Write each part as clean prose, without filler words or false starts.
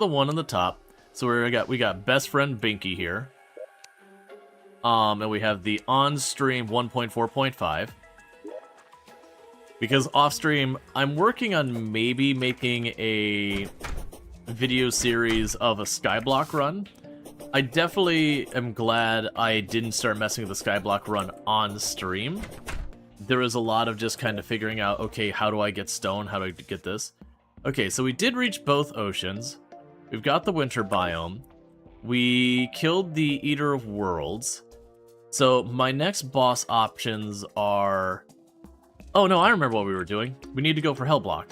the one on the top. So we got best friend Binky here. And we have the on-stream 1.4.5. Because off-stream, I'm working on maybe making a video series of a Skyblock run. I definitely am glad I didn't start messing with the Skyblock run on stream. There was a lot of just kind of figuring out, okay, how do I get stone? How do I get this? Okay, so we did reach both oceans. We've got the winter biome. We killed the Eater of Worlds. So my next boss options are... Oh no, I remember what we were doing. We need to go for Hellblock.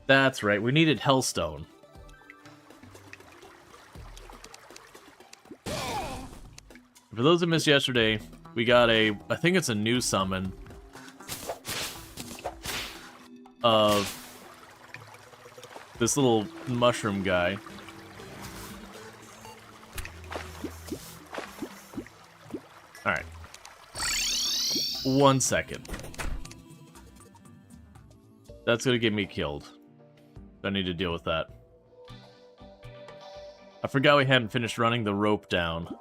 That's right, we needed Hellstone. For those who missed yesterday, we got I think it's a new summon of this little mushroom guy. Alright. 1 second. That's gonna get me killed. I need to deal with that. I forgot we hadn't finished running the rope down.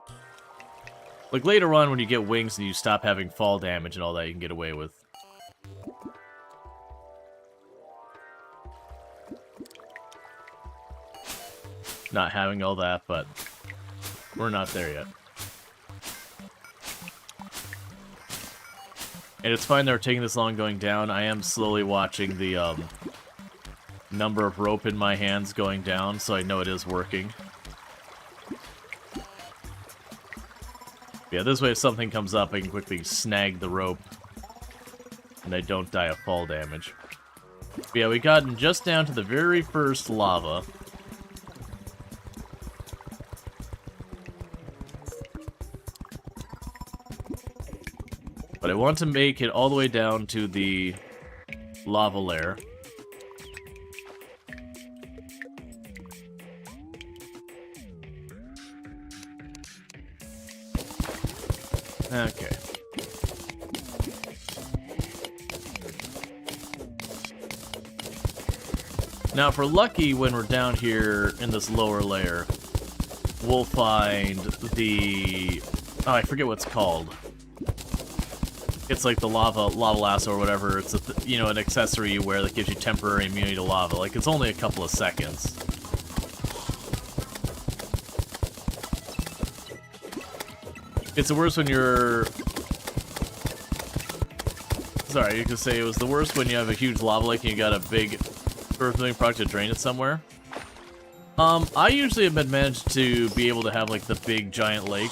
Like, later on, when you get wings and you stop having fall damage and all that, you can get away with. Not having all that, but we're not there yet. And it's fine they're taking this long going down. I am slowly watching the number of rope in my hands going down, so I know it is working. Yeah, this way if something comes up, I can quickly snag the rope. And I don't die of fall damage. But yeah, we got just down to the very first lava. But I want to make it all the way down to the lava lair. Okay. Now, if we're lucky, when we're down here in this lower layer, we'll find the... Oh, I forget what it's called. It's like the lava lasso or whatever. It's you know, an accessory you wear that gives you temporary immunity to lava. Like, it's only a couple of seconds. It's the worst when you're... Sorry, you could say it was the worst when you have a huge lava lake and you got a big earth-moving product to drain it somewhere. I usually have been managed to be able to have, like, the big giant lake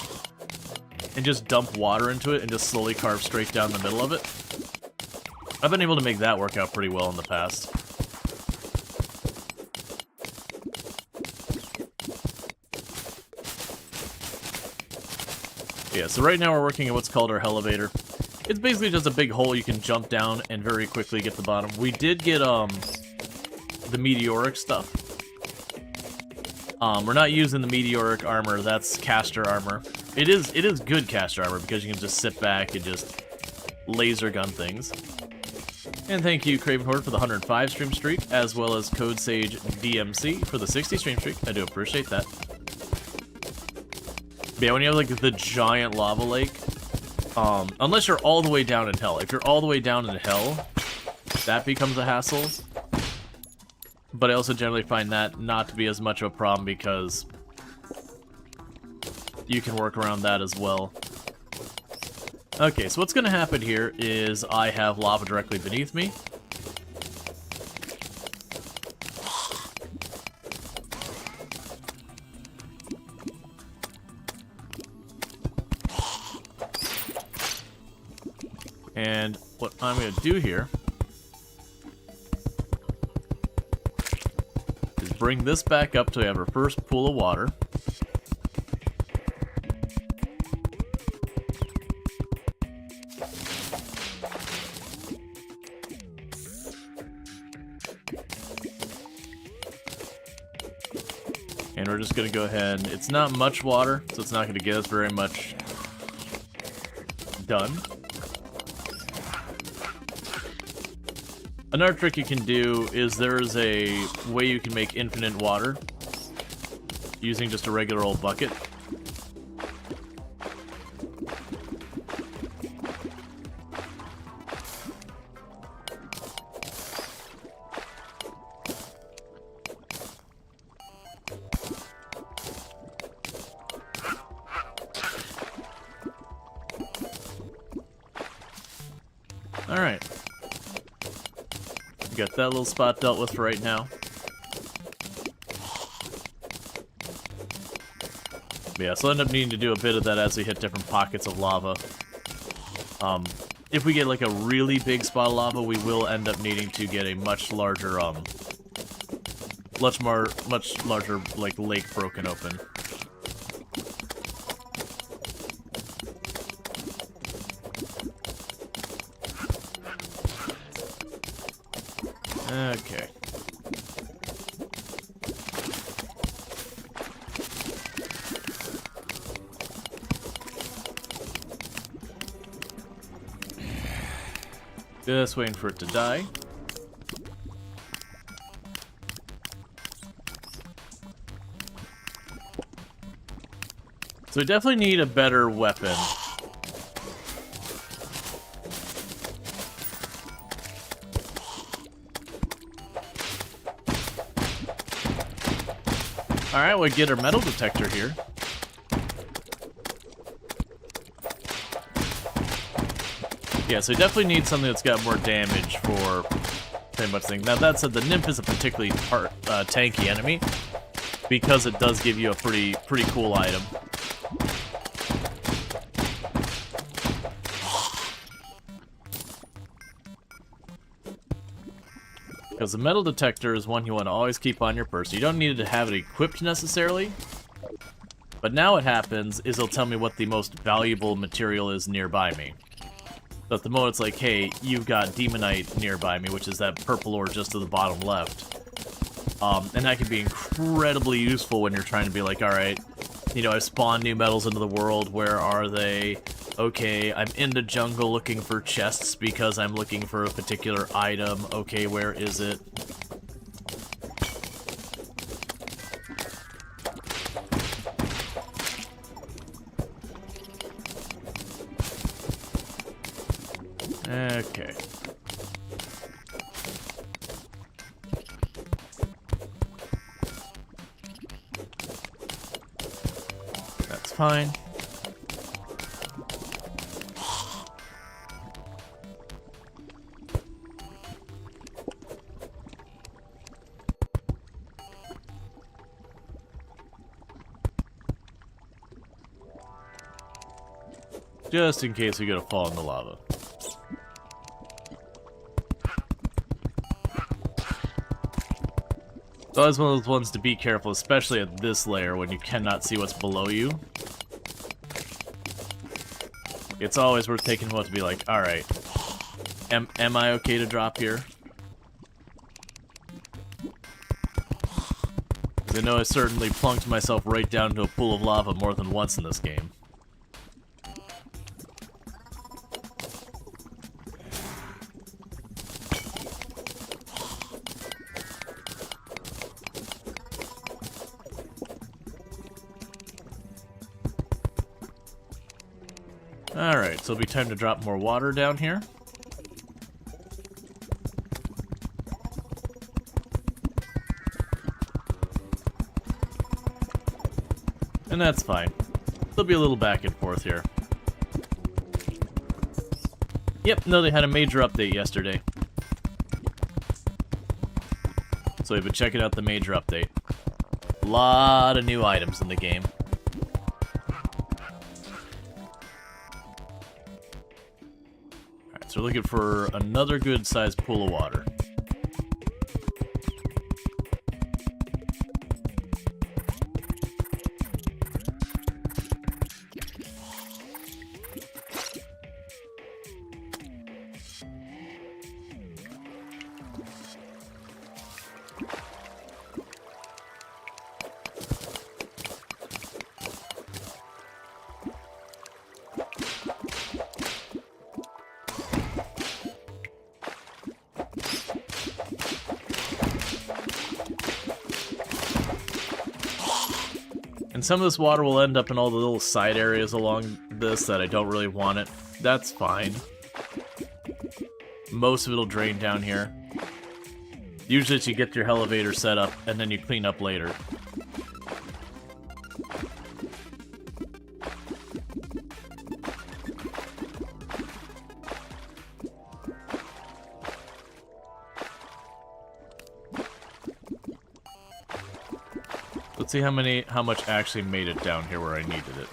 and just dump water into it and just slowly carve straight down the middle of it. I've been able to make that work out pretty well in the past. Yeah, so right now we're working at what's called our elevator. It's basically just a big hole you can jump down and very quickly get to the bottom. We did get, the meteoric stuff. We're not using the meteoric armor, that's caster armor. It is good caster armor because you can just sit back and just laser gun things. And thank you, Craven Horde, for the 105 stream streak, as well as Code Sage DMC for the 60 stream streak. I do appreciate that. But yeah, when you have like the giant lava lake, unless you're all the way down in hell. If you're all the way down in hell, that becomes a hassle. But I also generally find that not to be as much of a problem because you can work around that as well. Okay, so what's going to happen here is I have lava directly beneath me. And what I'm going to do here is bring this back up till we have our first pool of water. And we're just going to go ahead, it's not much water, so it's not going to get us very much done. Another trick you can do is there's a way you can make infinite water using just a regular old bucket. Alright. Got that little spot dealt with for right now. But yeah, so I'll end up needing to do a bit of that as we hit different pockets of lava. If we get like a really big spot of lava, we will end up needing to get a much larger, much larger, like, lake broken open. Okay. Just waiting for it to die. So we definitely need a better weapon. Alright, we'll get our metal detector here. Yeah, so we definitely need something that's got more damage for pretty much things. Now that said, the Nymph is a particularly tanky enemy, because it does give you a pretty cool item. Because the metal detector is one you want to always keep on your person. You don't need to have it equipped necessarily, but now what happens is it'll tell me what the most valuable material is nearby me. So at the moment it's like, hey, you've got Demonite nearby me, which is that purple ore just to the bottom left. And that can be incredibly useful when you're trying to be like, alright, you know, I spawned new metals into the world, where are they? Okay, I'm in the jungle looking for chests because I'm looking for a particular item. Okay, where is it? Okay. That's fine. Just in case we gotta fall in the lava. It's always one of those ones to be careful, especially at this layer when you cannot see what's below you. It's always worth taking a moment to be like, alright, am I okay to drop here? Because I know I certainly plunked myself right down into a pool of lava more than once in this game. Alright, so it'll be time to drop more water down here. And that's fine. There'll be a little back and forth here. Yep, no, they had a major update yesterday. So we've been checking out the major update. A lot of new items in the game. So we're looking for another good-sized pool of water. And some of this water will end up in all the little side areas along this that I don't really want it. That's fine. Most of it'll drain down here. Usually it's you get your elevator set up, and then you clean up later. Let's see how much actually made it down here where I needed it.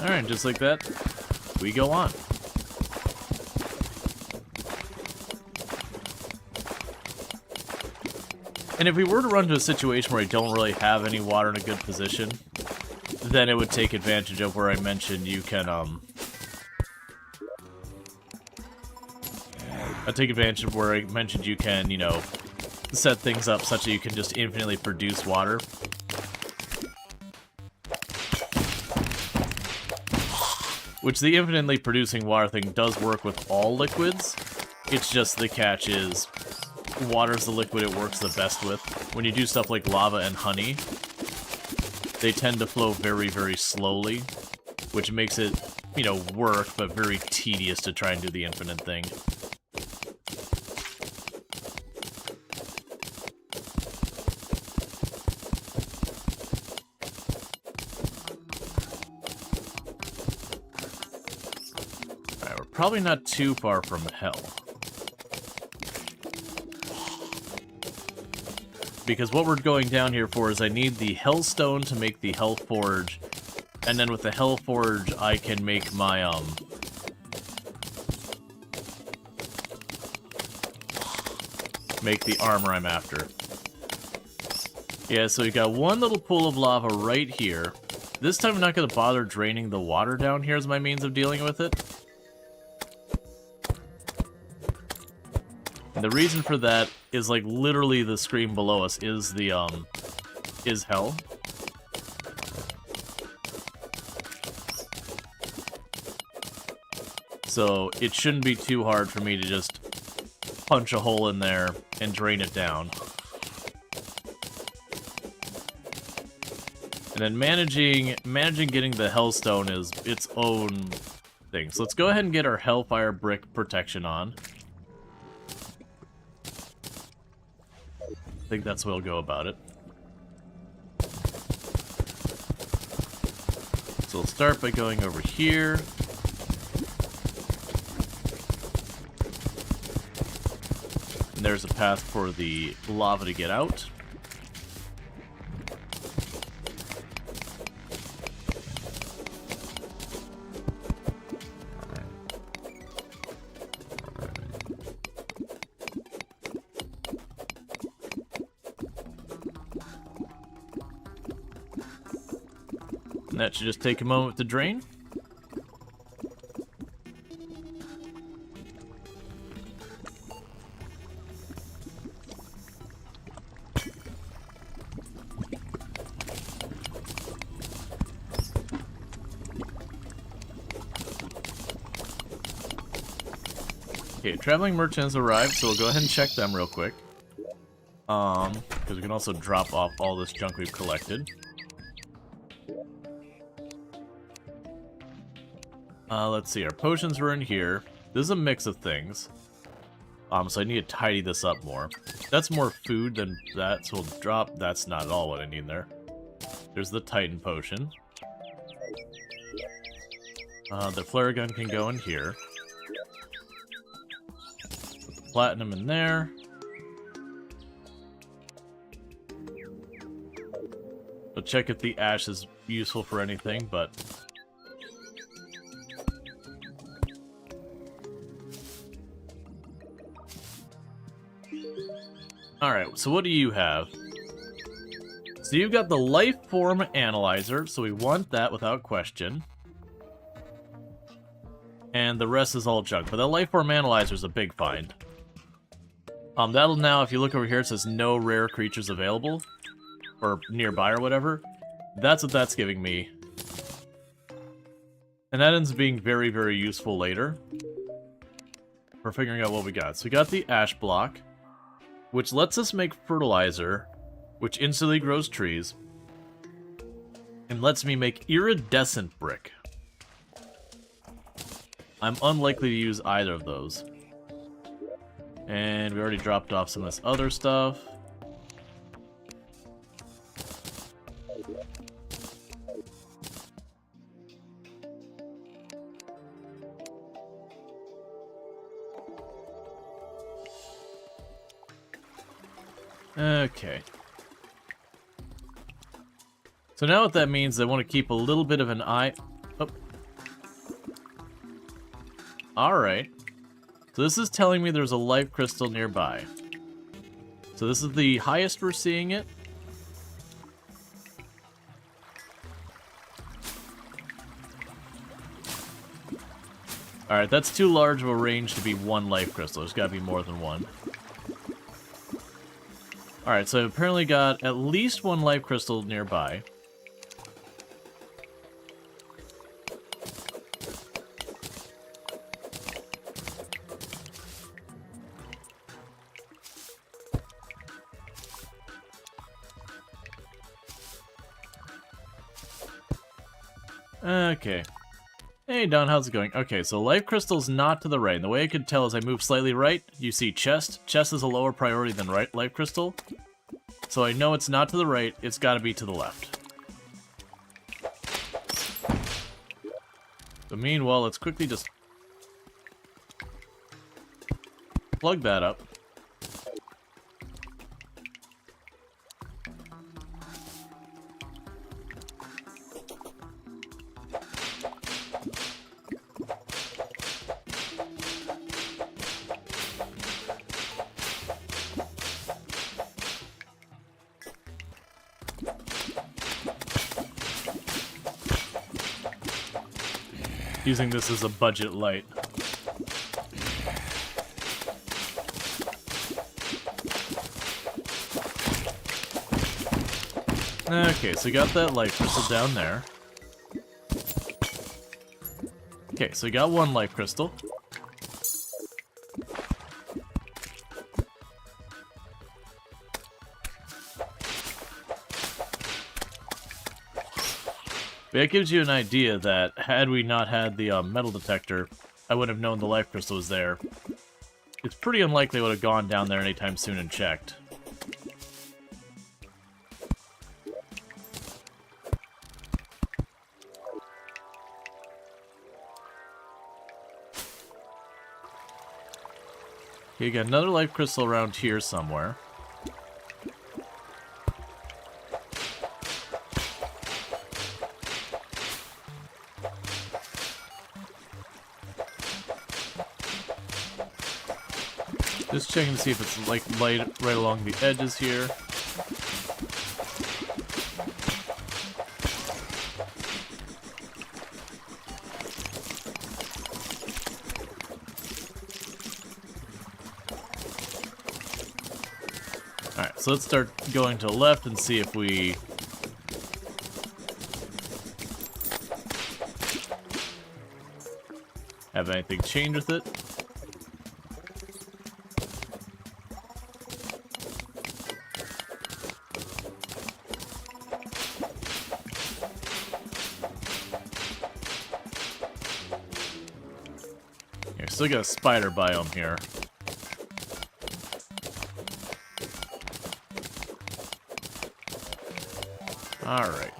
Alright, just like that, we go on. And if we were to run into a situation where I don't really have any water in a good position, then it would take advantage of where I mentioned you can, I'd take advantage of where I mentioned you can, you know, set things up such that you can just infinitely produce water. Which the infinitely producing water thing does work with all liquids. It's just the catch is, water's the liquid it works the best with. When you do stuff like lava and honey, they tend to flow very, very slowly, which makes it, you know, work, but very tedious to try and do the infinite thing. Probably not too far from hell. Because what we're going down here for is I need the hellstone to make the hell forge, and then with the hell forge I can make my make the armor I'm after. Yeah, so you got one little pool of lava right here. This time I'm not going to bother draining the water down here as my means of dealing with it. And the reason for that is, like, literally the screen below us is the, is hell. So it shouldn't be too hard for me to just punch a hole in there and drain it down. And then managing getting the hellstone is its own thing. So let's go ahead and get our hellfire brick protection on. I think that's what we'll go about it. So we'll start by going over here. And there's a path for the lava to get out. That should just take a moment to drain. Okay, traveling merchants arrived, so we'll go ahead and check them real quick. Because we can also drop off all this junk we've collected. Let's see, our potions were in here. This is a mix of things. So I need to tidy this up more. That's more food than that, so we'll drop. That's not at all what I need there. There's the Titan potion. The flare gun can go in here. Put the platinum in there. I'll check if the ash is useful for anything, but... Alright, so what do you have? So you've got the life form analyzer, so we want that without question. And the rest is all junk. But that life form analyzer is a big find. That'll now, if you look over here, it says no rare creatures available. Or nearby or whatever. That's what that's giving me. And that ends up being very, very useful later. For figuring out what we got. So we got the ash block, which lets us make fertilizer, which instantly grows trees. And lets me make iridescent brick. I'm unlikely to use either of those. And we already dropped off some of this other stuff. Okay. So now what that means, I want to keep a little bit of an eye... Oh. Alright. So this is telling me there's a life crystal nearby. So this is the highest we're seeing it. Alright, that's too large of a range to be one life crystal. There's got to be more than one. Alright, so I've apparently got at least one life crystal nearby. Okay. Hey Don, how's it going? Okay, so life crystal's not to the right. And the way I could tell is I move slightly right. You see chest. Chest is a lower priority than right life crystal. So I know it's not to the right, it's gotta be to the left. But meanwhile, let's quickly just plug that up. Using this as a budget light. Okay, so we got that life crystal down there. Okay, so we got one life crystal. That gives you an idea that had we not had the metal detector, I wouldn't have known the life crystal was there. It's pretty unlikely I would have gone down there anytime soon and checked. Okay, you got another life crystal around here somewhere. Just checking to see if it's like light right along the edges here. Alright, so let's start going to the left and see if we... have anything change with it. Still got a spider biome here. Alright.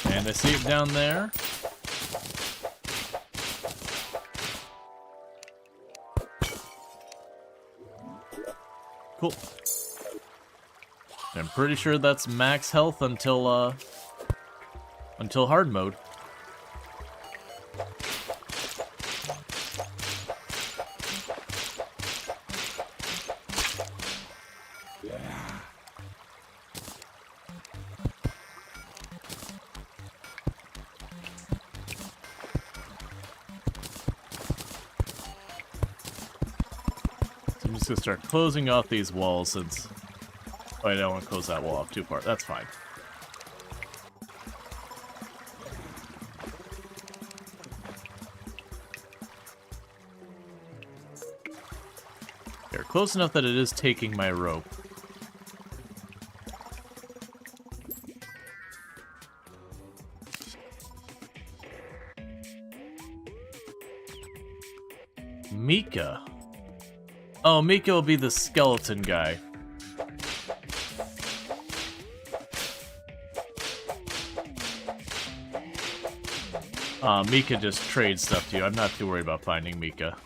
And I see it down there. Cool. I'm pretty sure that's max health until hard mode. just gonna start closing off these walls since... Oh, I don't want to close that wall off too far. That's fine. They're close enough that it is taking my rope. Mika. Oh, Mika will be the skeleton guy. Mika just trades stuff to you. I'm not too worried about finding Mika.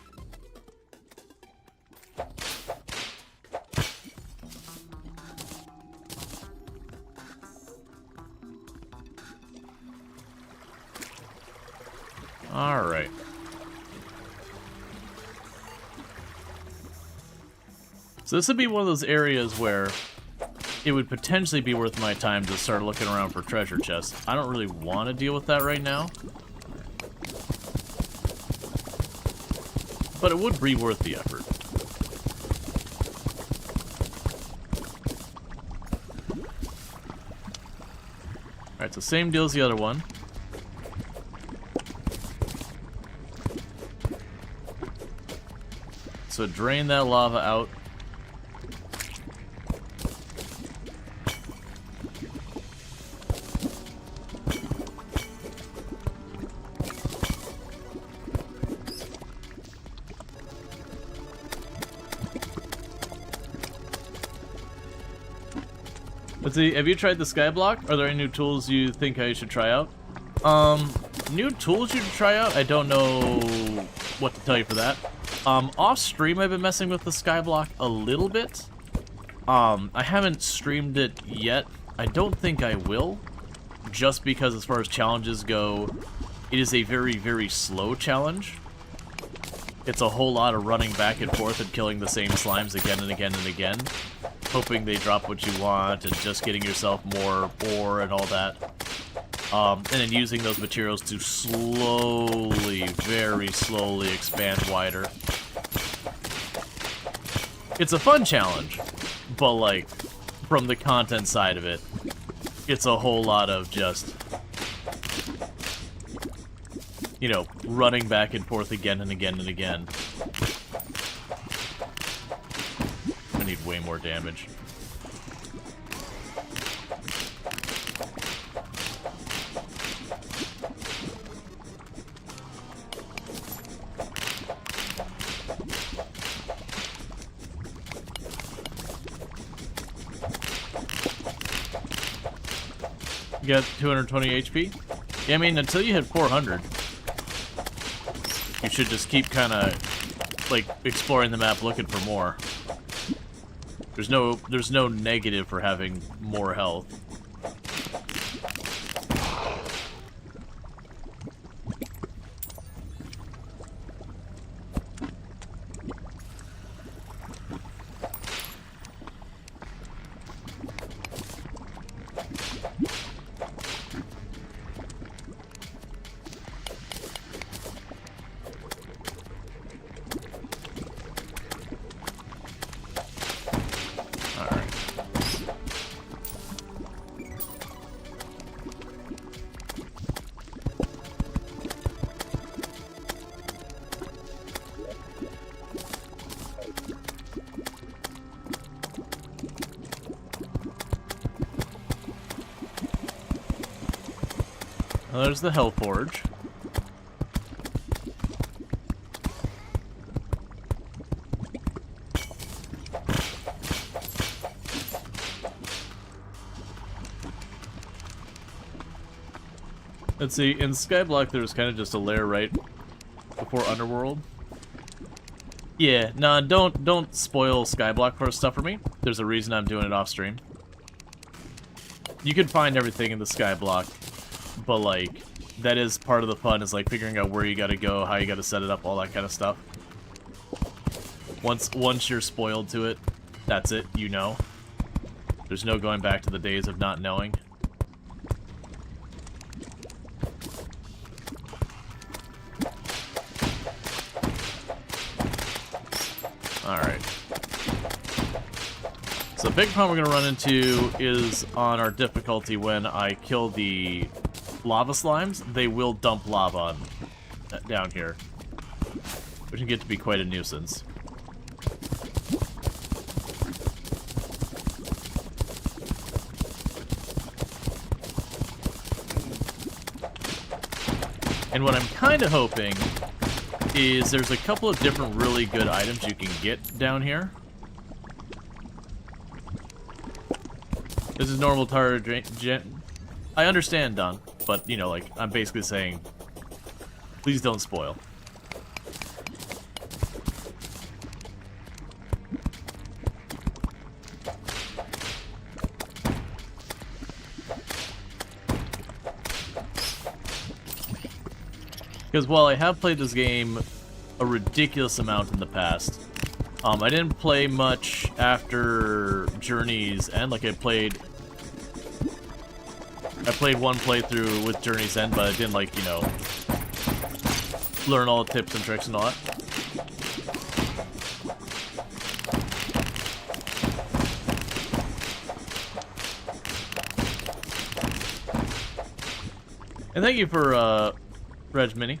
Alright. So this would be one of those areas where it would potentially be worth my time to start looking around for treasure chests. I don't really want to deal with that right now. But it would be worth the effort. Alright, so same deal as the other one. So drain that lava out. Let's see, have you tried the skyblock? Are there any new tools you think I should try out? New tools you should try out? I don't know what to tell you for that. Off stream I've been messing with the skyblock a little bit. I haven't streamed it yet. I don't think I will. Just because as far as challenges go, it is a very, very slow challenge. It's a whole lot of running back and forth and killing the same slimes again and again and again. Hoping they drop what you want and just getting yourself more ore and all that. And then using those materials to slowly, very slowly expand wider. It's a fun challenge, but like, from the content side of it, it's a whole lot of just, you know, running back and forth again and again and again. I need way more damage. You got 220 HP? Yeah, I mean, until you hit 400, you should just keep kind of, like, exploring the map looking for more. There's no negative for having more health. Well, there's the Hell Forge. Let's see, in Skyblock there's kind of just a layer right before Underworld. Yeah, nah, don't spoil Skyblock for stuff for me. There's a reason I'm doing it off stream. You can find everything in the Skyblock, but like, that is part of the fun, is like figuring out where you gotta go, how you gotta set it up, all that kind of stuff. Once you're spoiled to it, that's it, you know. There's no going back to the days of not knowing. Alright. So the big problem we're going to run into is on our difficulty when I kill the lava slimes, they will dump lava on, down here, which can get to be quite a nuisance. And what I'm kind of hoping is there's a couple of different really good items you can get down here. This is normal Terraria. I understand, Don, but, you know, like, I'm basically saying, please don't spoil. Because while I have played this game a ridiculous amount in the past, I didn't play much after Journey's End. Like, I played one playthrough with Journey's End, but I didn't, like, you know, learn all the tips and tricks and all that. And thank you for, Reg Mini,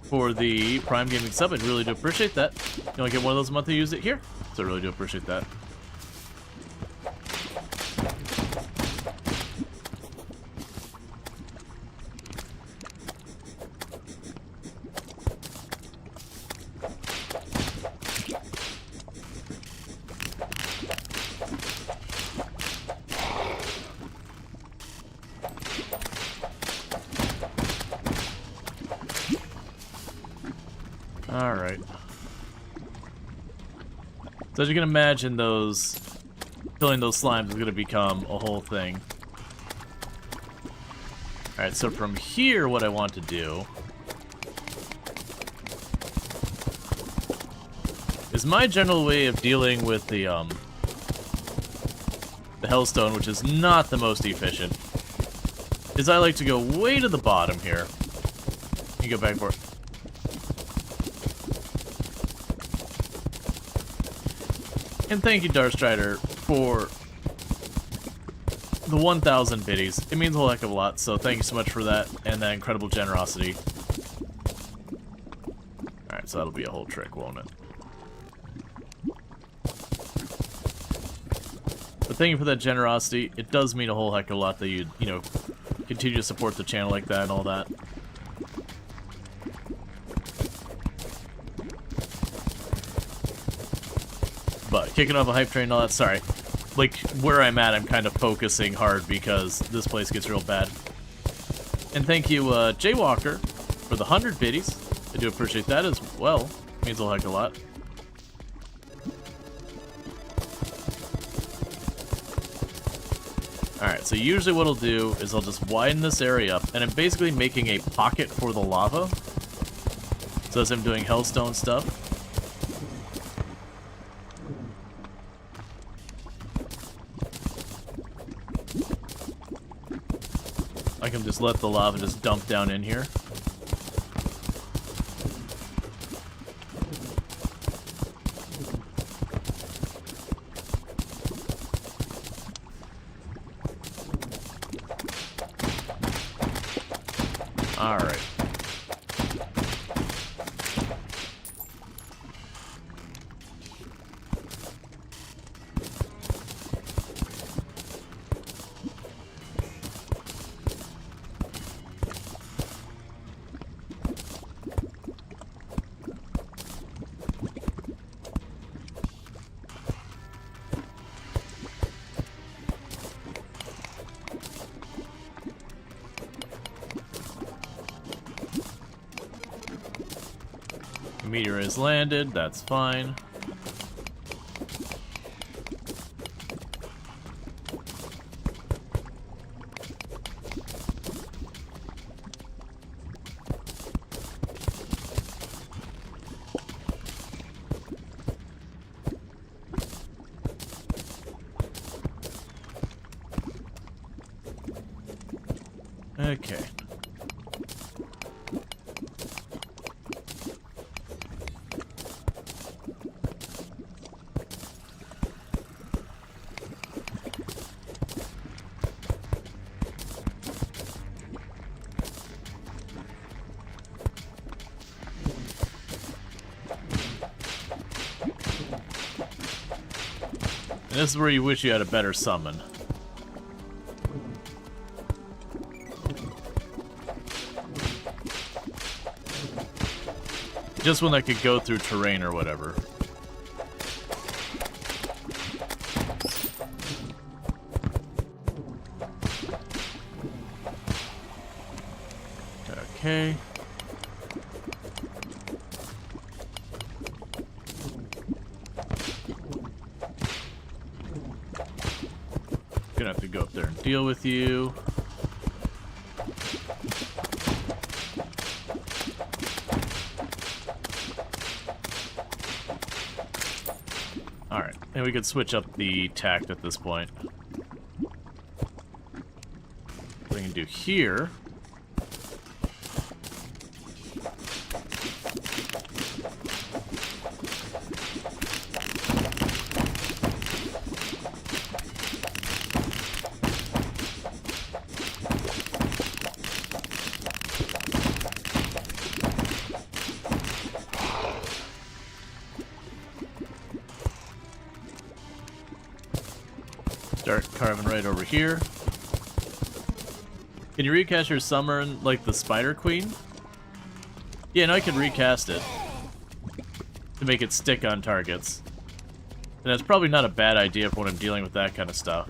for the Prime Gaming sub. I really do appreciate that. You only get one of those a month to use it here, so I really do appreciate that. Alright. So as you can imagine, killing those slimes is going to become a whole thing. Alright, so from here, what I want to do is my general way of dealing with the Hellstone, which is not the most efficient, is I like to go way to the bottom here. You go back for it. And thank you, Darkstrider, for the 1,000 biddies. It means a whole heck of a lot, so thank you so much for that, and that incredible generosity. Alright, so that'll be a whole trick, won't it? But thank you for that generosity. It does mean a whole heck of a lot that you know, continue to support the channel like that and all that. But kicking off a hype train and all that, sorry. Like, where I'm at, I'm kind of focusing hard because this place gets real bad. And thank you, Jaywalker, for the 100 biddies. I do appreciate that as well. Means a heck of a lot. Alright, so usually what I'll do is I'll just widen this area up, and I'm basically making a pocket for the lava. So as I'm doing Hellstone stuff. I can just let the lava just dump down in here. All right. Meteor has landed, that's fine. Okay. And this is where you wish you had a better summon. Just one that could go through terrain or whatever. Okay. Gonna have to go up there and deal with you. Alright, and we could switch up the tact at this point. What we can do here. Start carving right over here. Can you recast your summon like the Spider Queen? Yeah, no, I can recast it to make it stick on targets. And that's probably not a bad idea for when I'm dealing with that kind of stuff.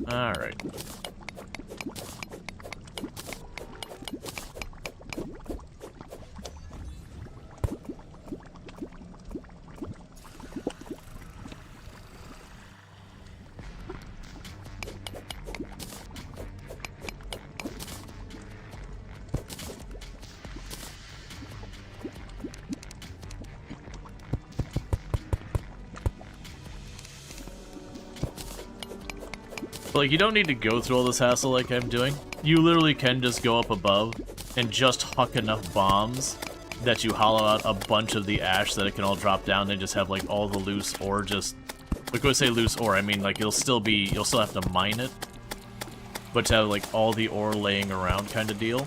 Alright. Like, you don't need to go through all this hassle like I'm doing. You literally can just go up above and just huck enough bombs that you hollow out a bunch of the ash so that it can all drop down and just have, like, all the loose ore just... Like, when I say loose ore, I mean, like, you'll still have to mine it. But to have, like, all the ore laying around kind of deal.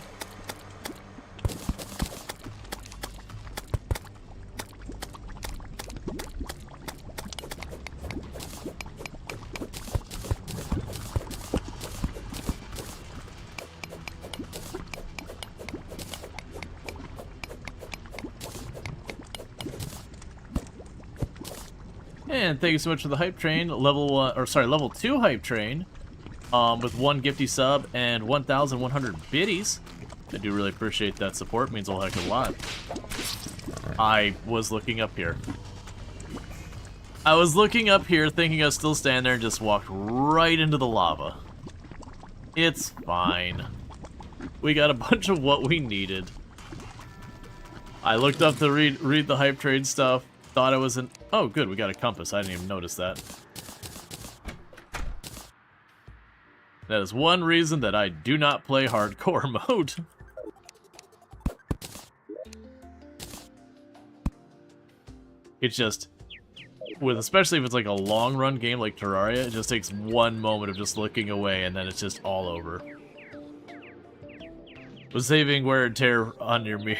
And thank you so much for the hype train, level 2 hype train, with 1 gifty sub and 1,100 biddies. I do really appreciate that support, means a whole heck of a lot. I was looking up here. I was looking up here thinking I was still standing there and just walked right into the lava. It's fine. We got a bunch of what we needed. I looked up to read the hype train stuff. Thought it was an... Oh, good, we got a compass. I didn't even notice that. That is one reason that I do not play hardcore mode. It's just... especially if it's like a long-run game like Terraria, it just takes one moment of just looking away and then it's just all over. Was saving wear and tear on your mirror.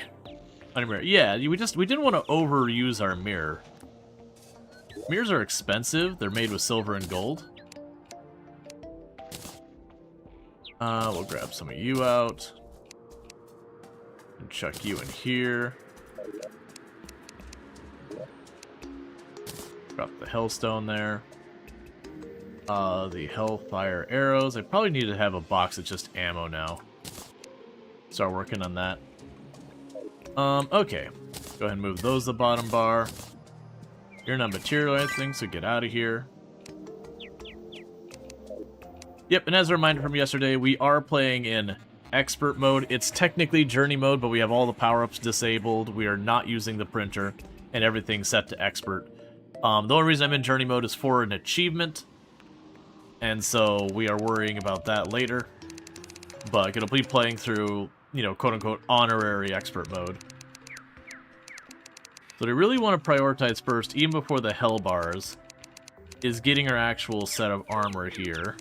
Yeah, we didn't want to overuse our mirror. Mirrors are expensive. They're made with silver and gold. We'll grab some of you out. And chuck you in here. Drop the hellstone there. The hellfire arrows. I probably need to have a box of just ammo now. Start working on that. Okay. Go ahead and move those to the bottom bar. You're not material or anything, so get out of here. Yep, and as a reminder from yesterday, we are playing in expert mode. It's technically journey mode, but we have all the power-ups disabled. We are not using the printer, and everything's set to expert. The only reason I'm in journey mode is for an achievement, and so we are worrying about that later. But it'll be playing through, you know, quote-unquote honorary expert mode. What I really want to prioritize first, even before the hell bars, is getting our actual set of armor here.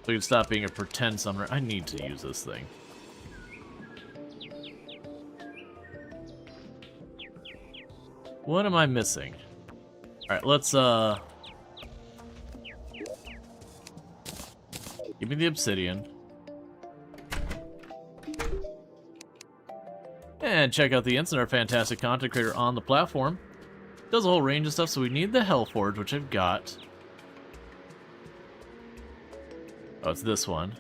So you can stop being a pretend summoner. I need to use this thing. What am I missing? Alright, let's, give me the obsidian. And check out the Instant, our fantastic content creator on the platform. Does a whole range of stuff, so we need the Hellforge, which I've got. Oh, it's this one.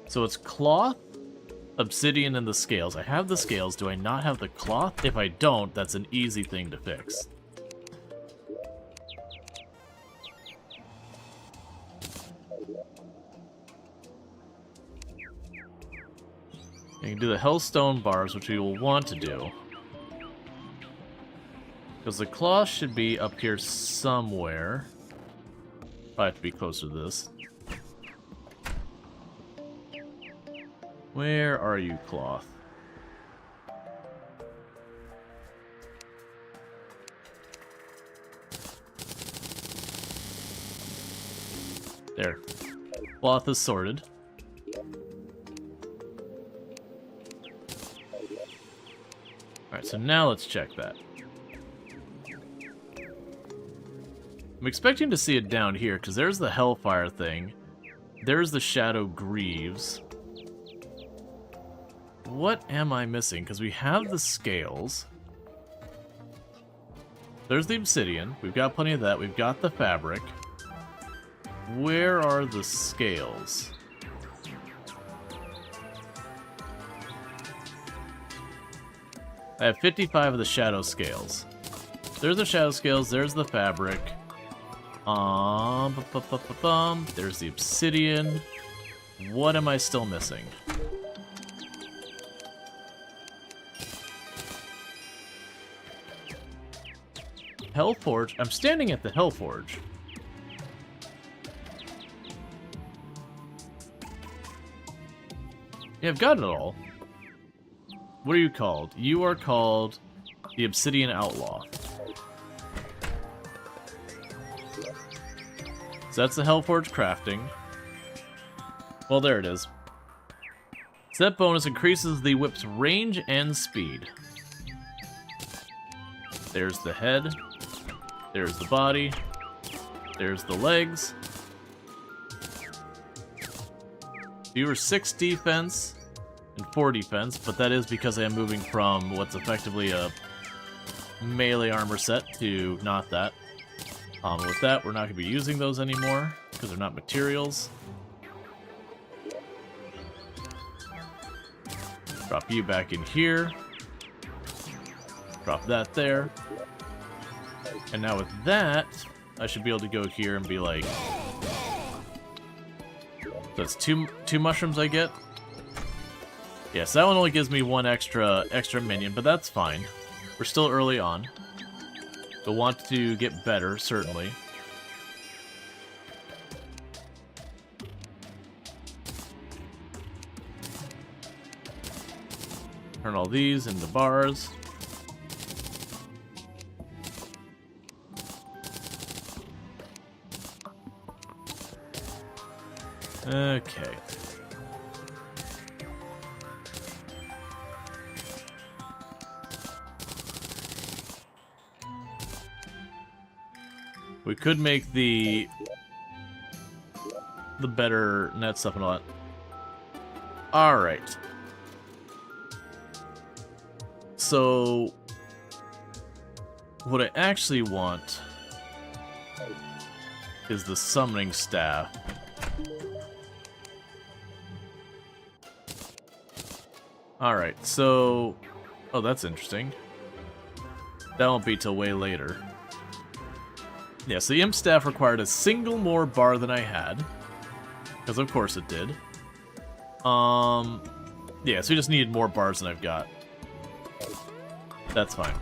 So it's cloth, obsidian, and the scales. I have the scales. Do I not have the cloth? If I don't, that's an easy thing to fix. You can do the Hellstone bars, which we will want to do. Because the cloth should be up here somewhere. Probably have to be closer to this. Where are you, cloth? There. Cloth is sorted. Alright, so now let's check that. I'm expecting to see it down here, because there's the Hellfire thing. There's the Shadow Greaves. What am I missing? Because we have the scales. There's the obsidian. We've got plenty of that. We've got the fabric. Where are the scales? I have 55 of the shadow scales. There's the shadow scales. There's the fabric. There's the obsidian. What am I still missing? Hellforge? I'm standing at the Hellforge. Yeah, I've got it all. What are you called? You are called the Obsidian Outlaw. So that's the Hellforge crafting. Well, there it is. Set bonus increases the whip's range and speed. There's the head. There's the body. There's the legs. You were 6 defense and 4 defense, but that is because I am moving from what's effectively a melee armor set to not that. With that, we're not going to be using those anymore because they're not materials. Drop you back in here. Drop that there. And now with that, I should be able to go here and be like... That's two mushrooms I get? Yes, that one only gives me one extra minion, but that's fine. We're still early on. We'll want to get better, certainly. Turn all these into bars. Okay. We could make the better net stuff and all that. Alright. So, what I actually want is the summoning staff. Alright, so... Oh, that's interesting. That won't be till way later. Yeah, so the Imp Staff required a single more bar than I had. Because of course it did. Yeah, so we just needed more bars than I've got. That's fine.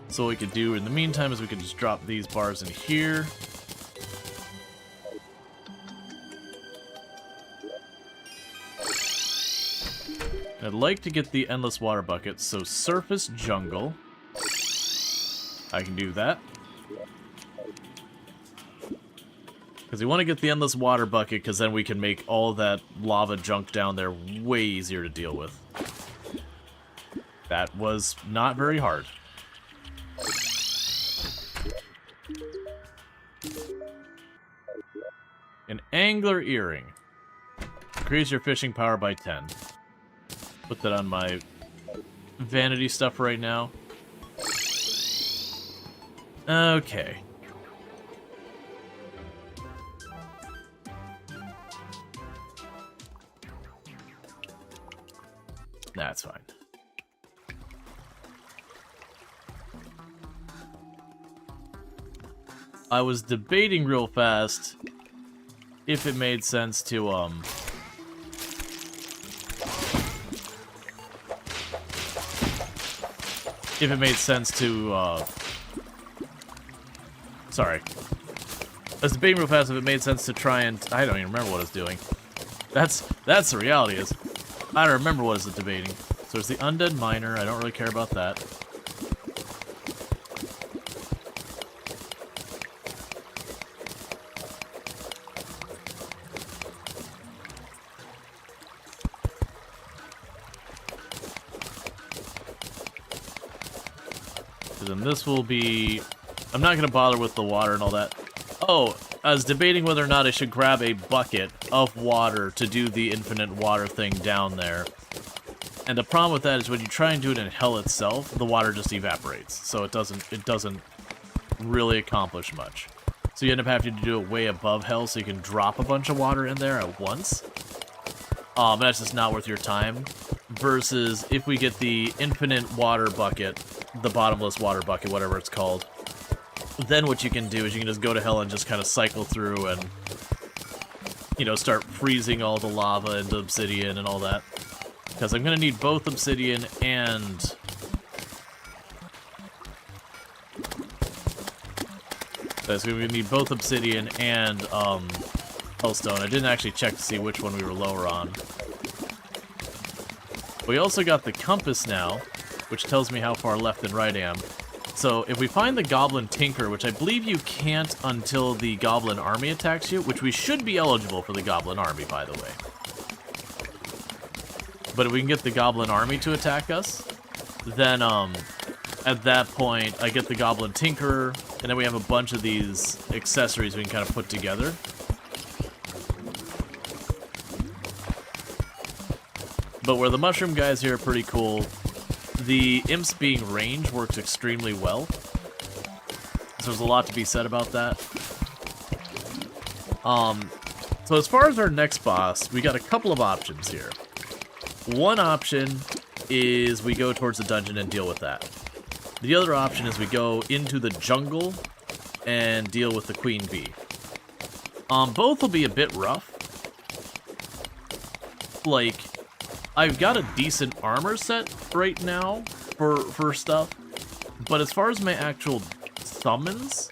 So what we could do in the meantime is we could just drop these bars in here. I'd like to get the endless water buckets, so surface jungle. I can do that. Because we want to get the endless water bucket, because then we can make all of that lava junk down there way easier to deal with. That was not very hard. An angler earring. Increase your fishing power by 10. Put that on my vanity stuff right now. Okay. That's fine. I was debating real fast if it made sense to, sorry. I was debating real fast if it made sense to try and... I don't even remember what I was doing. That's the reality is. I don't remember what I was debating. So it's the undead miner. I don't really care about that. Then this will be... I'm not going to bother with the water and all that. Oh, I was debating whether or not I should grab a bucket of water to do the infinite water thing down there. And the problem with that is when you try and do it in hell itself, the water just evaporates. So it doesn't really accomplish much. So you end up having to do it way above hell so you can drop a bunch of water in there at once. That's just not worth your time. Versus if we get the infinite water bucket, the bottomless water bucket, whatever it's called, then what you can do is you can just go to hell and just kind of cycle through and, you know, start freezing all the lava into obsidian and all that. Because I'm going to need both obsidian and... So I'm going to need both obsidian and hellstone. I didn't actually check to see which one we were lower on. We also got the compass now, which tells me how far left and right I am. So if we find the goblin tinker, which I believe you can't until the goblin army attacks you, which we should be eligible for the goblin army, by the way. But if we can get the goblin army to attack us, then at that point I get the goblin tinkerer, and then we have a bunch of these accessories we can kind of put together. But where the mushroom guys here are pretty cool, the imps being range works extremely well. So there's a lot to be said about that. So as far as our next boss, we got a couple of options here. One option is we go towards the dungeon and deal with that. The other option is we go into the jungle and deal with the queen bee. Both will be a bit rough. Like, I've got a decent armor set right now for stuff, but as far as my actual summons,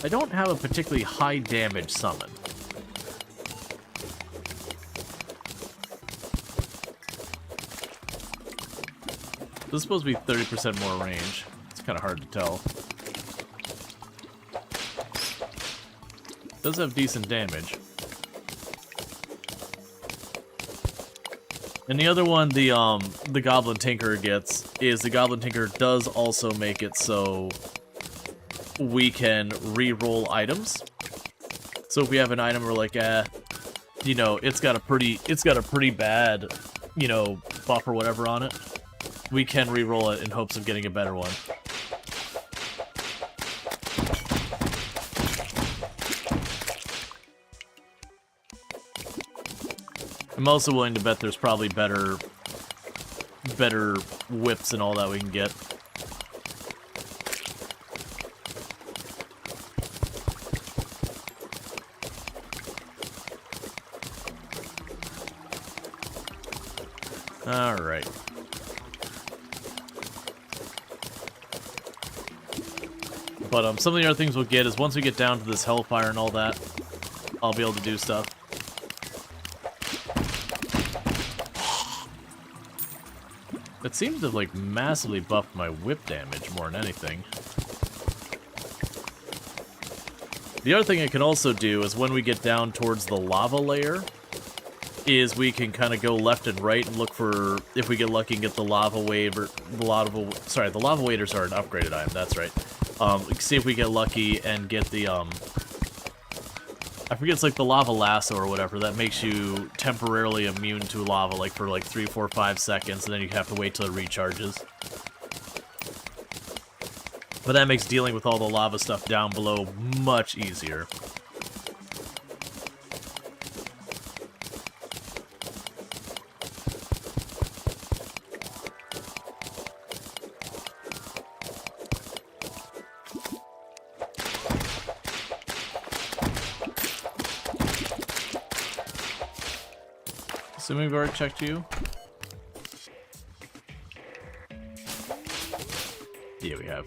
I don't have a particularly high damage summon. This is supposed to be 30% more range. It's kind of hard to tell. It does have decent damage. And the other one the Goblin Tinkerer gets is the Goblin Tinkerer does also make it so we can re-roll items. So if we have an item we're like, you know, it's got a pretty bad, you know, buff or whatever on it, we can re-roll it in hopes of getting a better one. I'm also willing to bet there's probably better whips and all that we can get. Alright. But some of the other things we'll get is once we get down to this hellfire and all that, I'll be able to do stuff. It seems to have, like, massively buffed my whip damage more than anything. The other thing I can also do is when we get down towards the lava layer, is we can kind of go left and right and look for, if we get lucky, and get the lava wave, or the lava waders are an upgraded item, that's right. See if we get lucky and get the, I forget, it's like the lava lasso or whatever, that makes you temporarily immune to lava, like for like 3, 4, 5 seconds, and then you have to wait till it recharges. But that makes dealing with all the lava stuff down below much easier. Assuming we've already checked you. Yeah, we have.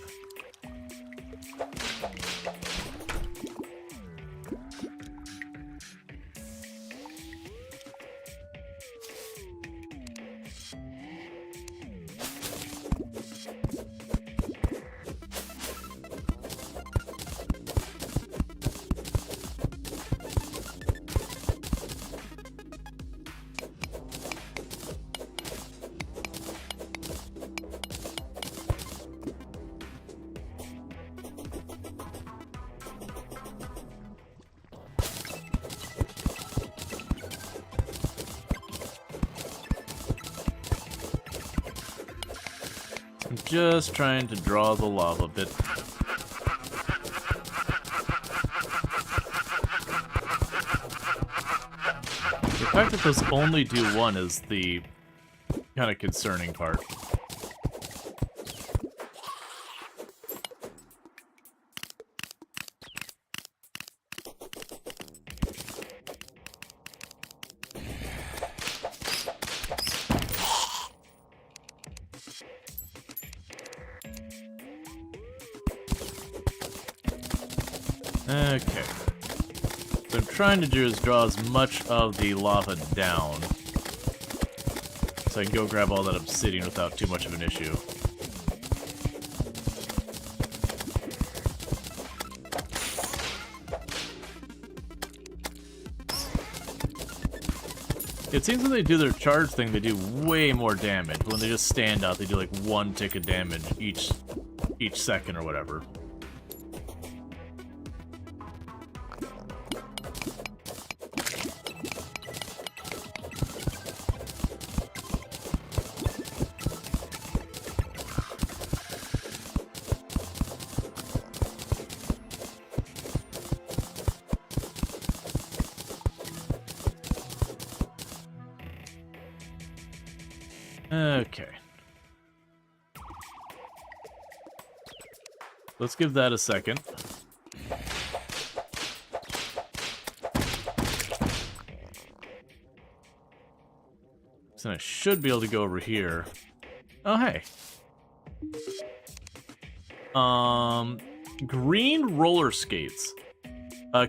I'm just trying to draw the lava bit. The fact that those only do one is the kind of concerning part. Okay. What I'm trying to do is draw as much of the lava down, so I can go grab all that obsidian without too much of an issue. It seems when they do their charge thing, they do way more damage. When they just stand out, they do like 1 tick of damage each second or whatever. Okay. Let's give that a second. So I should be able to go over here. Oh, hey. Green roller skates.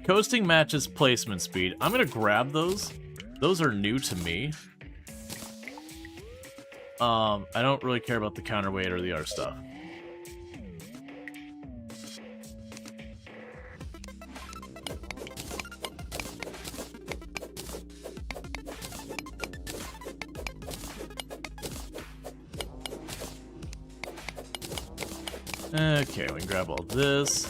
Coasting matches placement speed. I'm gonna grab those. Those are new to me. I don't really care about the counterweight or the other stuff. Okay, we can grab all this.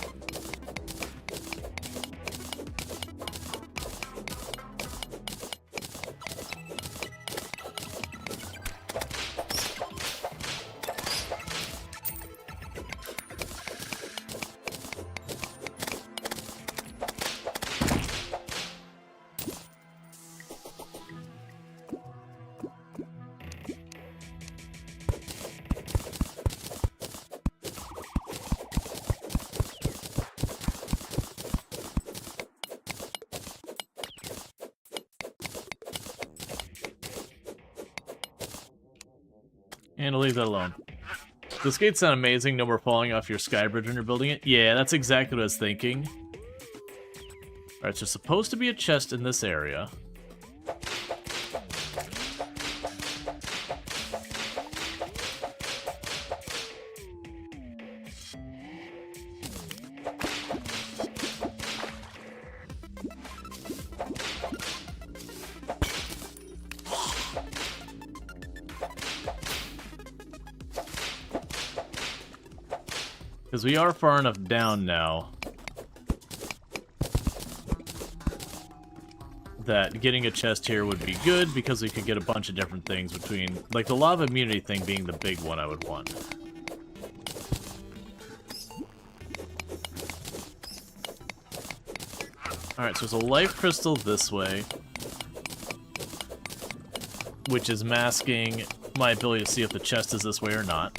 And I'll leave that alone. The skates sound amazing. No more falling off your sky bridge when you're building it. Yeah, that's exactly what I was thinking. Alright, so there's supposed to be a chest in this area. Because we are far enough down now that getting a chest here would be good, because we could get a bunch of different things between, like the lava immunity thing being the big one I would want. Alright, so there's a life crystal this way, which is masking my ability to see if the chest is this way or not.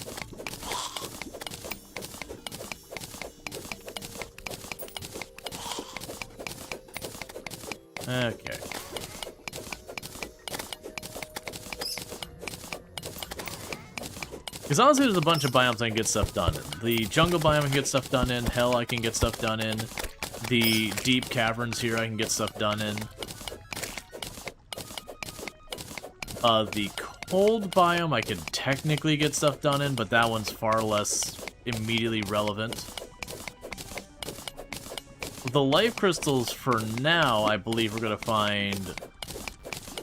Okay. Because honestly, there's a bunch of biomes I can get stuff done in. The jungle biome I can get stuff done in. Hell, I can get stuff done in. The deep caverns here I can get stuff done in. The cold biome I could technically get stuff done in, but that one's far less immediately relevant. The life crystals, for now, I believe we're going to find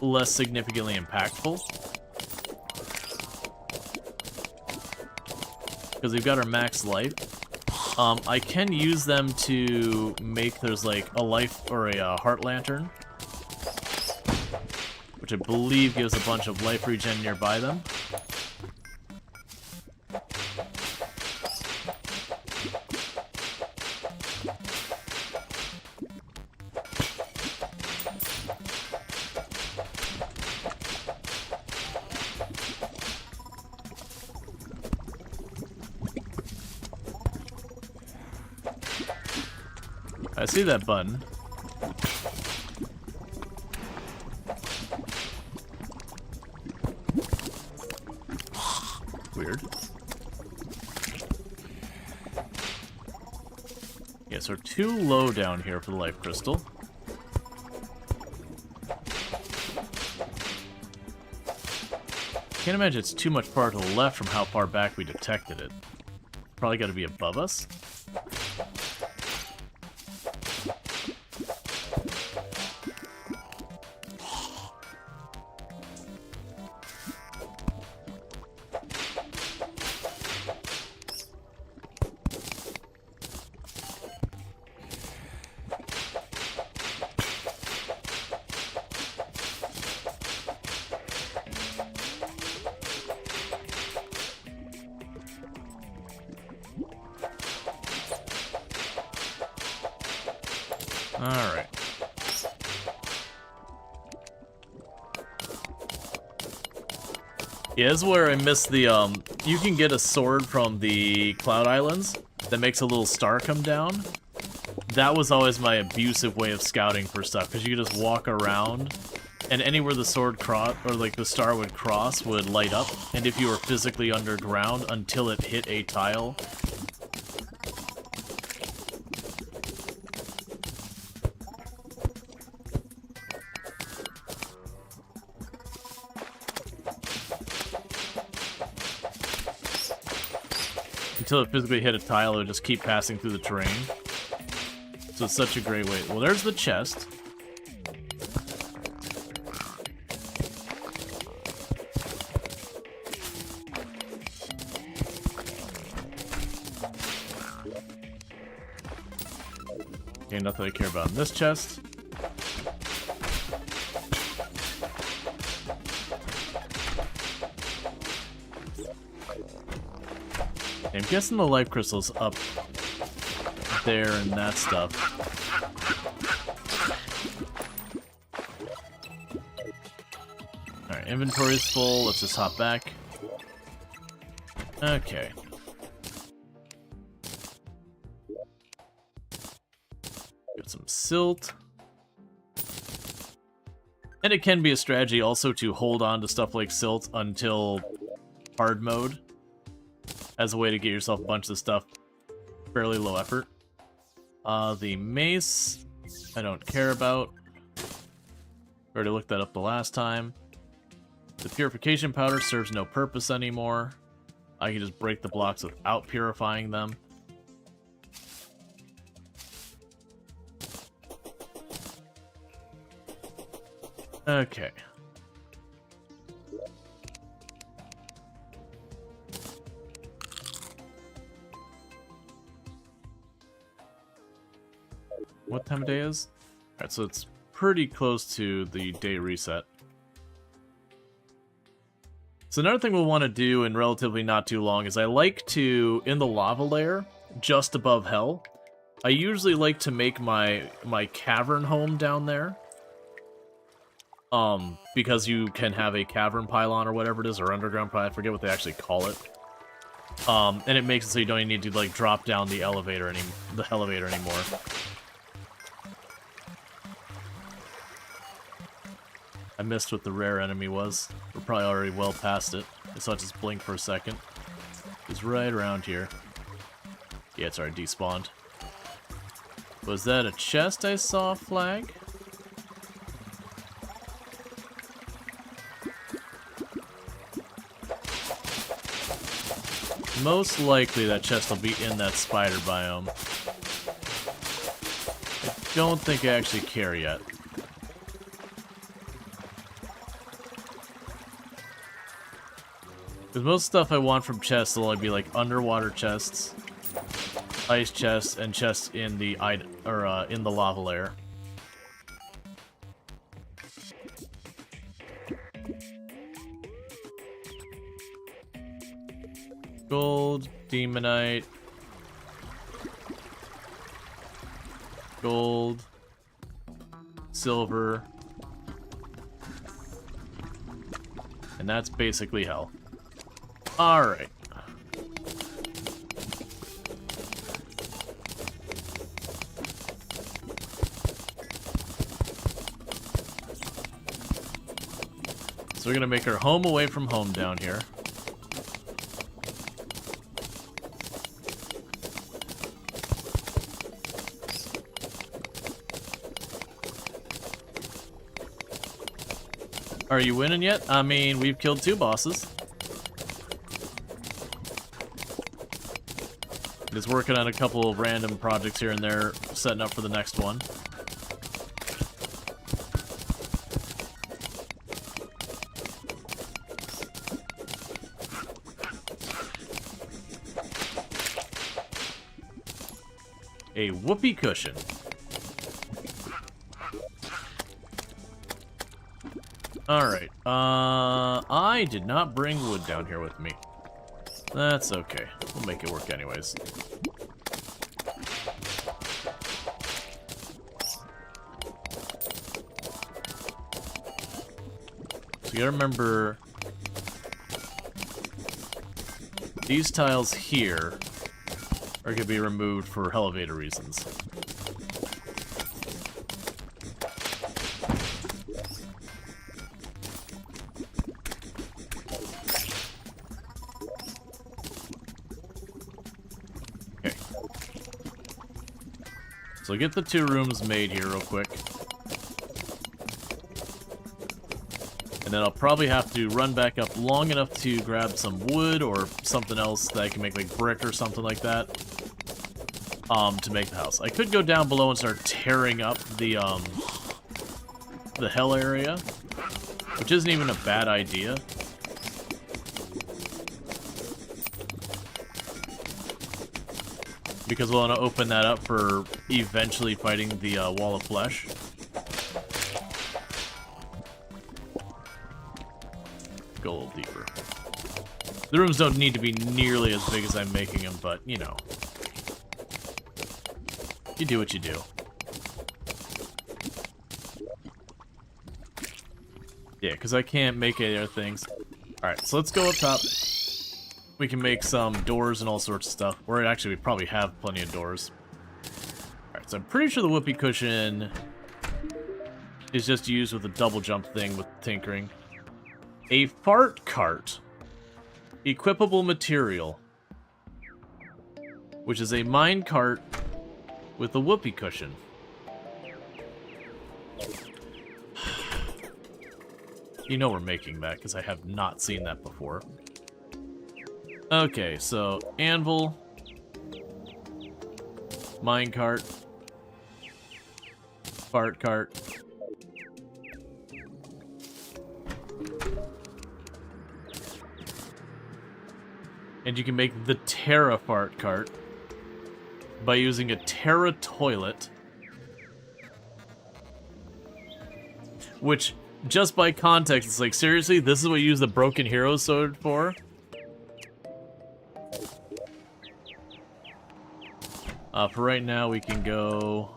less significantly impactful. Because we've got our max life. I can use them to make, there's like a life, or a heart lantern, which I believe gives a bunch of life regen nearby them. I see that button. Weird. Yes, we're too low down here for the life crystal. Can't imagine it's too much far to the left from how far back we detected it. Probably got to be above us. Alright. Yeah, this is where I missed the, you can get a sword from the Cloud Islands that makes a little star come down. That was always my abusive way of scouting for stuff, because you could just walk around, and anywhere the sword cross, or like the star would cross, would light up, and if you were physically underground until it hit a tile, until it physically hit a tile, it would just keep passing through the terrain. So it's such a great way. Well, there's the chest. Okay, nothing I care about in this chest. I'm guessing the life crystal's up there and that stuff. Alright, inventory's full. Let's just hop back. Okay. Got some silt. And it can be a strategy also to hold on to stuff like silt until hard mode, as a way to get yourself a bunch of stuff fairly low effort. The mace, I don't care about. Already looked that up the last time. The purification powder serves no purpose anymore. I can just break the blocks without purifying them. Okay. what time of day is? Alright, so it's pretty close to the day reset. So another thing we'll want to do in relatively not too long is I like to, in the lava layer, just above hell, I usually like to make my cavern home down there. Because you can have a cavern pylon or whatever it is, or underground pylon, I forget what they actually call it. And it makes it so you don't even need to, like, drop down the elevator anymore. I missed what the rare enemy was. We're probably already well past it. I saw it just blink for a second. It's right around here. Yeah, it's already despawned. Was that a chest I saw flag? Most likely that chest will be in that spider biome. I don't think I actually care yet. Because most stuff I want from chests will only be like underwater chests, ice chests, and chests in the in the lava layer. Gold, demonite, gold, silver, and that's basically hell. Alright. So we're gonna make our home away from home down here. Are you winning yet? I mean, we've killed 2 bosses. Just working on a couple of random projects here and there, setting up for the next one. A whoopee cushion. Alright, I did not bring wood down here with me. That's okay. We'll make it work anyways. So you gotta remember, these tiles here are gonna be removed for elevator reasons. So get the 2 rooms made here real quick. And then I'll probably have to run back up long enough to grab some wood or something else that I can make, like brick or something like that, to make the house. I could go down below and start tearing up the hell area, which isn't even a bad idea. Because we'll want to open that up for eventually fighting the wall of flesh. Go a little deeper. The rooms don't need to be nearly as big as I'm making them, but, you know. You do what you do. Yeah, because I can't make any other things. Alright, so let's go up top. We can make some doors and all sorts of stuff. Or actually, we probably have plenty of doors. Alright, so I'm pretty sure the whoopee cushion is just used with a double jump thing with tinkering. A fart cart. Equipable material. Which is a mine cart with a whoopee cushion. You know we're making that, because I have not seen that before. Okay, so anvil, minecart, fart cart, and you can make the Terra fart cart by using a Terra toilet Which, just by context, it's like, seriously, this is what you use the Broken Hero sword for? For right now, we can go...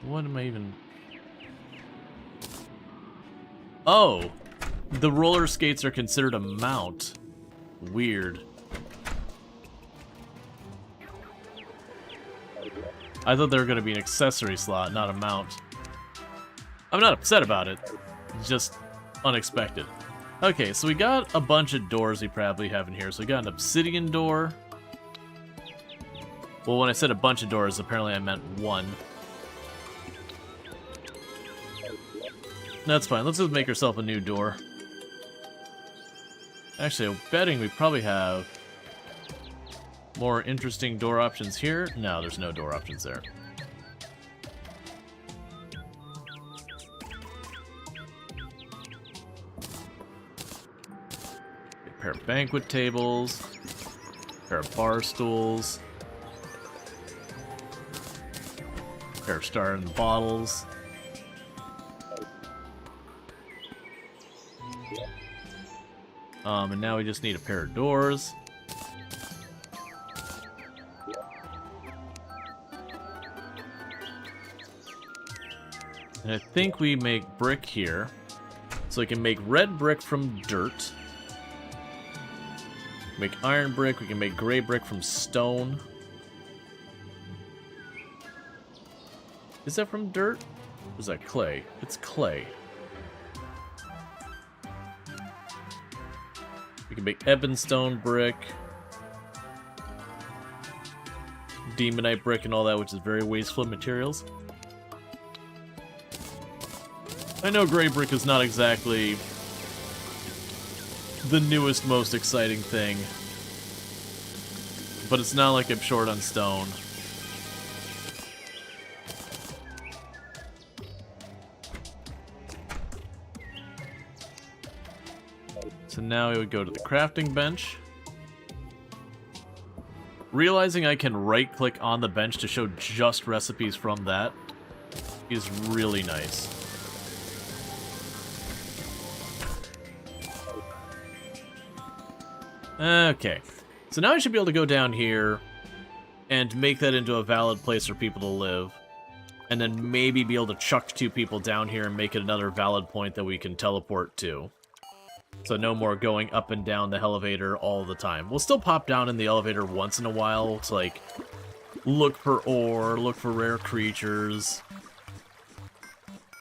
What am I even... Oh! The roller skates are considered a mount. Weird. I thought they were going to be an accessory slot, not a mount. I'm not upset about it. It's just unexpected. Okay, so we got a bunch of doors we probably have in here. So we got an obsidian door. Well, when I said a bunch of doors, apparently I meant one. That's fine. Let's just make ourselves a new door. Actually, I'm betting we probably have more interesting door options here. No, there's no door options there. A pair of banquet tables, a pair of bar stools, a pair of star and bottles. And now we just need a pair of doors. And I think we make brick here. So we can make red brick from dirt. Make iron brick, we can make gray brick from stone. Is that from dirt? Or is that clay? It's clay. We can make ebonstone brick, demonite brick, and all that, which is very wasteful materials. I know gray brick is not exactly the newest, most exciting thing, but it's not like I'm short on stone. So now we would go to the crafting bench. Realizing I can right-click on the bench to show just recipes from that is really nice. Okay, so now I should be able to go down here and make that into a valid place for people to live. And then maybe be able to chuck 2 people down here and make it another valid point that we can teleport to. So no more going up and down the elevator all the time. We'll still pop down in the elevator once in a while to, like, look for ore, look for rare creatures.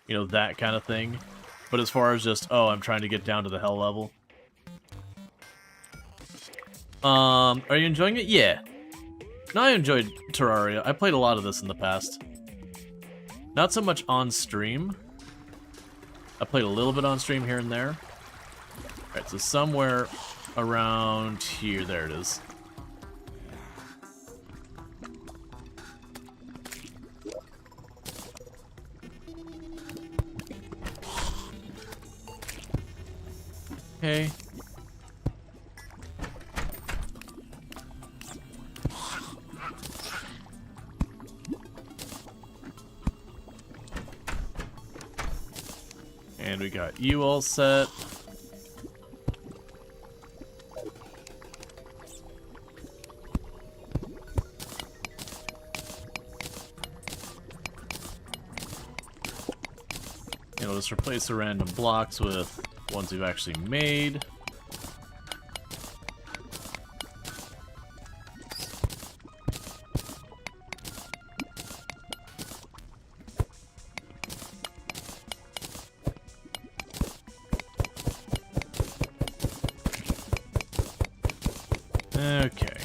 You know, that kind of thing. But as far as just, oh, I'm trying to get down to the hell level. Are you enjoying it? Yeah. No, I enjoyed Terraria. I played a lot of this in the past. Not so much on stream. I played a little bit on stream here and there. Alright, so somewhere around here, there it is. Okay. And we got you all set. And we'll just replace the random blocks with ones we've actually made. Okay.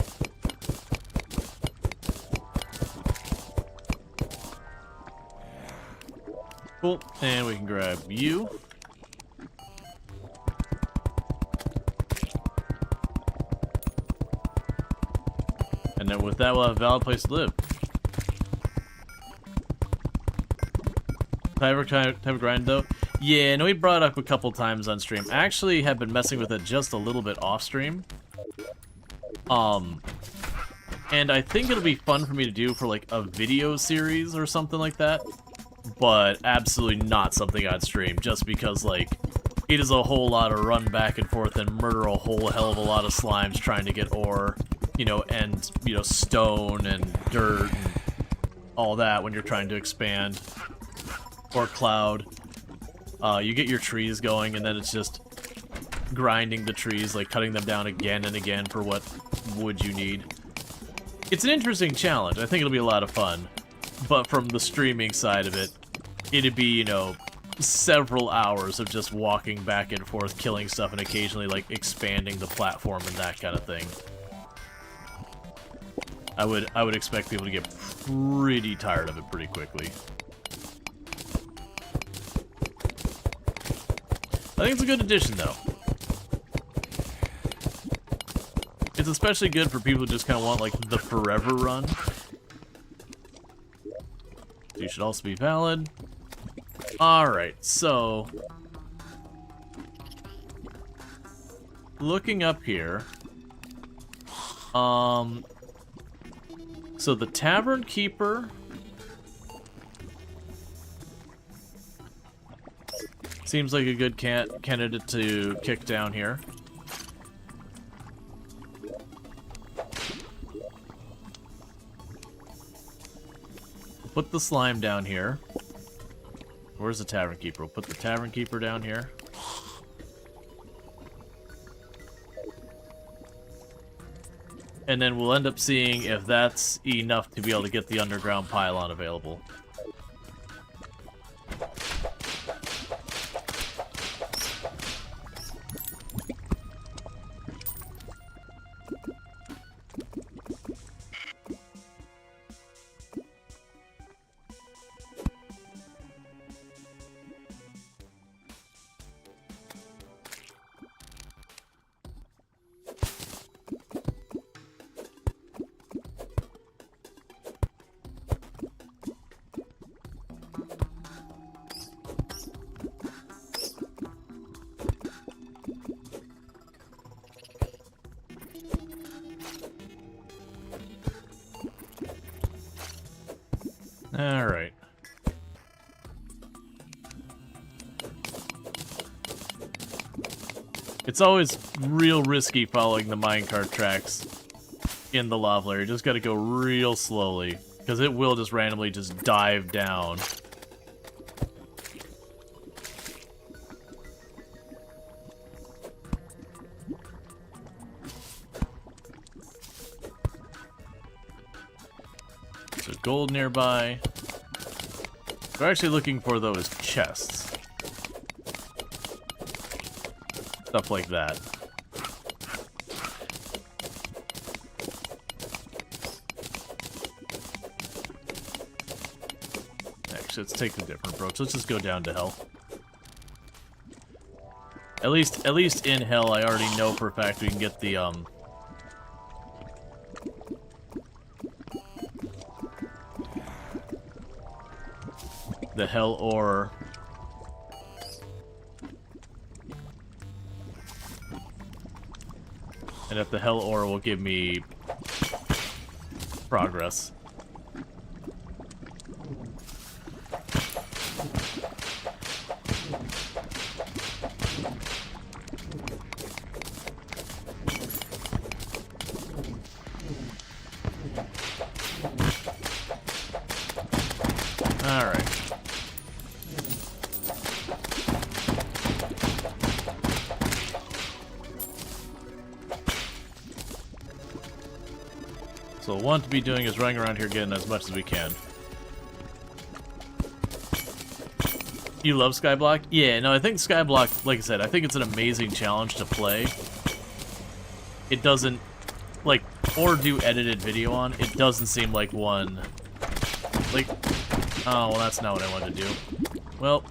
Cool, and we can grab you. And then with that, we'll have a valid place to live. Type of grind, though? Yeah, I know we brought it up a couple times on stream. I actually have been messing with it just a little bit off stream. And I think it'll be fun for me to do for, like, a video series or something like that. But absolutely not something I'd stream, just because, like, it is a whole lot of run back and forth and murder a whole hell of a lot of slimes trying to get ore, you know, and, you know, stone and dirt and all that when you're trying to expand. Or cloud. You get your trees going, and then it's just grinding the trees, like cutting them down again and again for what wood you need. It's an interesting challenge. I think it'll be a lot of fun. But from the streaming side of it, it'd be, you know, several hours of just walking back and forth, killing stuff, and occasionally, like, expanding the platform and that kind of thing. I would expect people to get pretty tired of it pretty quickly. I think it's a good addition, though. It's especially good for people who just kind of want, like, the forever run. You should also be valid. Alright, so... looking up here... so the Tavern Keeper... seems like a good candidate to kick down here. Put the slime down here. Where's the Tavern Keeper? We'll put the Tavern Keeper down here. And then we'll end up seeing if that's enough to be able to get the underground pylon available. Alright. It's always real risky following the minecart tracks in the lava layer. You just gotta go real slowly, because it will just randomly just dive down. There's gold nearby. We're actually looking for those chests. Stuff like that. Actually, let's take the different approach. Let's just go down to hell. At least in hell, I already know for a fact we can get the hell ore. And if the hell ore will give me progress. Alright. So what we want to be doing is running around here getting as much as we can. You love Skyblock? Yeah, no, I think Skyblock, like I said, I think it's an amazing challenge to play. It doesn't, like, or do edited video on, it doesn't seem like one, like, oh, well that's not what I wanted to do. Well,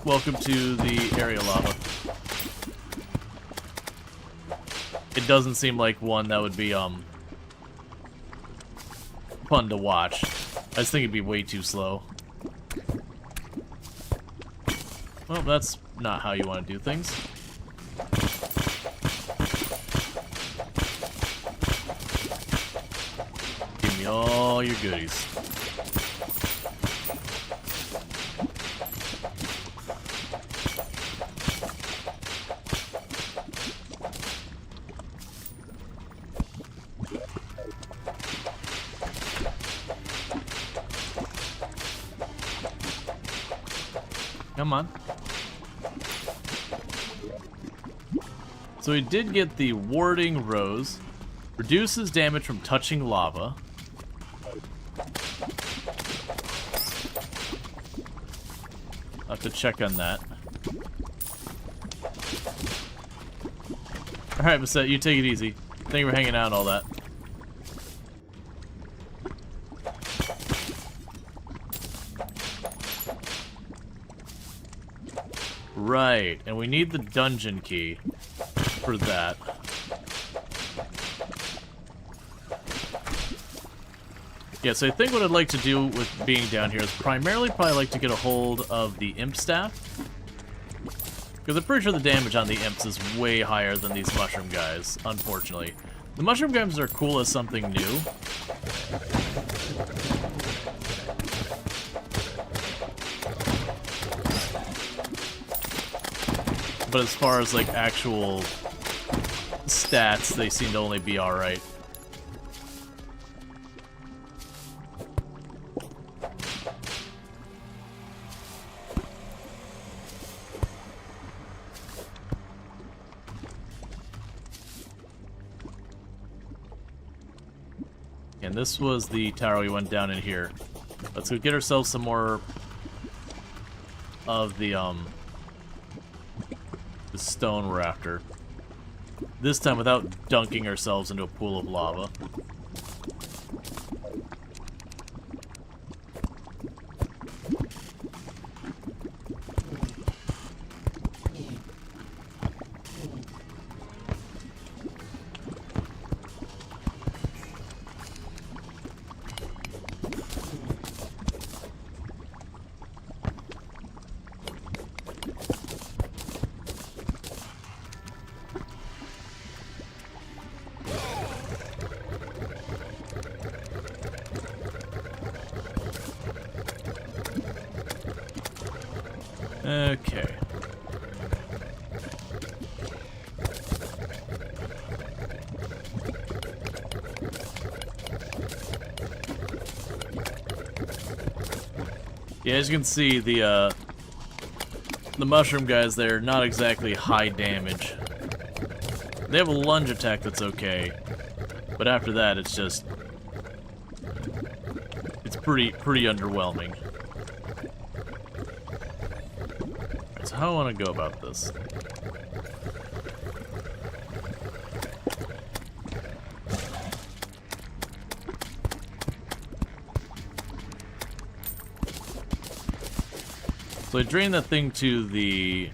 welcome to the area lava. It doesn't seem like one that would be, fun to watch. I just think it'd be way too slow. Well, that's not how you want to do things. all your goodies. Come on. So we did get the warding rose. Reduces damage from touching lava. I'll have to check on that. Alright, Bassett, you take it easy. Thank you for hanging out and all that. Right, and we need the dungeon key for that. Yeah, so I think what I'd like to do with being down here is primarily probably like to get a hold of the imp staff. Because I'm pretty sure the damage on the imps is way higher than these mushroom guys, unfortunately. The mushroom guys are cool as something new. But as far as like actual stats, they seem to only be alright. And this was the tower we went down in here. Let's go get ourselves some more of the stone we're after. This time without dunking ourselves into a pool of lava. Okay. Yeah, as you can see, the mushroom guys there, not exactly high damage. They have a lunge attack that's okay, but after that, it's just... it's pretty underwhelming. Alright, so how do I want to go about this? So I drained that thing to the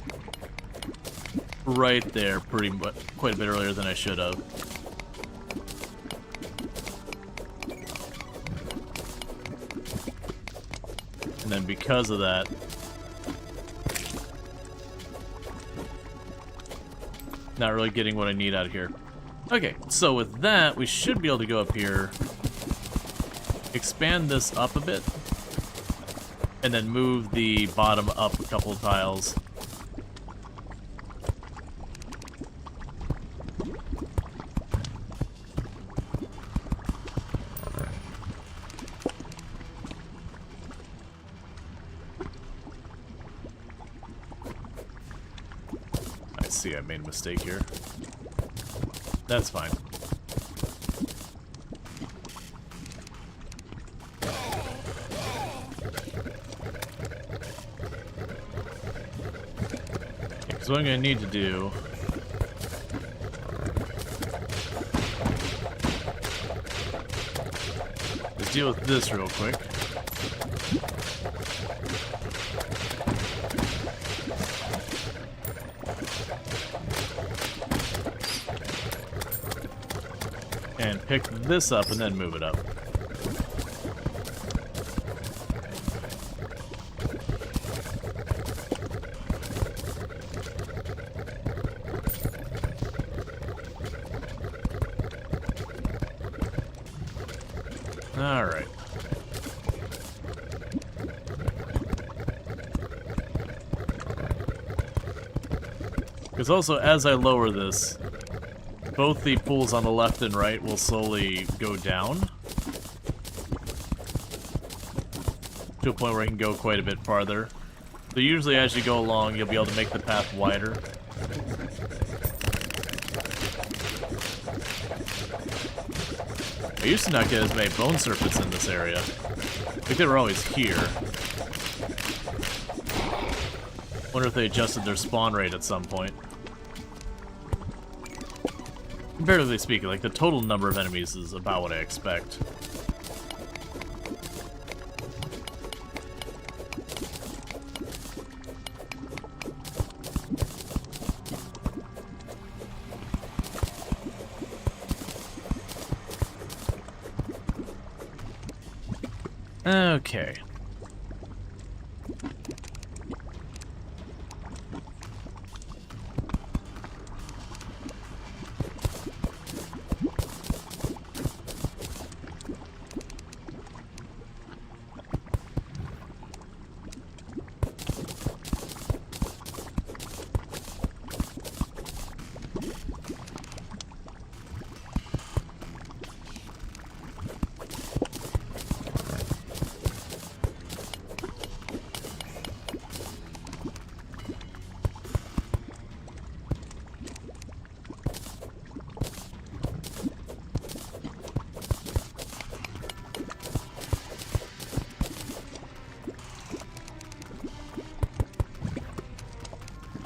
right there quite a bit earlier than I should have. And then because of that, not really getting what I need out of here. Okay, so with that, we should be able to go up here, expand this up a bit, and then move the bottom up a couple of tiles. I see I made a mistake here. That's fine. So what I'm going to need to do is deal with this real quick. And pick this up and then move it up. Alright. Because also, as I lower this, both the pools on the left and right will slowly go down to a point where I can go quite a bit farther. So usually as you go along, you'll be able to make the path wider. I used to not get as many bone serpents in this area. I think they were always here. Wonder if they adjusted their spawn rate at some point. Comparatively speaking, like, the total number of enemies is about what I expect. Okay.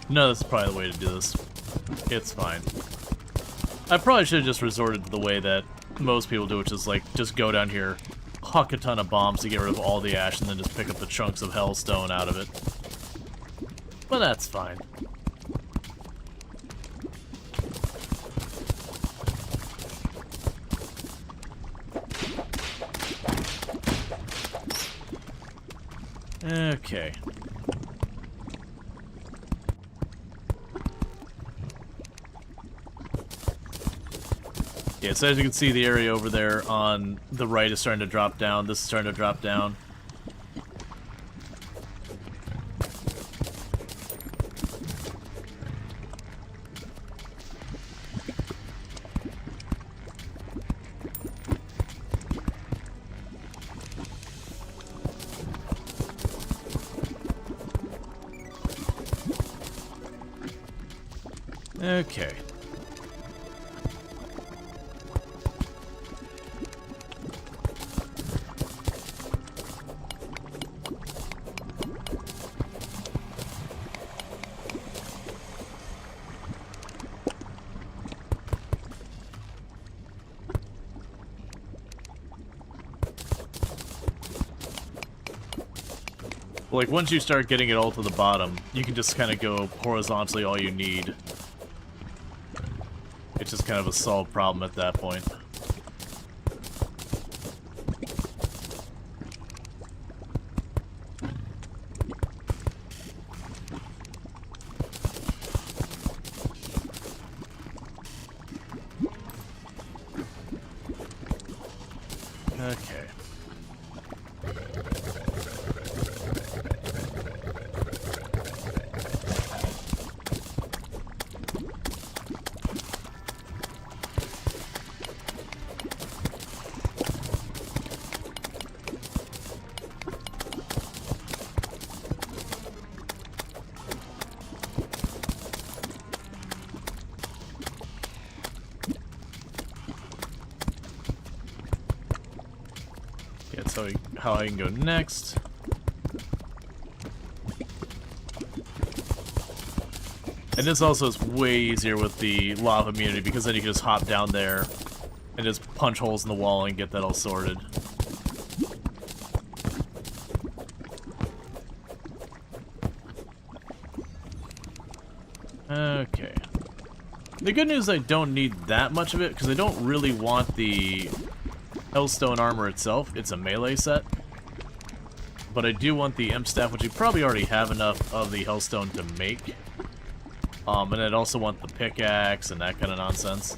No, that's probably the way to do this. It's fine. I probably should have just resorted to the way that most people do, which is like, just go down here, huck a ton of bombs to get rid of all the ash, and then just pick up the chunks of hellstone out of it. But that's fine. Okay. Yeah, so as you can see, the area over there on the right is starting to drop down. This is starting to drop down. Okay. Like, once you start getting it all to the bottom, you can just kind of go horizontally all you need. It's just kind of a solved problem at that point. Okay. So how I can go next. And this also is way easier with the lava immunity, because then you can just hop down there and just punch holes in the wall and get that all sorted. Okay. The good news is I don't need that much of it, because I don't really want the Hellstone armor itself. It's a melee set. But I do want the Imp Staff, which you probably already have enough of the Hellstone to make. And I'd also want the pickaxe and that kind of nonsense.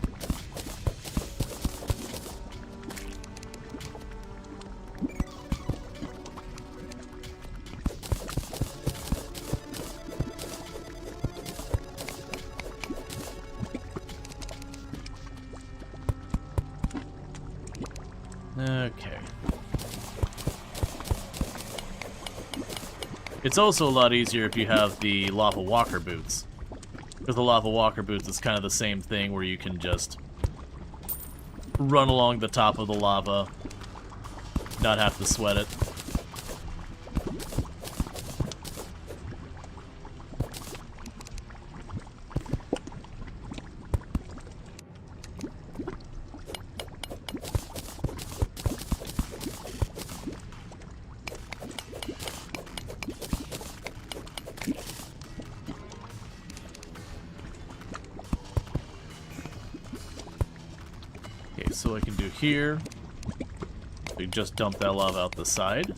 Okay. It's also a lot easier if you have the lava walker boots. Because the lava walker boots is kind of the same thing where you can just run along the top of the lava, not have to sweat it. So I can do here, we just dump that lava out the side. And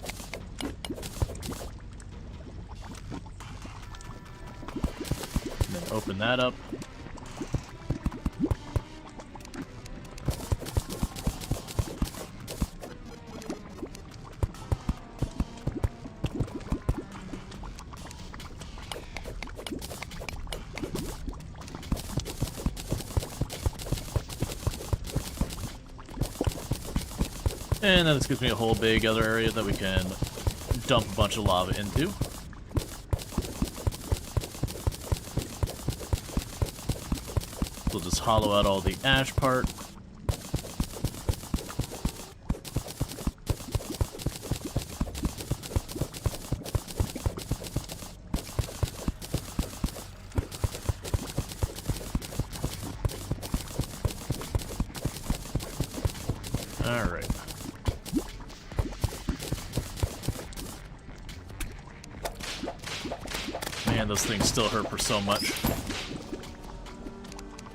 then open that up. And then this gives me a whole big other area that we can dump a bunch of lava into. We'll just hollow out all the ash part. Alright. Man, those things still hurt for so much.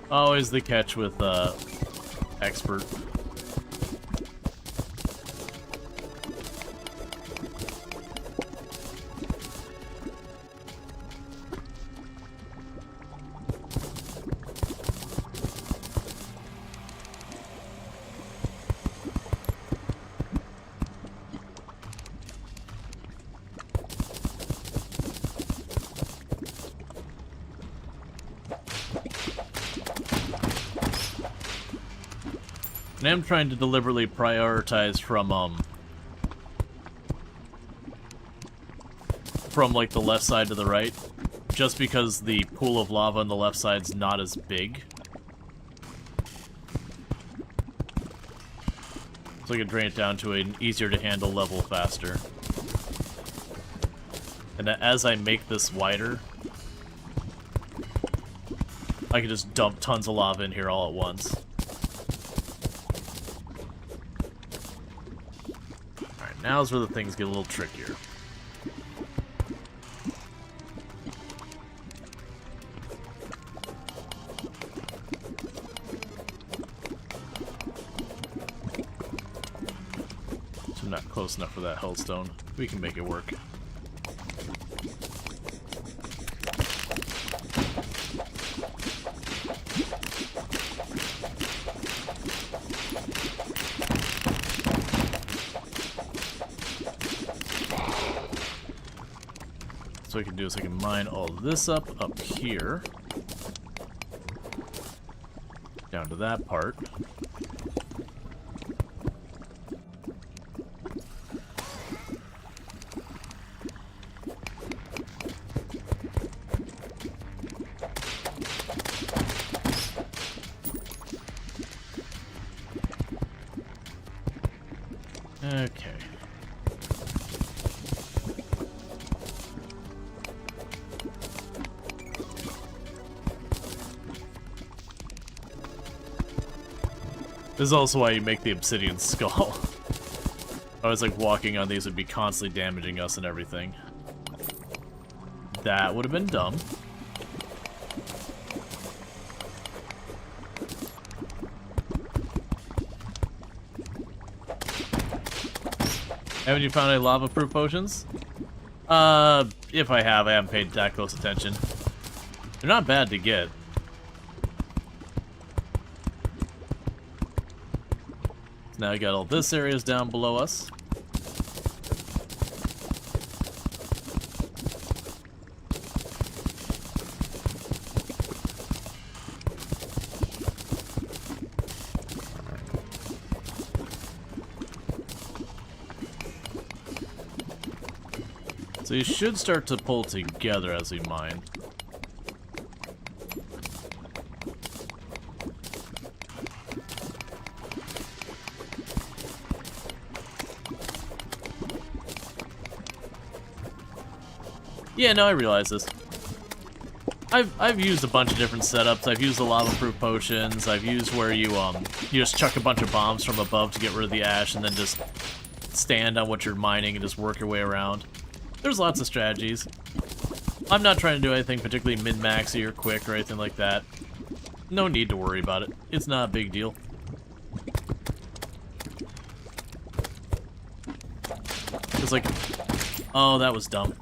Always the catch with expert. And I'm trying to deliberately prioritize from like the left side to the right, just because the pool of lava on the left side's not as big. So I can drain it down to an easier to handle level faster. And as I make this wider, I can just dump tons of lava in here all at once. Alright, now's where the things get a little trickier. So I'm not close enough for that hellstone. We can make it work. So what I can do is I can mine all this up here. Down to that part. Okay. This is also why you make the obsidian skull. I was like walking on these would be constantly damaging us and everything. That would have been dumb. Haven't you found any lava-proof potions? If I have, I haven't paid that close attention. They're not bad to get. Now we got all this areas down below us. So you should start to pull together as we mine. Yeah, no, I realize this. I've used a bunch of different setups. I've used the lava-proof potions. I've used where you just chuck a bunch of bombs from above to get rid of the ash, and then just stand on what you're mining and just work your way around. There's lots of strategies. I'm not trying to do anything particularly min-maxy or quick or anything like that. No need to worry about it. It's not a big deal. It's like, oh, that was dumb.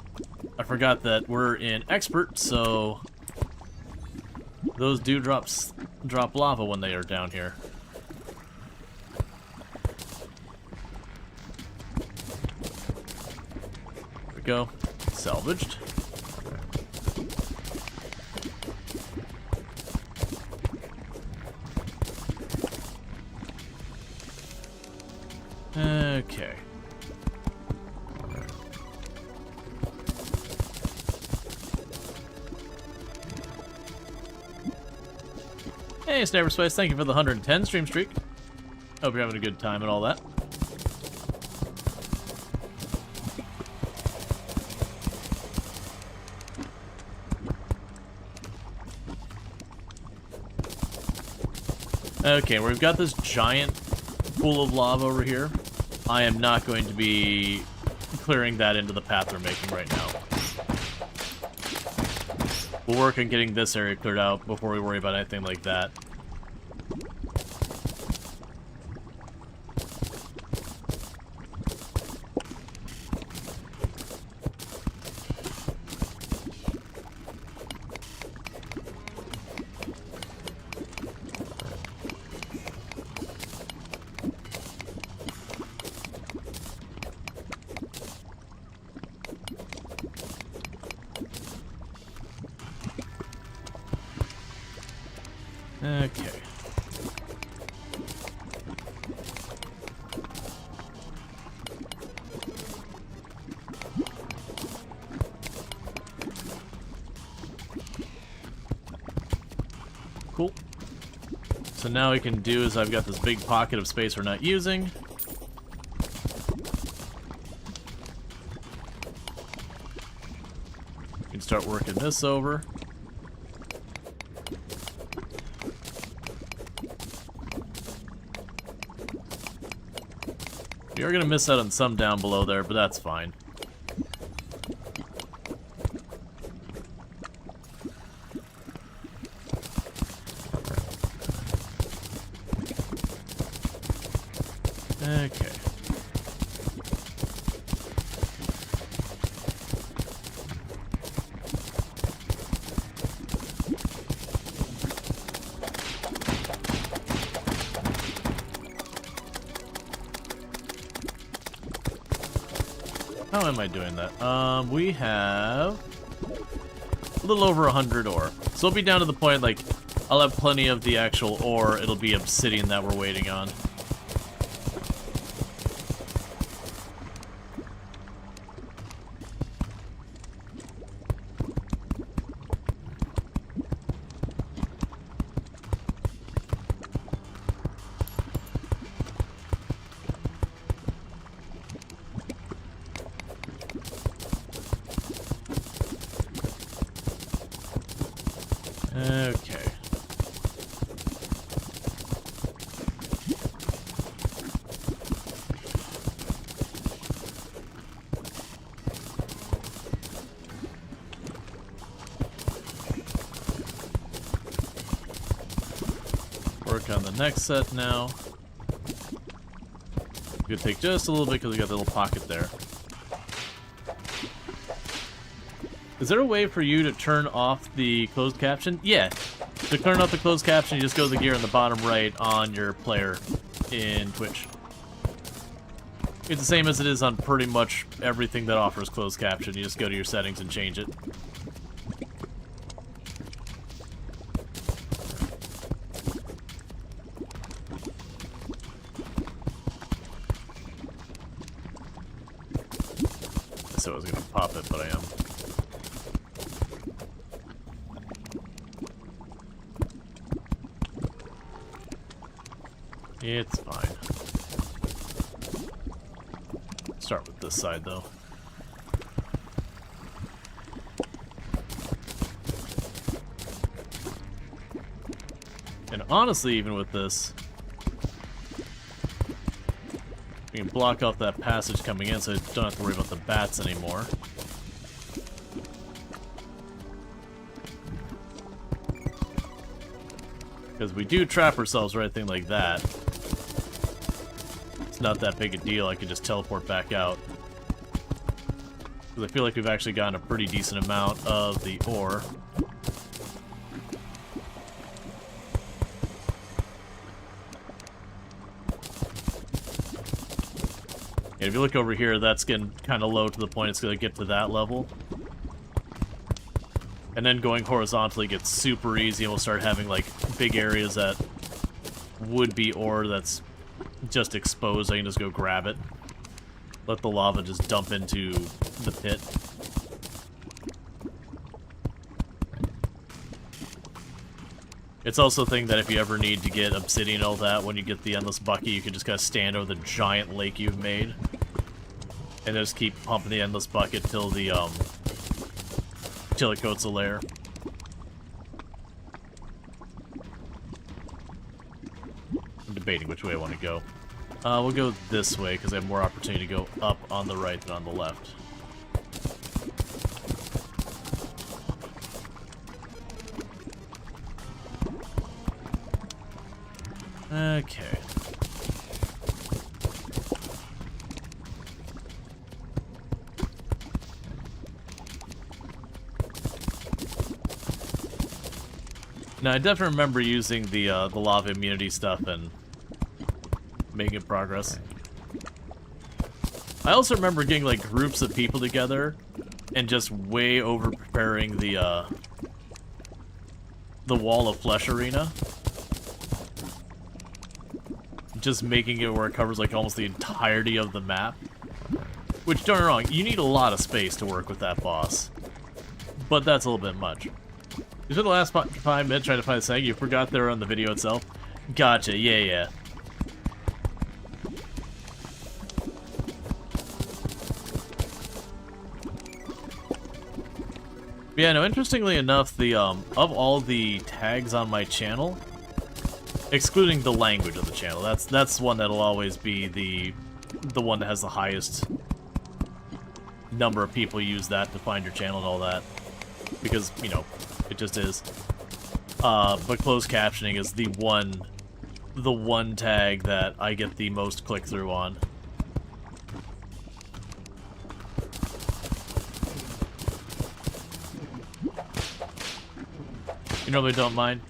I forgot that we're in expert, so those dewdrops drop lava when they are down here. There we go. Salvaged. Okay. Hey, Sniper Spice, thank you for the 110 stream streak. Hope you're having a good time and all that. Okay, we've got this giant pool of lava over here. I am not going to be clearing that into the path we're making right now. We'll work on getting this area cleared out before we worry about anything like that. Okay. Cool. So now what we can do is I've got this big pocket of space we're not using. We can start working this over. You're gonna miss out on some down below there, but that's fine. Okay. How am I doing that? We have a little over 100 ore. So we'll be down to the point, like, I'll have plenty of the actual ore. It'll be obsidian that we're waiting on. Okay. Work on the next set now. Gonna take just a little bit because we got the little pocket there. Is there a way for you to turn off the closed caption? Yeah. To turn off the closed caption, you just go to the gear in the bottom right on your player in Twitch. It's the same as it is on pretty much everything that offers closed caption. You just go to your settings and change it. so I was gonna pop it, but I am. It's fine. Start with this side, though. And honestly, even with this, we can block off that passage coming in so I don't have to worry about the bats anymore. Because we do trap ourselves or anything like that. It's not that big a deal, I can just teleport back out. Because I feel like we've actually gotten a pretty decent amount of the ore. And if you look over here, that's getting kind of low to the point it's going to get to that level. And then going horizontally gets super easy, and we'll start having, like, big areas that would be ore that's just exposed. I can just go grab it. Let the lava just dump into the pit. It's also a thing that if you ever need to get obsidian and all that, when you get the endless bucket, you can just kind of stand over the giant lake you've made. And just keep pumping the endless bucket till the, till it coats a layer. I'm debating which way I want to go. We'll go this way, because I have more opportunity to go up on the right than on the left. Okay. Now, I definitely remember using the lava immunity stuff and making progress. I also remember getting, like, groups of people together and just way over-preparing the Wall of Flesh arena. Just making it where it covers, like, almost the entirety of the map. Which, don't get me wrong, you need a lot of space to work with that boss. But that's a little bit much. You spent the last 5 minutes trying to find a snag. You forgot they were on the video itself. Gotcha, yeah. Yeah, no, interestingly enough, the, of all the tags on my channel, excluding the language of the channel, that's one that'll always be the one that has the highest number of people use that to find your channel and all that. Because, you know, it just is. But closed captioning is the one tag that I get the most click-through on. You normally don't mind?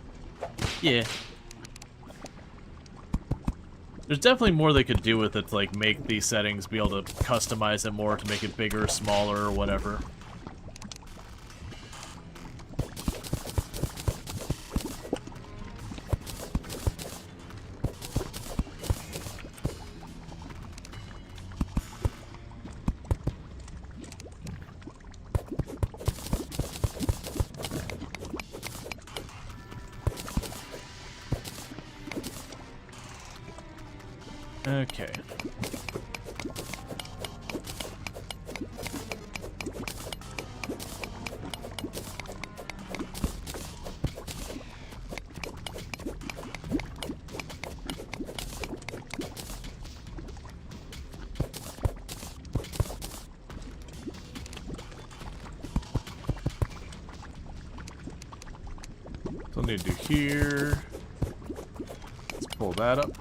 Yeah. There's definitely more they could do with it to, like, make these settings, be able to customize it more to make it bigger, smaller, or whatever. Okay. So I need to do here. Let's pull that up.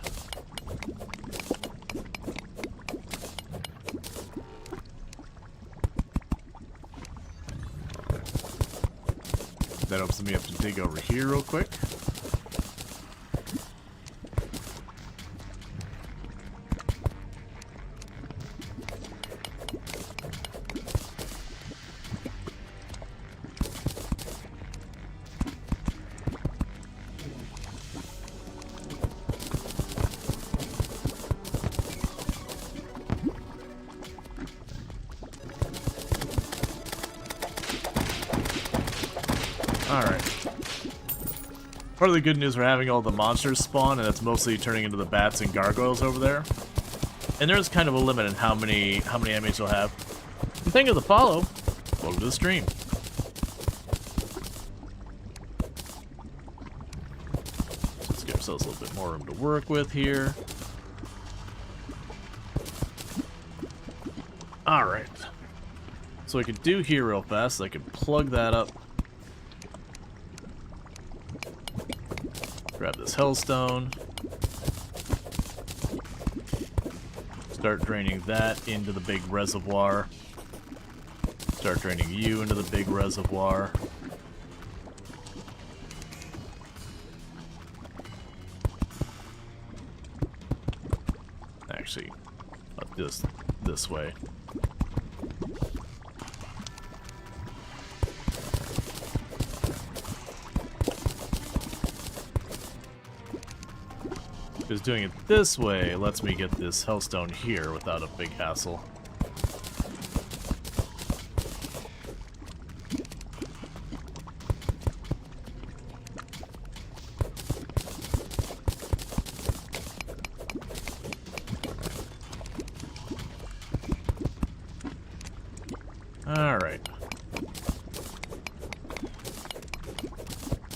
That opens me up to dig over here real quick. Part of the good news, we're having all the monsters spawn, and it's mostly turning into the bats and gargoyles over there. And there's kind of a limit in how many enemies you'll have. And thank you for the follow. Welcome to the stream. Let's give ourselves a little bit more room to work with here. Alright. So I can do here real fast. I can plug that up. Grab this hellstone. Start draining that into the big reservoir. Start draining you into the big reservoir. Actually, I'll do this way. Because doing it this way lets me get this hellstone here without a big hassle. Alright.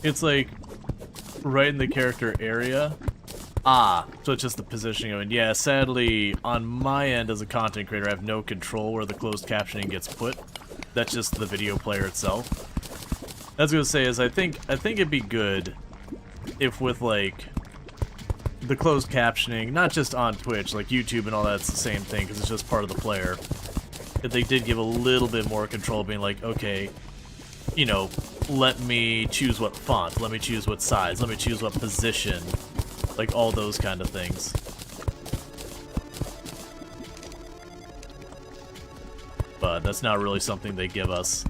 It's like right in the character area. Ah, so it's just the positioning of it. Yeah, sadly, on my end as a content creator, I have no control where the closed captioning gets put. That's just the video player itself. What I was gonna say is I think it'd be good if with like the closed captioning, not just on Twitch, like YouTube and all that's the same thing because it's just part of the player. If they did give a little bit more control, being like, okay, you know, let me choose what font, let me choose what size, let me choose what position. Like, all those kind of things. But that's not really something they give us.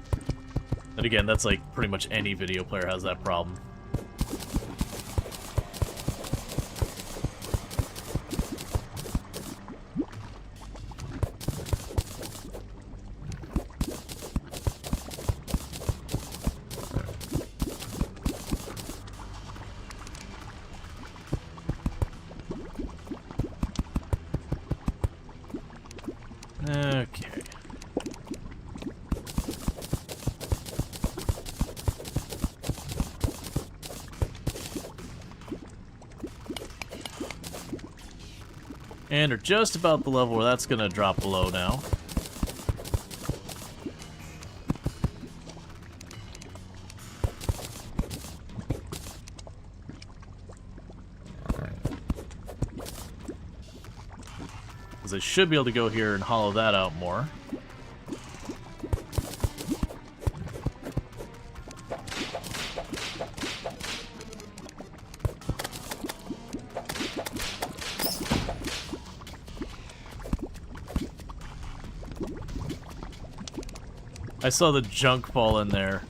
And again, that's like pretty much any video player has that problem. Okay. And we're just about the level where that's gonna drop below now. I should be able to go here and hollow that out more. I saw the junk fall in there,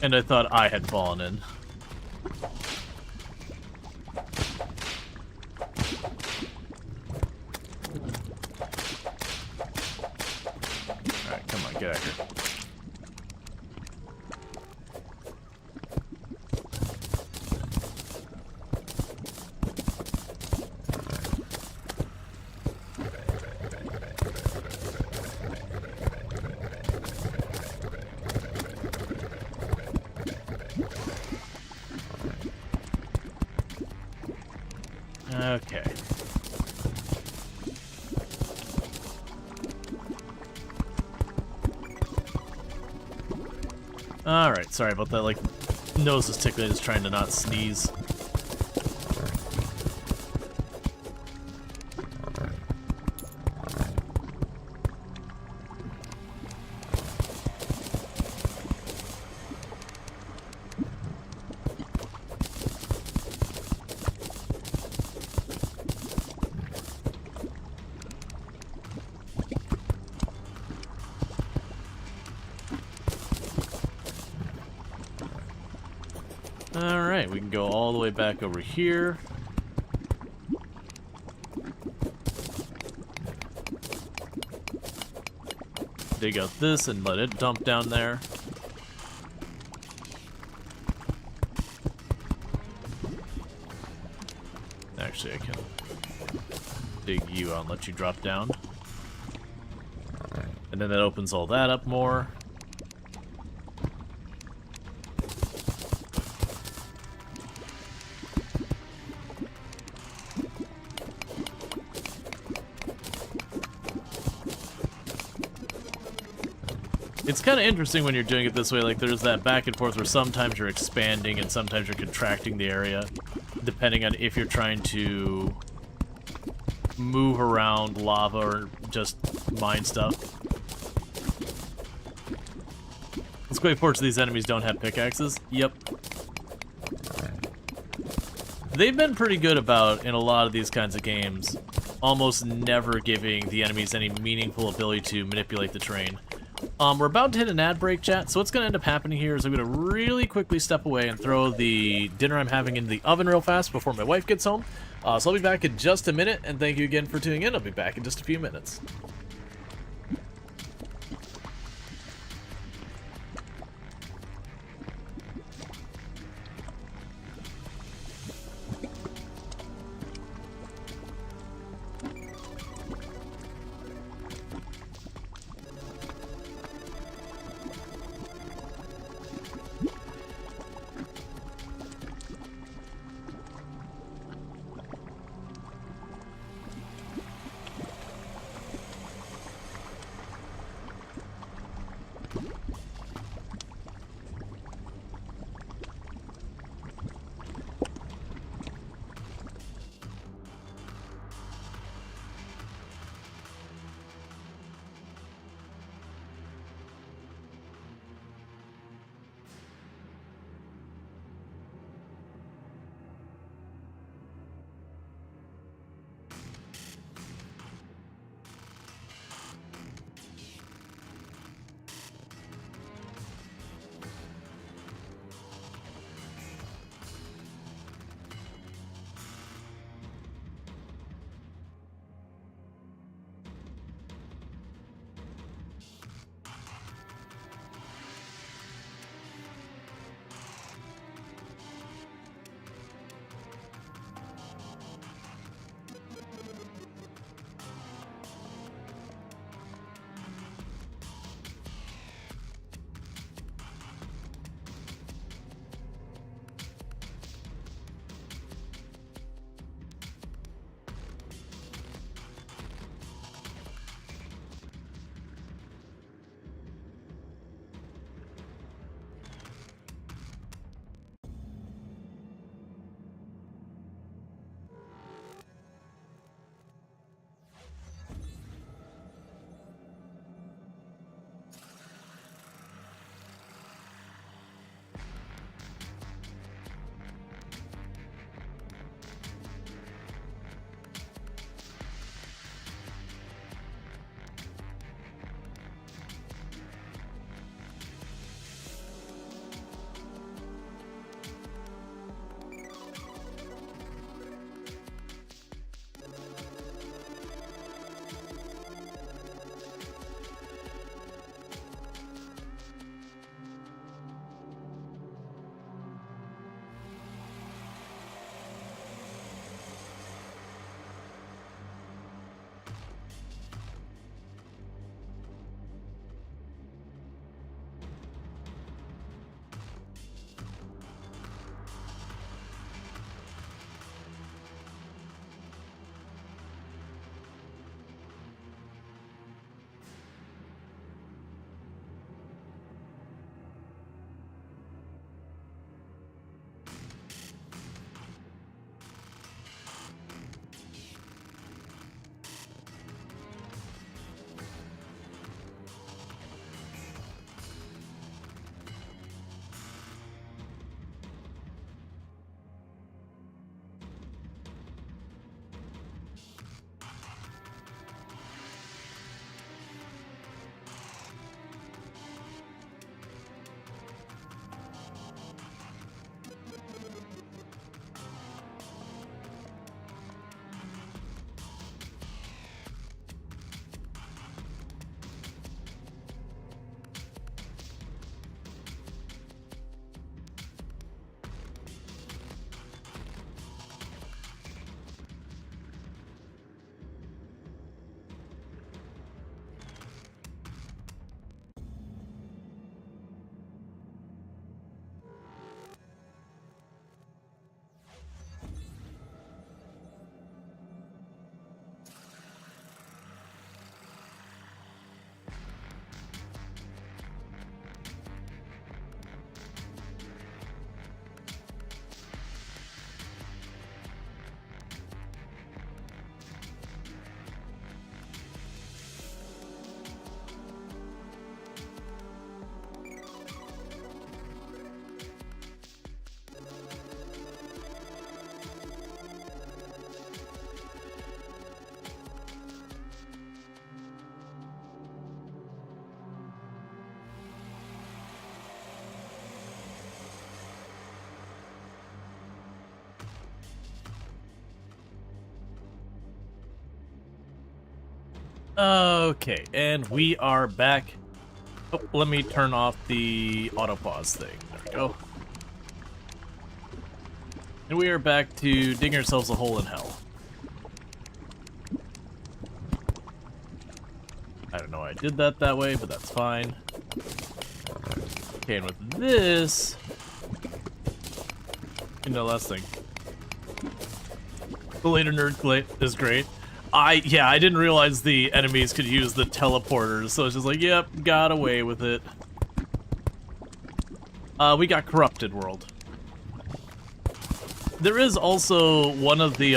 and I thought I had fallen in. Get out here. Okay. Alright, sorry about that, like, nose is tickling, just trying to not sneeze. Alright, we can go all the way back over here. Dig out this and let it dump down there. Actually, I can dig you out and let you drop down. And then that opens all that up more. It's kind of interesting when you're doing it this way, like there's that back and forth where sometimes you're expanding and sometimes you're contracting the area, depending on if you're trying to move around lava or just mine stuff. Let's go forward, these enemies don't have pickaxes. Yep. They've been pretty good about, in a lot of these kinds of games, almost never giving the enemies any meaningful ability to manipulate the terrain. We're about to hit an ad break, chat, so what's going to end up happening here is I'm going to really quickly step away and throw the dinner I'm having in the oven real fast before my wife gets home. So I'll be back in just a minute, and thank you again for tuning in. I'll be back in just a few minutes. Okay, and we are back. Oh, let me turn off the auto pause thing. There we go. And we are back to digging ourselves a hole in hell. I don't know why I did that way, but that's fine. Okay, and with this... You know, last thing. The later nerd is great. Yeah, I didn't realize the enemies could use the teleporters, so it's just like, yep, got away with it. We got Corrupted World. There is also one of the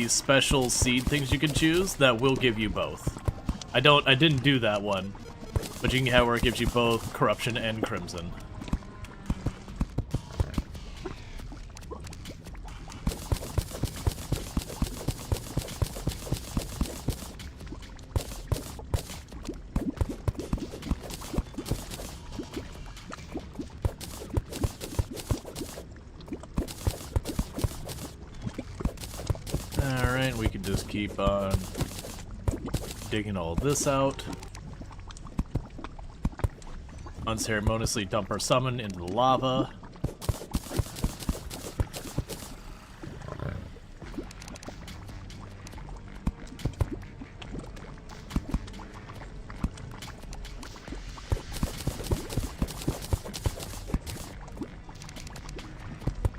special seed things you can choose that will give you both. I didn't do that one, but you can have where it gives you both Corruption and Crimson. Alright, we can just keep on digging all this out. Unceremoniously dump our summon into the lava.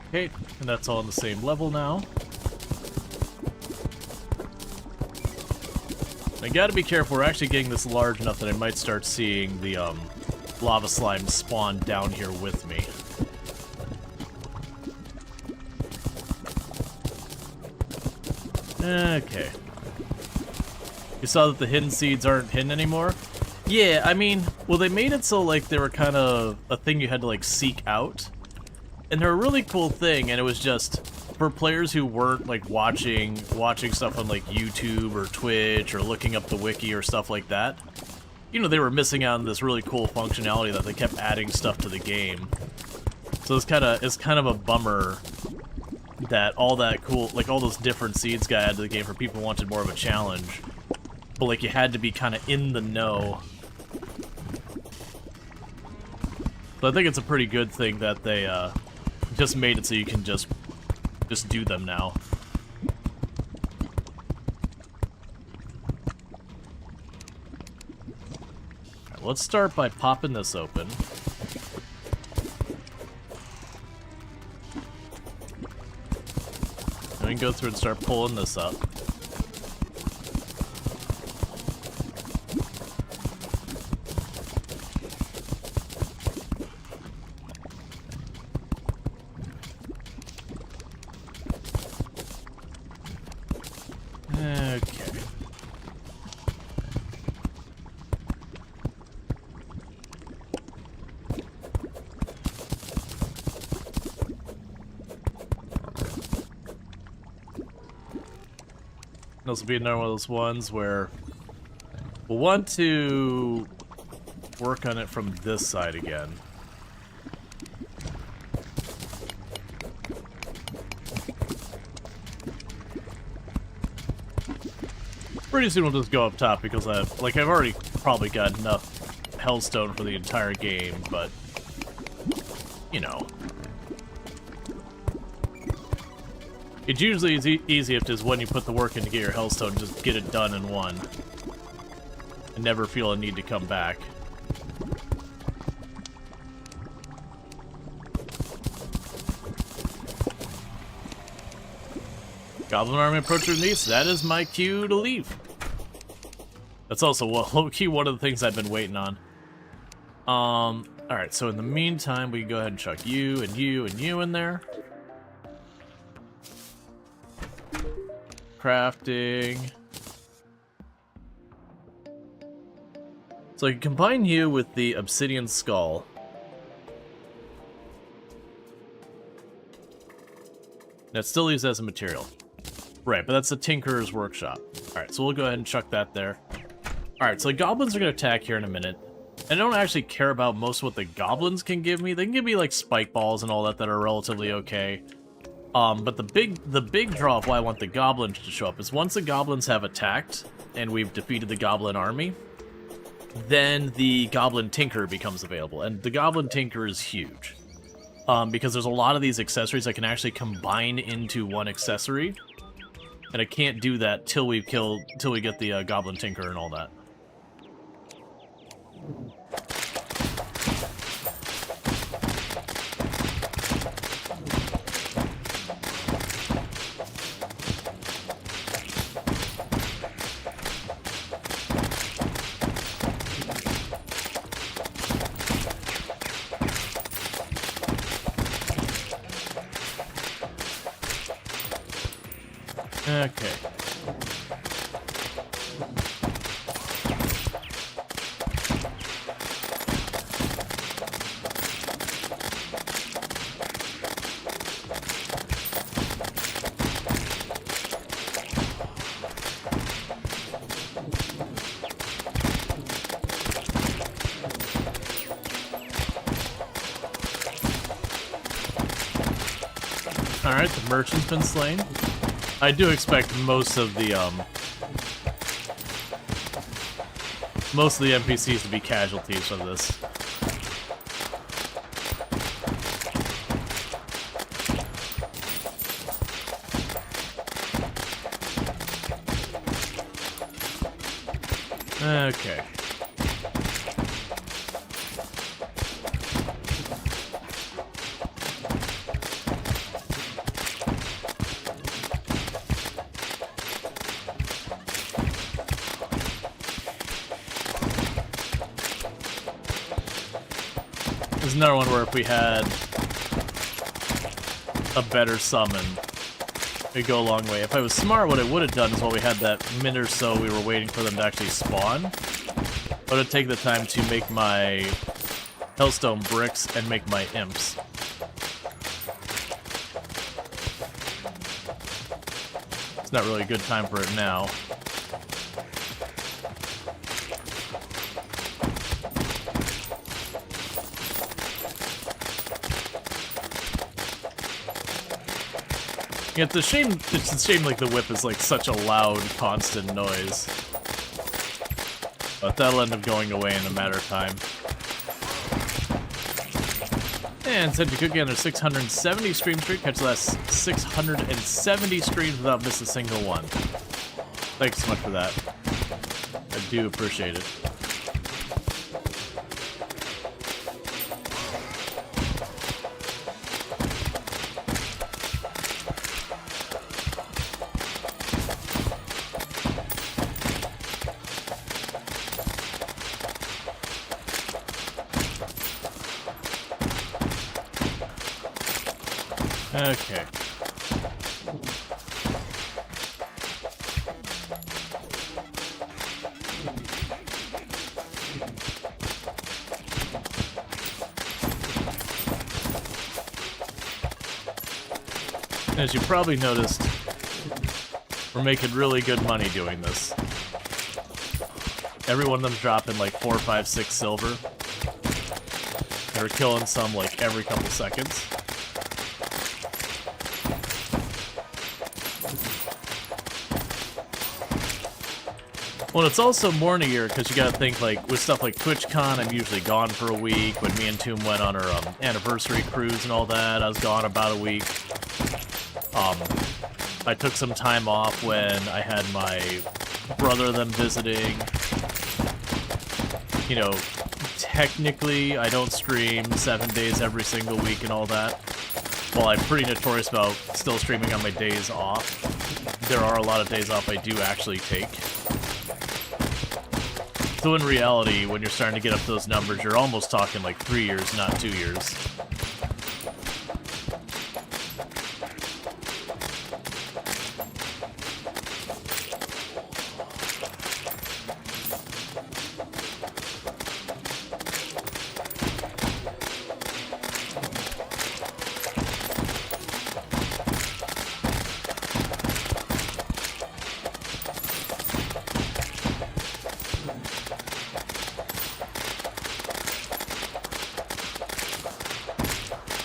Okay, and that's all on the same level now. I gotta be careful, we're actually getting this large enough that I might start seeing the lava slime spawn down here with me. Okay. You saw that the hidden seeds aren't hidden anymore? Yeah, I mean, well, they made it so, like, they were kind of a thing you had to, like, seek out. And they're a really cool thing, and it was just... for players who weren't like watching stuff on like YouTube or Twitch or looking up the wiki or stuff like that, you know, they were missing out on this really cool functionality that they kept adding stuff to the game. So it's kind of a bummer that all that cool, like all those different seeds got added to the game for people who wanted more of a challenge, but like you had to be kind of in the know. But I think it's a pretty good thing that they just made it so you can just do them now. Alright, let's start by popping this open. And we can go through and start pulling this up. Okay. This will be another one of those ones where we'll want to work on it from this side again. Pretty soon we'll just go up top because I've already probably got enough Hellstone for the entire game, but you know. It's usually easy if just when you put the work in to get your Hellstone, just get it done in one. And never feel a need to come back. Goblin army approaches me, so that is my cue to leave. That's also low-key one of the things I've been waiting on. Alright, so in the meantime, we can go ahead and chuck you and you and you in there. Crafting. So I can combine you with the obsidian skull. That still used as a material. Right, but that's the Tinkerer's Workshop. Alright, so we'll go ahead and chuck that there. Alright, so the goblins are going to attack here in a minute. And I don't actually care about most of what the goblins can give me. They can give me, like, spike balls and all that that are relatively okay. But the big draw of why I want the goblins to show up is once the goblins have attacked and we've defeated the goblin army, then the goblin tinker becomes available, and the goblin tinker is huge. Because there's a lot of these accessories I can actually combine into one accessory, and I can't do that till we get the goblin tinker and all that. Okay. Alright, the merchant's been slain. I do expect most of the NPCs to be casualties of this. Okay. There's another one where if we had a better summon, it'd go a long way. If I was smart, what I would have done is while we had that minute or so we were waiting for them to actually spawn, I would have taken the time to make my hellstone bricks and make my imps. It's not really a good time for it now. Yeah, it's a shame like the whip is like such a loud, constant noise. But that'll end up going away in a matter of time. And Senti Cookie on their 670 stream streak, catch the last 670 streams without missing a single one. Thanks so much for that. I do appreciate it. Okay. As you probably noticed, we're making really good money doing this. Every one of them's dropping like 4, 5, 6 silver. And we're killing some like every couple seconds. Well, it's also more in a year because you gotta think, like, with stuff like TwitchCon, I'm usually gone for a week. When me and Toom went on our anniversary cruise and all that, I was gone about a week. I took some time off when I had my brother them visiting. You know, technically, I don't stream 7 days every single week and all that. While I'm pretty notorious about still streaming on my days off, there are a lot of days off I do actually take. So in reality, when you're starting to get up those numbers, you're almost talking like 3 years, not 2 years.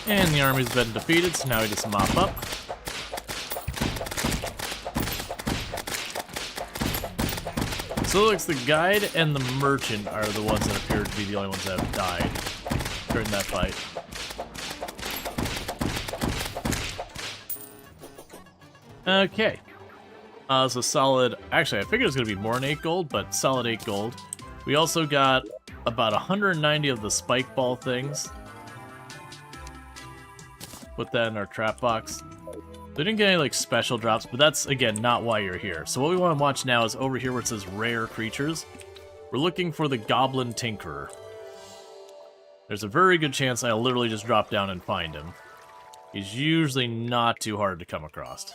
And the army's been defeated, so now we just mop up. So it looks the guide and the merchant are the ones that appear to be the only ones that have died during that fight. Okay. So solid... Actually, I figured it was going to be more than 8 gold, but solid 8 gold. We also got about 190 of the spike ball things. Put that in our trap box. We didn't get any, like, special drops, but that's, again, not why you're here. So what we want to watch now is over here where it says Rare Creatures. We're looking for the Goblin Tinkerer. There's a very good chance I'll literally just drop down and find him. He's usually not too hard to come across.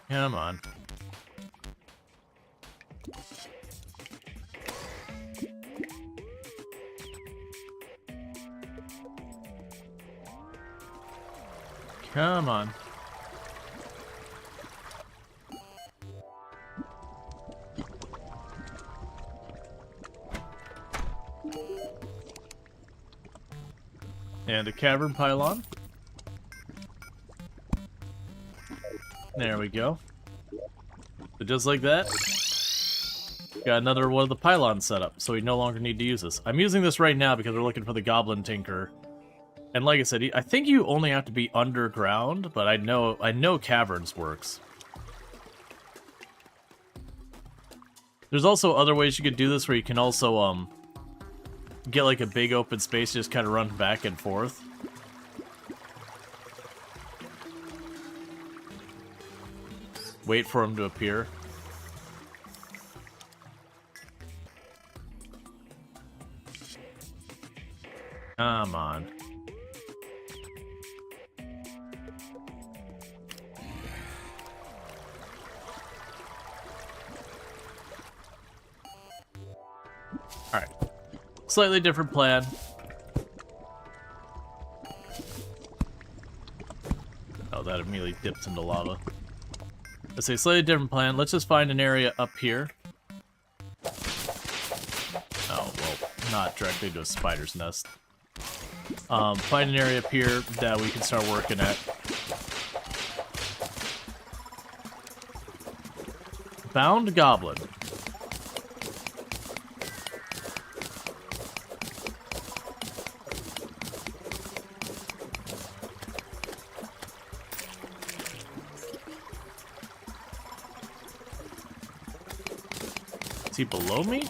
Come on. Come on. And a cavern pylon. There we go. So just like that, got another one of the pylons set up, so we no longer need to use this. I'm using this right now because we're looking for the Goblin Tinker. And like I said, I think you only have to be underground, but I know caverns works. There's also other ways you could do this where you can also get like a big open space, just kind of run back and forth. Wait for him to appear. Come on. Alright. Slightly different plan. Oh, that immediately dips into lava. Let's say slightly different plan. Let's just find an area up here. Oh, well, not directly to a spider's nest. Find an area up here that we can start working at. Bound Goblin. Is he below me?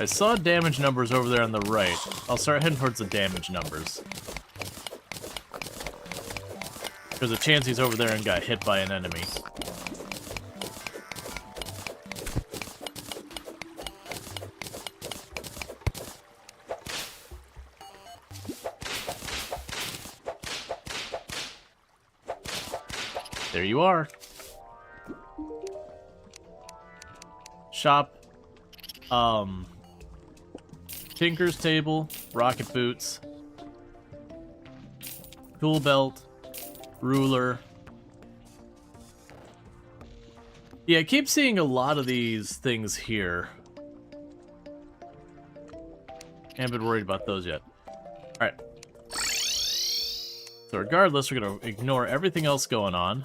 I saw damage numbers over there on the right. I'll start heading towards the damage numbers. There's a chance he's over there and got hit by an enemy. There you are. Shop. Tinker's table, rocket boots, tool belt, ruler. Yeah, I keep seeing a lot of these things here. Haven't been worried about those yet. Alright. So regardless, we're gonna ignore everything else going on.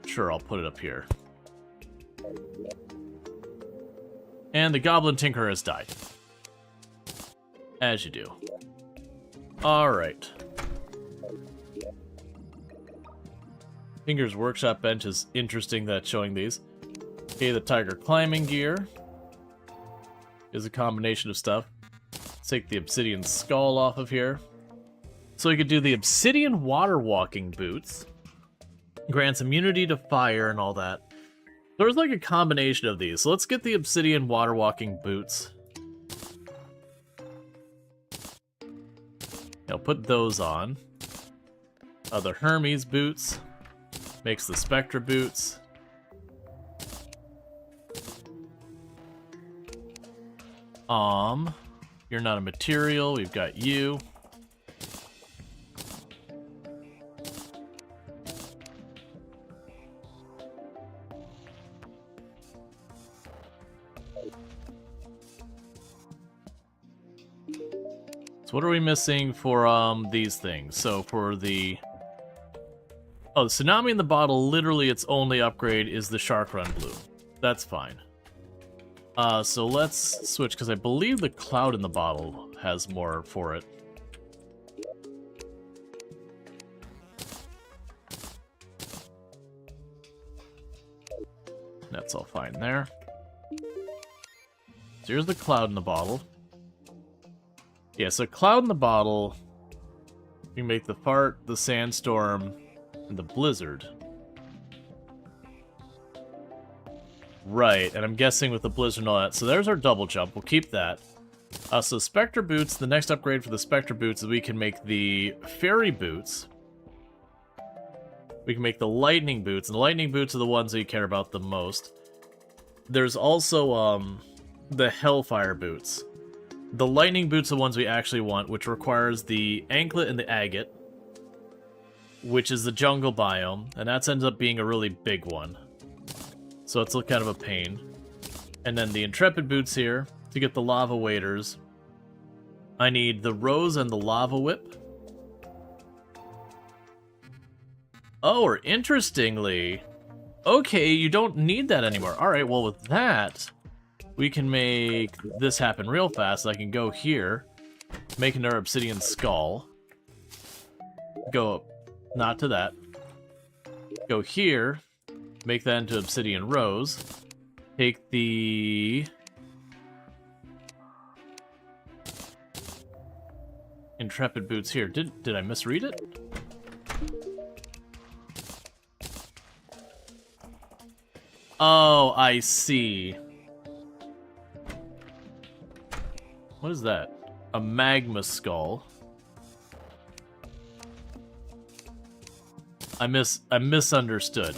Sure, I'll put it up here. And the Goblin Tinkerer has died. As you do. Alright. Tinker's Workshop Bench is interesting that it's showing these. Okay, the Tiger Climbing Gear is a combination of stuff. Let's take the Obsidian Skull off of here. So we could do the Obsidian Water Walking Boots. Grants immunity to fire and all that. There's like a combination of these. So let's get the Obsidian Water Walking Boots. I'll put those on. The Hermes Boots. Makes the Spectra boots. You're not a material. We've got you. So what are we missing for these things? So for the... Oh, the Tsunami in the Bottle, literally its only upgrade is the Shark Run Blue. That's fine. So let's switch, because I believe the Cloud in the Bottle has more for it. That's all fine there. So here's the Cloud in the Bottle. Yeah, so Cloud in the Bottle, you can make the Fart, the Sandstorm, and the Blizzard. Right, and I'm guessing with the Blizzard and all that. So there's our double jump. We'll keep that. So Spectre Boots, the next upgrade for the Spectre Boots is we can make the Fairy Boots. We can make the Lightning Boots, and the Lightning Boots are the ones that you care about the most. There's also the Hellfire Boots. The Lightning Boots are the ones we actually want, which requires the Anklet and the Agate, which is the jungle biome, and that ends up being a really big one. So it's kind of a pain. And then the Intrepid Boots here, to get the Lava Waders. I need the Rose and the Lava Whip. Oh, or interestingly... Okay, you don't need that anymore. Alright, well with that, we can make this happen real fast. I can go here, make another Obsidian Skull. Go, not to that. Go here, make that into Obsidian Rose. Take the... Intrepid Boots here. Did I misread it? Oh, I see. What is that? A Magma Skull. I misunderstood.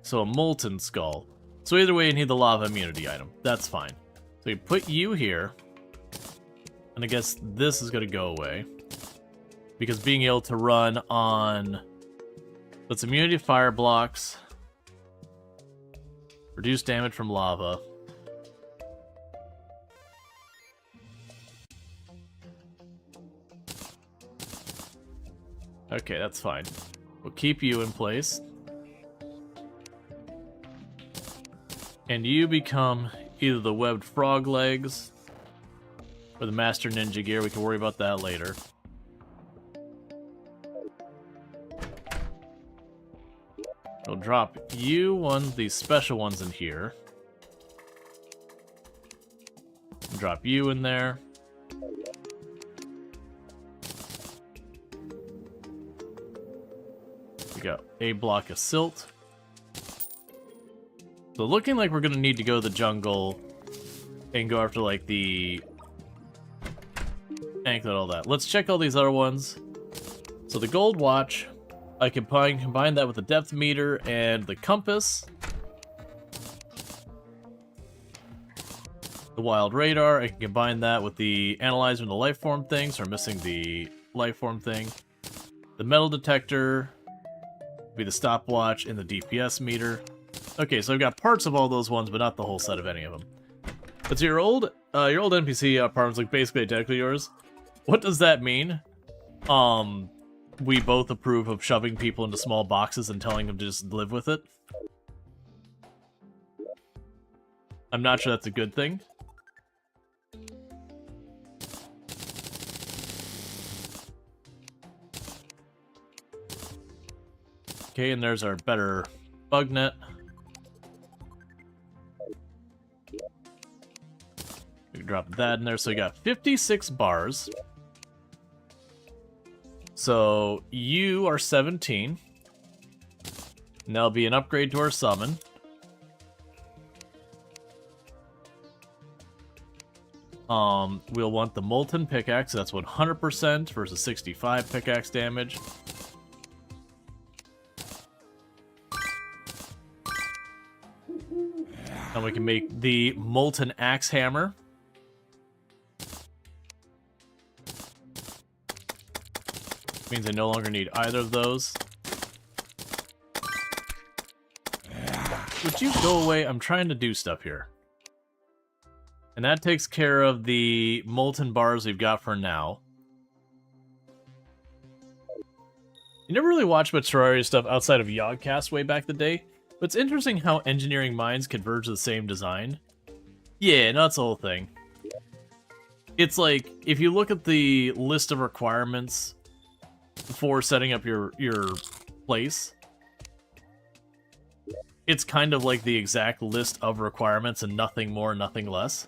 So a Molten Skull. So either way, you need the Lava Immunity item. That's fine. So you put you here. And I guess this is going to go away. Because being able to run on... That's immunity to fire blocks. Reduce damage from lava. Okay, that's fine. We'll keep you in place. And you become either the webbed frog legs or the master ninja gear. We can worry about that later. We'll drop you these special ones in here. Drop you in there. We got a block of silt. So looking like we're gonna need to go to the jungle and go after like the anklet, all that. Let's check all these other ones. So the gold watch, I can combine that with the depth meter and the compass. The wild radar, I can combine that with the analyzer and the life form thing, so we're missing the life form thing. The metal detector will be the stopwatch and the DPS meter. Okay, so I've got parts of all those ones, but not the whole set of any of them. But so your old NPC apartments look basically identical to yours. What does that mean? We both approve of shoving people into small boxes and telling them to just live with it. I'm not sure that's a good thing. Okay, and there's our better bug net. We can drop that in there, so we got 56 bars. So, you are 17. And that'll be an upgrade to our summon. We'll want the Molten Pickaxe. That's 100% versus 65 pickaxe damage. And we can make the Molten Axe Hammer. Means I no longer need either of those. Would you go away? I'm trying to do stuff here. And that takes care of the molten bars we've got for now. You never really watched much Terraria stuff outside of Yogcast way back the day, but it's interesting how engineering minds converge to the same design. Yeah, no, that's the whole thing. It's like, if you look at the list of requirements for setting up your place, it's kind of like the exact list of requirements and nothing more, nothing less.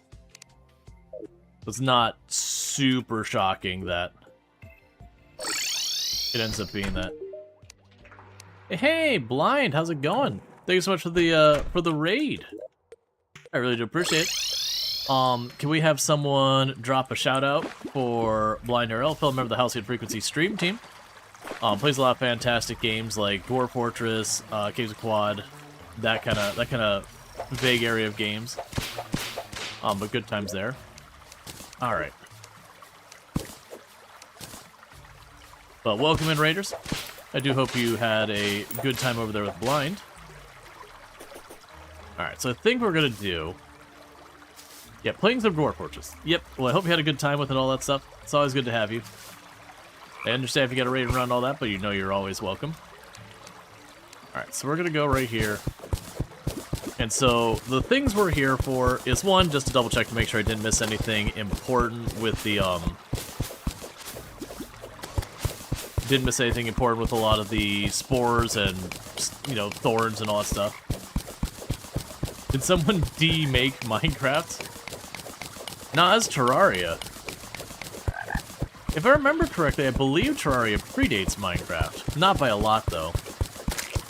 It's not super shocking that it ends up being that. Hey, Blind, how's it going? Thank you so much for the raid. I really do appreciate it. Can we have someone drop a shout out for Blind RL, fellow member of the House Hit Frequency stream team? Plays a lot of fantastic games like Dwarf Fortress, Caves of Quad, that kind of vague area of games. But good times there. All right. But welcome in, Raiders. I do hope you had a good time over there with Blind. All right, so I think we're gonna do. Yeah, playing some Dwarf Fortress. Yep. Well, I hope you had a good time with it, all that stuff. It's always good to have you. I understand if you got a raid around all that, but you know you're always welcome. Alright, so we're gonna go right here. And so, the things we're here for is, one, just to double check to make sure I didn't miss anything important with the, didn't miss anything important with a lot of the spores and, you know, thorns and all that stuff. Did someone de-make Minecraft? Nah, it's Terraria. If I remember correctly, I believe Terraria predates Minecraft. Not by a lot, though.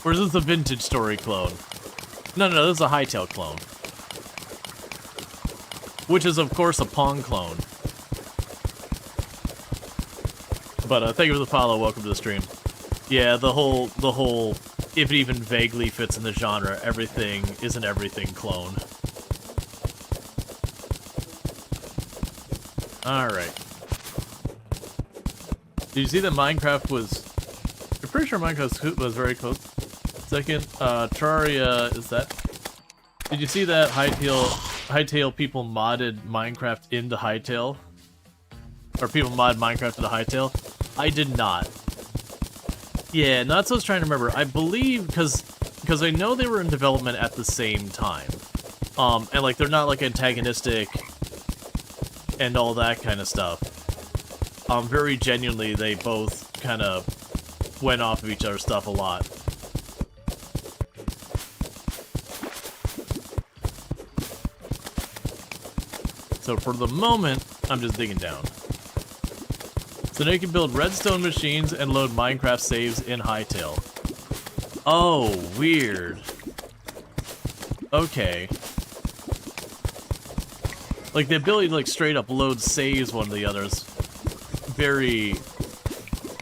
Or is this a vintage story clone? No, this is a Hytale clone. Which is, of course, a Pong clone. But thank you for the follow, welcome to the stream. Yeah, the whole, if it even vaguely fits in the genre, everything is an everything clone. Alright. Did you see that Minecraft was... I'm pretty sure Minecraft was very close. Second, Terraria is that... Did you see that Hytale people modded Minecraft into Hytale? Or people modded Minecraft into Hytale? I did not. Yeah, no, that's what I was trying to remember. I believe, because I know they were in development at the same time. And like, they're not like antagonistic and all that kind of stuff. Very genuinely, they both kind of went off of each other's stuff a lot. So for the moment, I'm just digging down. So now you can build redstone machines and load Minecraft saves in Hytale. Oh, weird. Okay. Like, the ability to, like, straight up load saves one of the others. Very,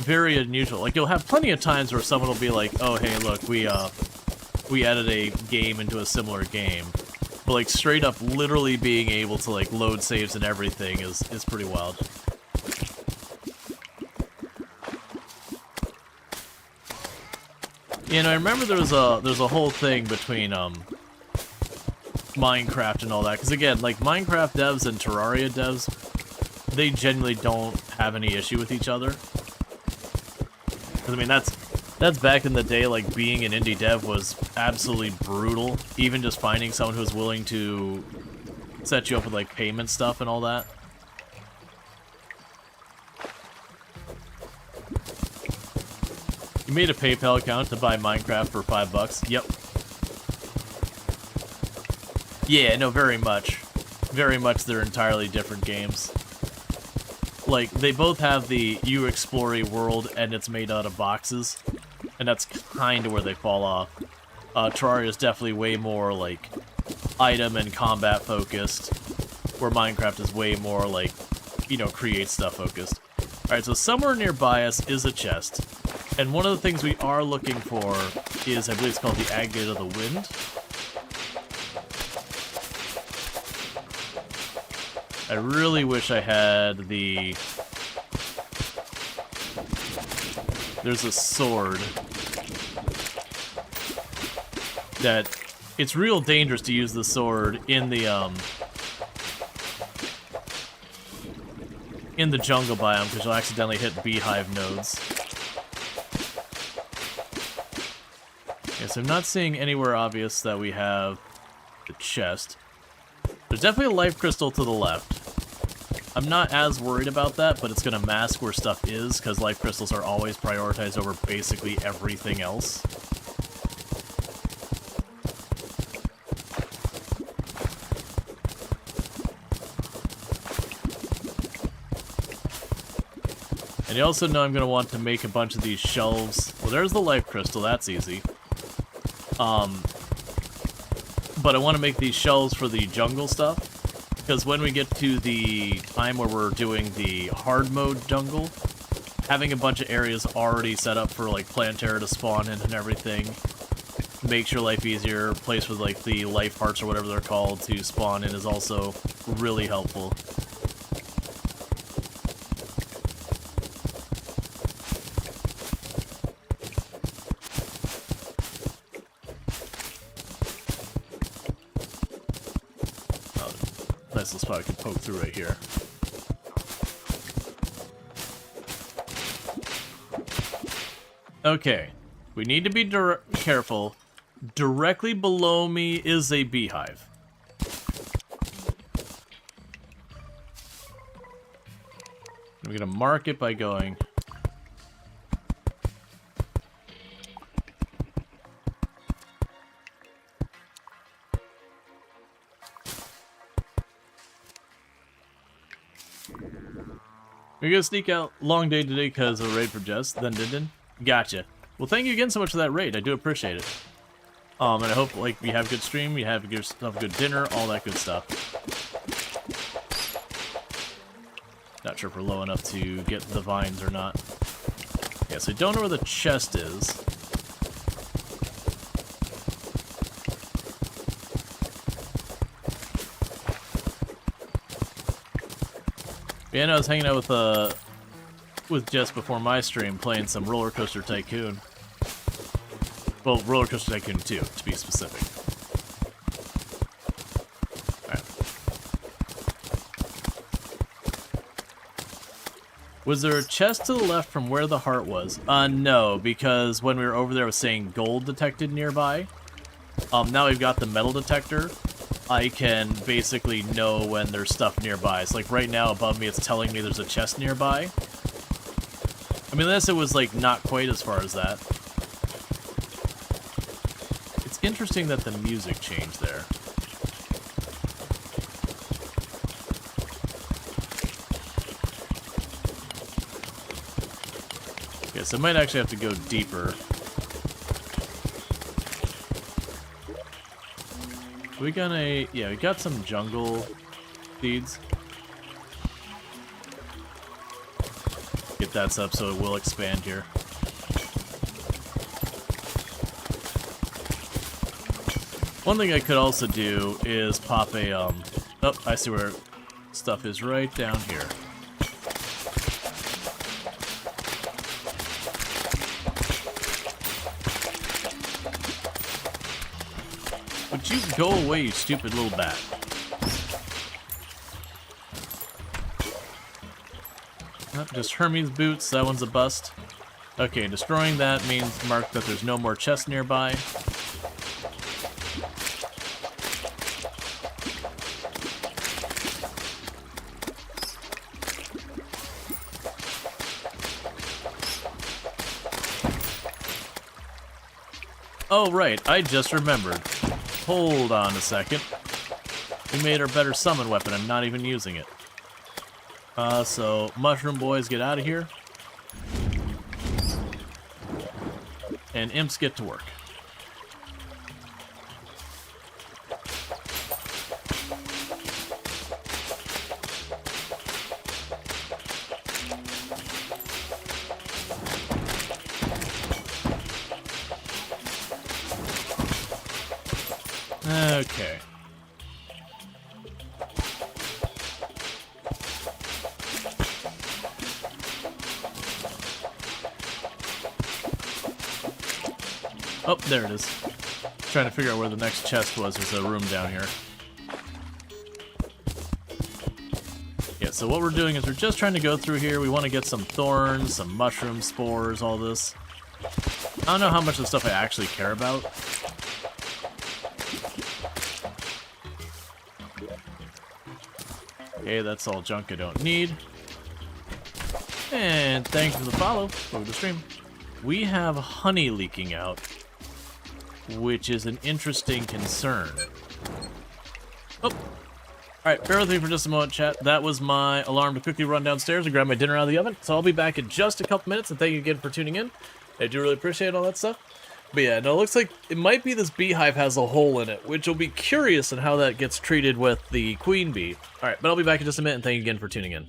very unusual. Like, you'll have plenty of times where someone will be like, oh, hey, look, we added a game into a similar game. But, like, straight up literally being able to, like, load saves and everything is pretty wild. You know, I remember there's a whole thing between, Minecraft and all that, because again, like, Minecraft devs and Terraria devs, they genuinely don't have any issue with each other. Because, I mean, that's back in the day, like, being an indie dev was absolutely brutal. Even just finding someone who was willing to set you up with, like, payment stuff and all that. You made a PayPal account to buy Minecraft for $5. Yep. Yeah, no, very much. Very much they're entirely different games. Like, they both have the you explore a world and it's made out of boxes. And that's kind of where they fall off. Terraria is definitely way more, like, item and combat focused. where Minecraft is way more, like, you know, create stuff focused. Alright, so somewhere nearby us is a chest. And one of the things we are looking for is, I believe it's called the Agate of the Wind. I really wish I had the... There's a sword that... It's real dangerous to use the sword in the jungle biome, because you'll accidentally hit beehive nodes. Okay, so I'm not seeing anywhere obvious that we have the chest. There's definitely a life crystal to the left. I'm not as worried about that, but it's going to mask where stuff is, because life crystals are always prioritized over basically everything else. And you also know I'm going to want to make a bunch of these shelves. Well, there's the life crystal, that's easy. But I want to make these shelves for the jungle stuff. Because when we get to the time where we're doing the hard mode jungle, having a bunch of areas already set up for like Plantera to spawn in and everything makes your life easier. Place with like the life hearts or whatever they're called to spawn in is also really helpful. Nice little spot I can poke through right here. Okay, we need to be careful. Directly below me is a beehive. I'm gonna mark it by going... We're gonna sneak out. Long day today because of a raid for Jess. Then Dindin. Gotcha. Well, thank you again so much for that raid. I do appreciate it. And I hope like we have a good stream, you have yourself a good dinner, all that good stuff. Not sure if we're low enough to get the vines or not. Yeah, so I don't know where the chest is. Yeah, no, I was hanging out with Jess before my stream, playing some Roller Coaster Tycoon. Well, Roller Coaster Tycoon 2, to be specific. Alright. Was there a chest to the left from where the heart was? No, because when we were over there it was saying gold detected nearby. Now we've got the metal detector. I can basically know when there's stuff nearby. It's like right now above me it's telling me there's a chest nearby. I mean, unless it was like not quite as far as that. It's interesting that the music changed there. Okay, so I might actually have to go deeper. We got a... yeah, we got some jungle seeds. Get that up so it will expand here. One thing I could also do is pop a, oh, I see where stuff is right down here. Would you go away, you stupid little bat? Oh, just Hermes boots, that one's a bust. Okay, destroying that means mark that there's no more chests nearby. Oh right, I just remembered. Hold on a second. We made our better summon weapon, I'm not even using it. So, mushroom boys get out of here. And imps get to work. Okay. Oh, there it is. Trying to figure out where the next chest was. There's a room down here. Yeah, so what we're doing is we're just trying to go through here. We want to get some thorns, some mushroom spores, all this. I don't know how much of the stuff I actually care about. Okay, that's all junk I don't need. And thanks for the follow. Over the stream. We have honey leaking out, which is an interesting concern. Oh. Alright, bear with me for just a moment, chat. That was my alarm to quickly run downstairs and grab my dinner out of the oven. So I'll be back in just a couple minutes, and thank you again for tuning in. I do really appreciate all that stuff. But yeah, no, it looks like it might be this beehive has a hole in it, which will be curious in how that gets treated with the queen bee. Alright, but I'll be back in just a minute, and thank you again for tuning in.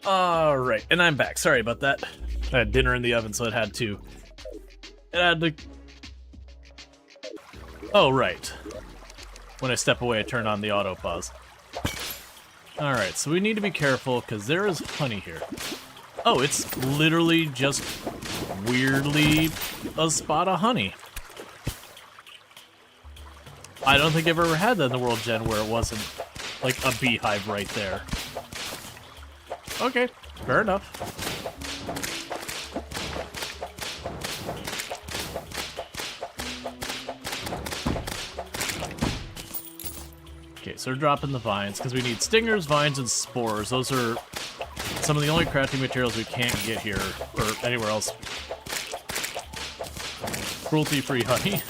Alright, and I'm back. Sorry about that. I had dinner in the oven, so it had to... Oh, right. When I step away, I turn on the auto pause. Alright, so we need to be careful, because there is honey here. Oh, it's literally just weirdly a spot of honey. I don't think I've ever had that in the World Gen where it wasn't, like, a beehive right there. Okay, fair enough. Okay, so we're dropping the vines, because we need stingers, vines, and spores. Those are some of the only crafting materials we can't get here, or anywhere else. Cruelty-free honey.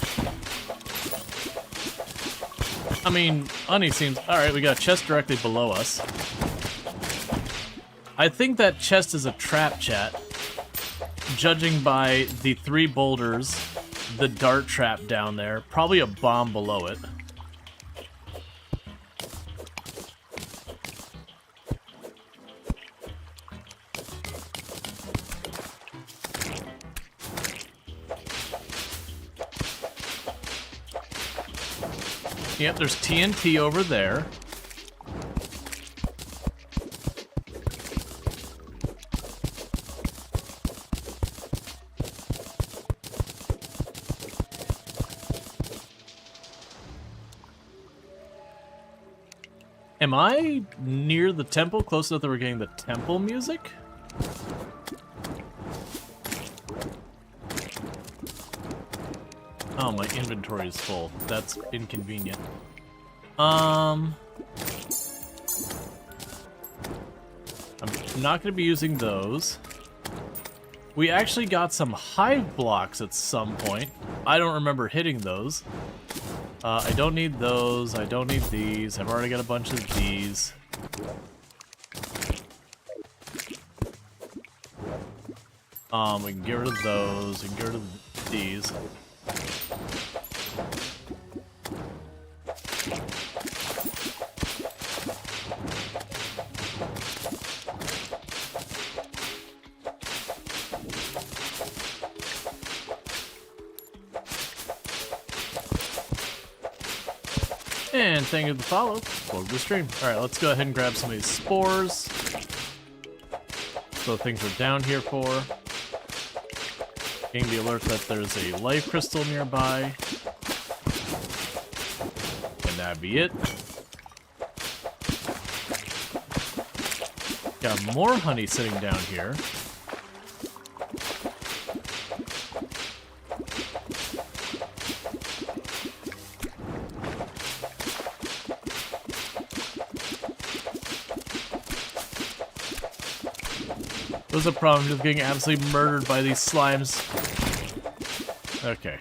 I mean, honey seems... Alright, we got a chest directly below us. I think that chest is a trap, chat. Judging by the 3 boulders, the dart trap down there, probably a bomb below it. Yep, there's TNT over there. Am I near the temple? Close enough that we're getting the temple music? Oh, my inventory is full. That's inconvenient. I'm not going to be using those. We actually got some hive blocks at some point. I don't remember hitting those. I don't need those. I don't need these. I've already got a bunch of these. We can get rid of those. We can get rid of these. And thank you for the follow. Welcome to the stream. Alright, let's go ahead and grab some of these spores. So things are down here for. Getting the alert that there's a life crystal nearby. And that'd be it. Got more honey sitting down here. There's a problem just getting absolutely murdered by these slimes. Okay.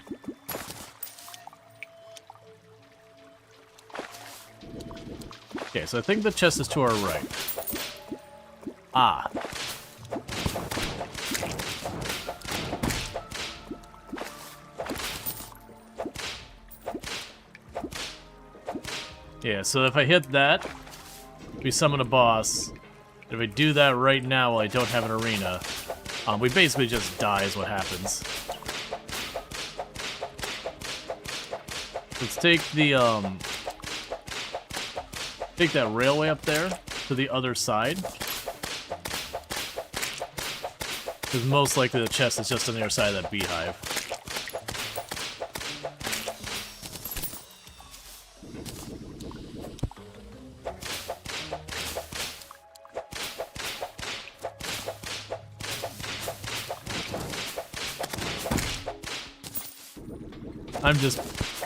Okay, so I think the chest is to our right. Ah. Yeah, so if I hit that, we summon a boss. If I do that right now while I don't have an arena, we basically just die is what happens. Let's take the, take that railway up there to the other side. Because most likely the chest is just on the other side of that beehive.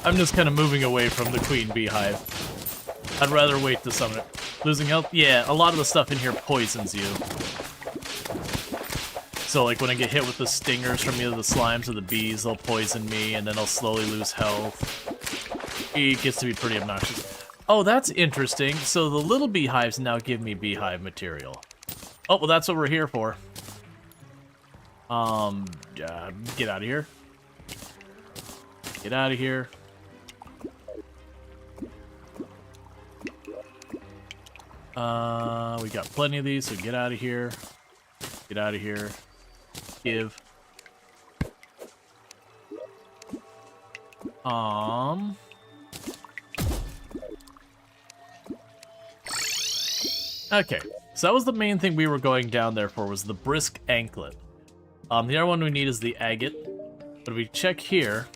I'm just kind of moving away from the queen beehive. I'd rather wait to summon it. Losing health? Yeah, a lot of the stuff in here poisons you. So like when I get hit with the stingers from either the slimes or the bees, they'll poison me and then I'll slowly lose health. It gets to be pretty obnoxious. Oh, that's interesting. So the little beehives now give me beehive material. Oh, well that's what we're here for. Get out of here. Get out of here. We got plenty of these, so get out of here. Get out of here. Give. Okay, so that was the main thing we were going down there for, was the brisk anklet. The other one we need is the agate. But if we check here,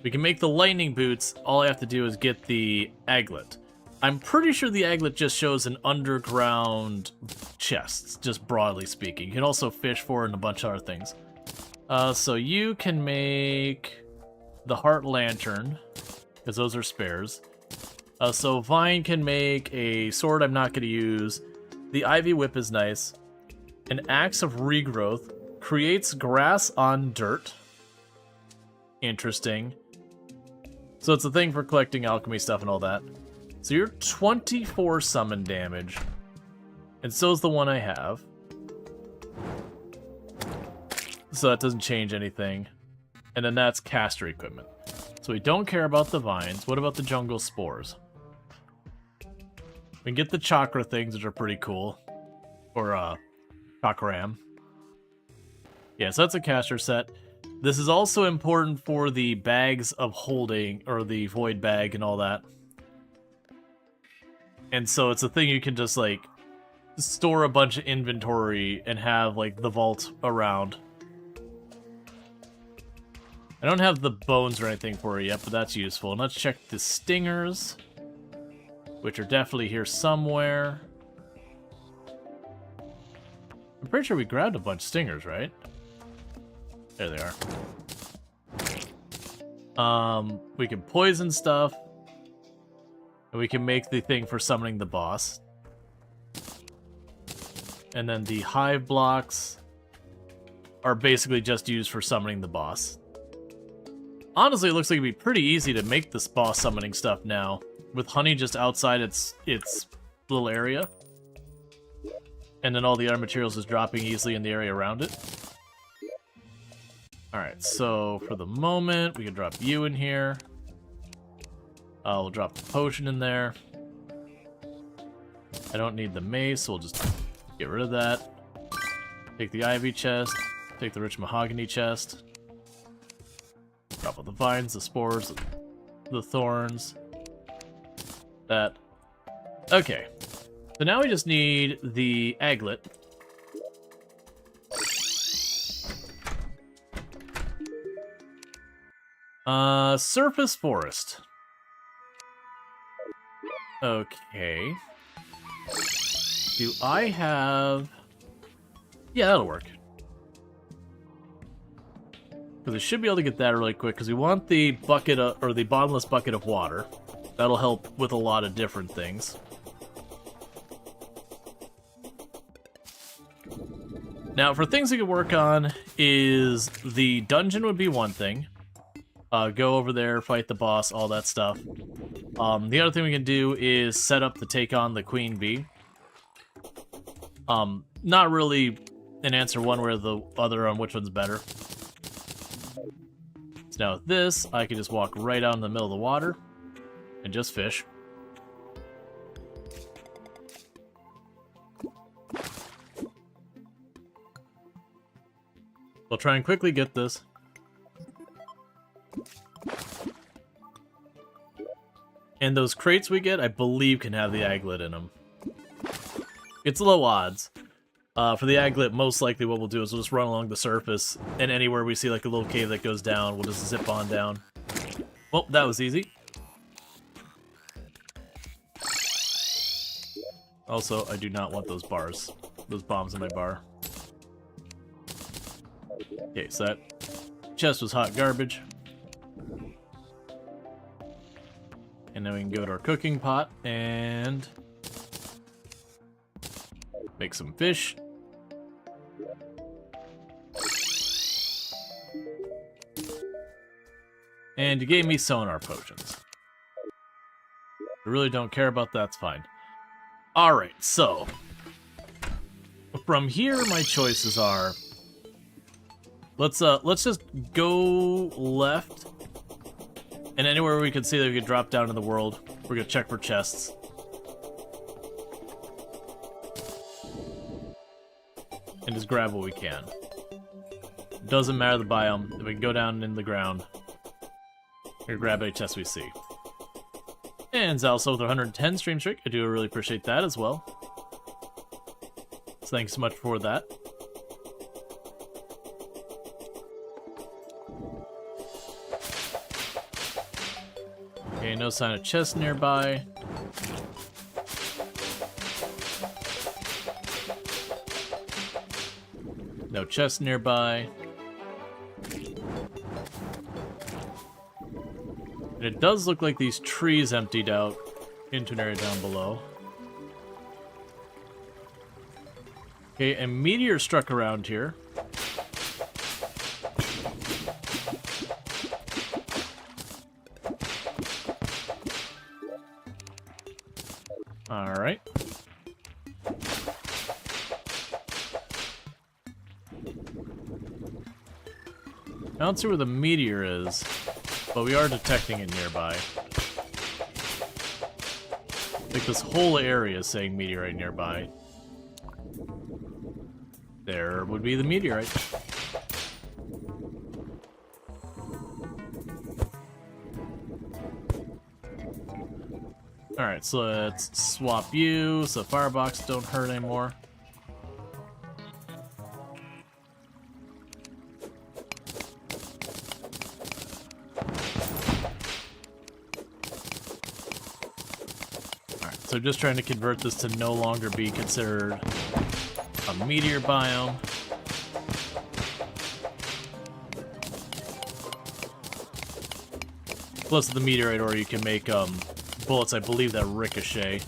we can make the lightning boots. All I have to do is get the aglet. I'm pretty sure the aglet just shows an underground chest, just broadly speaking. You can also fish for it and a bunch of other things. So you can make the heart lantern, because those are spares. So Vine can make a sword I'm not going to use. The ivy whip is nice. An axe of regrowth creates grass on dirt. Interesting. So it's a thing for collecting alchemy stuff and all that. So you're 24 summon damage. And so's the one I have. So that doesn't change anything. And then that's caster equipment. So we don't care about the vines. What about the jungle spores? We can get the chakra things, which are pretty cool. Or, chakram. Yeah, so that's a caster set. This is also important for the bags of holding, or the void bag and all that. And so it's a thing you can just, like, store a bunch of inventory and have, like, the vault around. I don't have the bones or anything for it yet, but that's useful. And let's check the stingers, which are definitely here somewhere. I'm pretty sure we grabbed a bunch of stingers, right? There they are. We can poison stuff. And we can make the thing for summoning the boss. And then the hive blocks are basically just used for summoning the boss. Honestly, it looks like it'd be pretty easy to make this boss summoning stuff now, with honey just outside its little area. And then all the other materials is dropping easily in the area around it. Alright, so for the moment, we can drop you in here. We'll drop the potion in there. I don't need the mace, so we'll just get rid of that. Take the ivy chest. Take the rich mahogany chest. Drop all the vines, the spores, the thorns. That. Okay. So now we just need the aglet. Surface forest. Okay. Do I have... Yeah, that'll work. Because we should be able to get that really quick, because we want the bucket of, or the bottomless bucket of water. That'll help with a lot of different things. Now, for things we could work on, is the dungeon would be one thing. Go over there, fight the boss, all that stuff. The other thing we can do is set up to take on the queen bee. Not really an answer one way or the other on which one's better. So now with this, I can just walk right out in the middle of the water and just fish. We'll try and quickly get this. And those crates we get, I believe, can have the aglet in them. It's low odds. For the aglet, most likely what we'll do is we'll just run along the surface, and anywhere we see like a little cave that goes down, we'll just zip on down. Well, that was easy. Also, I do not want those bars. Those bombs in my bar. Okay, so that chest was hot garbage. And then we can go to our cooking pot and make some fish. And you gave me sonar potions. I really don't care about that, that's fine. Alright, so from here my choices are let's just go left. And anywhere we can see that we could drop down in the world, we're gonna check for chests. and just grab what we can. Doesn't matter the biome. If we can go down in the ground, or grab any chest we see. And Zalso with 110 stream streak. I do really appreciate that as well. So thanks so much for that. Okay, no sign of chest nearby. No chest nearby. And it does look like these trees emptied out into an area down below. Okay, a meteor struck around here. Alright. I don't see where the meteor is, but we are detecting it nearby. Like this whole area is saying meteorite nearby. There would be the meteorite. Alright, so let's swap you so firebox don't hurt anymore. Alright, so just trying to convert this to no longer be considered a meteor biome. Plus the meteorite ore you can make bullets, I believe, that ricochet.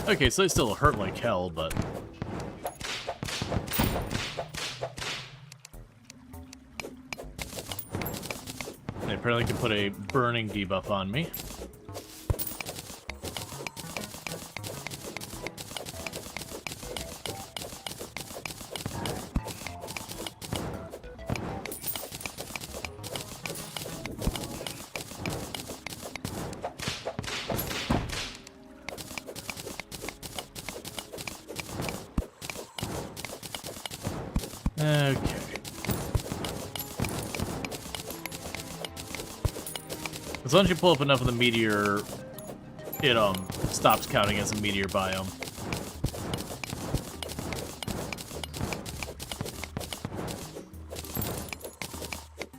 Okay, so they still hurt like hell, but... They apparently can put a burning debuff on me. Okay. As long as you pull up enough of the meteor, it stops counting as a meteor biome.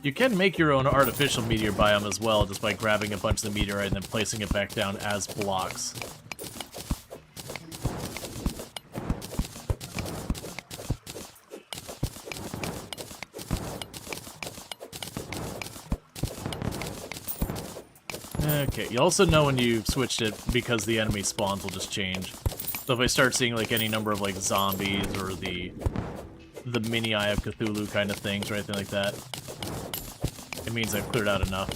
You can make your own artificial meteor biome as well, just by grabbing a bunch of the meteorite and then placing it back down as blocks. Okay, you also know when you've switched it because the enemy spawns will just change. So if I start seeing like any number of like zombies or the mini Eye of Cthulhu kind of things or anything like that, it means I've cleared out enough.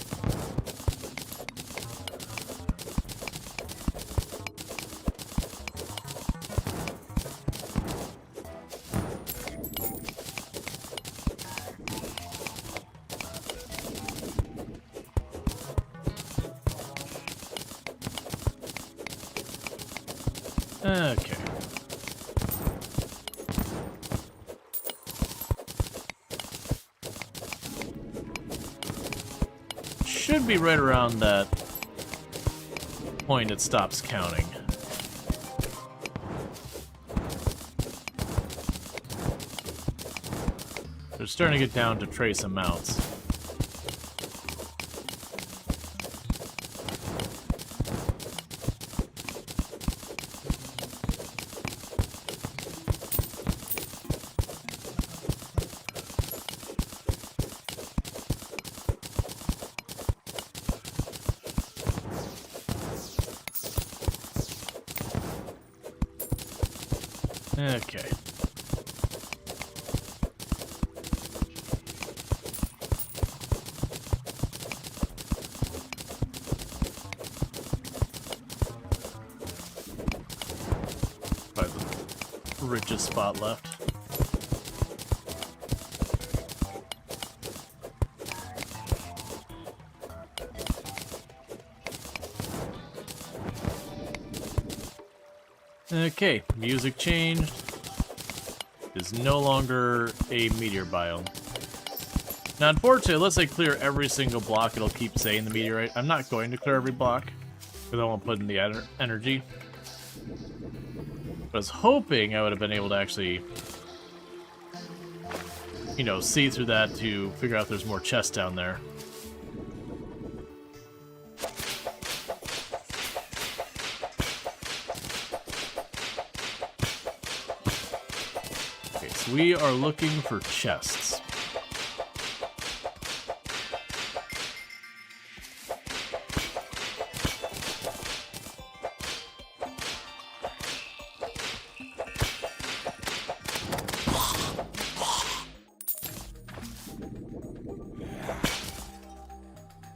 Okay. Should be right around that point it stops counting. They're starting to get down to trace amounts. Okay. richest spot left. Okay, music changed. It is no longer a meteor biome. Now, unfortunately, unless I clear every single block, it'll keep saying the meteorite. I'm not going to clear every block, because I won't put in the energy. But I was hoping I would have been able to actually, you know, see through that to figure out if there's more chests down there. Okay, so we are looking for chests.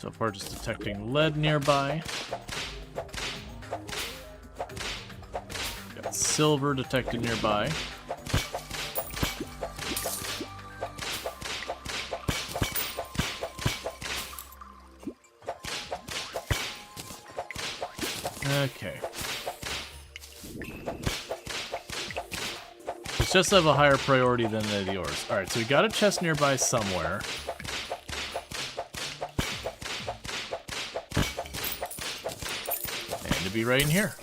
So far, just detecting lead nearby. Got silver detected nearby. Okay. These chests have a higher priority than the yours. Alright, so we got a chest nearby somewhere. To be right in here.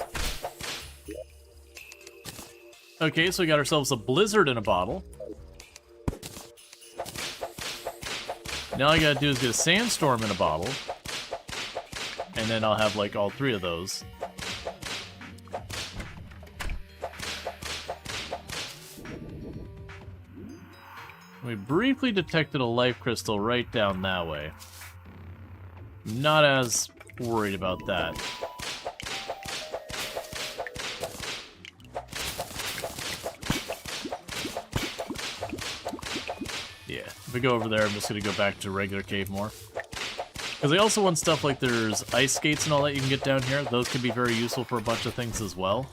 Okay, so we got ourselves a blizzard in a bottle. Now all I gotta do is get a sandstorm in a bottle. And then I'll have like all three of those. We briefly detected a life crystal right down that way. Not as worried about that. Yeah, if we go over there, I'm just going to go back to regular cave more. Because I also want stuff like there's ice skates and all that you can get down here. Those could be very useful for a bunch of things as well.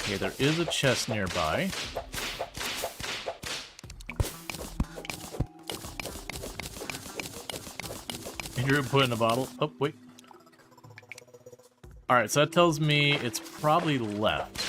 Okay, there is a chest nearby. You're put in a bottle. Oh, wait. Alright, so that tells me it's probably left.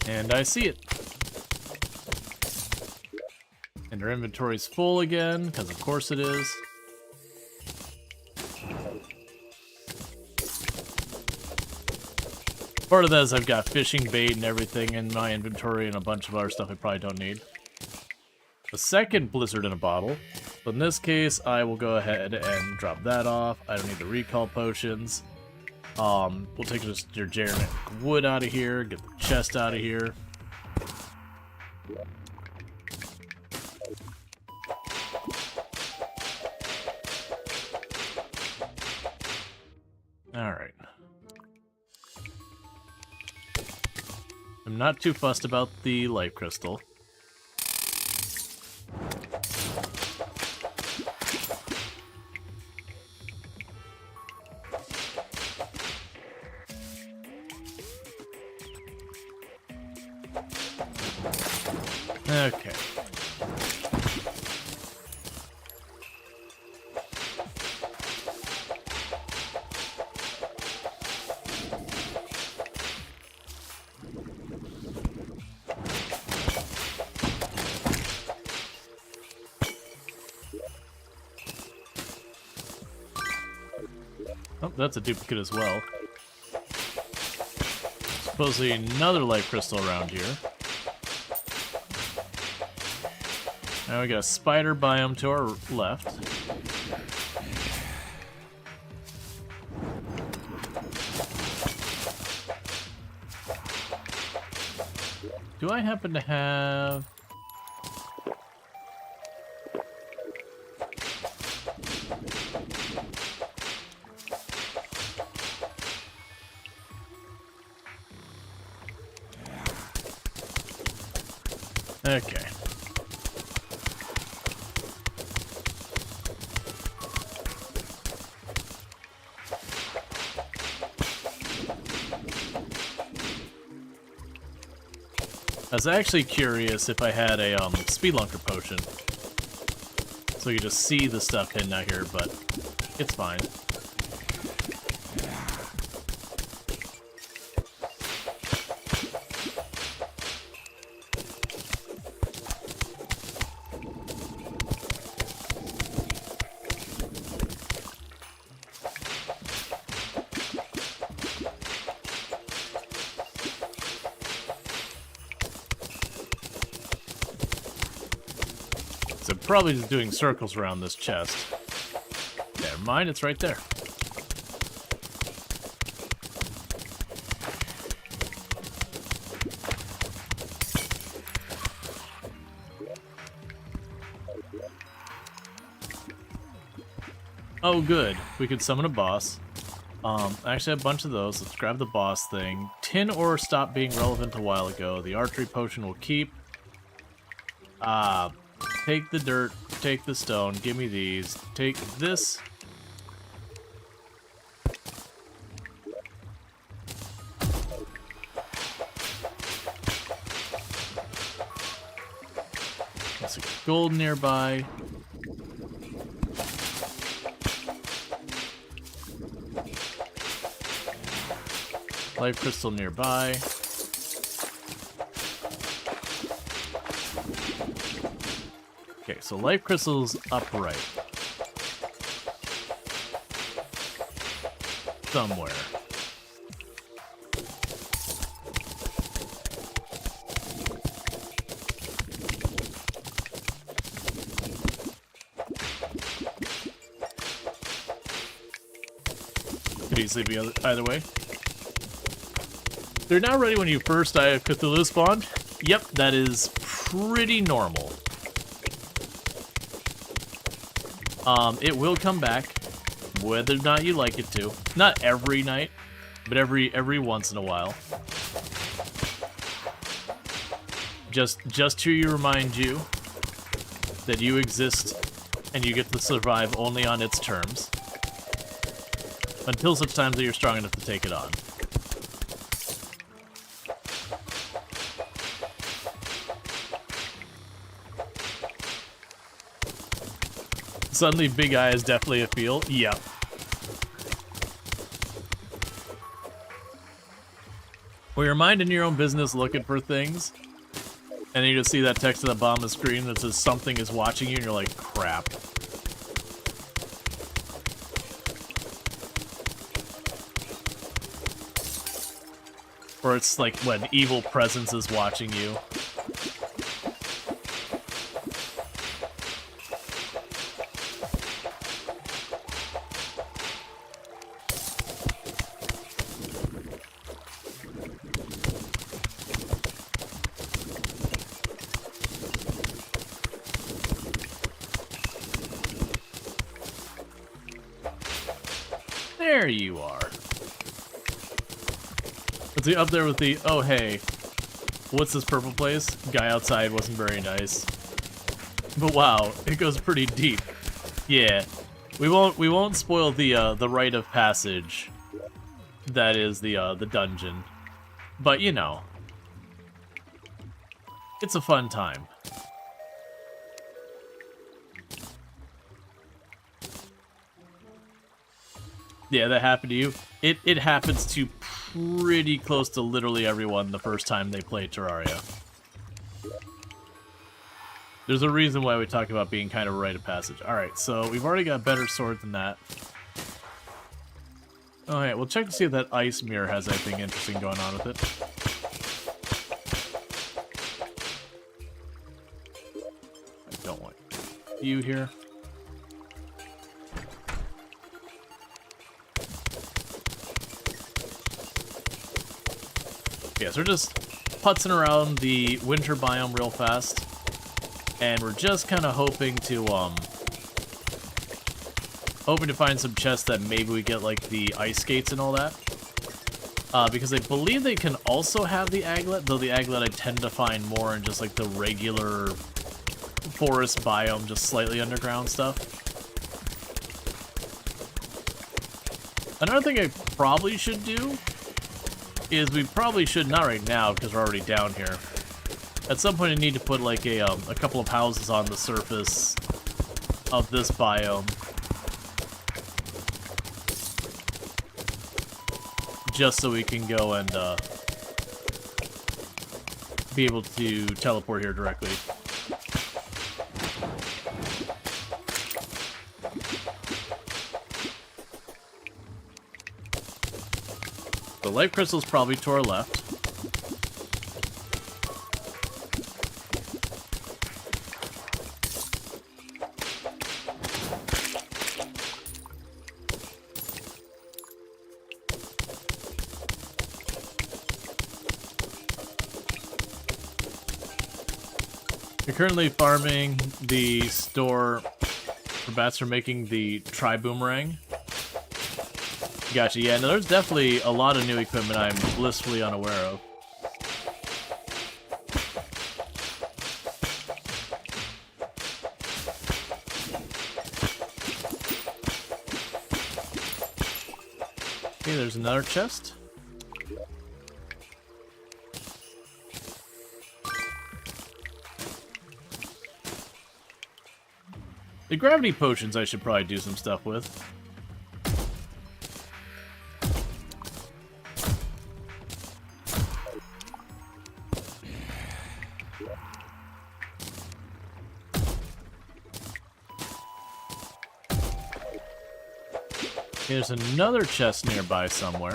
And I see it. And our inventory's full again, because of course it is. Part of that is I've got fishing bait and everything in my inventory and a bunch of other stuff I probably don't need. The second blizzard in a bottle. So in this case, I will go ahead and drop that off. I don't need the recall potions. We'll take just your generic wood out of here, get the chest out of here. Alright. I'm not too fussed about the life crystal. Okay. Oh, that's a duplicate as well. Supposedly another life crystal around here. Now we got a spider biome to our left. Do I happen to have... Okay. I was actually curious if I had a speedlunker potion, so you could just see the stuff hidden out here, but it's fine. So probably just doing circles around this chest. Never mind, it's right there. Oh good, we could summon a boss. I actually have a bunch of those. Let's grab the boss thing. Tin ore stopped being relevant a while ago. The archery potion will keep. Take the dirt, take the stone, give me these, take this. There's gold nearby. Life crystal nearby. Okay, so life crystal's upright. Somewhere. Could easily be either way. They're now ready when you first die of Cthulhu spawned. Yep, that is pretty normal. It will come back, whether or not you like it to. Not every night, but every once in a while. Just to remind you that you exist and you get to survive only on its terms. Until such time that you're strong enough to take it on. Suddenly, Big Eye is definitely a feel. Yep. Well, you're minding your own business looking for things, and then you just see that text at the bottom of the screen that says something is watching you, and you're like, crap. Or it's like when evil presence is watching you. There you are. Let's see, up there with the, oh hey, what's this purple place? Guy outside wasn't very nice. But wow, it goes pretty deep. Yeah, we won't spoil the rite of passage that is the dungeon. But you know, it's a fun time. Yeah, that happened to you. It happens to pretty close to literally everyone the first time they play Terraria. There's a reason why we talk about being kind of a rite of passage. Alright, so we've already got a better sword than that. Alright, we'll check to see if that ice mirror has anything interesting going on with it. I don't want few here. Yeah, so we're just putzing around the winter biome real fast. And we're just kind of hoping to find some chests that maybe we get, like, the ice skates and all that. Because I believe they can also have the aglet, though the aglet I tend to find more in just, like, the regular forest biome, just slightly underground stuff. Another thing I probably should do is we probably should, not right now because we're already down here. At some point I need to put like a couple of houses on the surface of this biome. Just so we can go and be able to teleport here directly. The life crystal's probably to our left. You're currently farming the store for bats for making the tri-boomerang. Gotcha, yeah, no, there's definitely a lot of new equipment I'm blissfully unaware of. Okay, there's another chest. The gravity potions I should probably do some stuff with. There's another chest nearby somewhere.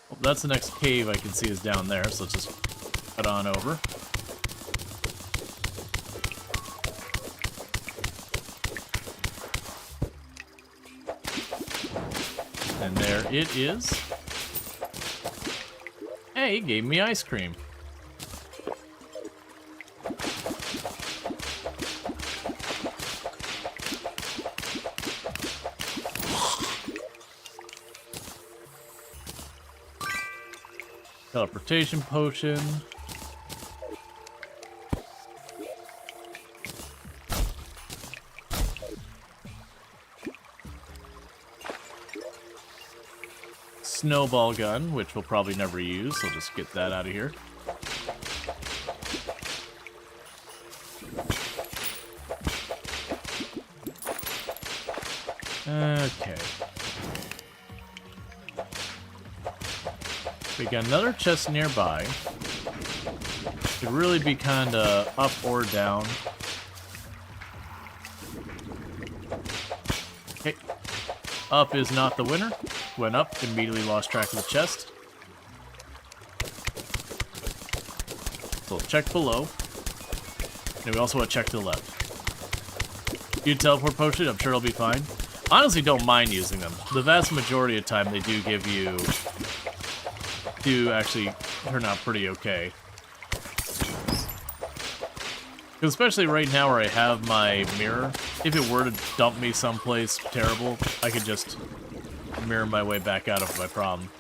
Well, that's the next cave I can see is down there, so let's just cut on over. And there it is. Hey, he gave me ice cream. Teleportation potion. Snowball gun, which we'll probably never use, so just get that out of here. Okay. We got another chest nearby. Could really be kinda up or down. Okay. Up is not the winner. Went up, immediately lost track of the chest. So we'll check below. And we also want to check to the left. You teleport potion, I'm sure it'll be fine. Honestly, don't mind using them. The vast majority of the time they do give you... do actually turn out pretty okay. Especially right now where I have my mirror, if it were to dump me someplace terrible, I could just mirror my way back out of my problem.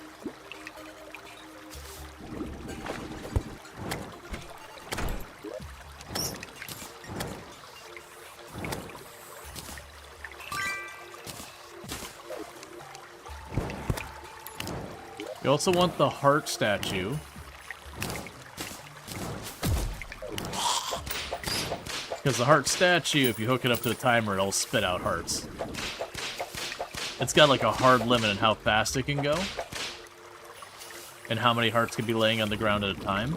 You also want the heart statue. Because the heart statue, if you hook it up to the timer, it'll spit out hearts. It's got like a hard limit on how fast it can go. And how many hearts can be laying on the ground at a time.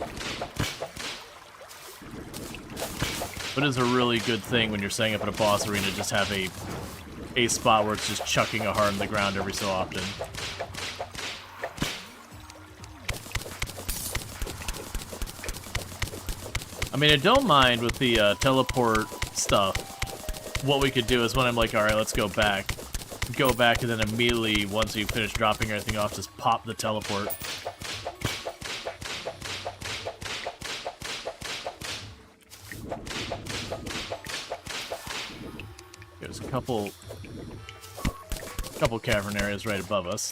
But it's a really good thing when you're setting up in a boss arena, just have a spot where it's just chucking a heart on the ground every so often. I mean, I don't mind with the teleport stuff. What we could do is when I'm like, alright, let's go back, and then immediately, once you finish dropping everything off, just pop the teleport. There's a couple cavern areas right above us.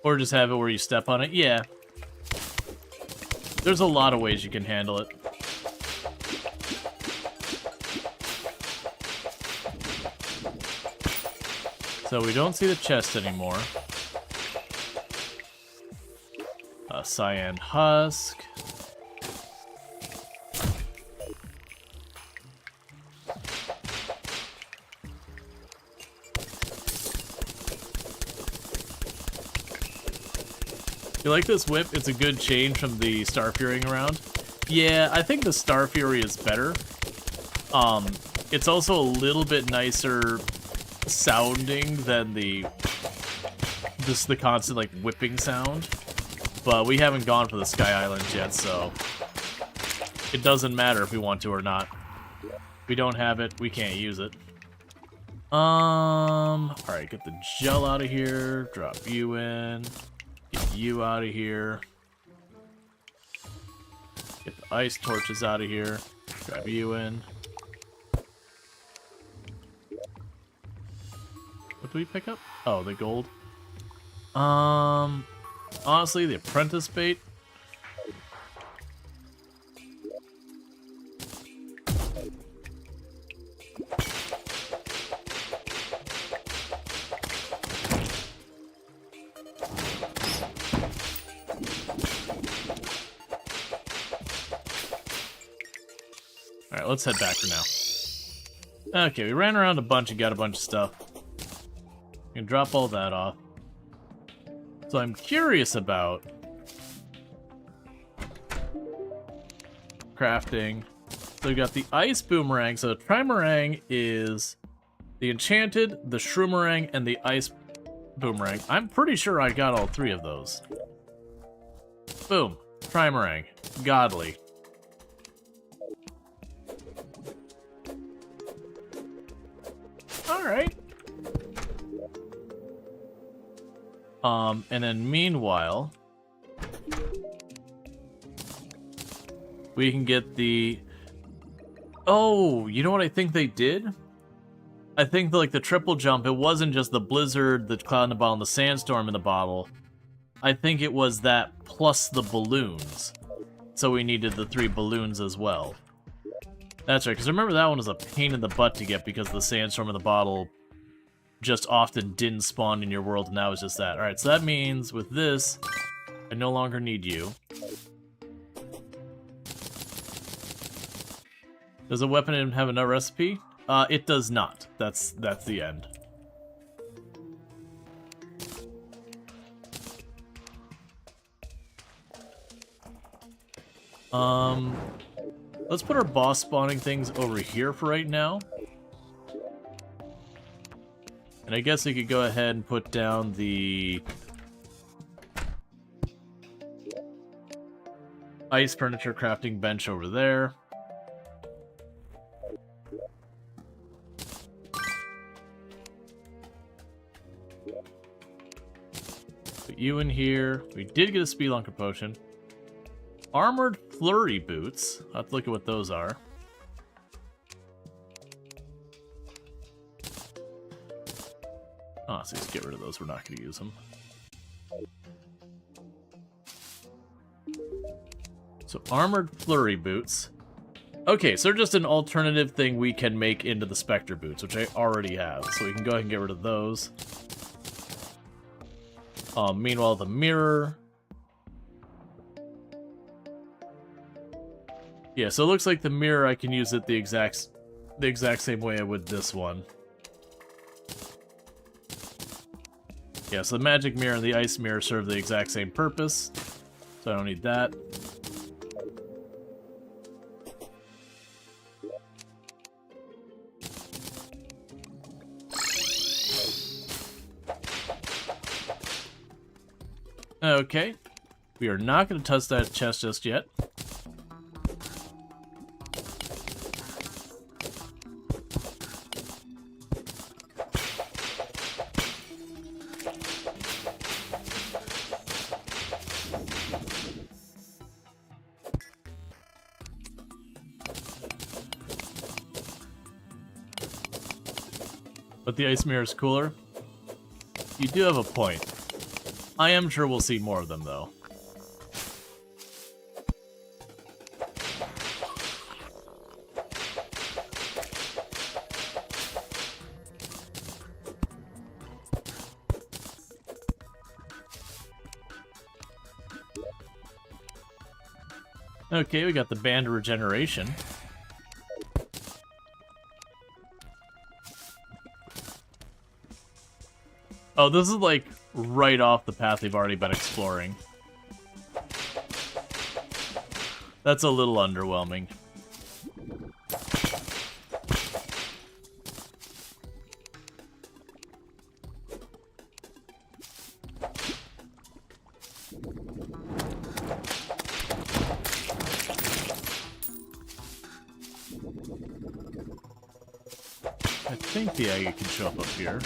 Or just have it where you step on it. Yeah. There's a lot of ways you can handle it. So we don't see the chest anymore. Cyan husk. You like this whip? It's a good change from the Star Furying around. Yeah, I think the Star Fury is better. It's also a little bit nicer sounding than the constant like whipping sound. But we haven't gone for the Sky Islands yet, so it doesn't matter if we want to or not. If we don't have it, we can't use it. Alright, get the gel out of here, drop you in. Get you out of here. Get the ice torches out of here. Grab you in. What do we pick up? Oh, the gold. Honestly, the apprentice bait. Alright, let's head back for now. Okay, we ran around a bunch and got a bunch of stuff. We can drop all that off. So I'm curious about crafting. So we got the ice boomerang. So the trimarang is the enchanted, the shroomerang, and the ice boomerang. I'm pretty sure I got all three of those. Boom. Trimarang. Godly. Alright. And then meanwhile, we can get the... Oh, you know what I think they did? I think like the triple jump, it wasn't just the blizzard, the cloud in the bottle, and the sandstorm in the bottle. I think it was that plus the balloons. So we needed the 3 balloons as well. That's right, because remember that one was a pain in the butt to get because the sandstorm in the bottle just often didn't spawn in your world, and now it's just that. Alright, so that means with this, I no longer need you. Does a weapon have another recipe? It does not. That's the end. Let's put our boss spawning things over here for right now. And I guess we could go ahead and put down the ice furniture crafting bench over there. Put you in here. We did get a Spelunker potion. Armored flurry boots. I'll have to look at what those are. Oh, so let's get rid of those. We're not going to use them. So, armored flurry boots. Okay, so they're just an alternative thing we can make into the Spectre boots, which I already have. So we can go ahead and get rid of those. Meanwhile, the mirror. Yeah, so it looks like the mirror, I can use it the exact same way I would this one. Yeah, so the magic mirror and the ice mirror serve the exact same purpose, so I don't need that. Okay. We are not going to touch that chest just yet. But the ice mirror is cooler. You do have a point. I am sure we'll see more of them, though. Okay, we got the band of regeneration. Oh, this is like right off the path they've already been exploring. That's a little underwhelming. I think the agate can show up here.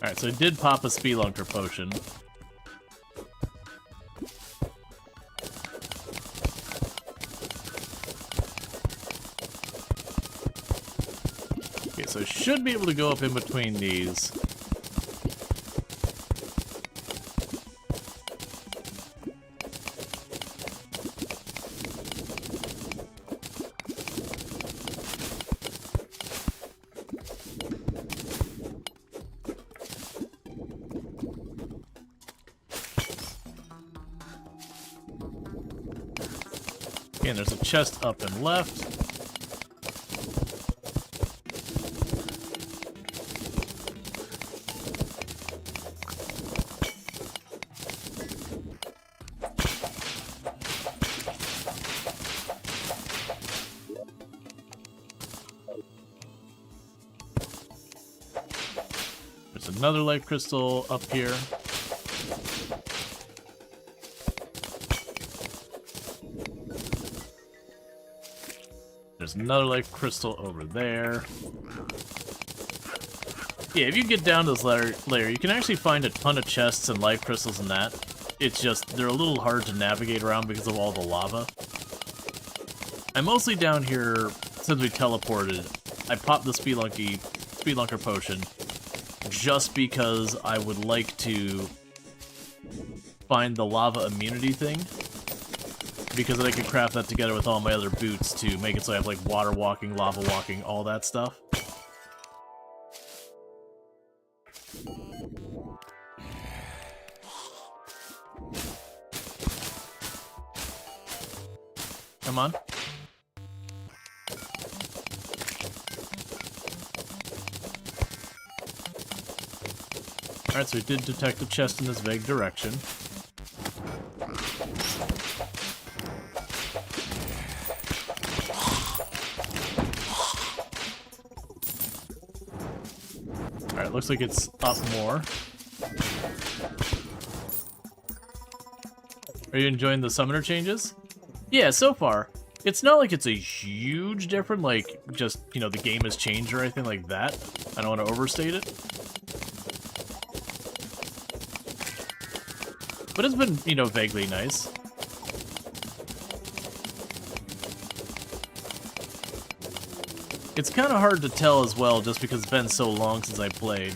Alright, so I did pop a Spelunker potion. Okay, so I should be able to go up in between these. And there's a chest up and left. There's another life crystal up here. There's another life crystal over there. Yeah, if you get down to this layer, you can actually find a ton of chests and life crystals in that. It's just, they're a little hard to navigate around because of all the lava. I'm mostly down here, since we teleported, I popped the Spelunker potion just because I would like to find the lava immunity thing. Because then I could craft that together with all my other boots to make it so I have like water walking, lava walking, all that stuff. Come on. Alright, so we did detect a chest in this vague direction. Alright, looks like it's up more. Are you enjoying the summoner changes? Yeah, so far. It's not like it's a huge difference, like, just, you know, the game has changed or anything like that. I don't want to overstate it. But it's been, you know, vaguely nice. It's kind of hard to tell as well, just because it's been so long since I played.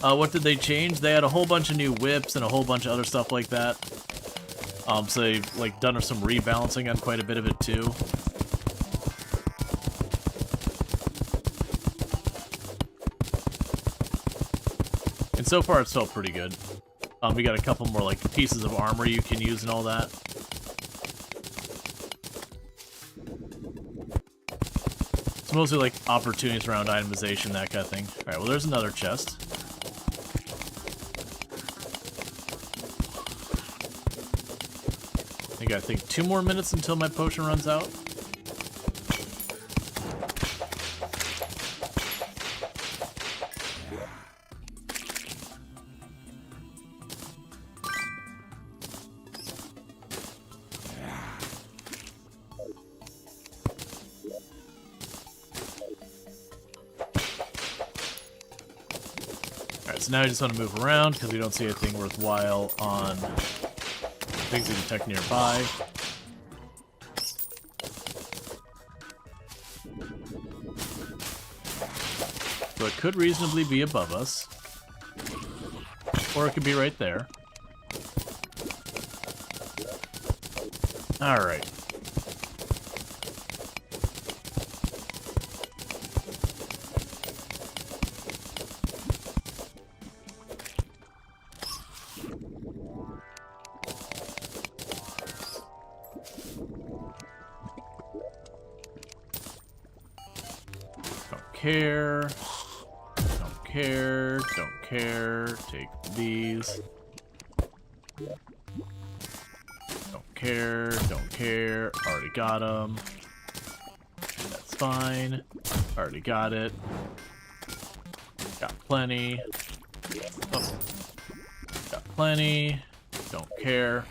What did they change? They had a whole bunch of new whips and a whole bunch of other stuff like that. So they've, like, done some rebalancing on quite a bit of it, too. And so far, it's felt pretty good. We got a couple more, like, pieces of armor you can use and all that. mostly like opportunities around itemization, that kind of thing. Alright, well there's another chest. I think 2 more minutes until my potion runs out. Alright, so now I just want to move around because we don't see anything worthwhile on things we can detect nearby. So it could reasonably be above us. Or it could be right there. Alright. Care. Don't care. Don't care. Take these. Don't care. Don't care. Already got them. That's fine. Already got it. Got plenty. Oh. Got plenty. Don't care.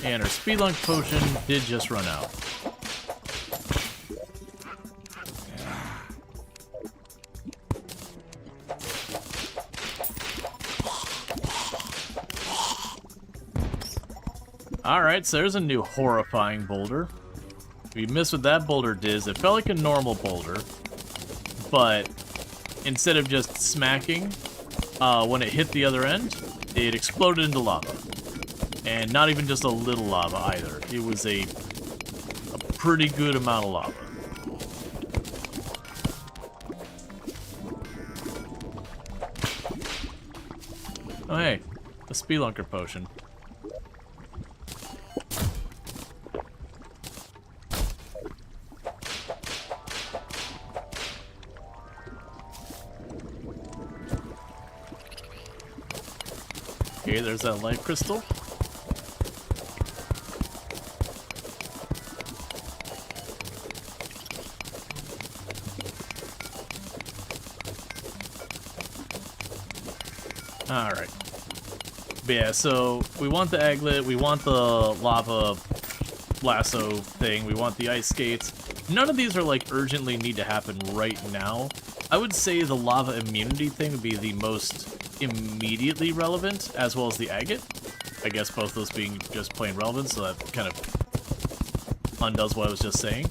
And our speedlunk potion did just run out. Alright, so there's a new horrifying boulder. If you missed what that boulder did, is it felt like a normal boulder, but instead of just smacking, when it hit the other end, it exploded into lava. And not even just a little lava either. It was a pretty good amount of lava. Oh hey, a spelunker potion. Okay, there's that light crystal. Alright. But yeah, so we want the aglet, we want the lava lasso thing, we want the ice skates. None of these are like urgently need to happen right now. I would say the lava immunity thing would be the most immediately relevant, as well as the agate. I guess both those being just plain relevant, so that kind of undoes what I was just saying.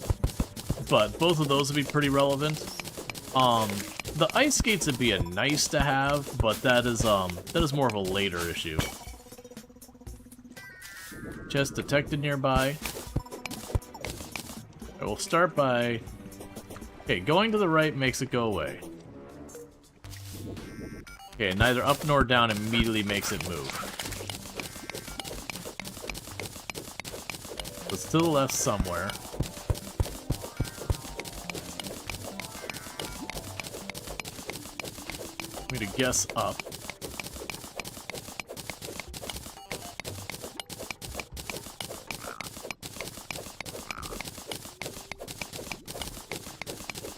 But both of those would be pretty relevant. The ice skates would be a nice to have, but that is more of a later issue. Chest detected nearby. I will start by... Okay, going to the right makes it go away. Okay, neither up nor down immediately makes it move. It's to the left somewhere. I'm gonna guess up.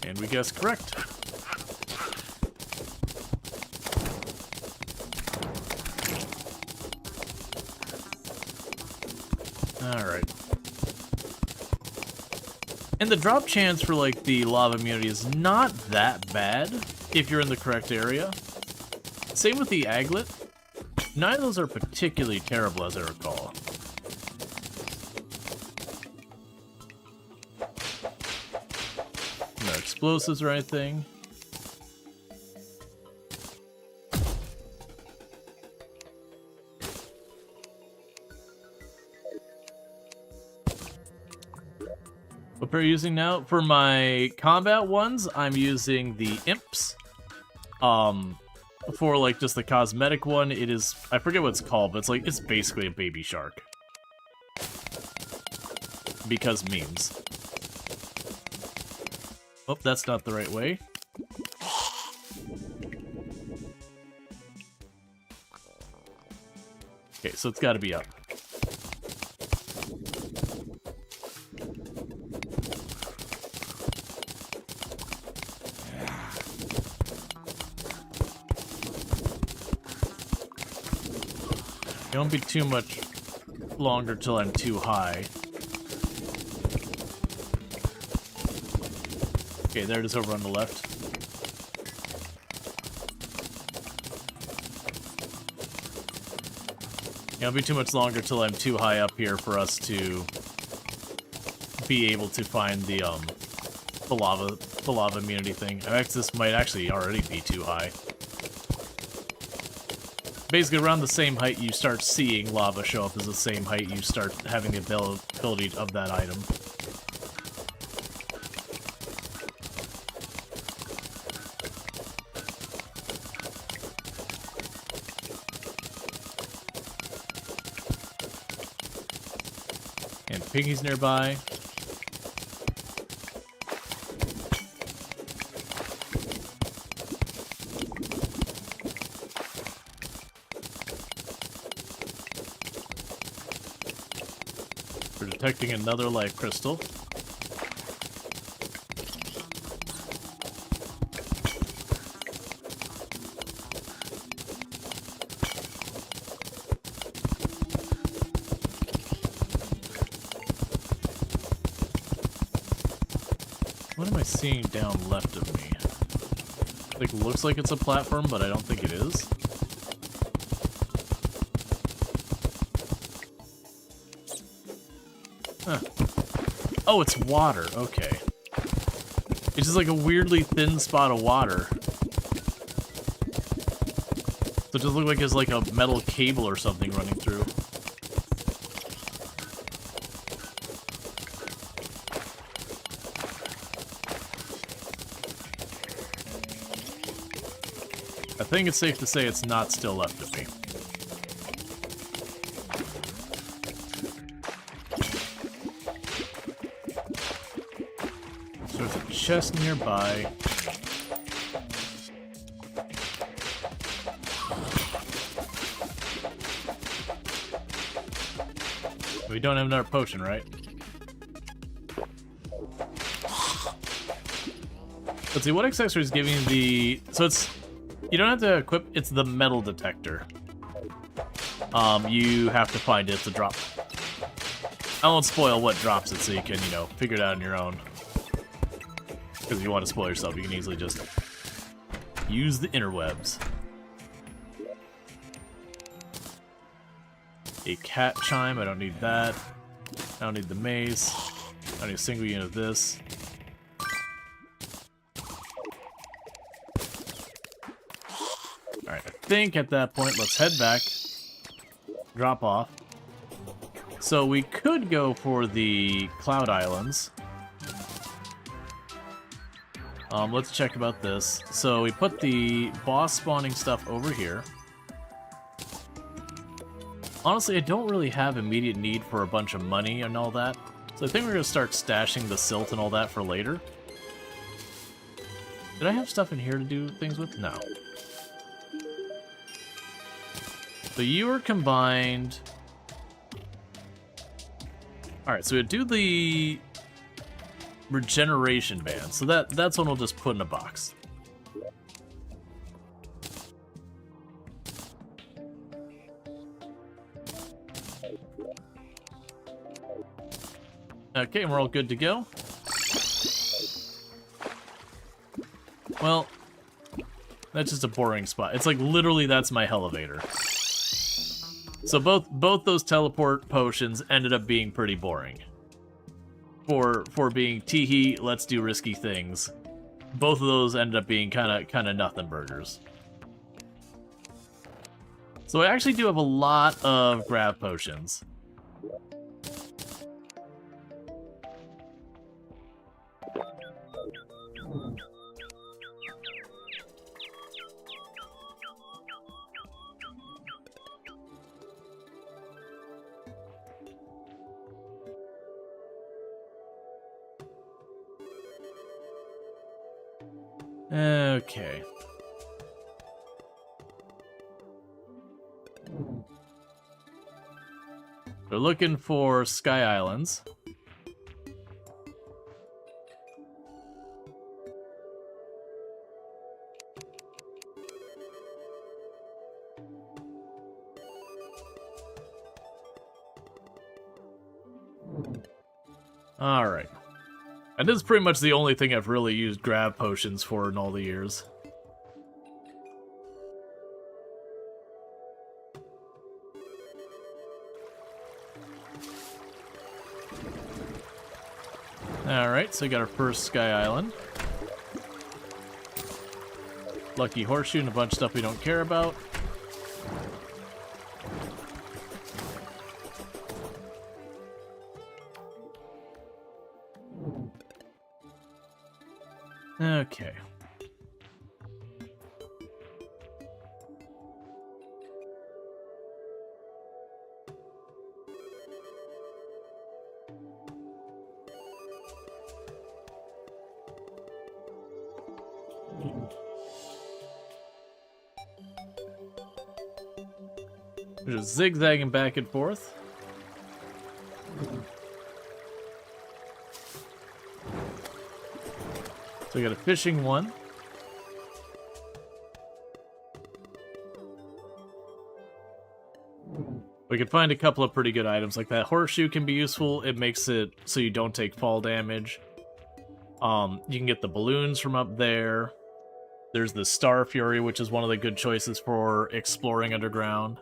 And we guessed correct. Alright. And the drop chance for, like, the lava immunity is not that bad if you're in the correct area. Same with the aglet. None of those are particularly terrible, as I recall. No explosives or anything. What are you using now? For my combat ones, I'm using the imps. for like just the cosmetic one, it is, I forget what it's called, but it's basically a baby shark. Because memes. Oh, that's not the right way. Okay, so it's gotta be up. It won't be too much longer till I'm too high. Okay, there it is over on the left. It won't be too much longer till I'm too high up here for us to be able to find the lava immunity thing. I think this might actually already be too high. Basically, around the same height you start seeing lava show up is the same height you start having the availability of that item. And piggies nearby. We're detecting another life crystal. What am I seeing down left of me? Like, looks like it's a platform, but I don't think it is. Huh. Oh, it's water. Okay. It's just like a weirdly thin spot of water. So it just looks like it's like a metal cable or something running through. I think it's safe to say it's not still left of me. So there's a chest nearby. We don't have another potion, right? Let's see, what accessory is giving the... So it's... You don't have to equip, it's the metal detector. You have to find it to drop. I won't spoil what drops it so you can, you know, figure it out on your own. Because if you want to spoil yourself, you can easily just use the interwebs. A cat chime, I don't need that. I don't need the mace. I don't need a single unit of this. Alright, I think at that point, let's head back. Drop off. So we could go for the Cloud Islands. Let's check about this. So we put the boss spawning stuff over here. Honestly, I don't really have immediate need for a bunch of money and all that. So I think we're going to start stashing the silt and all that for later. Did I have stuff in here to do things with? No. So you are combined... Alright, so we do the regeneration band. So that's one we'll just put in a box. Okay, and we're all good to go. Well, that's just a boring spot. It's like literally that's my elevator. So both those teleport potions ended up being pretty boring. For being teehee, let's do risky things. Both of those ended up being kind of nothing burgers. So I actually do have a lot of grab potions. Okay. They're looking for Sky Islands. Alright. And this is pretty much the only thing I've really used grab potions for in all the years. Alright, so we got our first Sky Island. Lucky Horseshoe and a bunch of stuff we don't care about. Okay. We're just zigzagging back and forth. So we got a fishing one. We can find a couple of pretty good items, like that horseshoe can be useful. It makes it so you don't take fall damage. You can get the balloons from up there. There's the Star Fury, which is one of the good choices for exploring underground.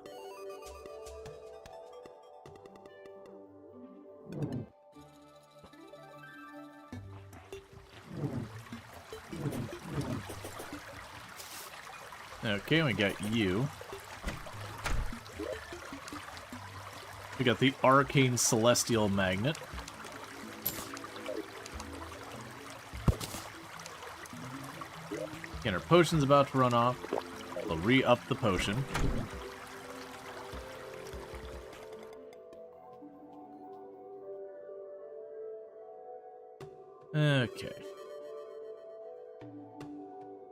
Okay, we got you. We got the Arcane Celestial Magnet. And our potion's about to run off. We'll re-up the potion. Okay.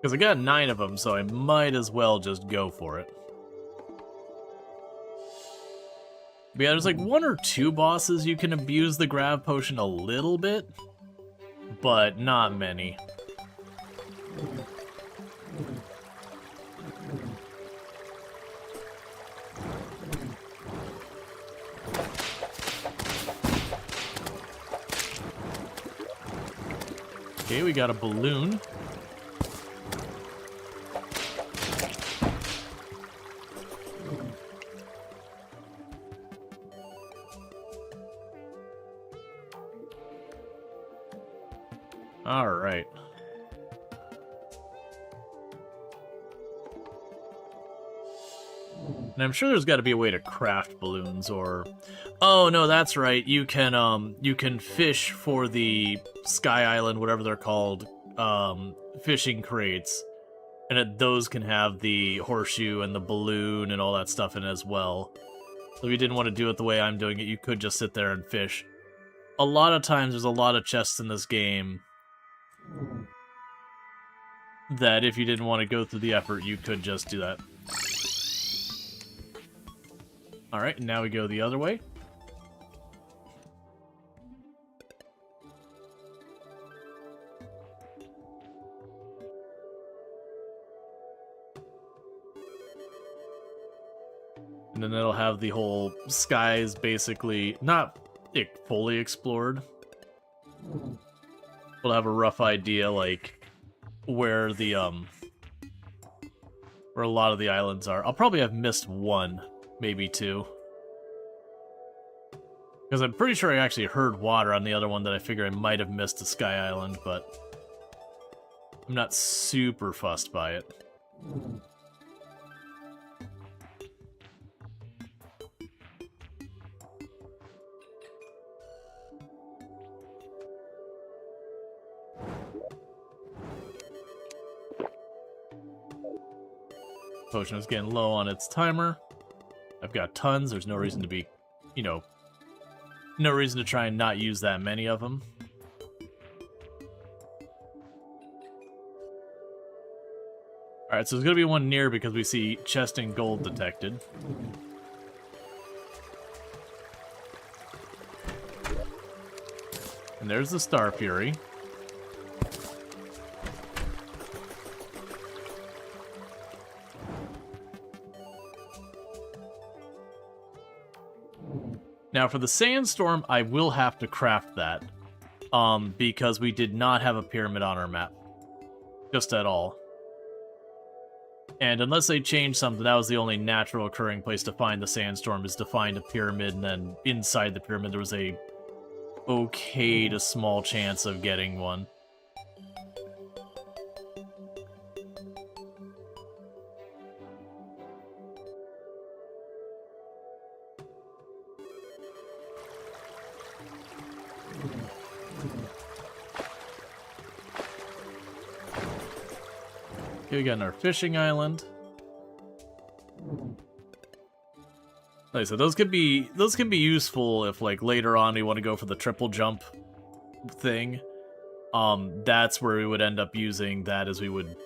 Because I got 9 of them, so I might as well just go for it. But yeah, there's like 1 or 2 bosses you can abuse the grab potion a little bit, but not many. Okay, we got a balloon. All right. And I'm sure there's got to be a way to craft balloons, or oh no, that's right. You can fish for the Sky Island, whatever they're called, fishing crates, and those can have the horseshoe and the balloon and all that stuff in it as well. So if you didn't want to do it the way I'm doing it, you could just sit there and fish. A lot of times there's a lot of chests in this game that if you didn't want to go through the effort, you could just do that. Alright, now we go the other way. And then it'll have the whole skies basically not fully explored. We'll have a rough idea, like, where the, where a lot of the islands are. I'll probably have missed 1, maybe 2. Because I'm pretty sure I actually heard water on the other one that I figure I might have missed a Sky Island, but I'm not super fussed by it. Potion is getting low on its timer. I've got tons. There's no reason to be, you know, no reason to try and not use that many of them. Alright, so there's gonna be one near because we see chest and gold detected. And there's the Star Fury. Now for the Sandstorm, I will have to craft that. Because we did not have a pyramid on our map. Just at all. And unless they changed something, that was the only natural occurring place to find the Sandstorm, is to find a pyramid, and then inside the pyramid there was a okay to small chance of getting one. Okay, we got our fishing island. Like I said, those can be useful if, like, later on we want to go for the triple jump thing. That's where we would end up using that, as we would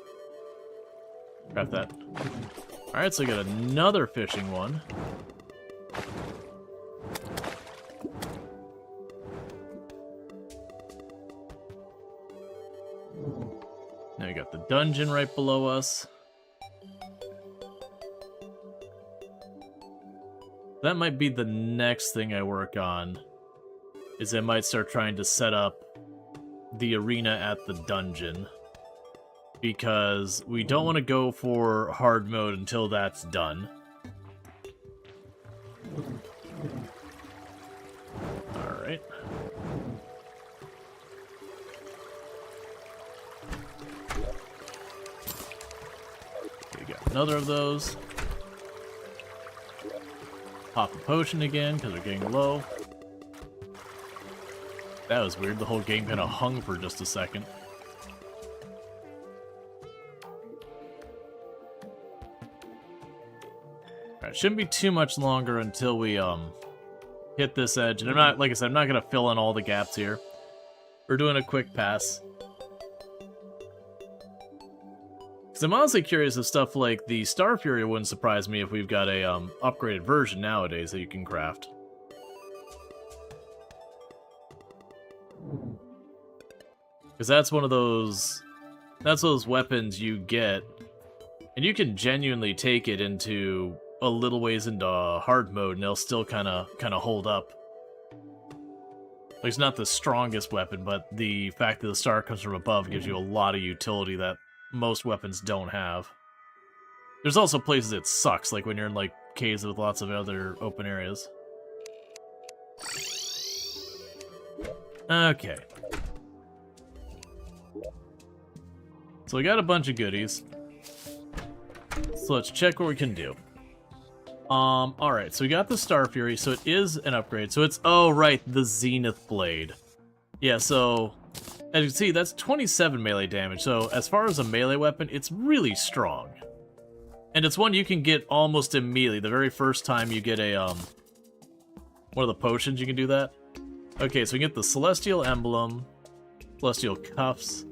craft that. Alright, so we got another fishing one. Now we got the dungeon right below us. That might be the next thing I work on, is I might start trying to set up the arena at the dungeon. Because we don't want to go for hard mode until that's done. Alright. Okay, got another of those. Pop a potion again, because we're getting low. That was weird, the whole game kind of hung for just a second. Alright, shouldn't be too much longer until we, hit this edge. And I'm not, like I said, I'm not going to fill in all the gaps here. We're doing a quick pass. Because I'm honestly curious if stuff like the Star Fury wouldn't surprise me if we've got a upgraded version nowadays that you can craft. Because that's one of those... That's those weapons you get, and you can genuinely take it into a little ways into hard mode, and they'll still kind of hold up. Like, it's not the strongest weapon, but the fact that the star comes from above gives you a lot of utility that most weapons don't have. There's also places it sucks, like when you're in, like, caves with lots of other open areas. Okay. So we got a bunch of goodies. So let's check what we can do. Alright, so we got the Star Fury, so it is an upgrade. So it's, oh right, the Zenith Blade. Yeah, so as you can see, that's 27 melee damage. So as far as a melee weapon, it's really strong. And it's one you can get almost immediately. The very first time you get a, one of the potions, you can do that. Okay, so we get the Celestial Emblem, Celestial Cuffs,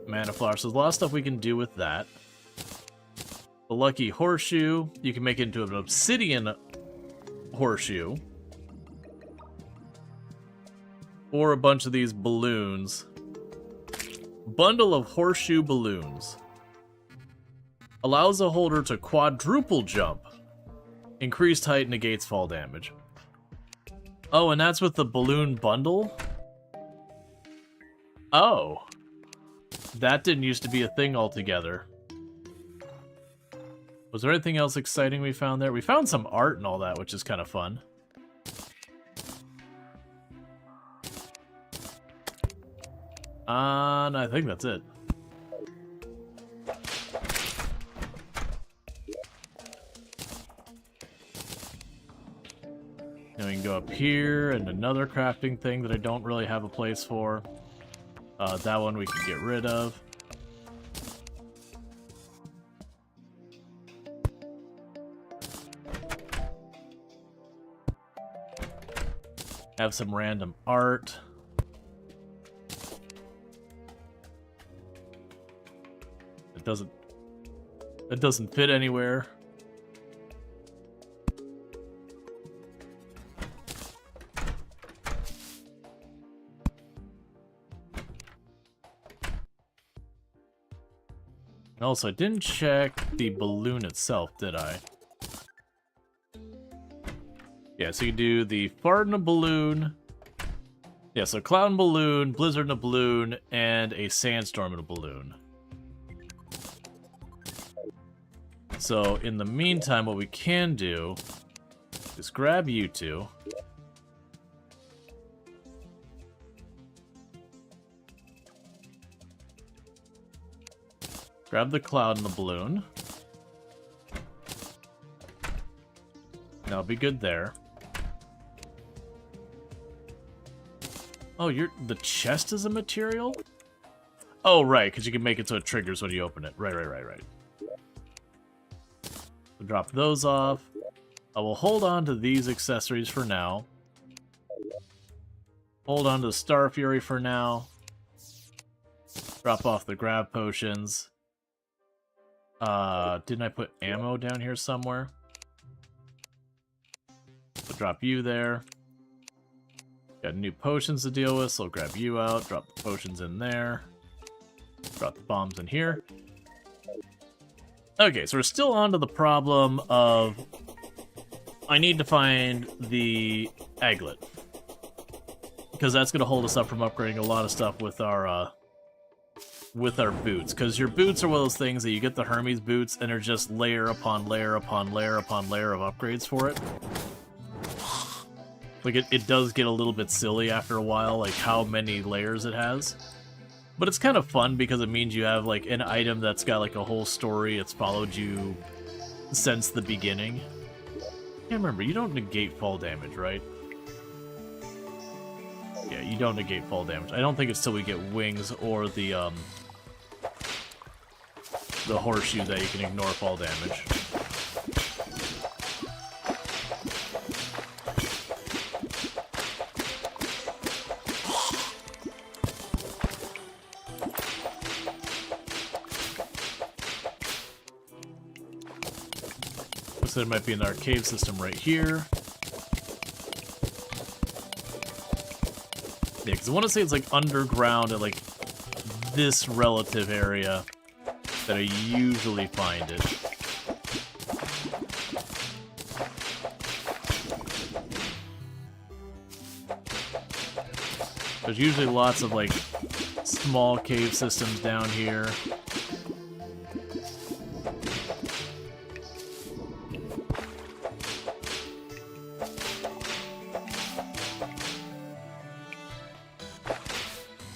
Mana Flower. So there's a lot of stuff we can do with that. The Lucky Horseshoe, you can make it into an obsidian horseshoe. Or a bunch of these balloons. Bundle of horseshoe balloons. Allows the holder to quadruple jump. Increased height negates fall damage. Oh, and that's with the balloon bundle? Oh. That didn't used to be a thing altogether. Was there anything else exciting we found there? We found some art and all that, which is kind of fun. No, I think that's it. And we can go up here, and another crafting thing that I don't really have a place for. That one we can get rid of. Have some random art. It doesn't... It doesn't fit anywhere. And also, I didn't check the balloon itself, did I? Yeah, so you do the fart in a balloon. Yeah, so cloud in a balloon, blizzard in a balloon, and a sandstorm in a balloon. So, in the meantime, what we can do is grab you two. Grab the cloud and the balloon. That'll be good there. Oh, the chest is a material? Oh, right, because you can make it so it triggers when you open it. Right. We'll drop those off. I will hold on to these accessories for now. Hold on to the Star Fury for now. Drop off the grab potions. Didn't I put ammo down here somewhere? So drop you there. Got new potions to deal with, so I'll grab you out. Drop the potions in there. Drop the bombs in here. Okay, so we're still on to the problem of I need to find the aglet. Because that's going to hold us up from upgrading a lot of stuff with our boots. Because your boots are one of those things that you get the Hermes boots and they're just layer upon layer upon layer upon layer of upgrades for it. Like, it does get a little bit silly after a while, like how many layers it has. But it's kind of fun because it means you have, like, an item that's got, like, a whole story. It's followed you since the beginning. I can't remember. You don't negate fall damage, right? Yeah, you don't negate fall damage. I don't think it's till we get wings or the horseshoe that you can ignore fall damage. So there might be another cave system right here. Yeah, because I want to say it's like underground at like this relative area that I usually find it. There's usually lots of like small cave systems down here.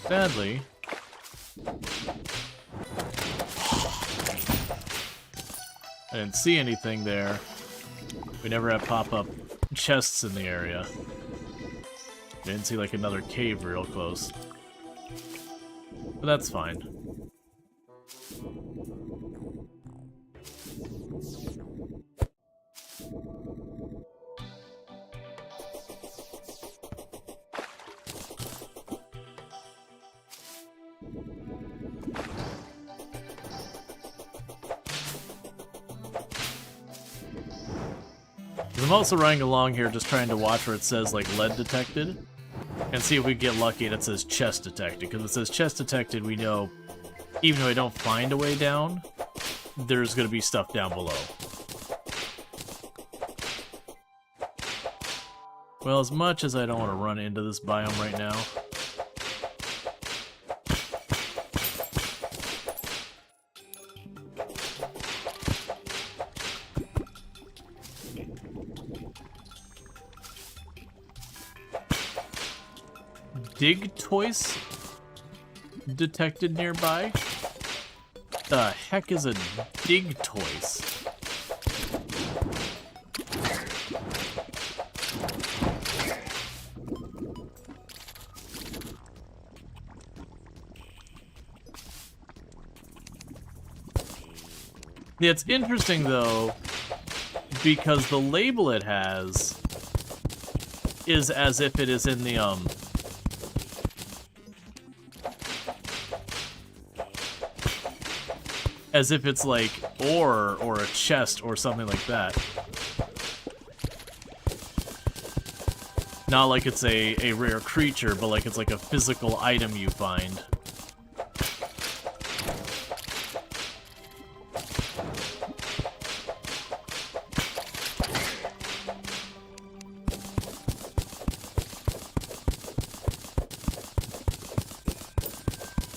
Sadly, I didn't see anything there. We never had pop-up chests in the area. I didn't see like another cave real close. But that's fine. I'm also running along here just trying to watch where it says like lead detected and see if we get lucky and it says chest detected, because if it says chest detected, we know even though I don't find a way down, there's going to be stuff down below. Well, as much as I don't want to run into this biome right now, dig toys detected nearby? The heck is a dig toys? Yeah, it's interesting though, because the label it has is as if it is in the as if it's like ore or a chest or something like that. Not like it's a rare creature, but like it's like a physical item you find.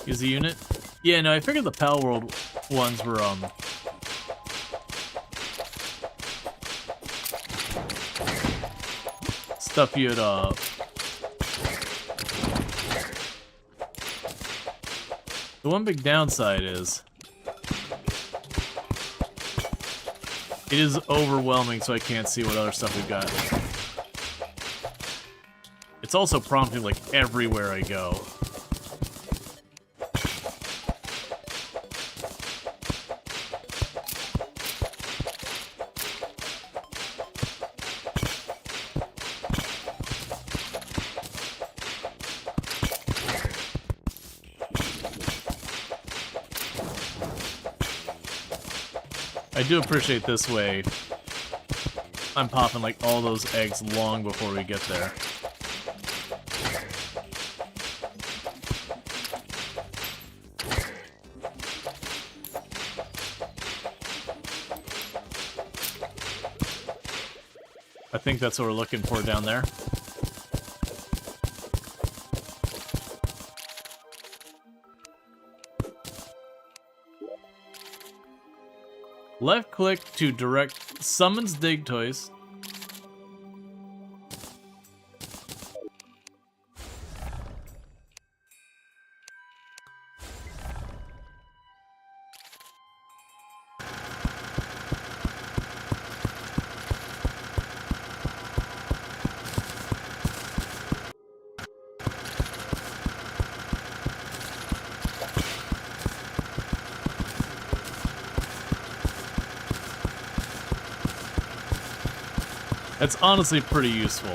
Is the unit? Yeah, no, I figured the Pal World ones were, stuff you'd, The one big downside is it is overwhelming, so I can't see what other stuff we've got. It's also prompting, like, everywhere I go. I do appreciate this way. I'm popping like all those eggs long before we get there. I think that's what we're looking for down there. Left click to direct summons dig toys. That's honestly pretty useful.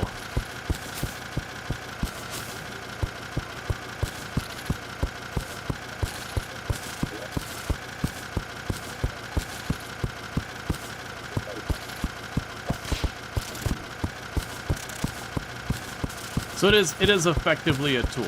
So it is effectively a tool.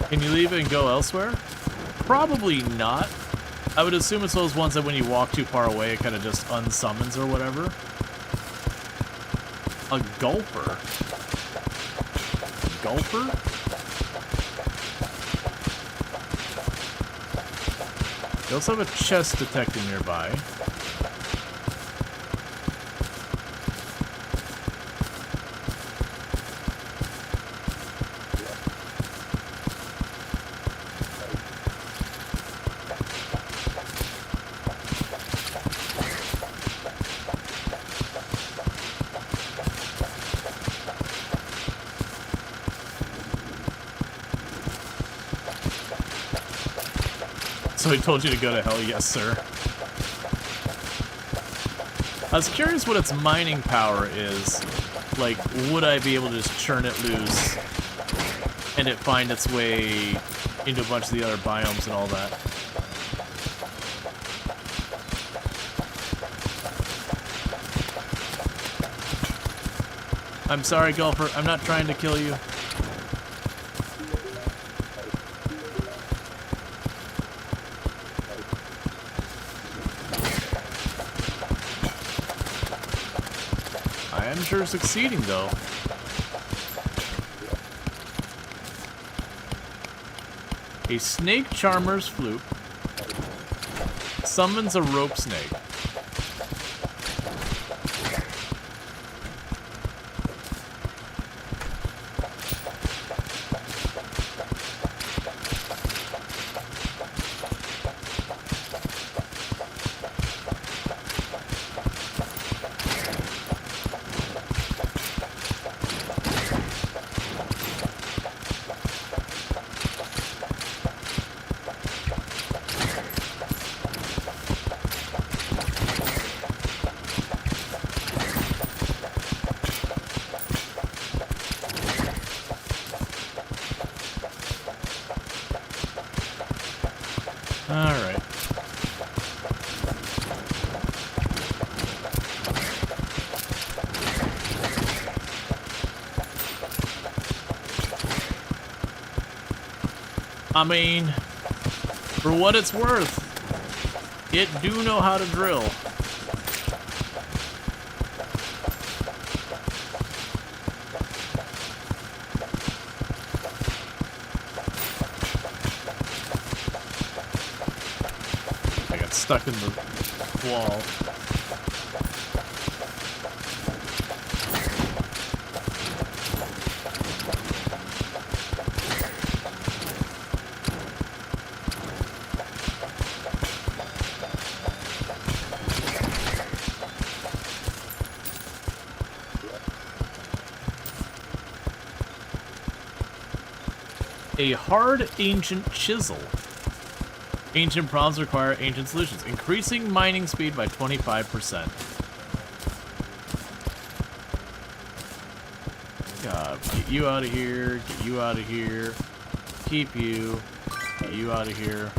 Can you leave it and go elsewhere? Probably not. I would assume it's those ones that when you walk too far away, it kind of just unsummons or whatever. A gulper. Gulper? You also have a chest detected nearby. So he told you to go to hell, yes, sir. I was curious what its mining power is. Like, would I be able to just churn it loose and it find its way into a bunch of the other biomes and all that? I'm sorry, Gulper. I'm not trying to kill you. I'm sure succeeding, though. A snake charmer's flute summons a rope snake. Alright. I mean, for what it's worth, it do know how to drill. I got stuck in the wall. A hard ancient chisel. Ancient problems require ancient solutions. Increasing mining speed by 25%. Get you out of here. Get you out of here. Keep you. Get you out of here.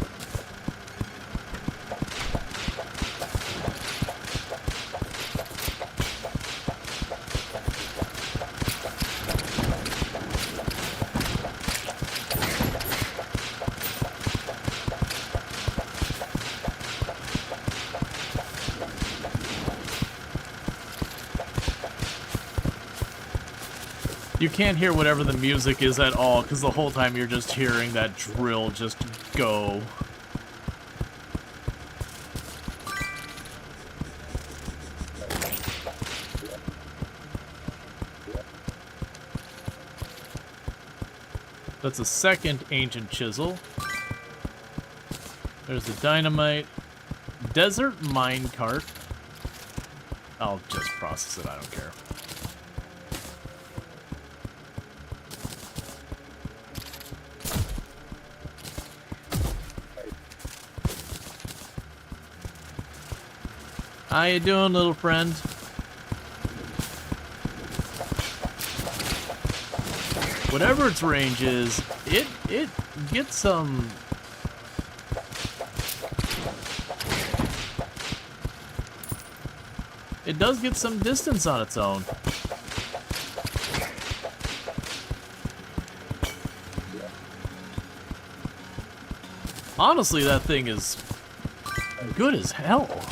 You can't hear whatever the music is at all, because the whole time you're just hearing that drill just go. That's a second ancient chisel. There's the dynamite. Desert minecart. I'll just process it, I don't care. How you doing, little friend? Whatever its range is, it gets some... It does get some distance on its own. Honestly, that thing is good as hell.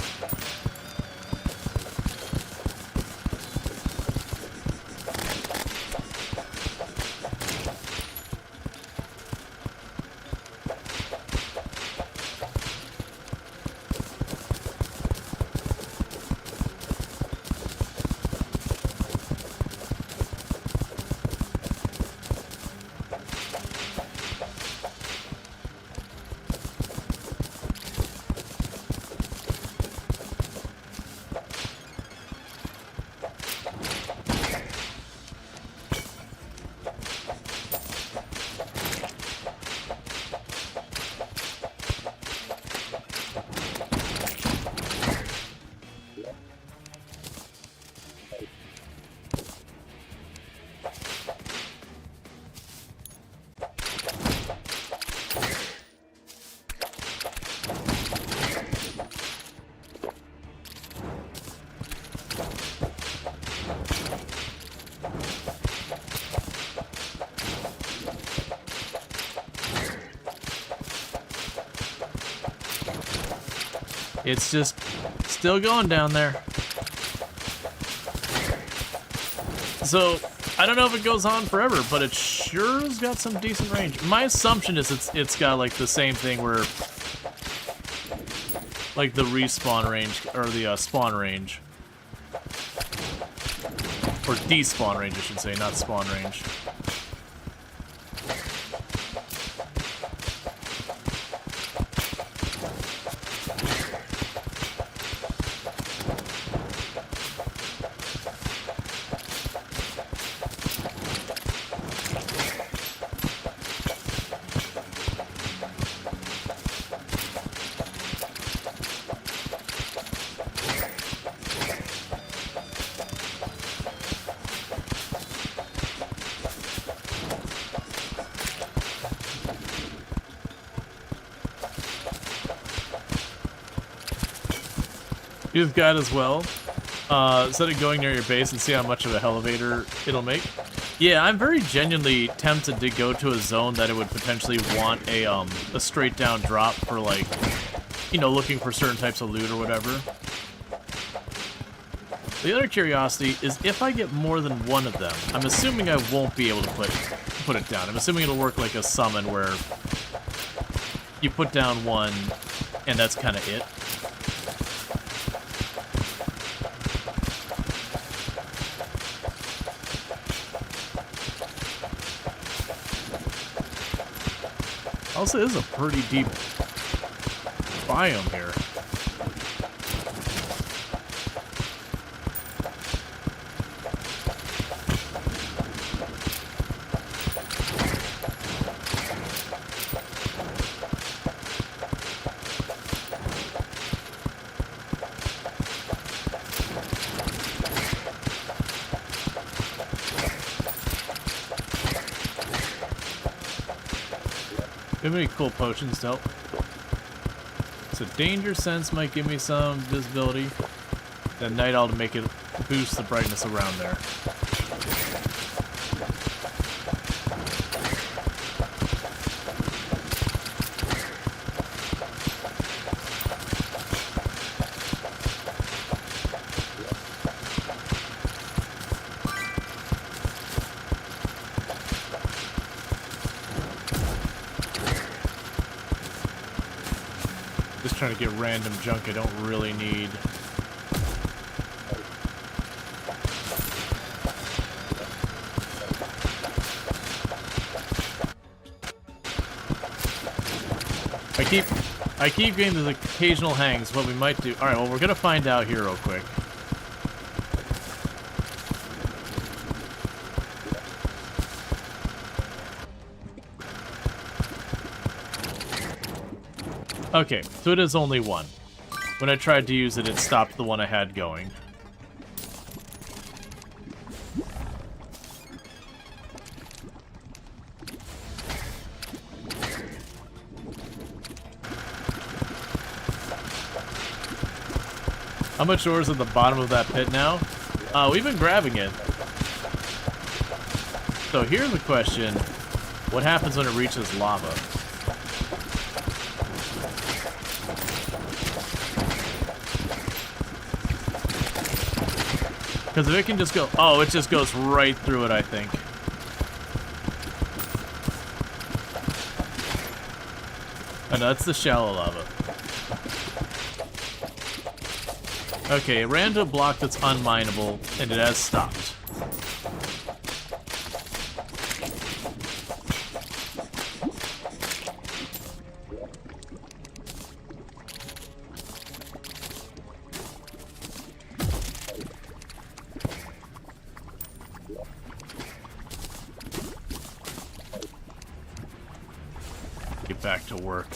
It's just still going down there. So, I don't know if it goes on forever, but it sure has got some decent range. My assumption is it's got like the same thing where like the respawn range, or the spawn range. Or despawn range, I should say, not spawn range. Use guide as well. Instead of going near your base and see how much of a elevator it'll make. Yeah, I'm very genuinely tempted to go to a zone that it would potentially want a straight down drop for, like, you know, looking for certain types of loot or whatever. The other curiosity is if I get more than one of them, I'm assuming I won't be able to put it down. I'm assuming it'll work like a summon where you put down one and that's kind of it. Also, this is a pretty deep biome here. Give me cool potions to help. So danger sense might give me some visibility. Then night owl to make it boost the brightness around there. Just trying to get random junk I don't really need. I keep getting those occasional hangs. What we might do. All right, well, we're gonna find out here real quick. Okay, so it is only one. When I tried to use it, it stopped the one I had going. How much ore is at the bottom of that pit now? We've been grabbing it. So here's the question. What happens when it reaches lava? Because if it can just go... Oh, it just goes right through it, I think. Oh, no, that's the shallow lava. Okay, it ran to a block that's unmineable, and it has stopped. Get back to work.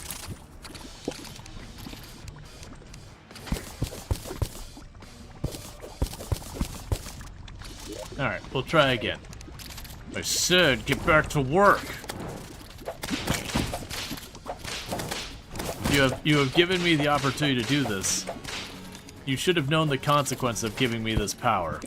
Alright, we'll try again. I said, get back to work! You have given me the opportunity to do this. You should have known the consequence of giving me this power.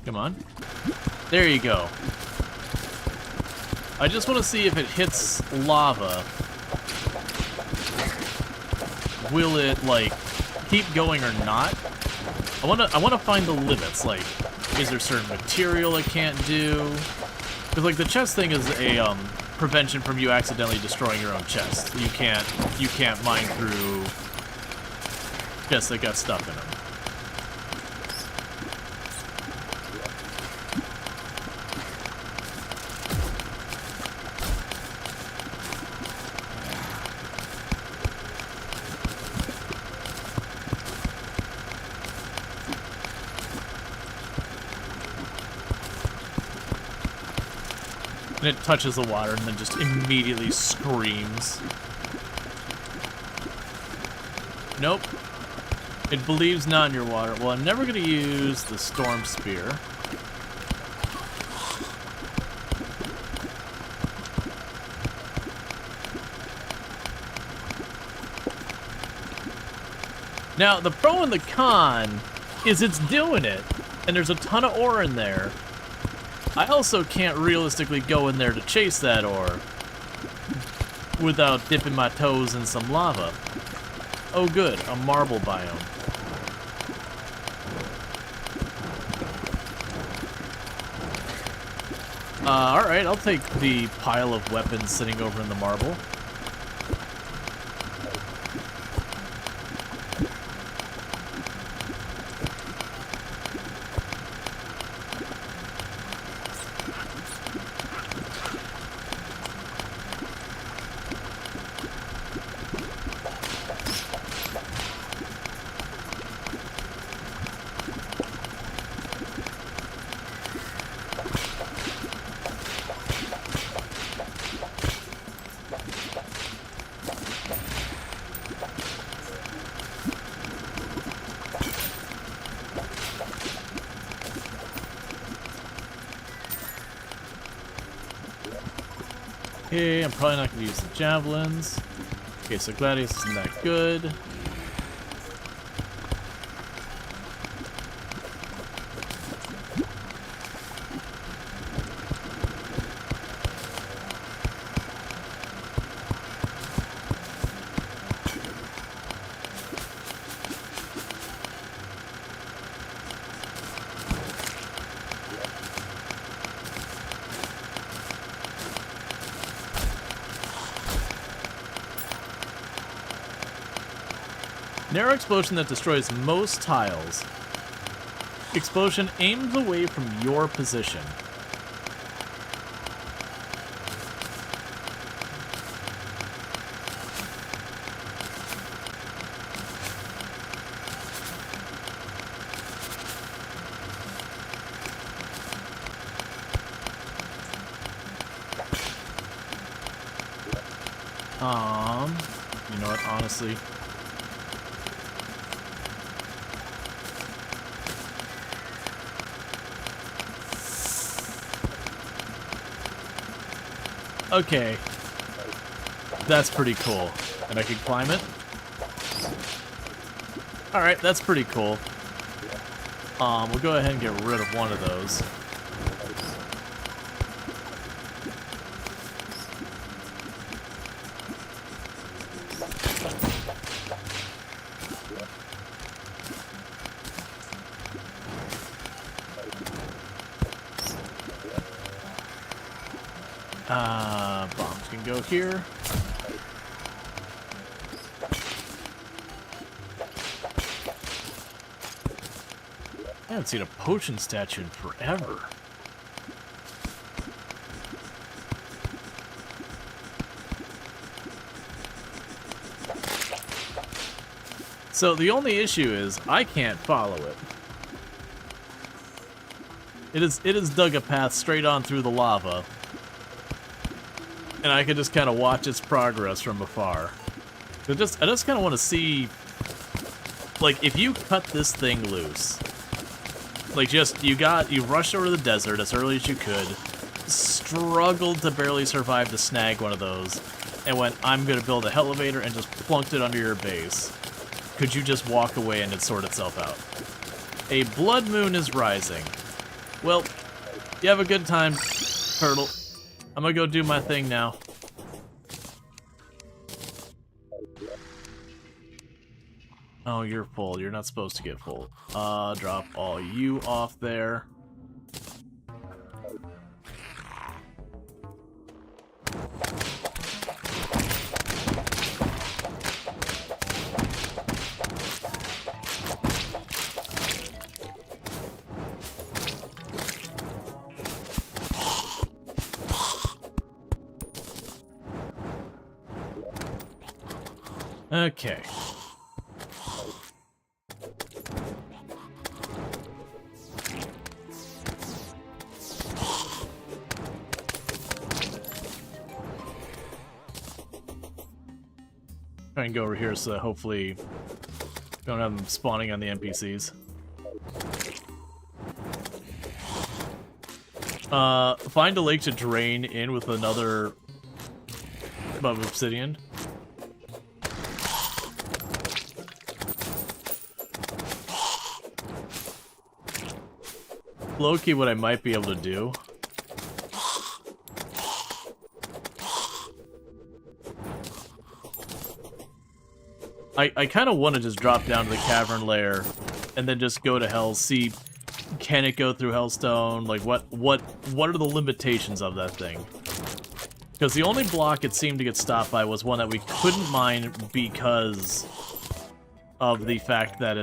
Come on. There you go. I just want to see if it hits lava. Will it, like, keep going or not? I wanna find the limits. Like, is there certain material it can't do? Because, like, the chest thing is a prevention from you accidentally destroying your own chest. You can't mine through chests that got stuff in them. And it touches the water and then just immediately screams. Nope. It believes not in your water. Well, I'm never going to use the storm spear. Now, the pro and the con is it's doing it, and there's a ton of ore in there. I also can't realistically go in there to chase that ore without dipping my toes in some lava. Oh good, a marble biome. Alright, I'll take the pile of weapons sitting over in the marble. Okay, I'm probably not going to use the javelins. Okay, so Gladius isn't that good. Narrow explosion that destroys most tiles. Explosion aims away from your position. You know what, honestly. Okay. That's pretty cool. And I can climb it? Alright, that's pretty cool. We'll go ahead and get rid of one of those. Bombs can go here. I haven't seen a potion statue in forever. So the only issue is I can't follow it. It is dug a path straight on through the lava. And I can just kind of watch its progress from afar. I just kind of want to see, like, if you cut this thing loose, like, you rushed over the desert as early as you could, struggled to barely survive to snag one of those, and went, I'm gonna build a elevator, and just plunked it under your base. Could you just walk away and it sort itself out? A blood moon is rising. Well, you have a good time, turtle. I'm gonna go do my thing now. Oh, you're full. You're not supposed to get full. Drop all you off there. Okay. Try and go over here so that hopefully don't have them spawning on the NPCs. Find a lake to drain in with another above obsidian. Low-key, what I might be able to do... I kind of want to just drop down to the cavern layer and then just go to hell, see, can it go through Hellstone? Like, what are the limitations of that thing? Because the only block it seemed to get stopped by was one that we couldn't mine because of the fact that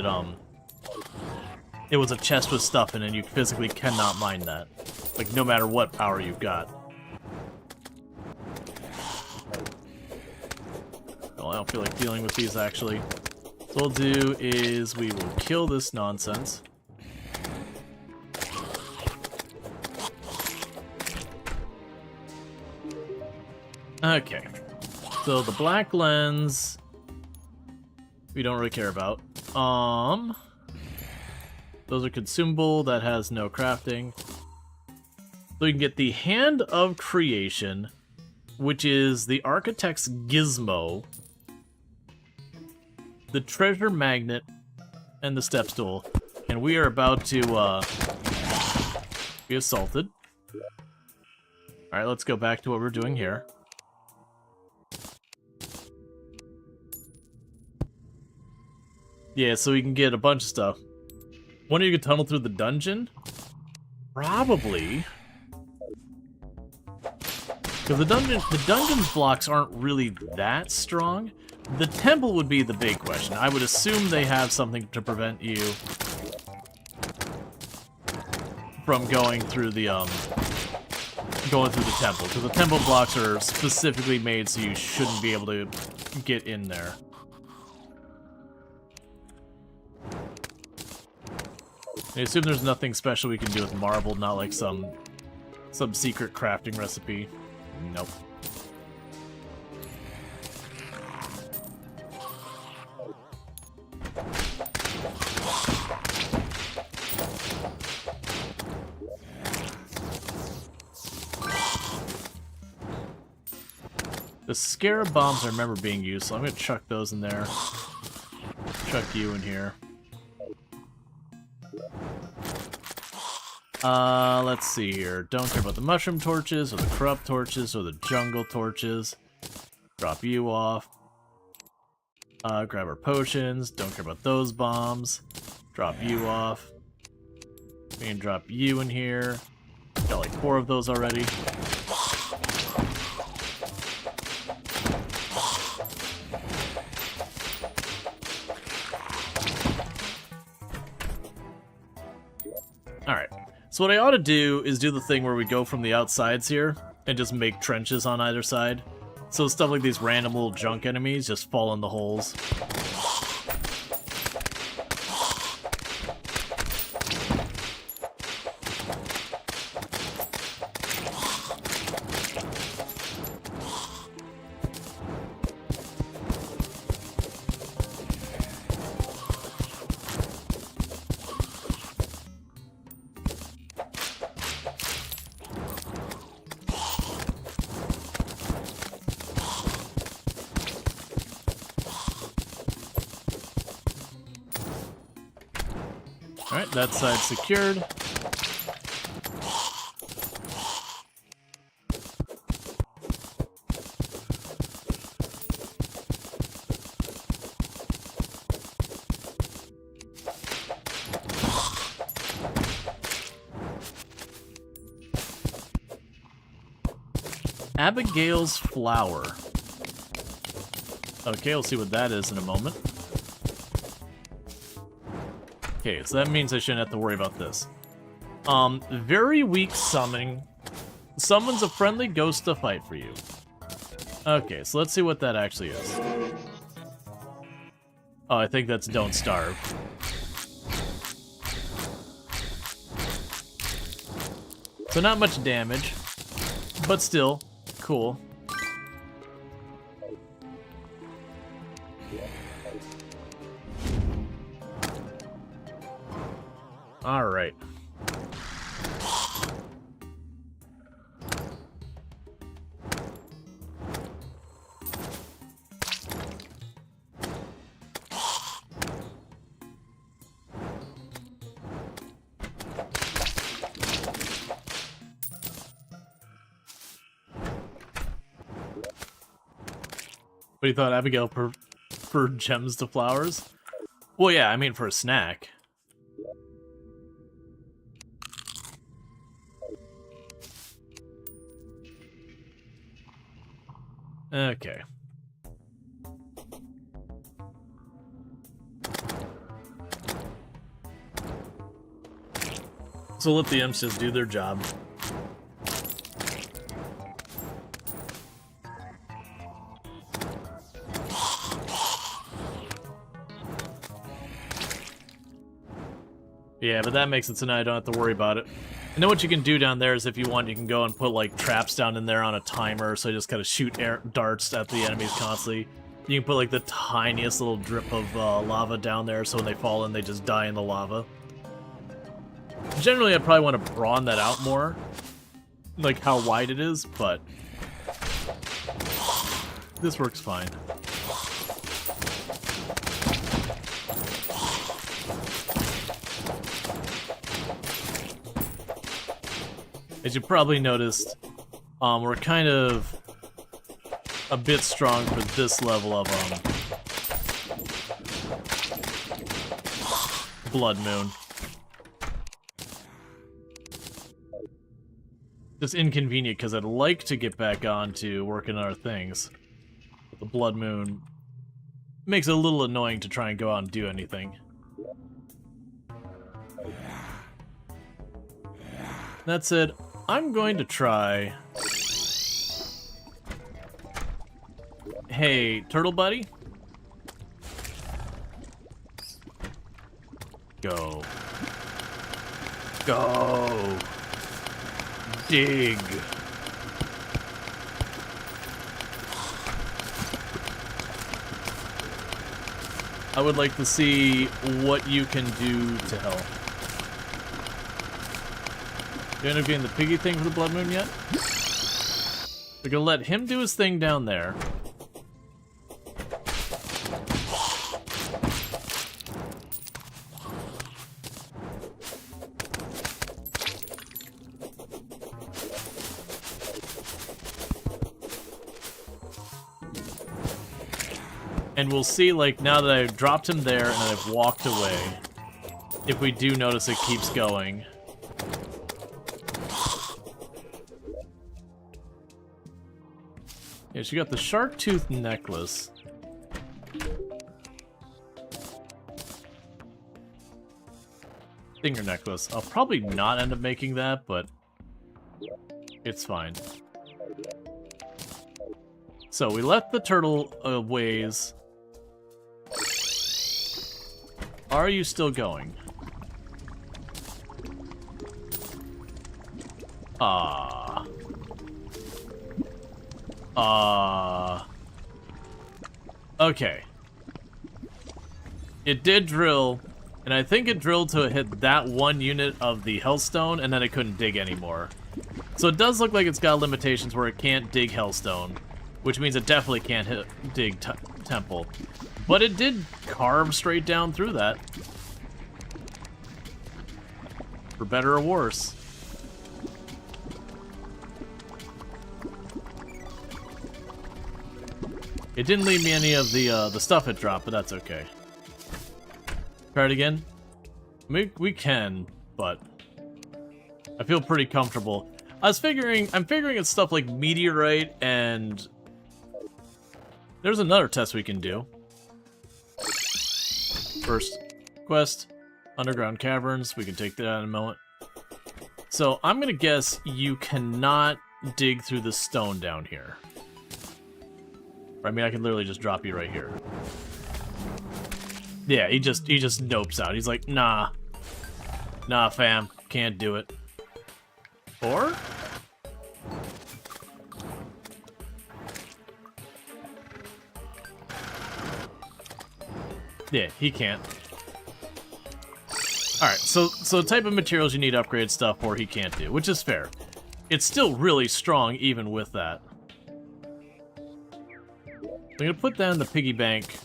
it was a chest with stuff in it, and you physically cannot mine that. Like, no matter what power you've got. Well, I don't feel like dealing with these, actually. So what we'll do is we will kill this nonsense. Okay. So the black lens... we don't really care about. Those are consumable, that has no crafting. So you can get the Hand of Creation, which is the Architect's Gizmo, the Treasure Magnet, and the Step Stool. And we are about to be assaulted. Alright, let's go back to what we're doing here. Yeah, so we can get a bunch of stuff. When you can tunnel through the dungeon? Probably. Because the dungeon's blocks aren't really that strong. The temple would be the big question. I would assume they have something to prevent you from going through the temple. Because the temple blocks are specifically made so you shouldn't be able to get in there. I assume there's nothing special we can do with marble, not like some secret crafting recipe. Nope. The scarab bombs I remember being used, so I'm gonna chuck those in there. Chuck you in here. Let's see here. Don't care about the mushroom torches, or the corrupt torches, or the jungle torches. Drop you off. Grab our potions. Don't care about those bombs. Drop you off. We can drop you in here. Got like 4 of those already. Alright. So what I ought to do is do the thing where we go from the outsides here and just make trenches on either side. So stuff like these random little junk enemies just fall in the holes. Alright, that side secured. Abigail's Flower. Okay, we'll see what that is in a moment. Okay, so that means I shouldn't have to worry about this. Very weak summoning. Summons a friendly ghost to fight for you. Okay, so let's see what that actually is. Oh, I think that's Don't Starve. So not much damage, but still, cool. All right. What do you thought, Abigail, for gems to flowers? Well, yeah, I mean for a snack. Okay. So let the imps just do their job. Yeah, but that makes it so now I don't have to worry about it. And then what you can do down there is if you want, you can go and put like traps down in there on a timer, so you just kind of shoot darts at the enemies constantly. You can put like the tiniest little drip of lava down there, so when they fall in, they just die in the lava. Generally, I'd probably want to broaden that out more, like how wide it is, but this works fine. As you probably noticed, we're kind of a bit strong for this level of Blood Moon. Just inconvenient because I'd like to get back on to working on our things. But the Blood Moon makes it a little annoying to try and go out and do anything. That said, I'm going to try... Hey, turtle buddy? Go. Go! Dig! I would like to see what you can do to help. You end up getting the piggy thing for the Blood Moon yet? We're gonna let him do his thing down there. And we'll see, like, now that I've dropped him there and I've walked away, if we do notice it keeps going. Yeah, she got the shark tooth necklace. Finger necklace. I'll probably not end up making that, but it's fine. So we let the turtle ways. Are you still going? Okay. It did drill, and I think it drilled to hit that one unit of the Hellstone, and then it couldn't dig anymore. So it does look like it's got limitations where it can't dig Hellstone, which means it definitely can't dig Temple. But it did carve straight down through that. For better or worse. It didn't leave me any of the stuff it dropped, but that's okay. Try it again? We can, but I feel pretty comfortable. I'm figuring it's stuff like meteorite and there's another test we can do. First quest, underground caverns. We can take that in a moment. So I'm gonna guess you cannot dig through the stone down here. I mean, I can literally just drop you right here. Yeah, he just nopes out. He's like, nah, fam, can't do it. Or? Yeah, he can't. Alright, so the type of materials you need to upgrade stuff for he can't do, which is fair. It's still really strong even with that. I'm gonna put that in the piggy bank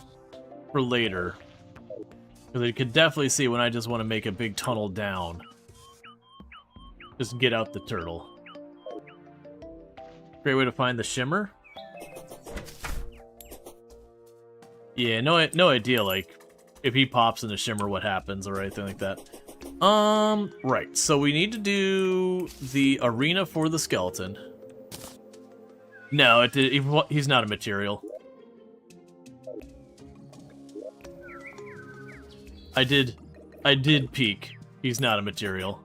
for later. Because you could definitely see when I just want to make a big tunnel down. Just get out the turtle. Great way to find the shimmer. Yeah, no idea, like, if he pops in the shimmer, what happens or anything like that. Right, so we need to do the arena for the skeleton. No, he's not a material. I did peek. He's not a material.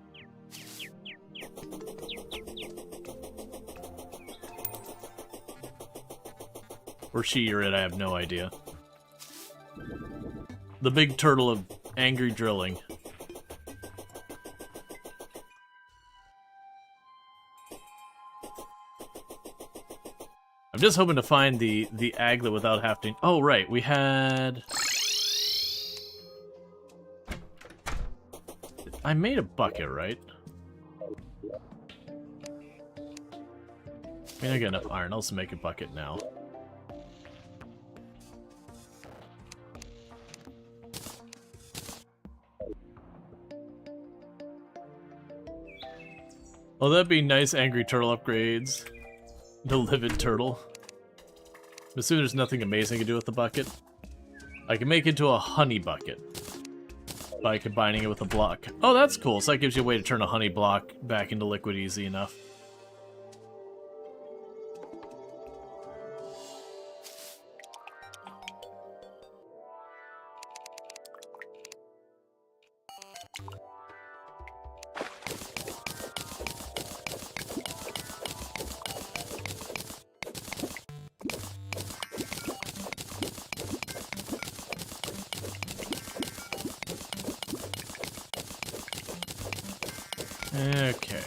Where she or it, I have no idea. The big turtle of angry drilling. I'm just hoping to find the aglet without having... Oh, right, we had... I made a bucket, right? I mean, I got enough iron. I'll also make a bucket now. Oh, that'd be nice angry turtle upgrades. The livid turtle. I'm assuming there's nothing amazing to do with the bucket. I can make it into a honey bucket by combining it with a block. Oh, that's cool. So that gives you a way to turn a honey block back into liquid easy enough. Okay.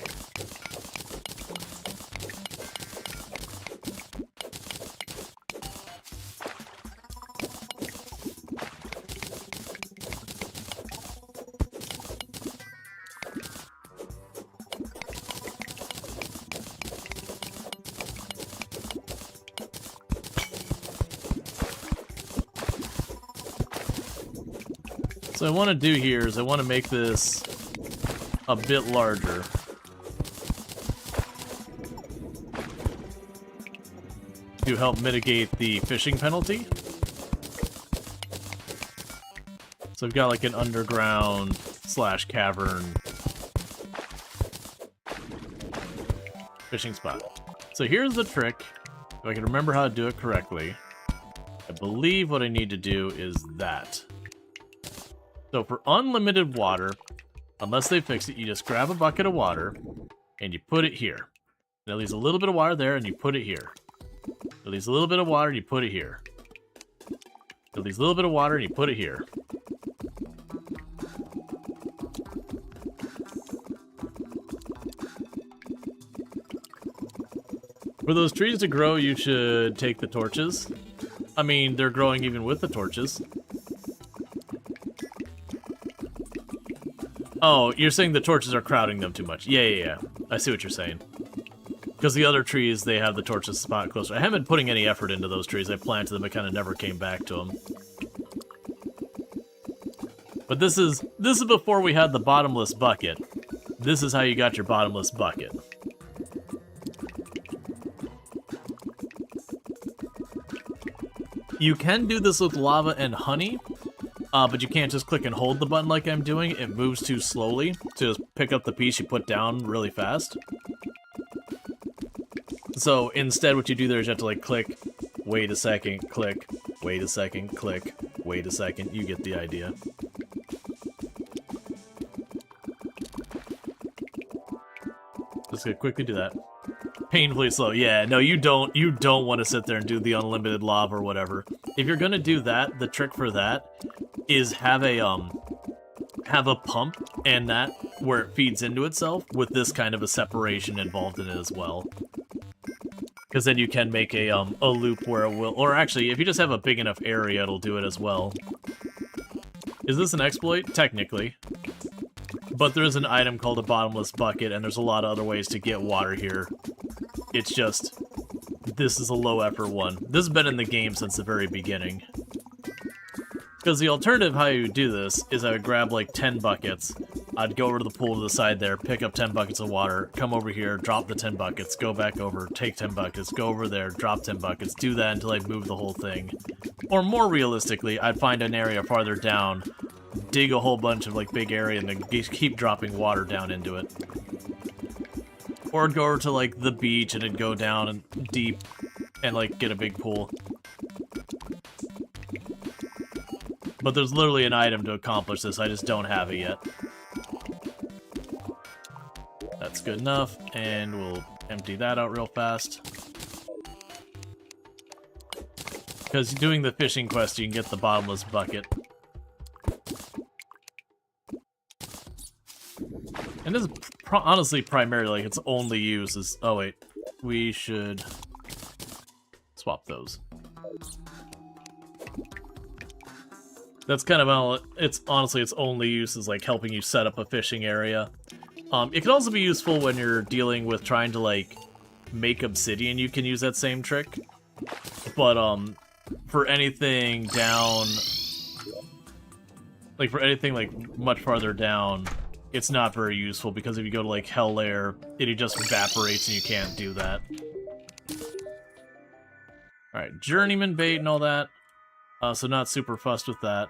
So what I want to do here is I want to make this a bit larger. To help mitigate the fishing penalty. So I've got like an underground / cavern fishing spot. So here's the trick. If I can remember how to do it correctly. I believe what I need to do is that. So for unlimited water, unless they fix it, you just grab a bucket of water and you put it here. Now leaves a little bit of water there and you put it here. It leaves a little bit of water and you put it here. It leaves a little bit of water and you put it here. For those trees to grow, you should take the torches. I mean, they're growing even with the torches. Oh, you're saying the torches are crowding them too much. Yeah. I see what you're saying. Because the other trees, they have the torches spot closer. I haven't been putting any effort into those trees. I planted them, I kind of never came back to them. But this is before we had the bottomless bucket. This is how you got your bottomless bucket. You can do this with lava and honey, but you can't just click and hold the button like I'm doing. It moves too slowly to just pick up the piece you put down really fast. So instead what you do there is you have to like click, wait a second, click, wait a second, click, wait a second. You get the idea. Just gonna quickly do that. Painfully slow. Yeah, no, you don't want to sit there and do the unlimited lava or whatever. If you're gonna do that, the trick for that is have a pump and that where it feeds into itself with this kind of a separation involved in it as well. Because then you can make a loop where it will, or actually, if you just have a big enough area, it'll do it as well. Is this an exploit? Technically. But there is an item called a bottomless bucket, and there's a lot of other ways to get water here. It's just, this is a low effort one. This has been in the game since the very beginning. Because the alternative how you do this is I would grab like 10 buckets, I'd go over to the pool to the side there, pick up 10 buckets of water, come over here, drop the 10 buckets, go back over, take 10 buckets, go over there, drop 10 buckets, do that until I move the whole thing. Or more realistically, I'd find an area farther down, dig a whole bunch of, like, big area, and then keep dropping water down into it. Or I'd go over to, like, the beach, and it'd go down and deep, and, like, get a big pool. But there's literally an item to accomplish this, I just don't have it yet. That's good enough, and we'll empty that out real fast. Because doing the fishing quest, you can get the bottomless bucket. And this is honestly primarily, like, its only use is... Oh, wait. We should swap those. That's kind of... It's honestly, its only use is, like, helping you set up a fishing area. It can also be useful when you're dealing with trying to, like, make obsidian. You can use that same trick. But, for anything down... Like, for anything, like, much farther down... It's not very useful, because if you go to, like, Hell Lair, it just evaporates and you can't do that. Alright, Journeyman bait and all that. So not super fussed with that.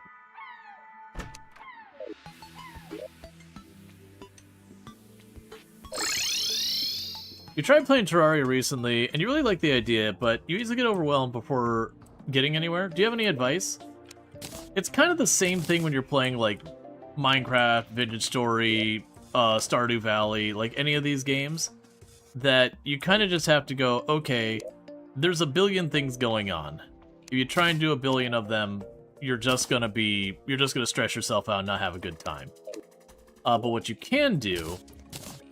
You tried playing Terraria recently, and you really like the idea, but you easily get overwhelmed before getting anywhere. Do you have any advice? It's kind of the same thing when you're playing, like, Minecraft, Vintage Story, Stardew Valley, like any of these games, that you kind of just have to go, okay, there's a billion things going on. If you try and do a billion of them, you're just gonna stress yourself out and not have a good time. But what you can do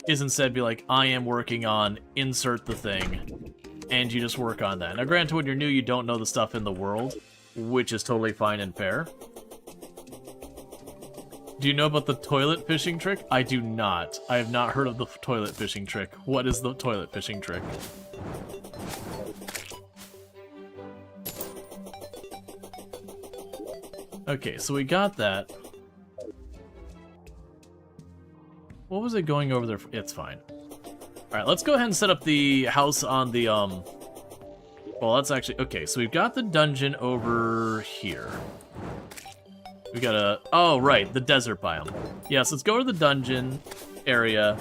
is instead be like, I am working on insert the thing, and you just work on that. Now granted, when you're new, you don't know the stuff in the world, which is totally fine and fair. Do you know about the toilet fishing trick? I do not. I have not heard of the toilet fishing trick. What is the toilet fishing trick? Okay, so we got that. What was it going over there for? It's fine. Alright, let's go ahead and set up the house on the, well, that's actually... Okay, so we've got the dungeon over here. We gotta... Oh, right, the desert biome. Yes, let's go to the dungeon area,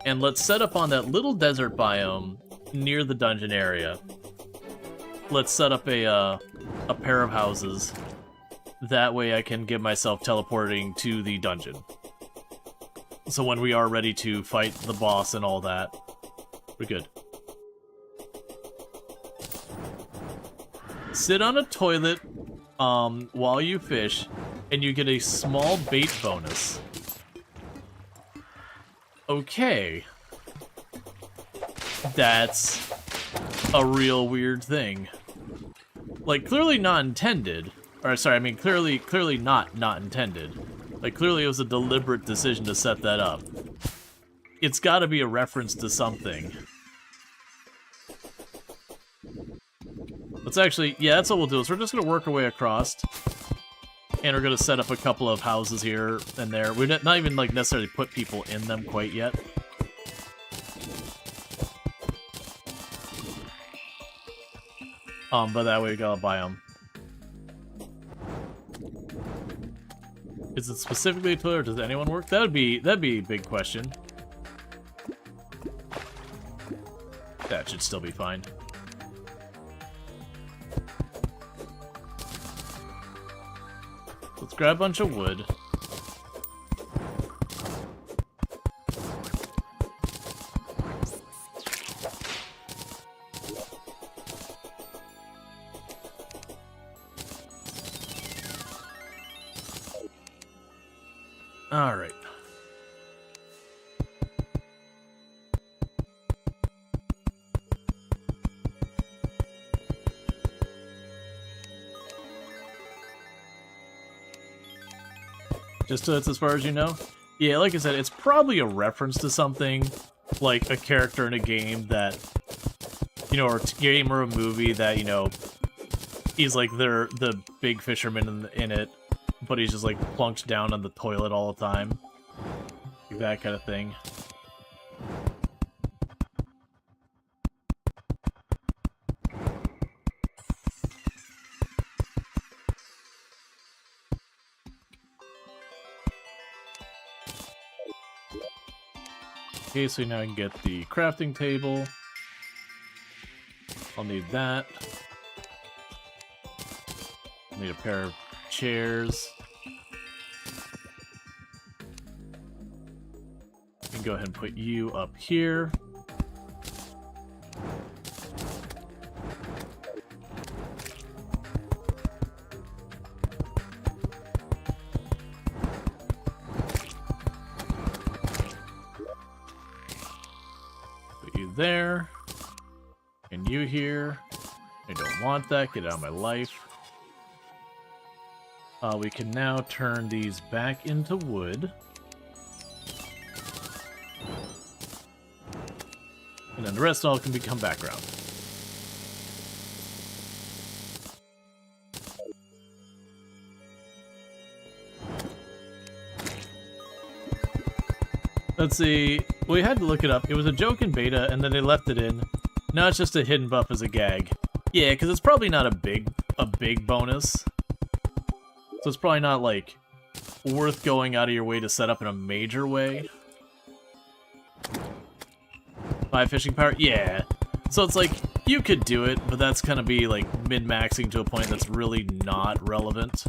and let's set up on that little desert biome near the dungeon area. Let's set up a pair of houses. That way I can get myself teleporting to the dungeon. So when we are ready to fight the boss and all that, we're good. Sit on a toilet while you fish, and you get a small bait bonus. Okay. That's a real weird thing. Like, clearly not intended. Or, sorry, I mean, clearly not intended. Like, clearly it was a deliberate decision to set that up. It's gotta be a reference to something. Let's actually, yeah, that's what we'll do, is we're just gonna work our way across. And we're gonna set up a couple of houses here and there. We're not even, like, necessarily put people in them quite yet. But that way we got a biome. Is it specifically a toilet, or does anyone work? That'd be a big question. That should still be fine. Let's grab a bunch of wood. All right. Just so that's as far as you know? Yeah, like I said, it's probably a reference to something, like a character in a game that, you know, or a game or a movie that, you know, he's like the big fisherman in it, but he's just like plunked down on the toilet all the time. like that kind of thing. Okay, so now I can get the crafting table. I'll need that. I'll need a pair of chairs. I can go ahead and put you up here. There, and you here. I don't want that. Get out of my life. We can now turn these back into wood. And then the rest all can become background. Let's see. We had to look it up. It was a joke in beta, and then they left it in. Now it's just a hidden buff as a gag. Yeah, because it's probably not a big bonus. So it's probably not, like, worth going out of your way to set up in a major way. 5 fishing power? Yeah. So it's like, you could do it, but that's gonna be, like, min-maxing to a point that's really not relevant.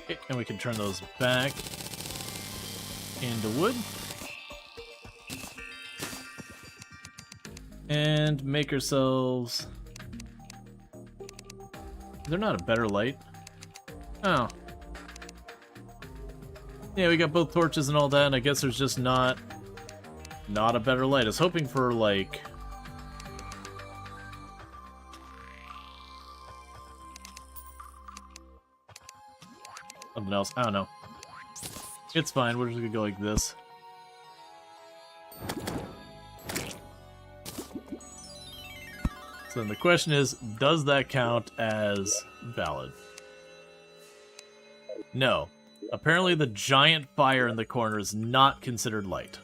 Okay, and we can turn those back into wood. And make ourselves... Is there not a better light? Oh. Yeah, we got both torches and all that, and I guess there's just not a better light. I was hoping for, like... something else. I don't know. It's fine. We're just gonna go like this. So then the question is, does that count as valid? No. Apparently the giant fire in the corner is not considered light.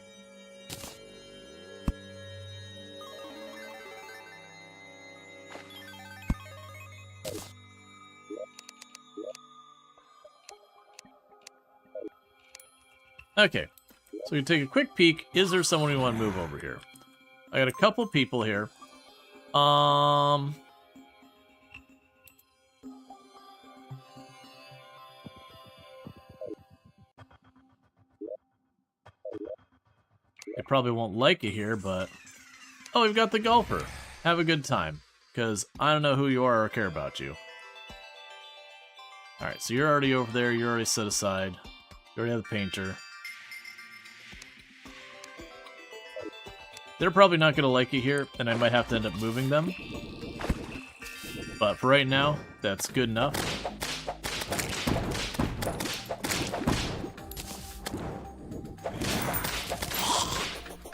Okay, so we take a quick peek. Is there someone we want to move over here? I got a couple people here. They probably won't like it here, but... Oh, we've got the golfer. Have a good time, because I don't know who you are or care about you. Alright, so you're already over there. You're already set aside. You already have the painter. They're probably not going to like it here, and I might have to end up moving them. But for right now, that's good enough.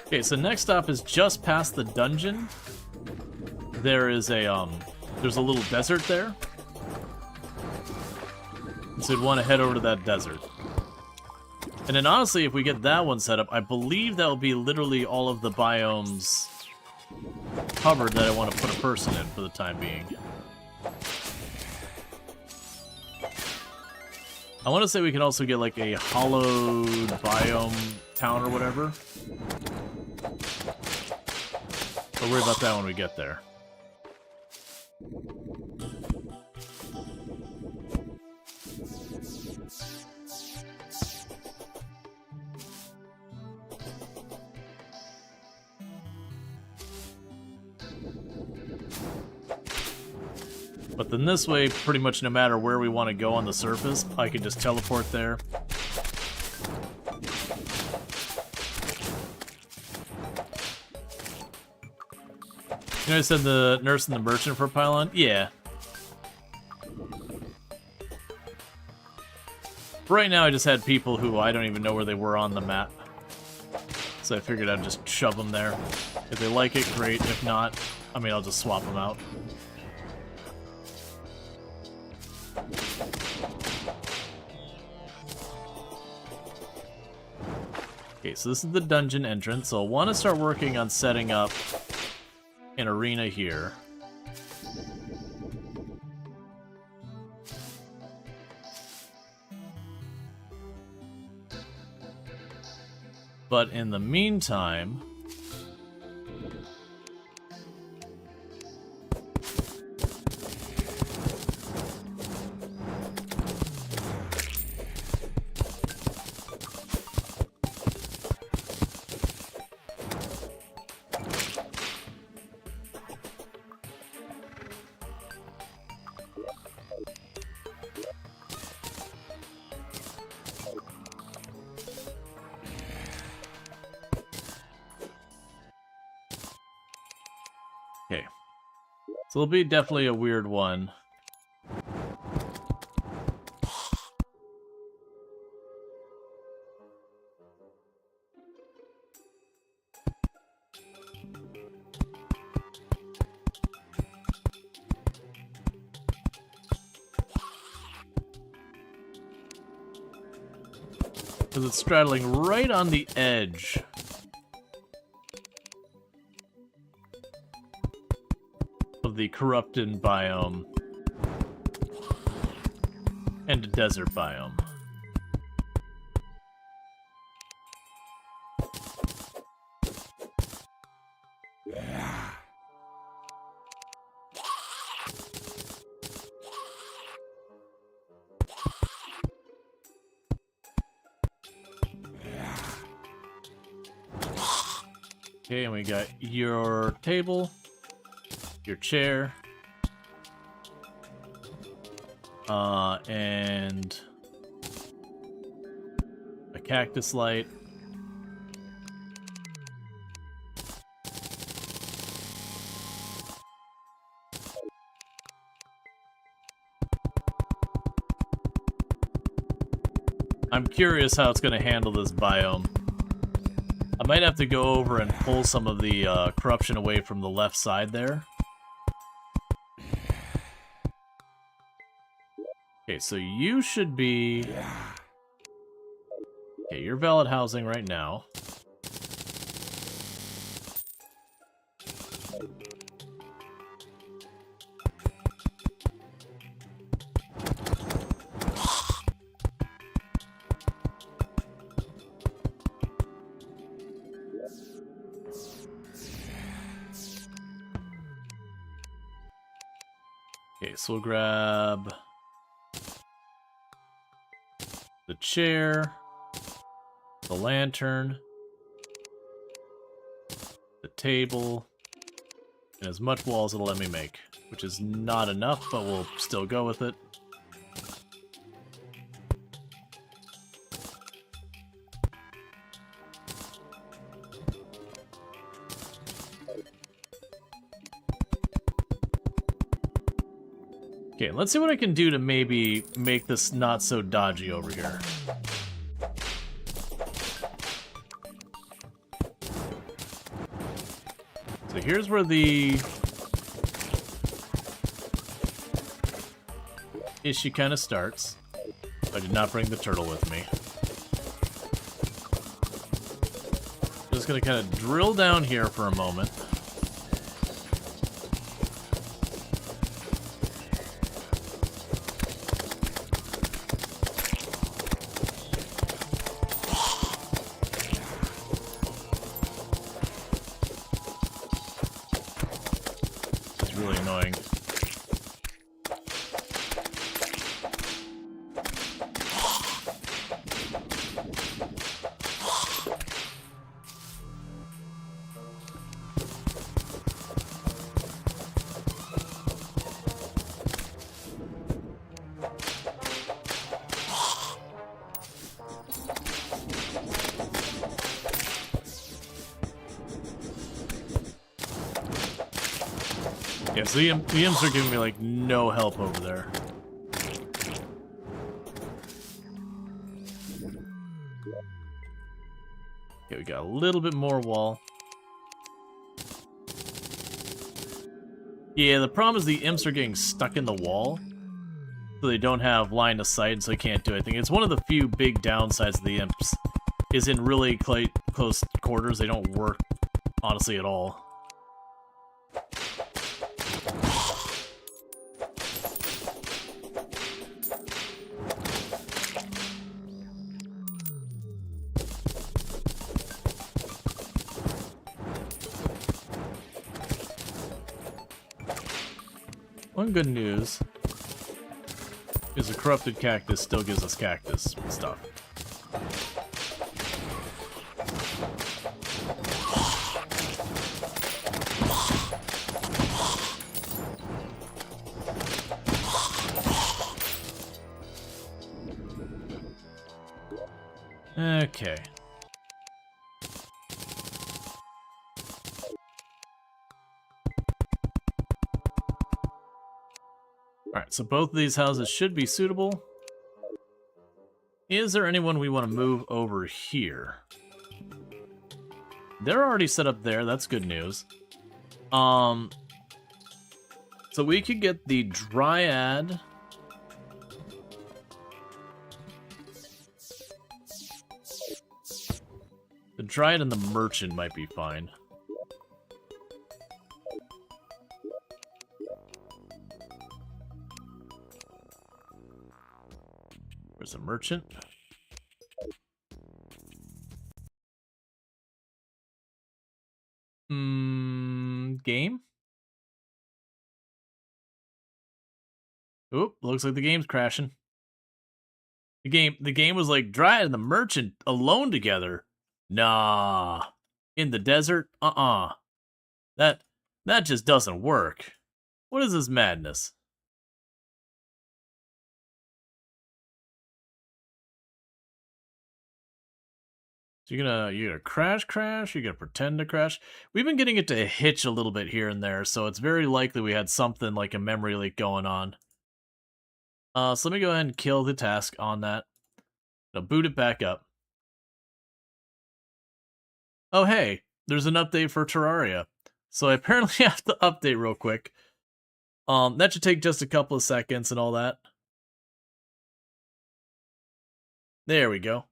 Okay, so next stop is just past the dungeon. There is a, there's a little desert there. So we'd want to head over to that desert. And then honestly, if we get that one set up, I believe that will be literally all of the biomes covered that I want to put a person in for the time being. I want to say we can also get like a hollowed biome town or whatever. We'll worry about that when we get there. But then this way, pretty much no matter where we want to go on the surface, I can just teleport there. You know, I said the nurse and the merchant for pylon? Yeah. Right now, I just had people who I don't even know where they were on the map. So I figured I'd just shove them there. If they like it, great. If not, I mean, I'll just swap them out. Okay, so this is the dungeon entrance. So I'll want to start working on setting up an arena here. But in the meantime, okay. So it'll be definitely a weird one. Because it's straddling right on the edge of the corrupted biome and a desert biome. Okay, and we got your table, your chair, and a cactus light. I'm curious how it's going to handle this biome. I might have to go over and pull some of the corruption away from the left side there. Okay, so you should be... Okay, you're valid housing right now. Okay, so we'll grab the chair, the lantern, the table, and as much wall as it'll let me make, which is not enough, but we'll still go with it. Okay, let's see what I can do to maybe make this not so dodgy over here. So here's where the issue kind of starts. I did not bring the turtle with me. Just gonna kind of drill down here for a moment. Yeah, so the imps are giving me, like, no help over there. Okay, we got a little bit more wall. Yeah, the problem is the imps are getting stuck in the wall, so they don't have line of sight, so they can't do anything. It's one of the few big downsides of the imps, is in really close quarters, they don't work, honestly, at all. One good news is a corrupted cactus still gives us cactus stuff. Okay. Alright, so both of these houses should be suitable. Is there anyone we want to move over here? They're already set up there, that's good news. So we could get the Dryad. The Dryad and the Merchant might be fine. Where's the Merchant? Game? Oop, looks like the game's crashing. The game was like, Dryad and the Merchant alone together. Nah. In the desert? That just doesn't work. What is this madness? So you're gonna crash, you're gonna pretend to crash. We've been getting it to hitch a little bit here and there, so it's very likely we had something like a memory leak going on. So let me go ahead and kill the task on that. I'll boot it back up. Oh hey, there's an update for Terraria. So I apparently have to update real quick. That should take just a couple of seconds and all that. There we go.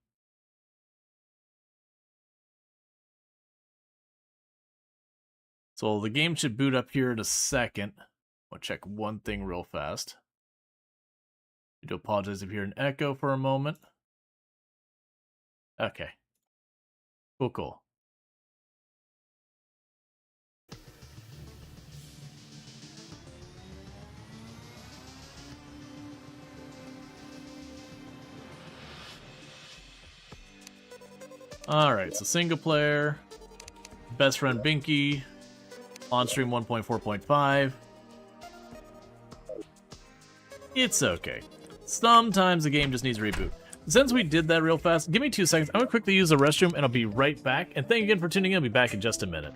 So the game should boot up here in a second. I'll check one thing real fast. I do apologize if you hear an echo for a moment. Okay. Cool. Alright, so single player. Best friend Binky. On stream 1.4.5. It's okay. Sometimes the game just needs a reboot. Since we did that real fast, give me 2 seconds. I'm gonna quickly use the restroom and I'll be right back. And thank you again for tuning in. I'll be back in just a minute.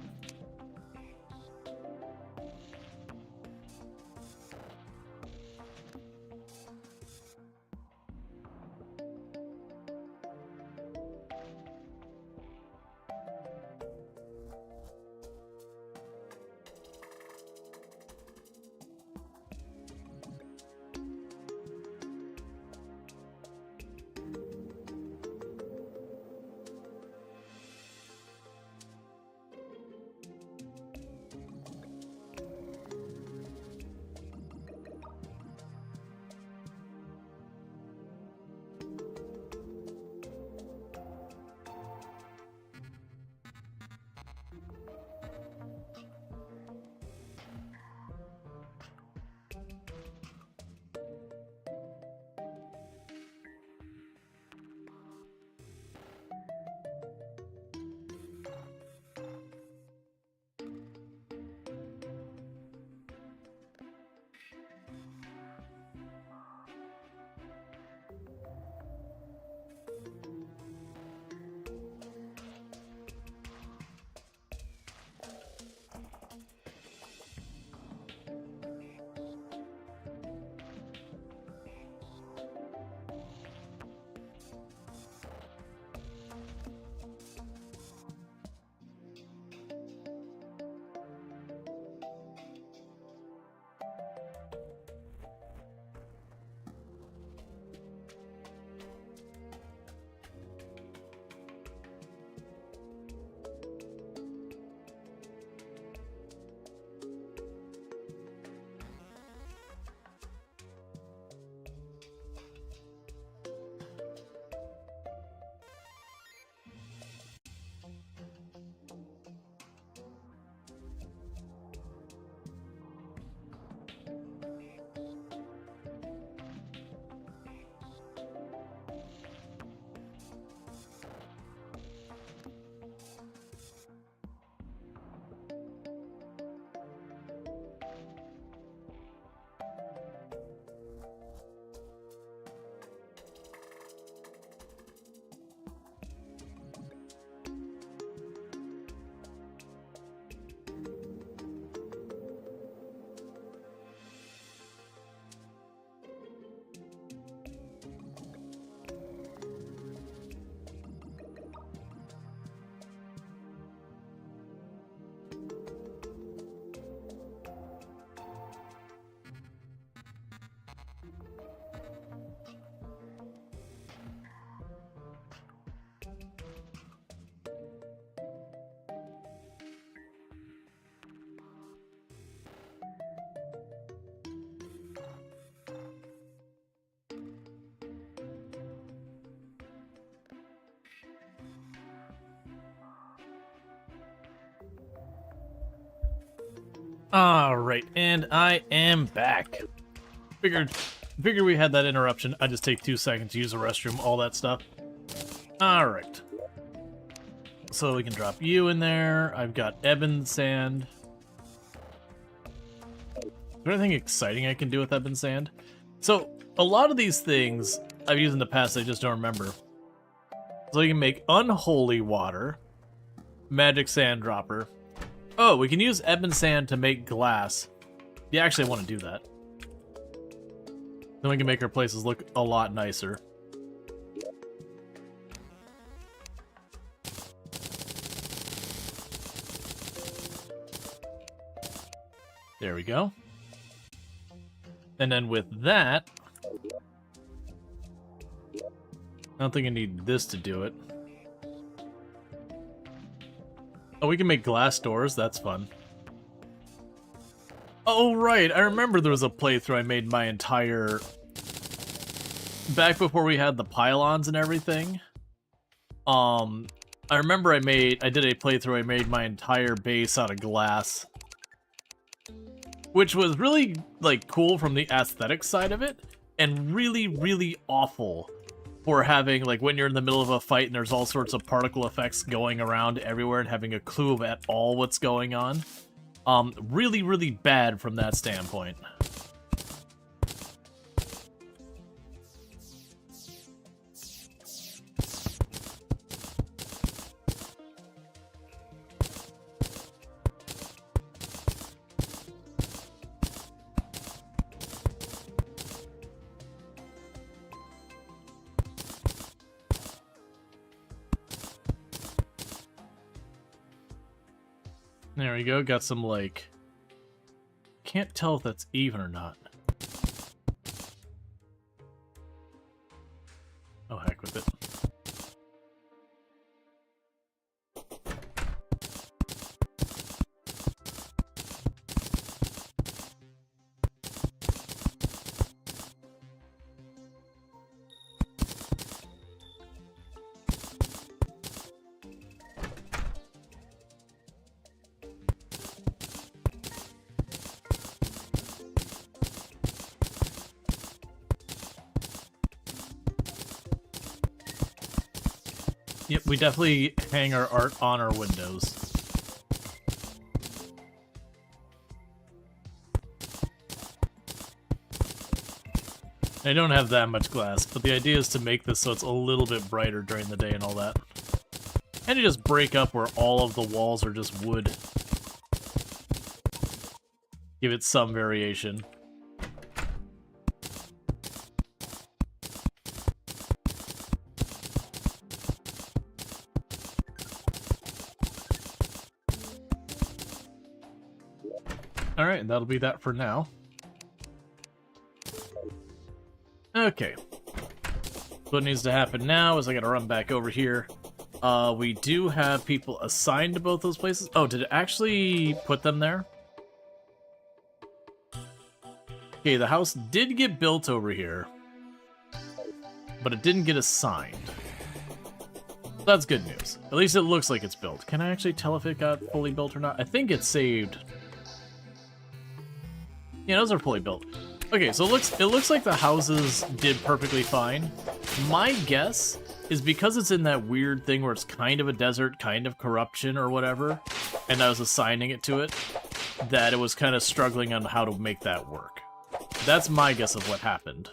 Alright, and I am back. Figured we had that interruption. I just take 2 seconds to use the restroom, all that stuff. Alright. So we can drop you in there. I've got ebon sand. Is there anything exciting I can do with ebon sand? So, a lot of these things I've used in the past, I just don't remember. So you can make unholy water, magic sand dropper. Oh, we can use ebon sand to make glass. Yeah, actually I want to do that. Then we can make our places look a lot nicer. There we go. And then with that, I don't think I need this to do it. Oh, we can make glass doors. That's fun. Oh, right. I remember there was a playthrough I made my entire... Back before we had the pylons and everything. I remember I did a playthrough, I made my entire base out of glass. Which was really, like, cool from the aesthetic side of it. And really, really awful for having, like, when you're in the middle of a fight and there's all sorts of particle effects going around everywhere and having a clue of at all what's going on. Really, really bad from that standpoint. There we go, got some, like... Can't tell if that's even or not. Oh, heck with it. Yep, we definitely hang our art on our windows. I don't have that much glass, but the idea is to make this so it's a little bit brighter during the day and all that. And to just break up where all of the walls are just wood. Give it some variation. Alright, that'll be that for now. Okay. What needs to happen now is I gotta run back over here. We do have people assigned to both those places. Oh, did it actually put them there? Okay, the house did get built over here, but it didn't get assigned. That's good news. At least it looks like it's built. Can I actually tell if it got fully built or not? I think it's saved. Yeah, those are fully built. Okay, so it looks like the houses did perfectly fine. My guess is because it's in that weird thing where it's kind of a desert, kind of corruption or whatever, and I was assigning it to it, that it was kind of struggling on how to make that work. That's my guess of what happened.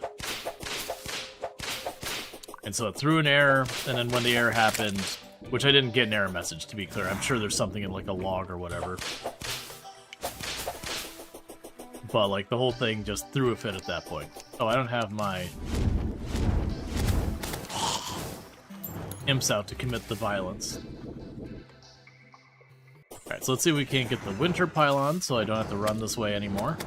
And so it threw an error, and then when the error happened, which I didn't get an error message, to be clear. I'm sure there's something in, like, a log or whatever. But, like, the whole thing just threw a fit at that point. Oh, I don't have my imps out to commit the violence. Alright, so let's see if we can't get the winter pylon so I don't have to run this way anymore.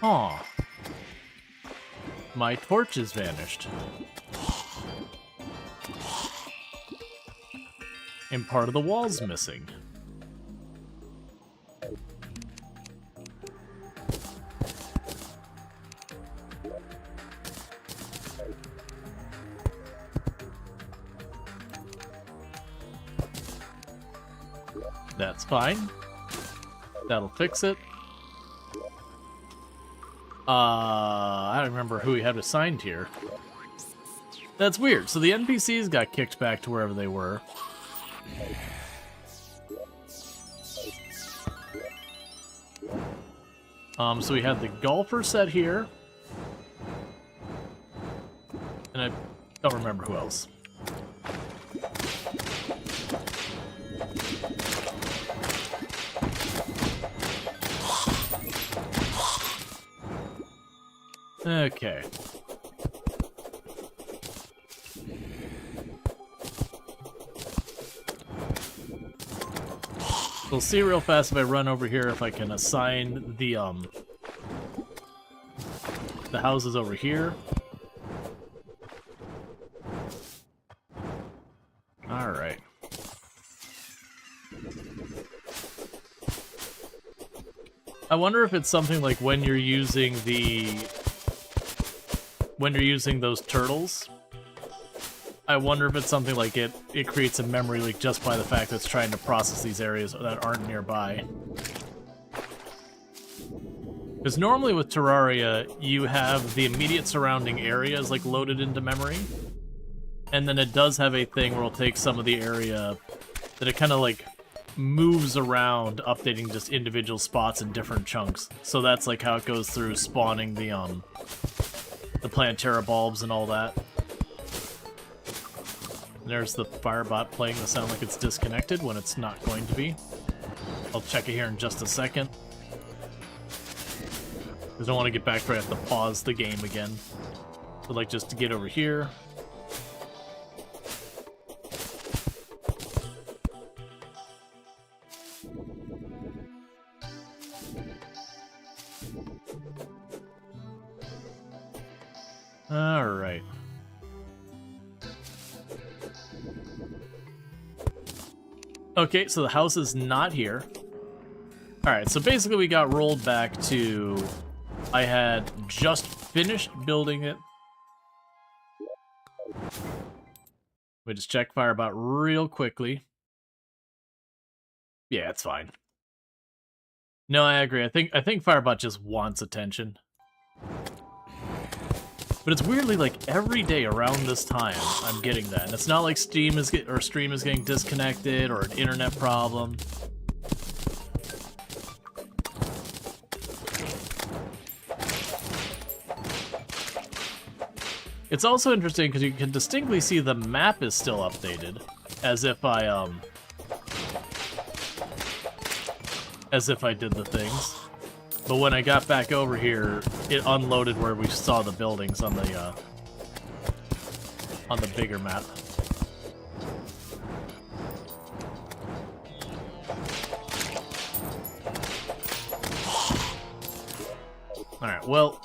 Aw. My torch has vanished. And part of the wall's missing. That's fine. That'll fix it. I don't remember who we had assigned here. That's weird. So the NPCs got kicked back to wherever they were. So we had the golfer set here. And I don't remember who else. Okay. We'll see real fast if I run over here if I can assign the houses over here. All right. I wonder if it's something like when you're using those turtles. I wonder if it's something like it creates a memory leak just by the fact that it's trying to process these areas that aren't nearby. Because normally with Terraria, you have the immediate surrounding areas like loaded into memory. And then it does have a thing where it'll take some of the area that it kind of like moves around, updating just individual spots in different chunks. So that's like how it goes through spawning the Plantera bulbs and all that. There's the Firebot playing the sound like it's disconnected when it's not going to be. I'll check it here in just a second. Because I don't want to get back to where I have to pause the game again. So like just to get over here. Alright. Okay, so the house is not here. Alright, so basically we got rolled back to... I had just finished building it. We just check Firebot real quickly. Yeah, it's fine. No, I agree. I think Firebot just wants attention. But it's weirdly like every day around this time I'm getting that. And it's not like stream is getting disconnected or an internet problem. It's also interesting because you can distinctly see the map is still updated, as if I did the things. But when I got back over here, it unloaded where we saw the buildings on the bigger map. Alright, well,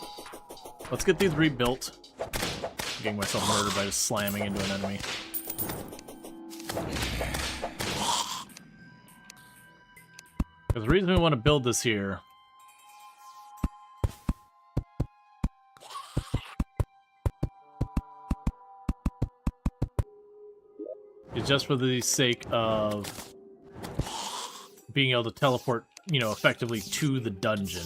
let's get these rebuilt. I'm getting myself murdered by just slamming into an enemy. Because the reason we want to build this here is just for the sake of being able to teleport, you know, effectively to the dungeon.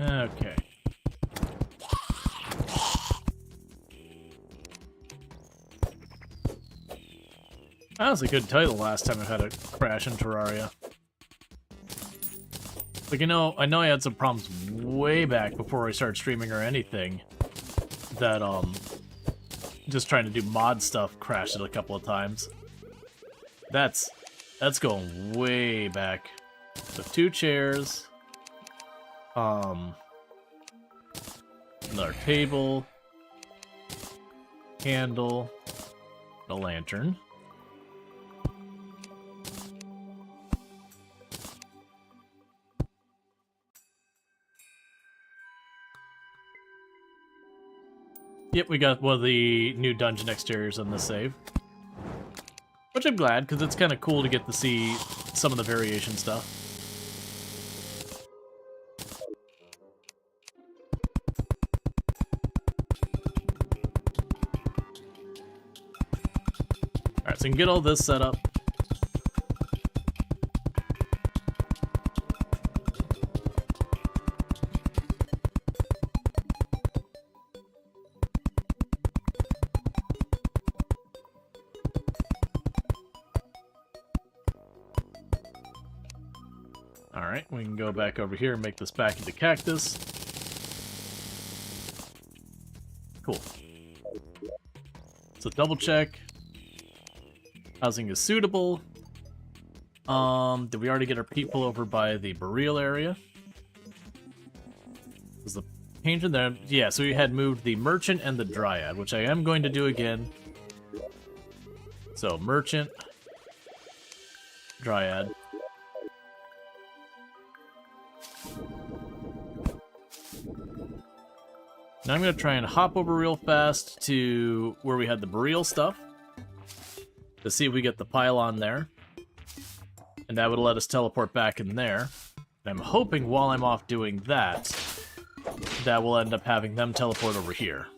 Okay. That was a good title last time I had a crash in Terraria. Like, I know I had some problems way back before I started streaming or anything that, just trying to do mod stuff crashed it a couple of times. That's going way back. So 2 chairs. Another table, candle, a lantern. Yep, we got one of the new dungeon exteriors on the save. Which I'm glad, because it's kind of cool to get to see some of the variation stuff. Alright, so we can get all this set up. Alright, we can go back over here and make this back into cactus. Cool. So double check. Housing is suitable. Did we already get our people over by the burial area? Was the painter there? Yeah, so we had moved the merchant and the dryad, which I am going to do again. So merchant, dryad. Now I'm going to try and hop over real fast to where we had the burial stuff to see if we get the pylon there. And that would let us teleport back in there. And I'm hoping while I'm off doing that, that will end up having them teleport over here.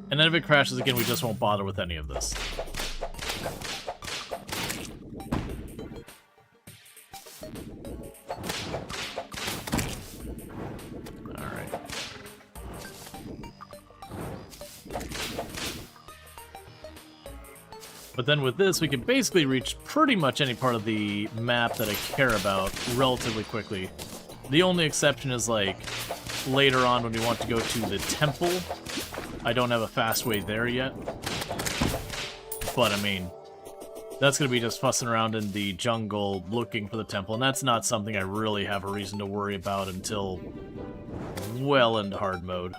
And then if it crashes again, we just won't bother with any of this. But then with this, we can basically reach pretty much any part of the map that I care about relatively quickly. The only exception is, like, later on when we want to go to the temple. I don't have a fast way there yet. But, I mean, that's going to be just fussing around in the jungle looking for the temple, and that's not something I really have a reason to worry about until well into hard mode.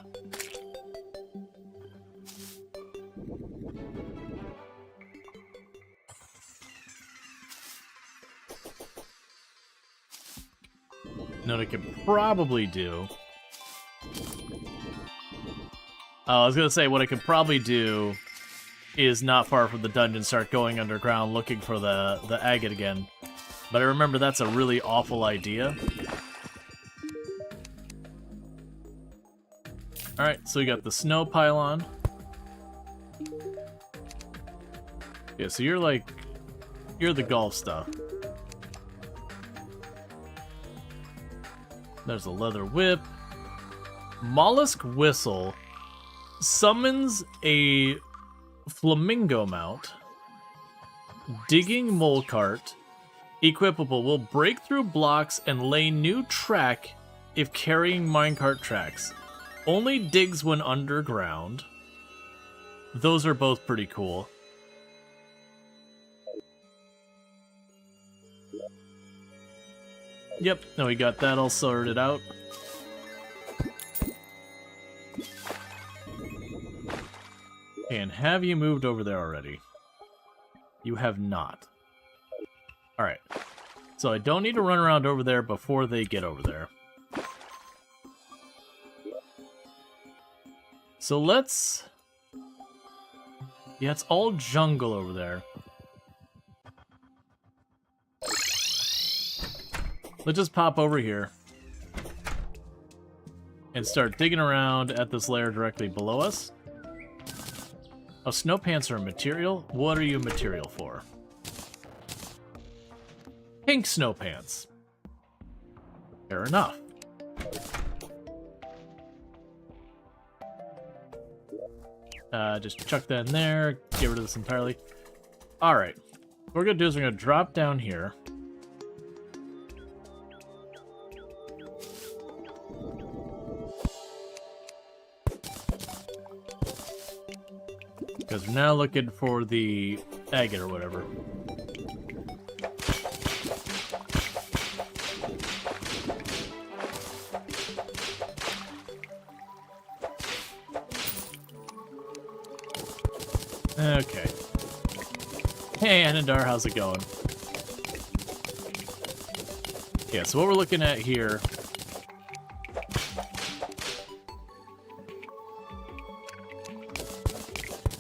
What I could probably do... I was gonna say, what I could probably do is not far from the dungeon start going underground looking for the agate again. But I remember that's a really awful idea. Alright, so we got the snow pylon. Yeah, so you're like... you're the golf stuff. There's a leather whip. Mollusk Whistle summons a flamingo mount. Digging mole cart. Equipable will break through blocks and lay new track if carrying minecart tracks. Only digs when underground. Those are both pretty cool. Yep, now we got that all sorted out. And have you moved over there already? You have not. Alright. So I don't need to run around over there before they get over there. So let's... yeah, it's all jungle over there. Let's just pop over here and start digging around at this layer directly below us. Oh, snow pants are a material? What are you material for? Pink snow pants. Fair enough. Just chuck that in there, get rid of this entirely. Alright. What we're going to do is we're going to drop down here. Because we're now looking for the agate or whatever. Okay. Hey, Anandar, how's it going? Yeah, so what we're looking at here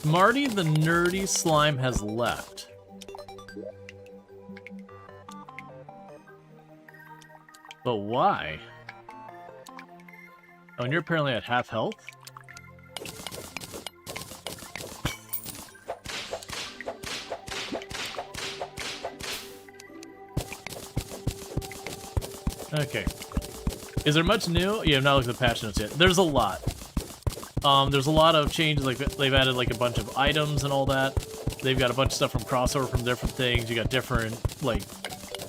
Marty the nerdy slime has left. But why? Oh, and you're apparently at half health? Okay. Is there much new? Yeah, I've not looked at the patch notes yet. There's a lot. There's a lot of changes, like they've added like a bunch of items and all that. They've got a bunch of stuff from crossover from different things. You got different, like,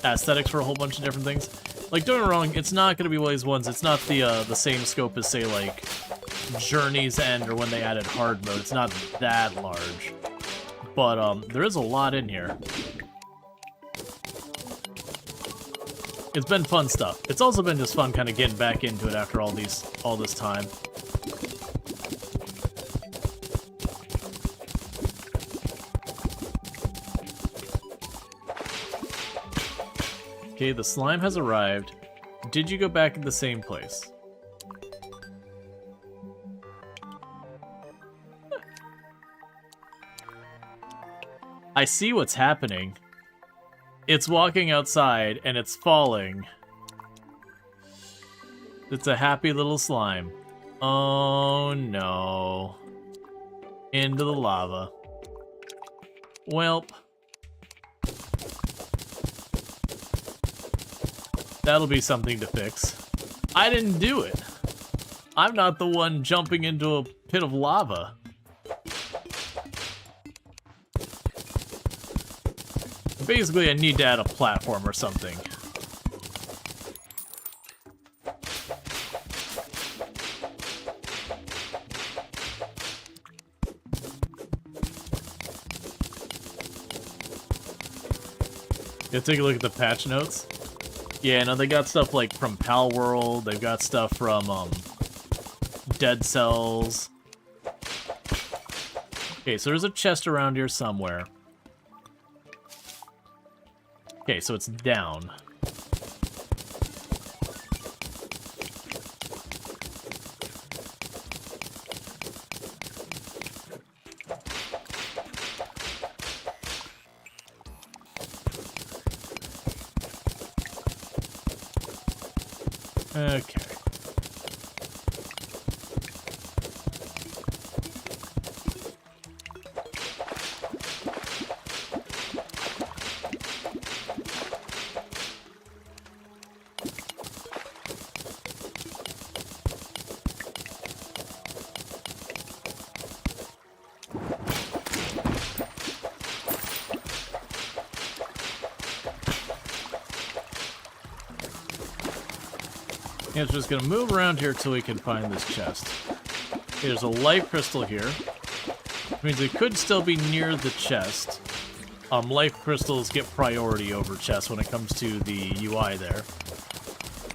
aesthetics for a whole bunch of different things. Like, don't get me wrong, it's not going to be one of these ones. It's not the same scope as, say, like, Journey's End or when they added hard mode. It's not that large. But, there is a lot in here. It's been fun stuff. It's also been just fun kind of getting back into it after all this time. Okay, the slime has arrived. Did you go back in the same place? I see what's happening. It's walking outside, and it's falling. It's a happy little slime. Oh, no. Into the lava. Welp. That'll be something to fix. I didn't do it. I'm not the one jumping into a pit of lava. Basically, I need to add a platform or something. Yeah, take a look at the patch notes. Yeah, no, they got stuff like from Pal World. They've got stuff from Dead Cells. Okay, so there's a chest around here somewhere. Okay, so it's down. Okay. Yeah, it's just gonna move around here till we can find this chest. Okay, there's a life crystal here. Which means it could still be near the chest. Life crystals get priority over chests when it comes to the UI there.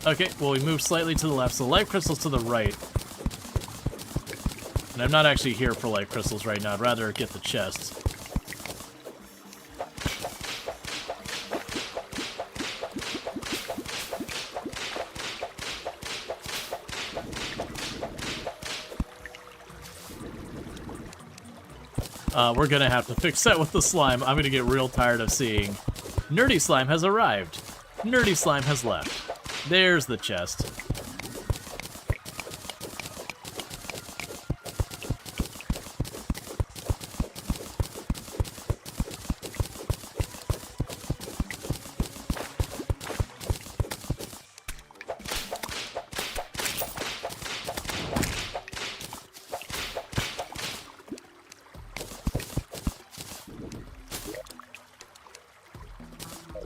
Okay, well we moved slightly to the left, so life crystals to the right. And I'm not actually here for life crystals right now, I'd rather get the chests. We're gonna have to fix that with the slime. I'm gonna get real tired of seeing Nerdy Slime has arrived. Nerdy Slime has left. There's the chest.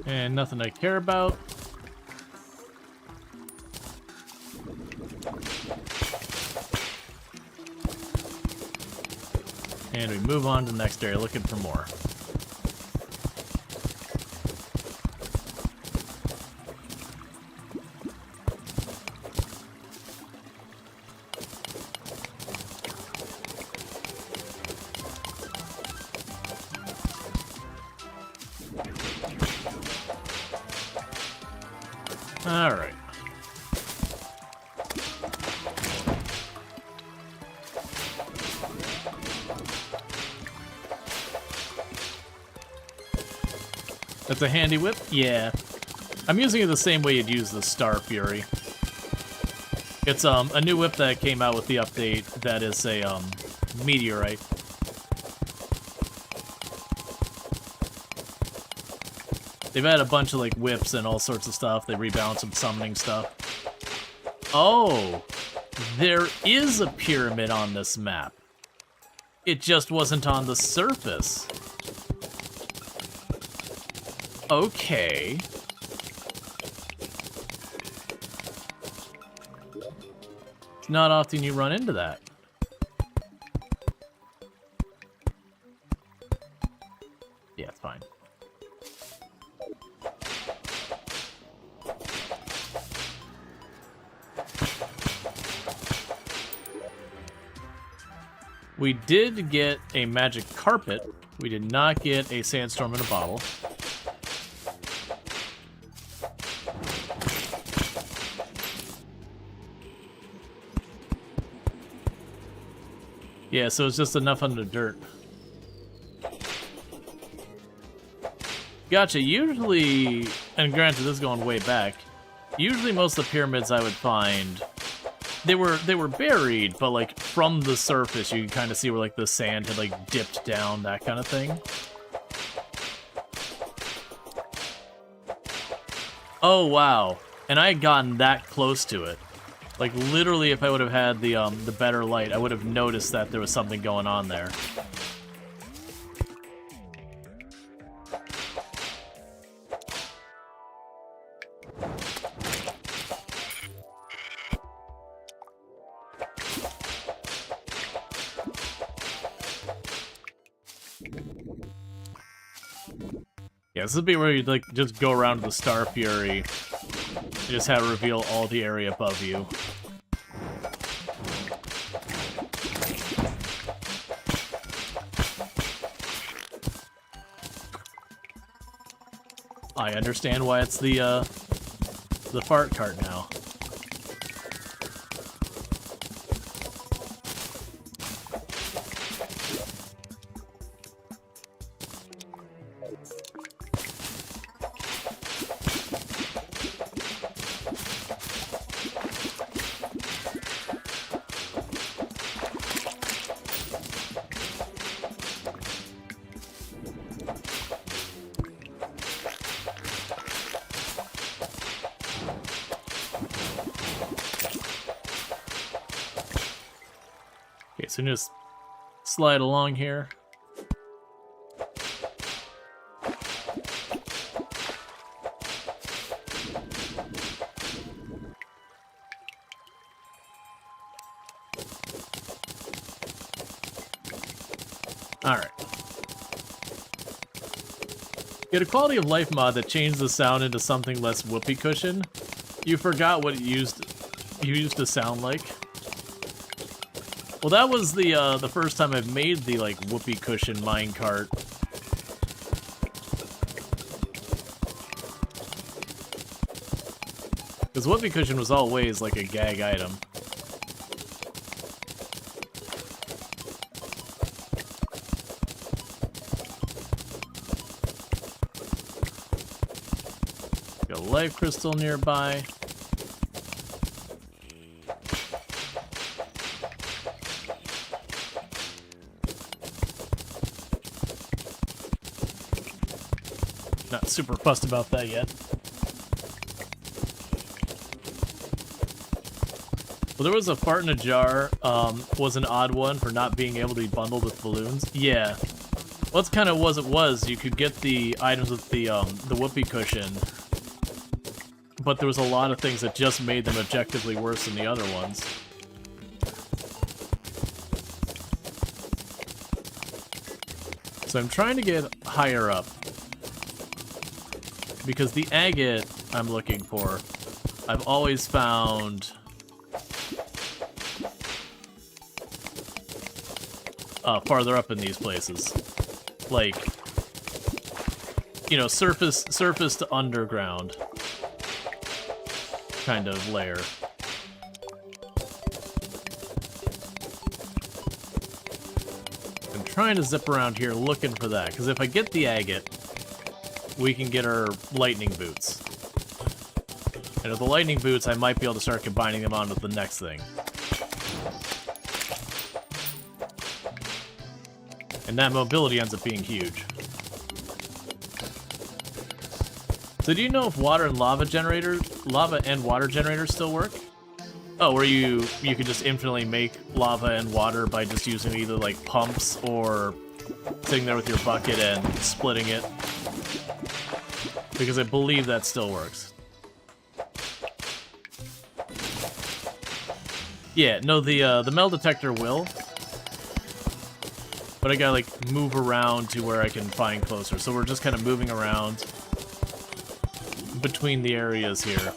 And nothing I care about. And we move on to the next area looking for more. Alright. That's a handy whip? Yeah. I'm using it the same way you'd use the Star Fury. It's a new whip that came out with the update that is a meteorite. They've had a bunch of like whips and all sorts of stuff. They rebalanced some summoning stuff. Oh, there is a pyramid on this map. It just wasn't on the surface. Okay. It's not often you run into that. Yeah, it's fine. We did get a magic carpet. We did not get a sandstorm in a bottle. Yeah, so it's just enough under dirt. Gotcha. Usually, and granted, this is going way back. Usually, most of the pyramids I would find, they were buried, but like from the surface, you can kind of see where like the sand had like dipped down, that kind of thing. Oh wow! And I had gotten that close to it. Like, literally, if I would have had the better light, I would have noticed that there was something going on there. Yeah, this would be where you'd, like, just go around to the Star Fury and just have it reveal all the area above you. I understand why it's the fart cart now. Okay, so just slide along here. Alright. Get a quality of life mod that changed the sound into something less whoopee cushion. You forgot what it used to sound like. Well, that was the first time I've made the like whoopee cushion minecart. Because whoopee cushion was always like a gag item. Got a life crystal nearby. Not super fussed about that yet. Well, there was a fart in a jar, was an odd one for not being able to be bundled with balloons. Yeah. Well, that's kind of was it was. You could get the items with the whoopee cushion, but there was a lot of things that just made them objectively worse than the other ones. So I'm trying to get higher up. Because the agate I'm looking for, I've always found farther up in these places. Like, you know, surface to underground kind of layer. I'm trying to zip around here looking for that, because if I get the agate, we can get our lightning boots. And with the lightning boots, I might be able to start combining them onto the next thing. And that mobility ends up being huge. So do you know if water and lava and water generators still work? Oh, where you can just infinitely make lava and water by just using either like pumps or sitting there with your bucket and splitting it. Because I believe that still works. Yeah, no, the metal detector will. But I gotta like move around to where I can find closer. So we're just kind of moving around between the areas here,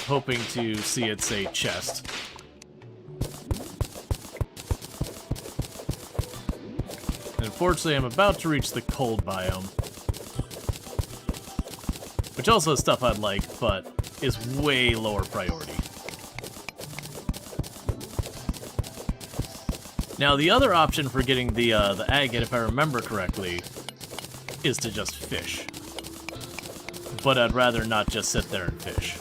hoping to see it say chest. And unfortunately, I'm about to reach the cold biome, which also is stuff I'd like, but is way lower priority. Now, the other option for getting the agate, if I remember correctly, is to just fish. But I'd rather not just sit there and fish.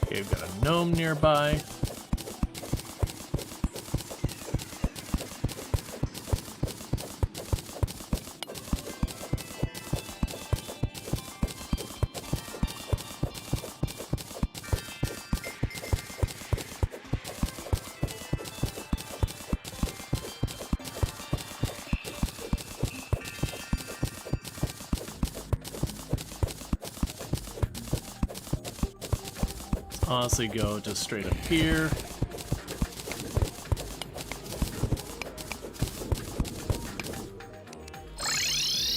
Okay, we've got a gnome nearby. Honestly, go just straight up here.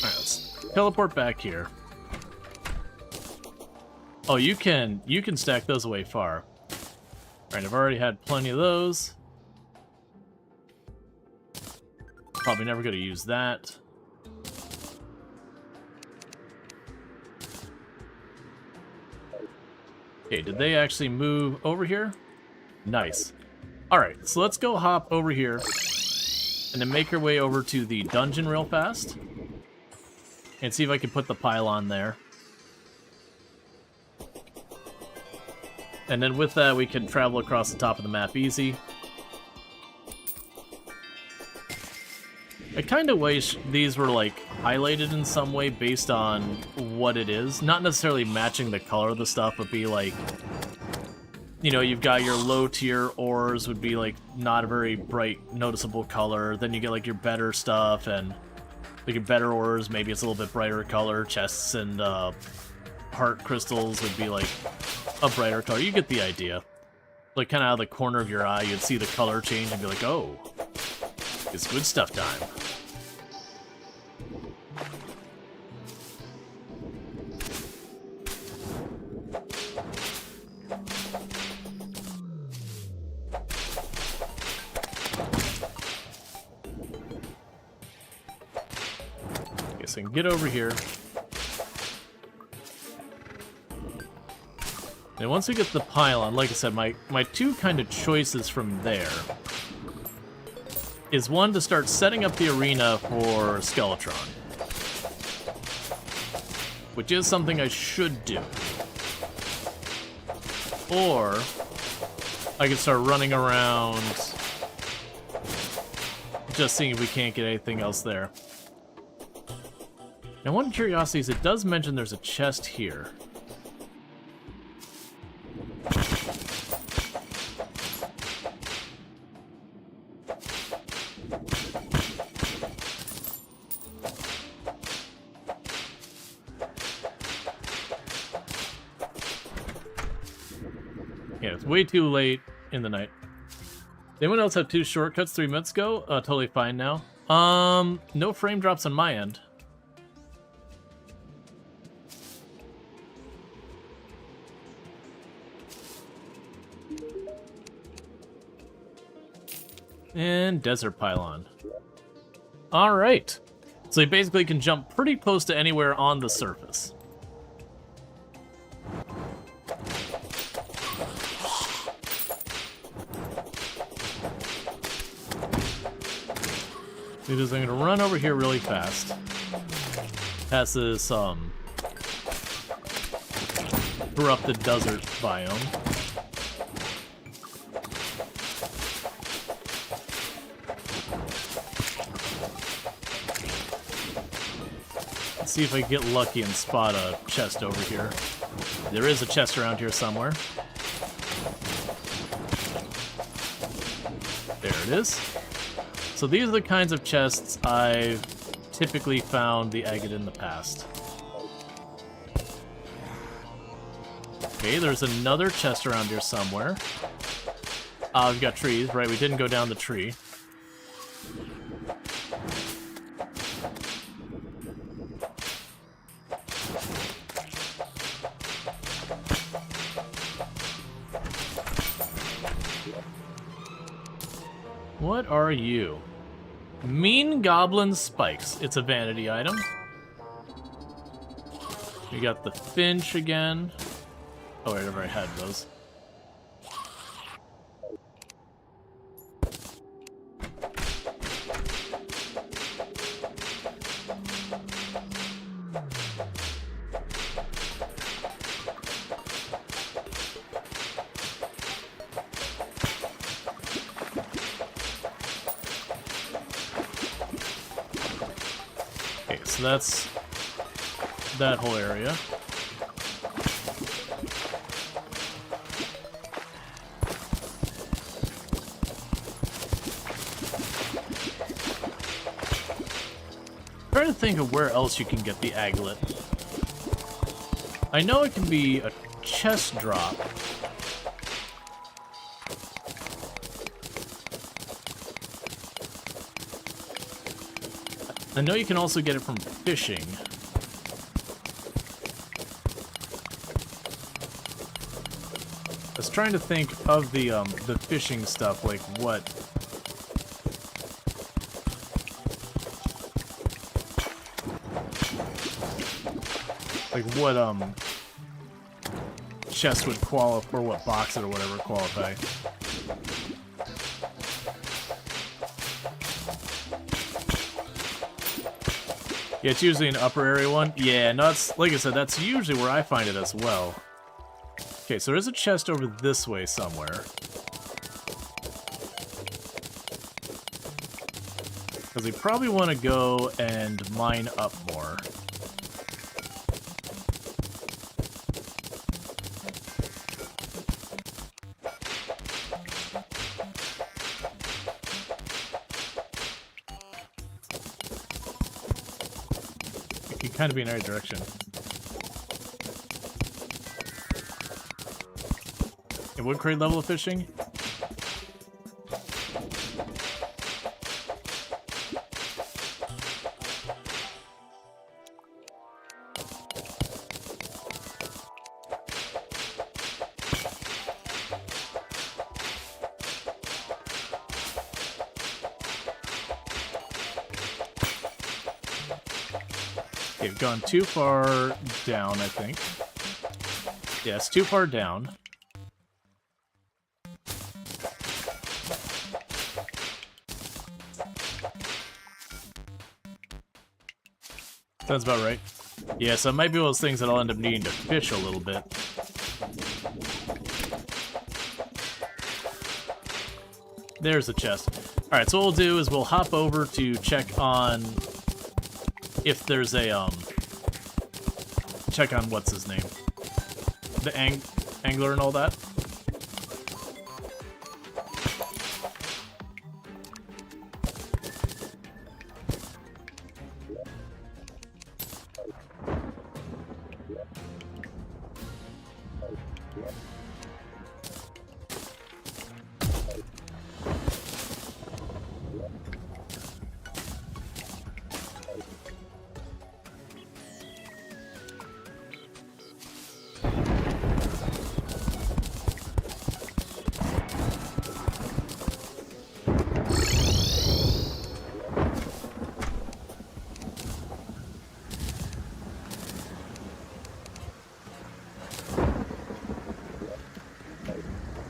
Alright, let's teleport back here. Oh, you can stack those away far. Alright, I've already had plenty of those. Probably never gonna use that. Okay, did they actually move over here? Nice. Alright, so let's go hop over here and then make our way over to the dungeon real fast and see if I can put the pylon there. And then with that, we can travel across the top of the map easy. I kind of wish these were, like, highlighted in some way based on what it is. Not necessarily matching the color of the stuff, but be like, you know, you've got your low-tier ores would be, like, not a very bright, noticeable color. Then you get, like, your better stuff, and, like, your better ores, maybe it's a little bit brighter color. Chests and, heart crystals would be, like, a brighter color. You get the idea. Like, kind of out of the corner of your eye, you'd see the color change and be like, oh, it's good stuff time. Guess I can get over here. And once we get the pylon, like I said, my two kind of choices from there is one, to start setting up the arena for Skeletron, which is something I should do. Or I could start running around just seeing if we can't get anything else there. Now, one curiosity is it does mention there's a chest here. Yeah, it's way too late in the night. Did anyone else have two shortcuts 3 minutes ago? Totally fine now. No frame drops on my end. And desert pylon. Alright. So you basically can jump pretty close to anywhere on the surface. Because I'm gonna run over here really fast. Past this corrupted desert biome. Let's see if I get lucky and spot a chest over here. There is a chest around here somewhere. There it is. So these are the kinds of chests I've typically found the agate in the past. Okay, there's another chest around here somewhere. We've got trees, right? We didn't go down the tree. What are you? Mean Goblin Spikes. It's a vanity item. We got the Finch again. Oh, wait, I've already had those. So that's that whole area. Trying to think of where else you can get the aglet. I know it can be a chest drop. I know you can also get it from fishing. I was trying to think of the fishing stuff, like what chest would qualify, or what box it or whatever qualify. Yeah, it's usually an upper area one. Yeah, no, that's, like I said, that's usually where I find it as well. Okay, so there's a chest over this way somewhere. Because we probably want to go and mine up more. Kind of be in the right direction. And what grade level of fishing? We've gone too far down, I think. Yeah, it's too far down. Sounds about right. Yeah, so it might be one of those things that I'll end up needing to fish a little bit. There's the chest. Alright, so what we'll do is we'll hop over to check on if there's a, check on what's his name? The angler and all that.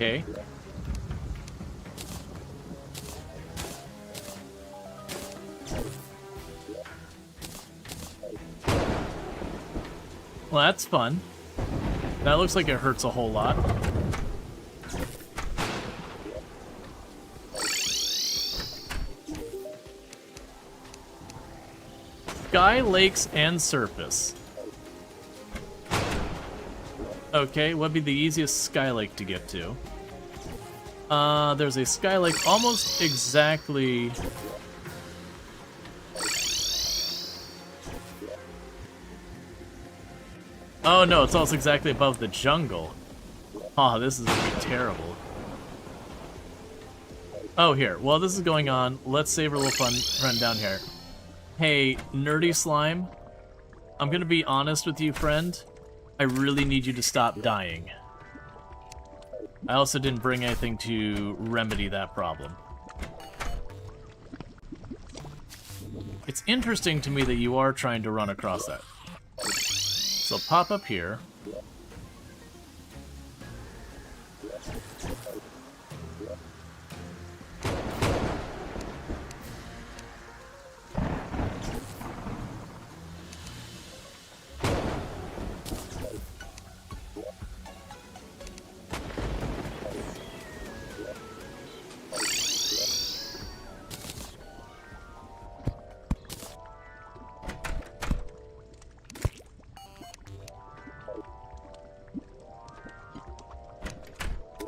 Okay. Well, that's fun. That looks like it hurts a whole lot. Sky, lakes, and surface. Okay, what'd be the easiest sky lake to get to? There's a sky lake almost exactly... Oh no, it's almost exactly above the jungle. Oh, this is gonna be terrible. Oh, here. While this is going on, let's save a little fun run down here. Hey, nerdy slime. I'm gonna be honest with you, friend. I really need you to stop dying. I also didn't bring anything to remedy that problem. It's interesting to me that you are trying to run across that. So pop up here.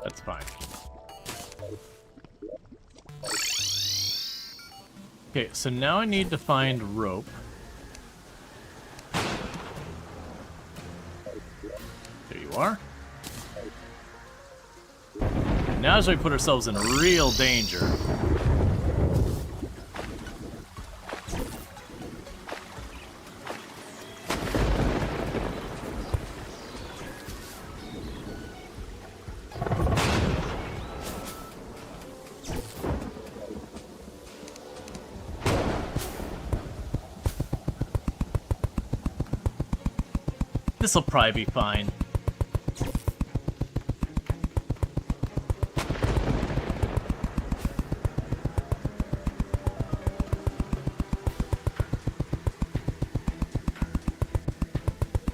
That's fine. Okay, so now I need to find rope. There you are. Now as we put ourselves in real danger. This'll probably be fine.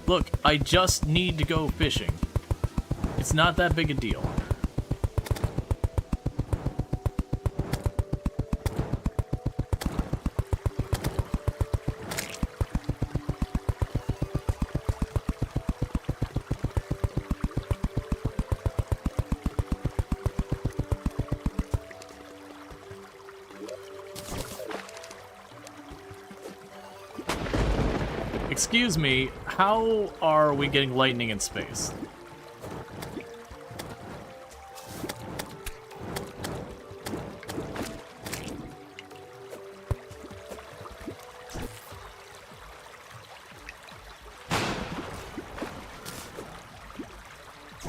Look, I just need to go fishing. It's not that big a deal. Excuse me, how are we getting lightning in space?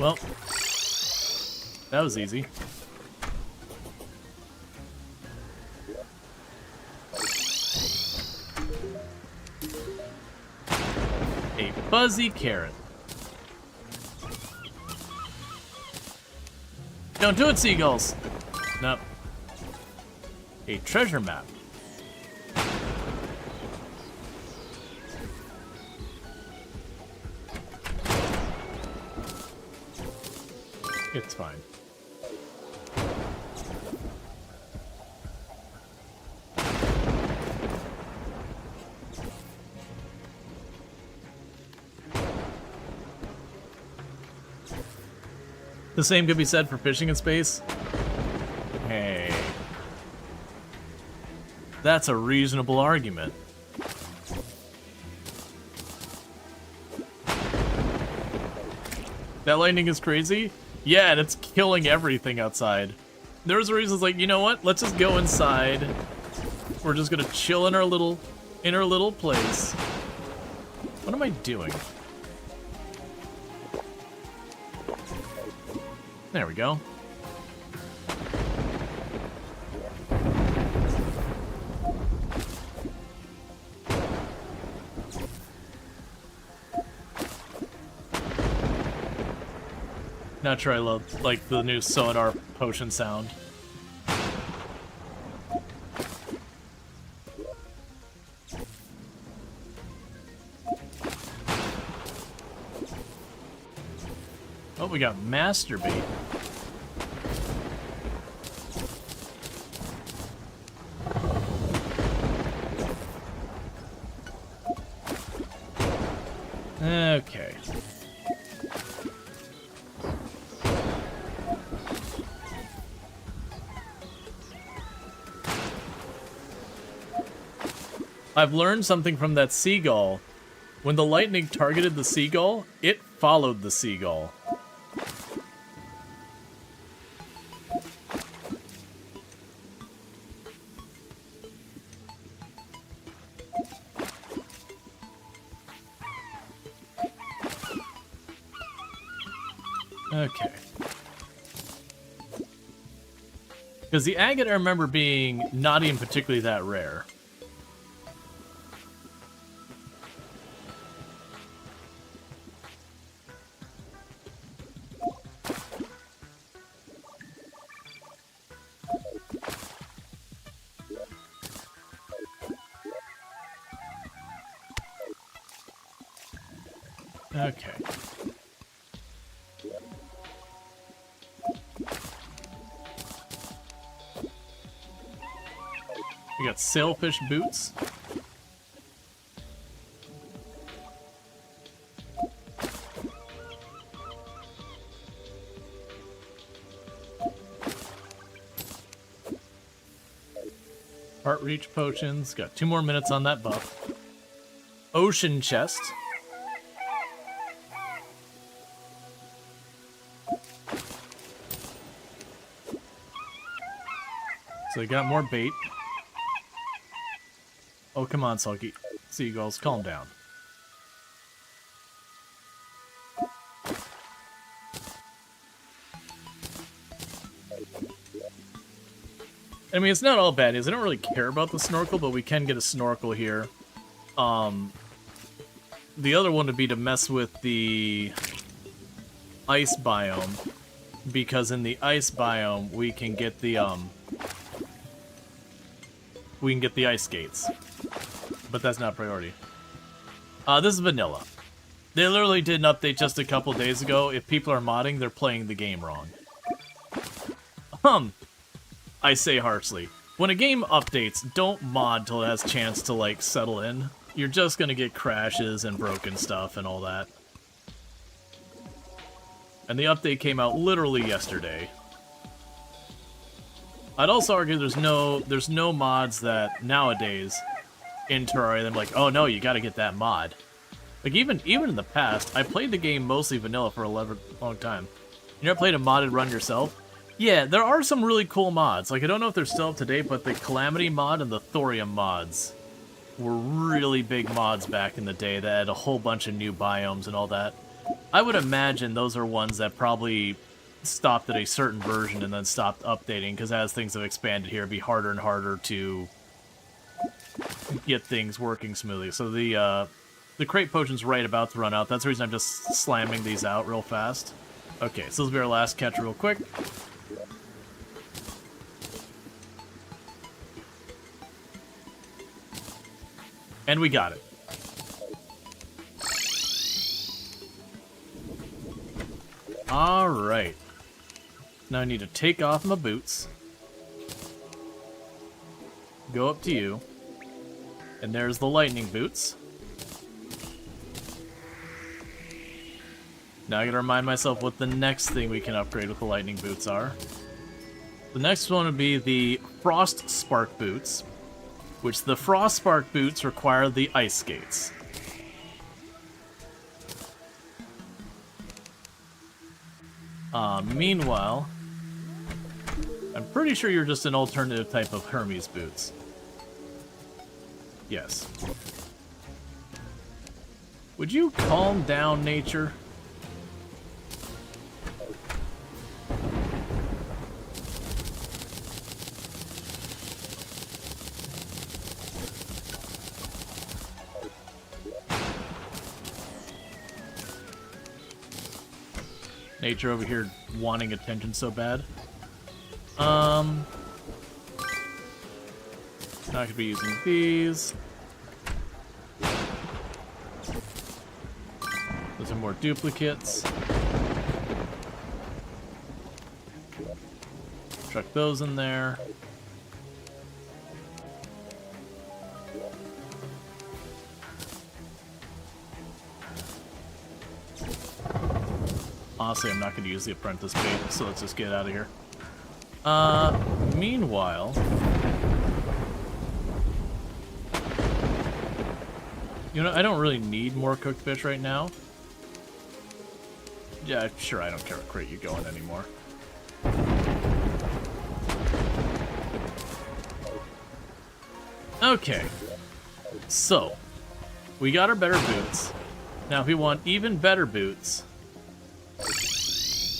Well, that was easy. Fuzzy carrot. Don't do it, seagulls! Nope. A treasure map. It's fine. The same could be said for fishing in space. Hey. That's a reasonable argument. That lightning is crazy? Yeah, and it's killing everything outside. There's a reason it's like, you know what? Let's just go inside. We're just gonna chill in our little place. What am I doing? There we go. Not sure I love, like, the new sonar potion sound. Oh, we got masturbate. Okay. I've learned something from that seagull. When the lightning targeted the seagull, it followed the seagull. Okay. Because the agate I remember being not even particularly that rare. Okay. We got sailfish boots. Heart reach potions. Got 2 more minutes on that buff. Ocean chest. So we got more bait. Oh, come on, Sulky. Seagulls, calm down. I mean, it's not all bad news. I don't really care about the snorkel, but we can get a snorkel here. The other one would be to mess with the ice biome, because in the ice biome we can get the ice skates. But that's not priority. This is vanilla. They literally did an update just a couple days ago. If people are modding, they're playing the game wrong. I say harshly. When a game updates, don't mod till it has a chance to, like, settle in. You're just gonna get crashes and broken stuff and all that. And the update came out literally yesterday. I'd also argue there's no mods that nowadays in Terraria, I'm like, oh no, you gotta get that mod. Like, even in the past, I played the game mostly vanilla for a long time. You never played a modded run yourself? Yeah, there are some really cool mods. Like, I don't know if they're still up to date, but the Calamity mod and the Thorium mods were really big mods back in the day that had a whole bunch of new biomes and all that. I would imagine those are ones that probably stopped at a certain version and then stopped updating, because as things have expanded here, it'd be harder and harder to get things working smoothly. So the crate potion's right about to run out. That's the reason I'm just slamming these out real fast. Okay, so this will be our last catch real quick. And we got it. Alright. Now I need to take off my boots. Go up to you. And there's the lightning boots. Now I gotta remind myself what the next thing we can upgrade with the lightning boots are. The next one would be the frost spark boots, which the frost spark boots require the ice skates. Meanwhile, I'm pretty sure you're just an alternative type of Hermes boots. Yes. Would you calm down, nature? Nature over here wanting attention so bad. Not gonna be using these. Those are more duplicates. Chuck those in there. Honestly, I'm not going to use the apprentice bait, so let's just get out of here. Meanwhile... You know, I don't really need more cooked fish right now. Yeah, sure, I don't care what crate you go in anymore. Okay. So, we got our better boots. Now, if we want even better boots,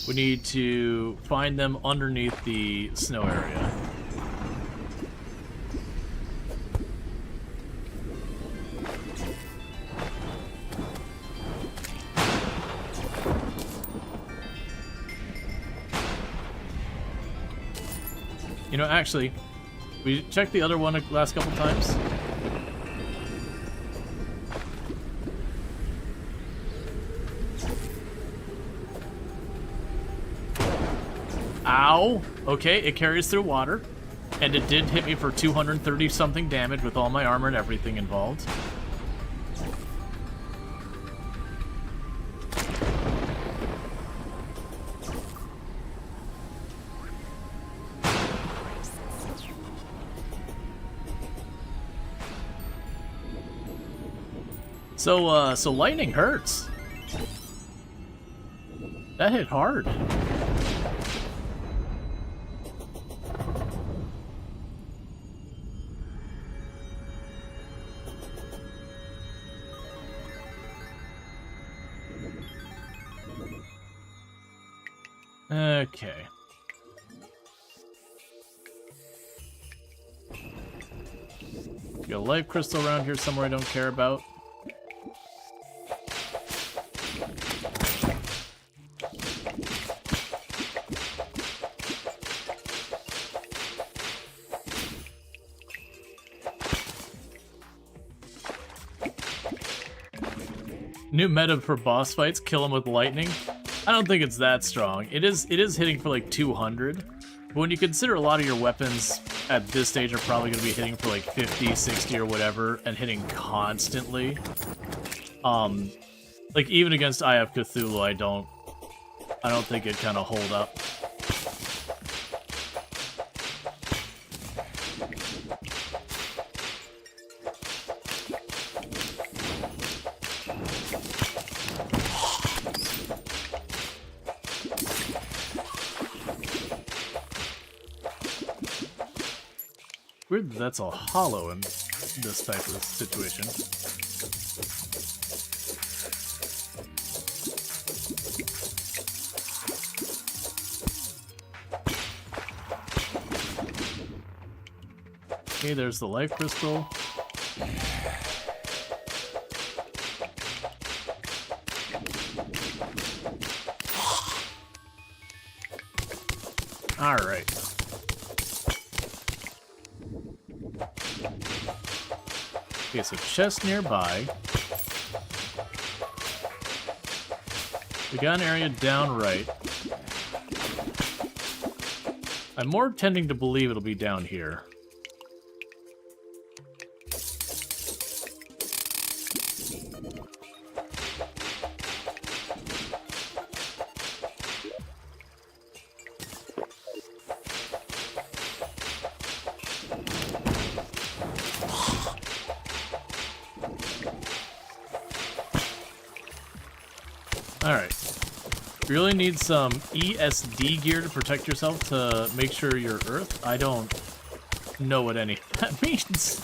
we need to find them underneath the snow area. You know, actually, we checked the other one the last couple times. Ow! Okay, it carries through water. And it did hit me for 230 something damage with all my armor and everything involved. So lightning hurts. That hit hard. Okay. Got a life crystal around here somewhere I don't care about. New meta for boss fights, kill them with lightning. I don't think it's that strong. It is hitting for like 200, but when you consider a lot of your weapons at this stage are probably going to be hitting for like 50, 60 or whatever, and hitting constantly. Like even against Eye of Cthulhu, I don't think it kind of hold up. Weird that that's all hollow in this type of situation. Okay, there's the life crystal. All right. Okay, so chest nearby. We got an area down right. I'm more tending to believe it'll be down here. Alright. You really need some ESD gear to protect yourself to make sure you're Earth. I don't know what any of that means.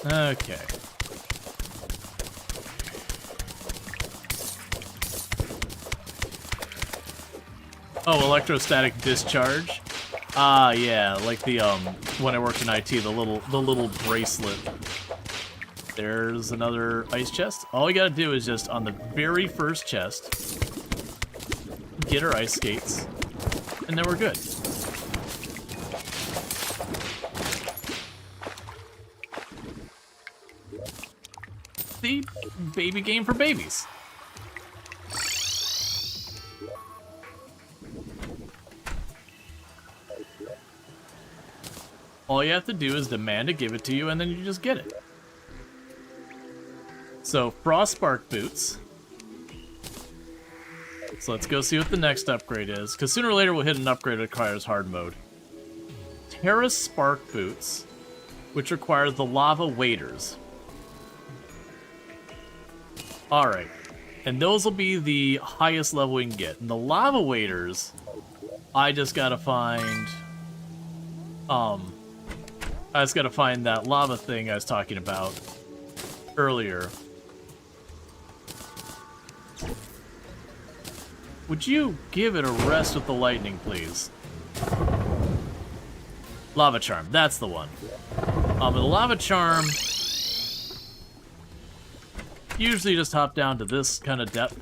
Okay. Oh, electrostatic discharge? Ah, yeah, like the, when I worked in IT, the little bracelet There's another ice chest. All we gotta do is just on the very first chest, get our ice skates, and then we're good. The baby game for babies. All you have to do is demand to give it to you, and then you just get it. So, Frostspark boots. So let's go see what the next upgrade is, because sooner or later we'll hit an upgrade that requires hard mode. Terra Spark boots, which requires the lava waders. Alright, and those will be the highest level we can get. And the lava waders, I just gotta find... I just gotta find that lava thing I was talking about earlier. Would you give it a rest with the lightning, please? Lava Charm, that's the one. The Lava Charm... usually just hop down to this kind of depth.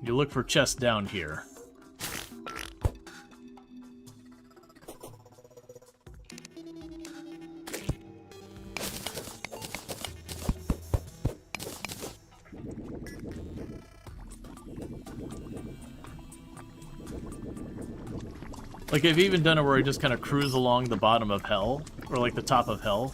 You look for chests down here. Like, I've even done it where I just kind of cruise along the bottom of hell, or like the top of hell.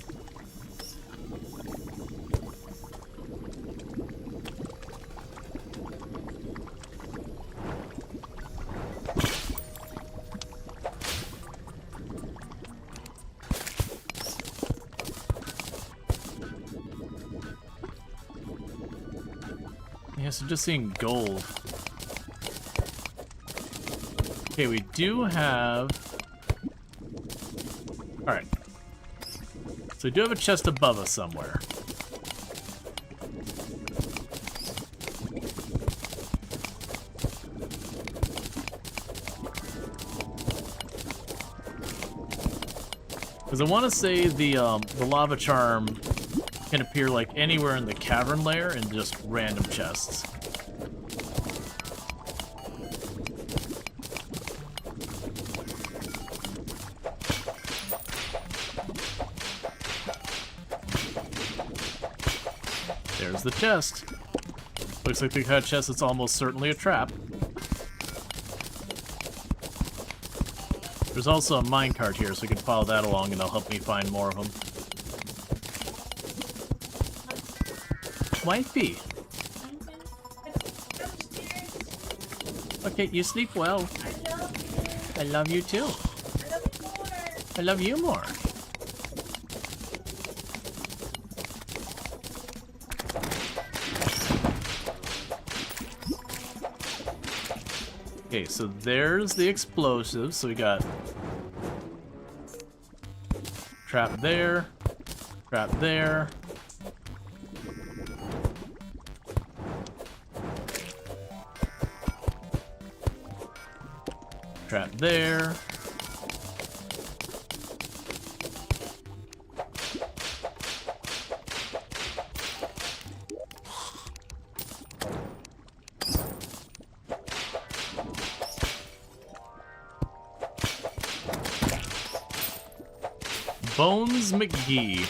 Yeah, so just seeing gold. Okay, we do have... Alright. So we do have a chest above us somewhere. Because I want to say the lava charm can appear like anywhere in the cavern layer in just random chests. There's the chest. Looks like the kind of chest that's almost certainly a trap. There's also a minecart here, so we can follow that along and it'll help me find more of them. Wifey! Okay, you sleep well. I love you too. I love you more. Okay, so there's the explosives. So we got trap there, trap there. Trap there. Bones McGee.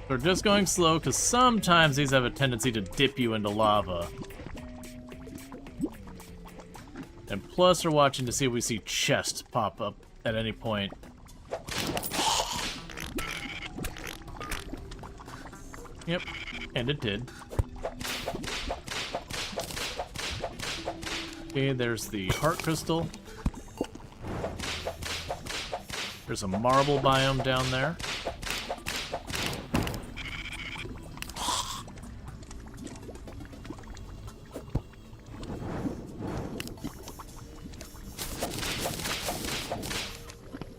We're just going slow because sometimes these have a tendency to dip you into lava. And plus we're watching to see if we see chests pop up at any point. Yep, and it did. Okay, there's the heart crystal. There's a marble biome down there.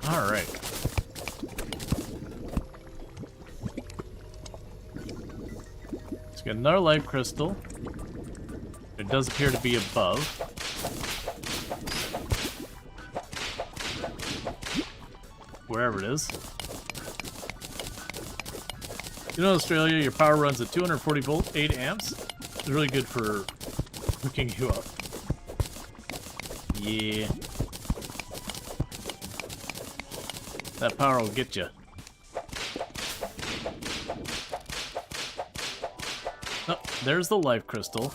Alright. Let's get another life crystal. It does appear to be above. wherever it is. You know, in Australia, your power runs at 240 volts, 8 amps. It's really good for hooking you up. Yeah. That power will get you. Oh, there's the life crystal.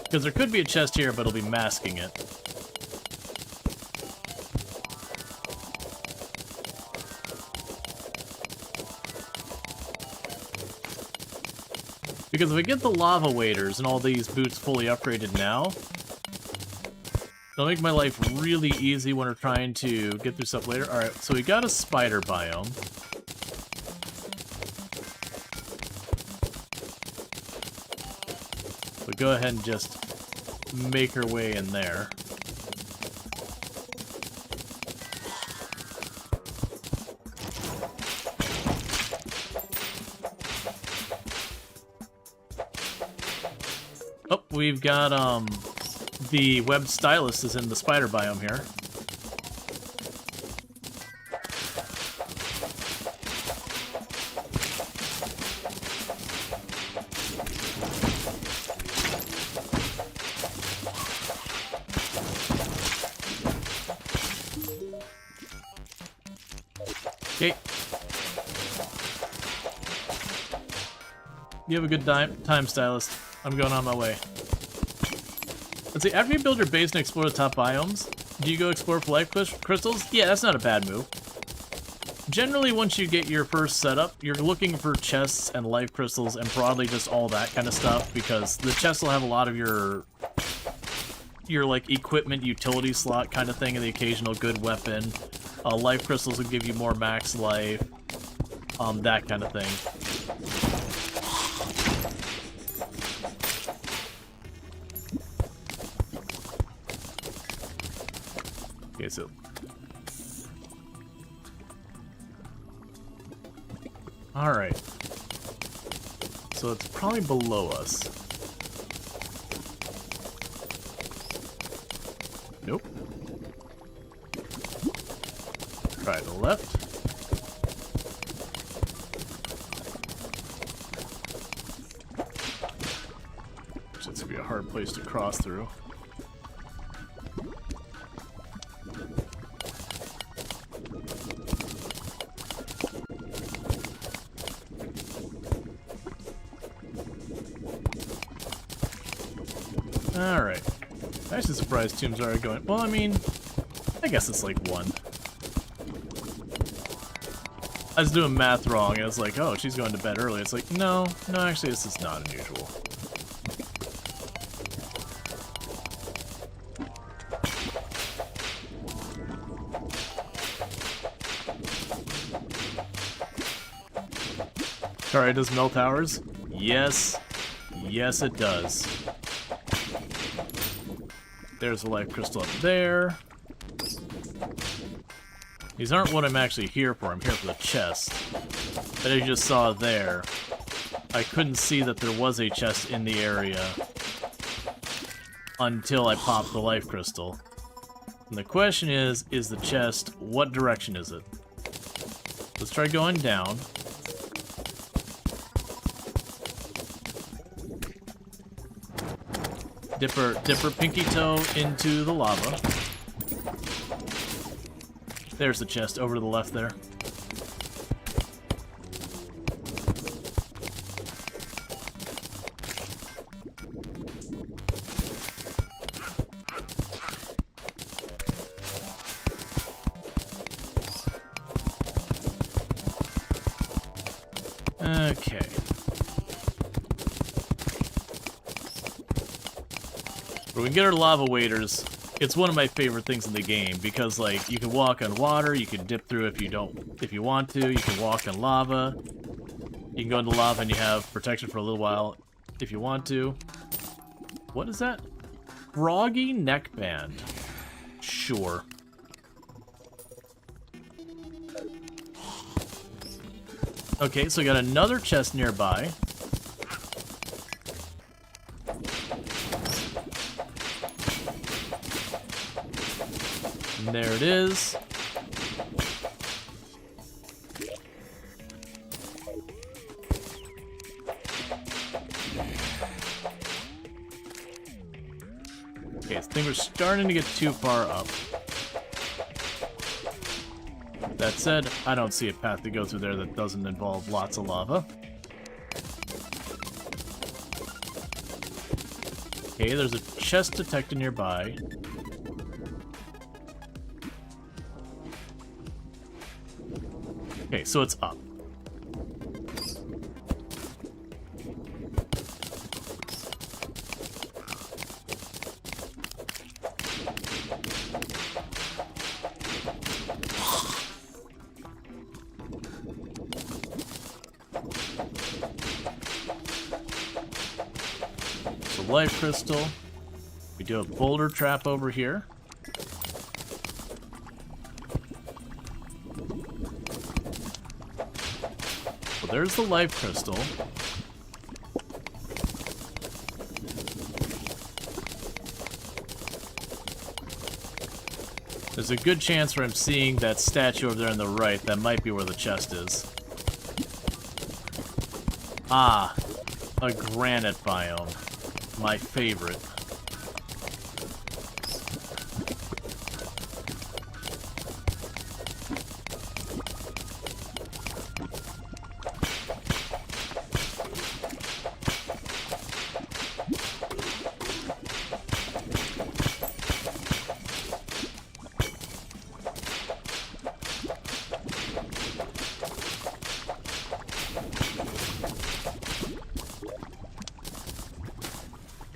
Because there could be a chest here, but it'll be masking it. Because if we get the lava waders and all these boots fully upgraded now, it'll make my life really easy when we're trying to get through stuff later. Alright, so we got a spider biome. So go ahead and just make our way in there. Oh, we've got, the web stylus is in the spider biome here. Okay. You have a good time, stylist. I'm going on my way. Let's see, after you build your base and explore the top biomes, do you go explore for life crystals? Yeah, that's not a bad move. Generally, once you get your first setup, you're looking for chests and life crystals and broadly just all that kind of stuff, because the chests will have a lot of your like equipment utility slot kind of thing and the occasional good weapon. Life crystals will give you more max life, that kind of thing. Okay, so alright. So it's probably below us. Nope. Try the left. It's gonna be a hard place to cross through. Alright. I'm actually surprised tombs are going. Well, I mean, I guess it's like 1. I was doing math wrong, and I was like, oh, she's going to bed early. It's like, no, actually, this is not unusual. Alright, does melt towers? Yes. Yes, it does. There's a life crystal up there. These aren't what I'm actually here for. I'm here for the chest. But as you just saw there, I couldn't see that there was a chest in the area until I popped the life crystal. And the question is the chest, what direction is it? Let's try going down. Dipper pinky toe into the lava. There's the chest over to the left there. Okay. But we can get our lava waders. It's one of my favorite things in the game because, like, you can walk on water, you can dip through if you want to, you can walk on lava. You can go into lava and you have protection for a little while if you want to. What is that? Froggy neckband. Sure. Okay, so we got another chest nearby. And there it is. we're starting to get too far up. That said, I don't see a path to go through there that doesn't involve lots of lava. Okay, there's a chest detected nearby. Okay, so it's up. Life crystal. We do a boulder trap over here. Well, there's the life crystal. There's a good chance where I'm seeing that statue over there on the right. That might be where the chest is. Ah, a granite biome. My favorite.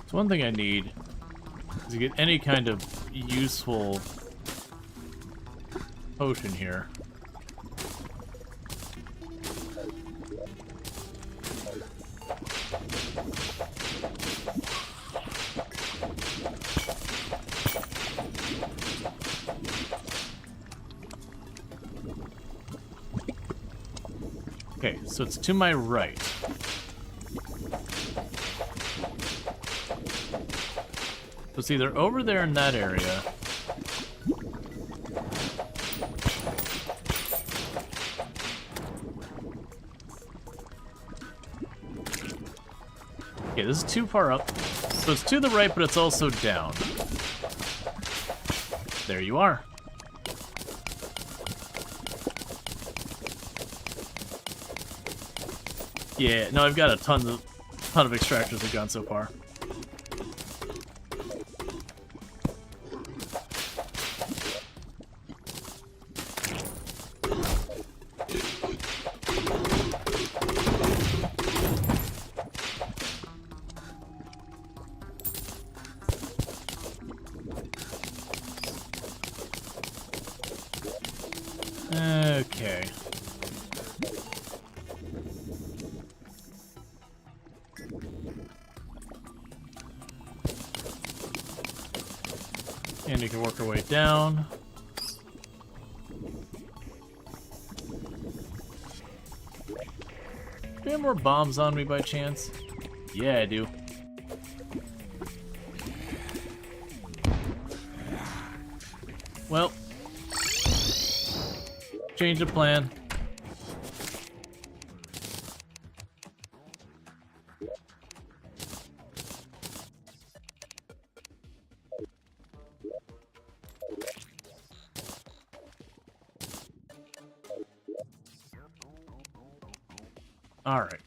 So one thing I need is to get any kind of useful potion here. Okay, so it's to my right. So it's either over there in that area. Okay, this is too far up. So it's to the right, but it's also down. There you are. Yeah, no, I've got a ton of extractors have gone so far. Okay. And you can work your way down. Do you have more bombs on me by chance? Yeah, I do. Well, change the plan. All right.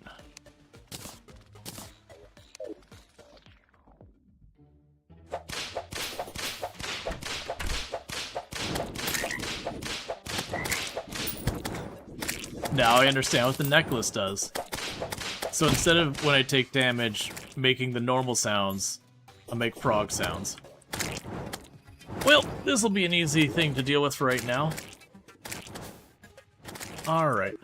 Now I understand what the necklace does. So instead of when I take damage making the normal sounds, I make frog sounds. Well, this will be an easy thing to deal with for right now. Alright.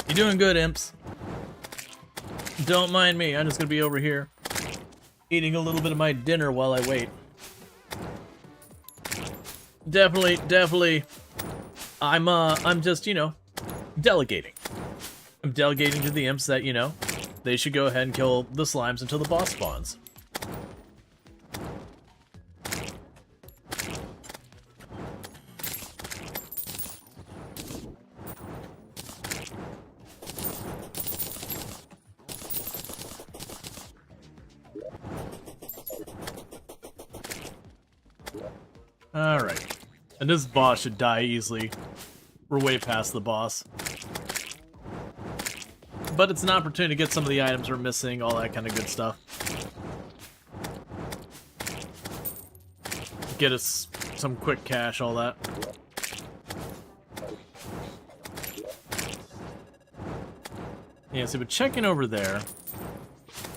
You're doing good, imps. Don't mind me, I'm just gonna be over here eating a little bit of my dinner while I wait. Definitely. I'm just, you know, delegating. I'm delegating to the imps that, you know, they should go ahead and kill the slimes until the boss spawns. Alright. And this boss should die easily. We're way past the boss. But it's an opportunity to get some of the items we're missing, all that kind of good stuff. Get us some quick cash, all that. Yeah, so we're checking over there.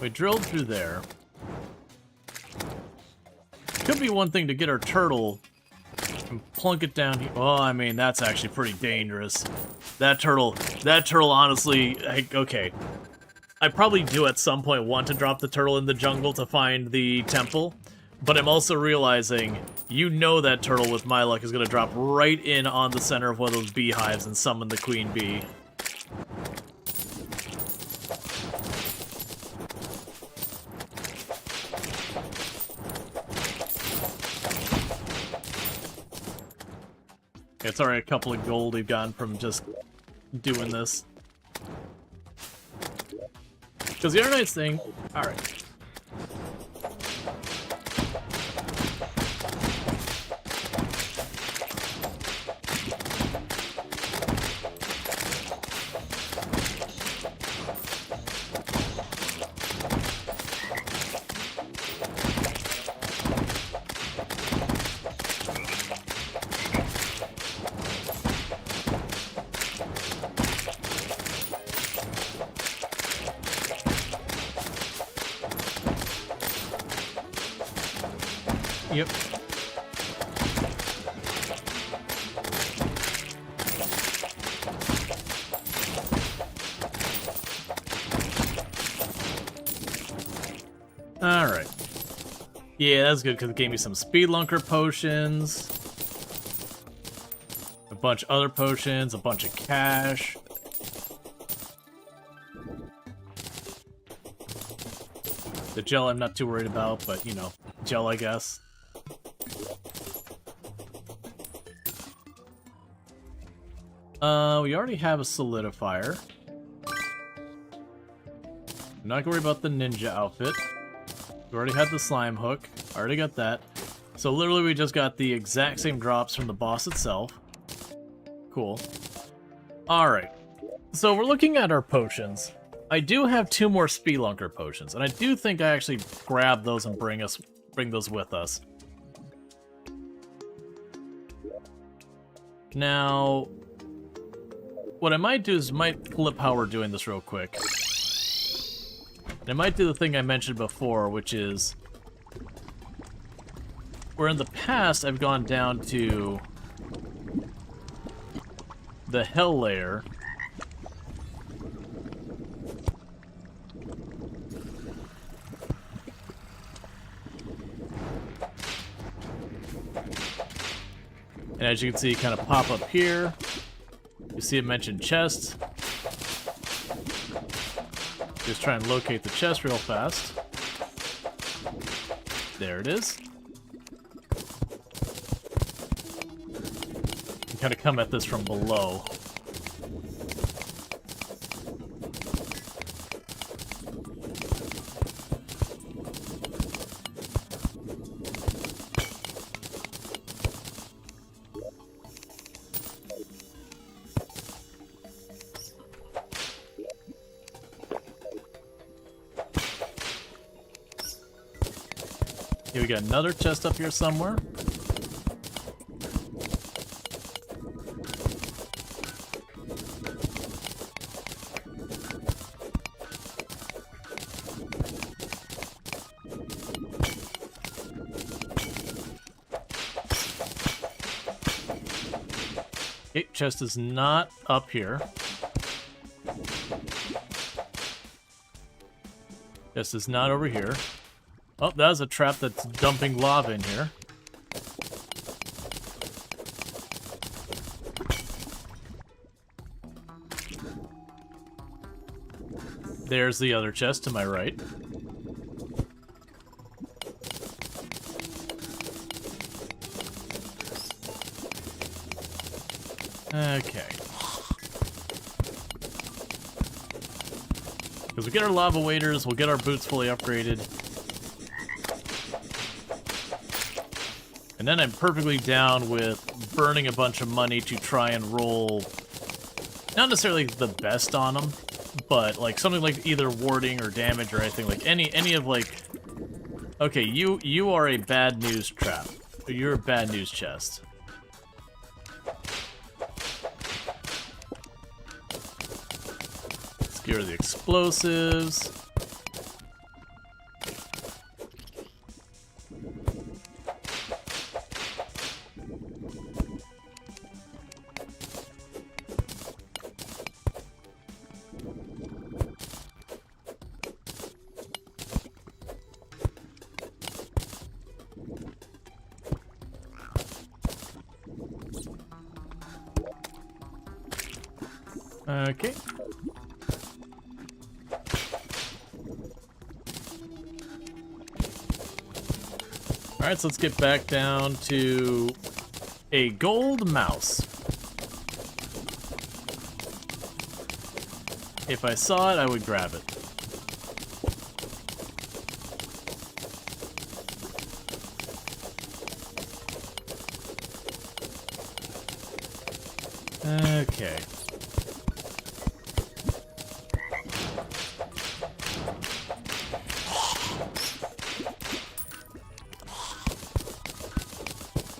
We drilled through there. Could be one thing to get our turtle and plunk it down here. Oh, I mean, that's actually pretty dangerous. That turtle honestly, okay. I probably do at some point want to drop the turtle in the jungle to find the temple, but I'm also realizing, you know that turtle with my luck is going to drop right in on the center of one of those beehives and summon the queen bee. It's already a couple of gold we've gotten from just doing this. Because the other nice thing... Alright. Yep. Alright. Yeah, that's good because it gave me some speed lunker potions. A bunch of other potions, a bunch of cash. The gel I'm not too worried about, but you know, gel I guess. We already have a solidifier. I'm not gonna worry about the ninja outfit. We already had the slime hook. Already got that. So literally we just got the exact same drops from the boss itself. Cool. Alright. So we're looking at our potions. I do have 2 more Spelunker potions, and I do think I actually grab those and bring those with us. Now, what I might do is might flip how we're doing this real quick. And I might do the thing I mentioned before, which is where in the past I've gone down to the Hell layer. And as you can see, kind of pop up here. You see it mentioned chests. Just try and locate the chest real fast. There it is. You kind of come at this from below. Okay, we got another chest up here somewhere. Okay, chest is not up here. Chest is not over here. Oh, that was a trap that's dumping lava in here. There's the other chest to my right. Okay. Because we get our lava waders, we'll get our boots fully upgraded. And then I'm perfectly down with burning a bunch of money to try and roll, not necessarily the best on them, but like something like either warding or damage or anything, like any of like, okay, you are a bad news trap. You're a bad news chest. Secure the explosives. Okay. Alright, so let's get back down to a gold mouse. If I saw it, I would grab it. Okay.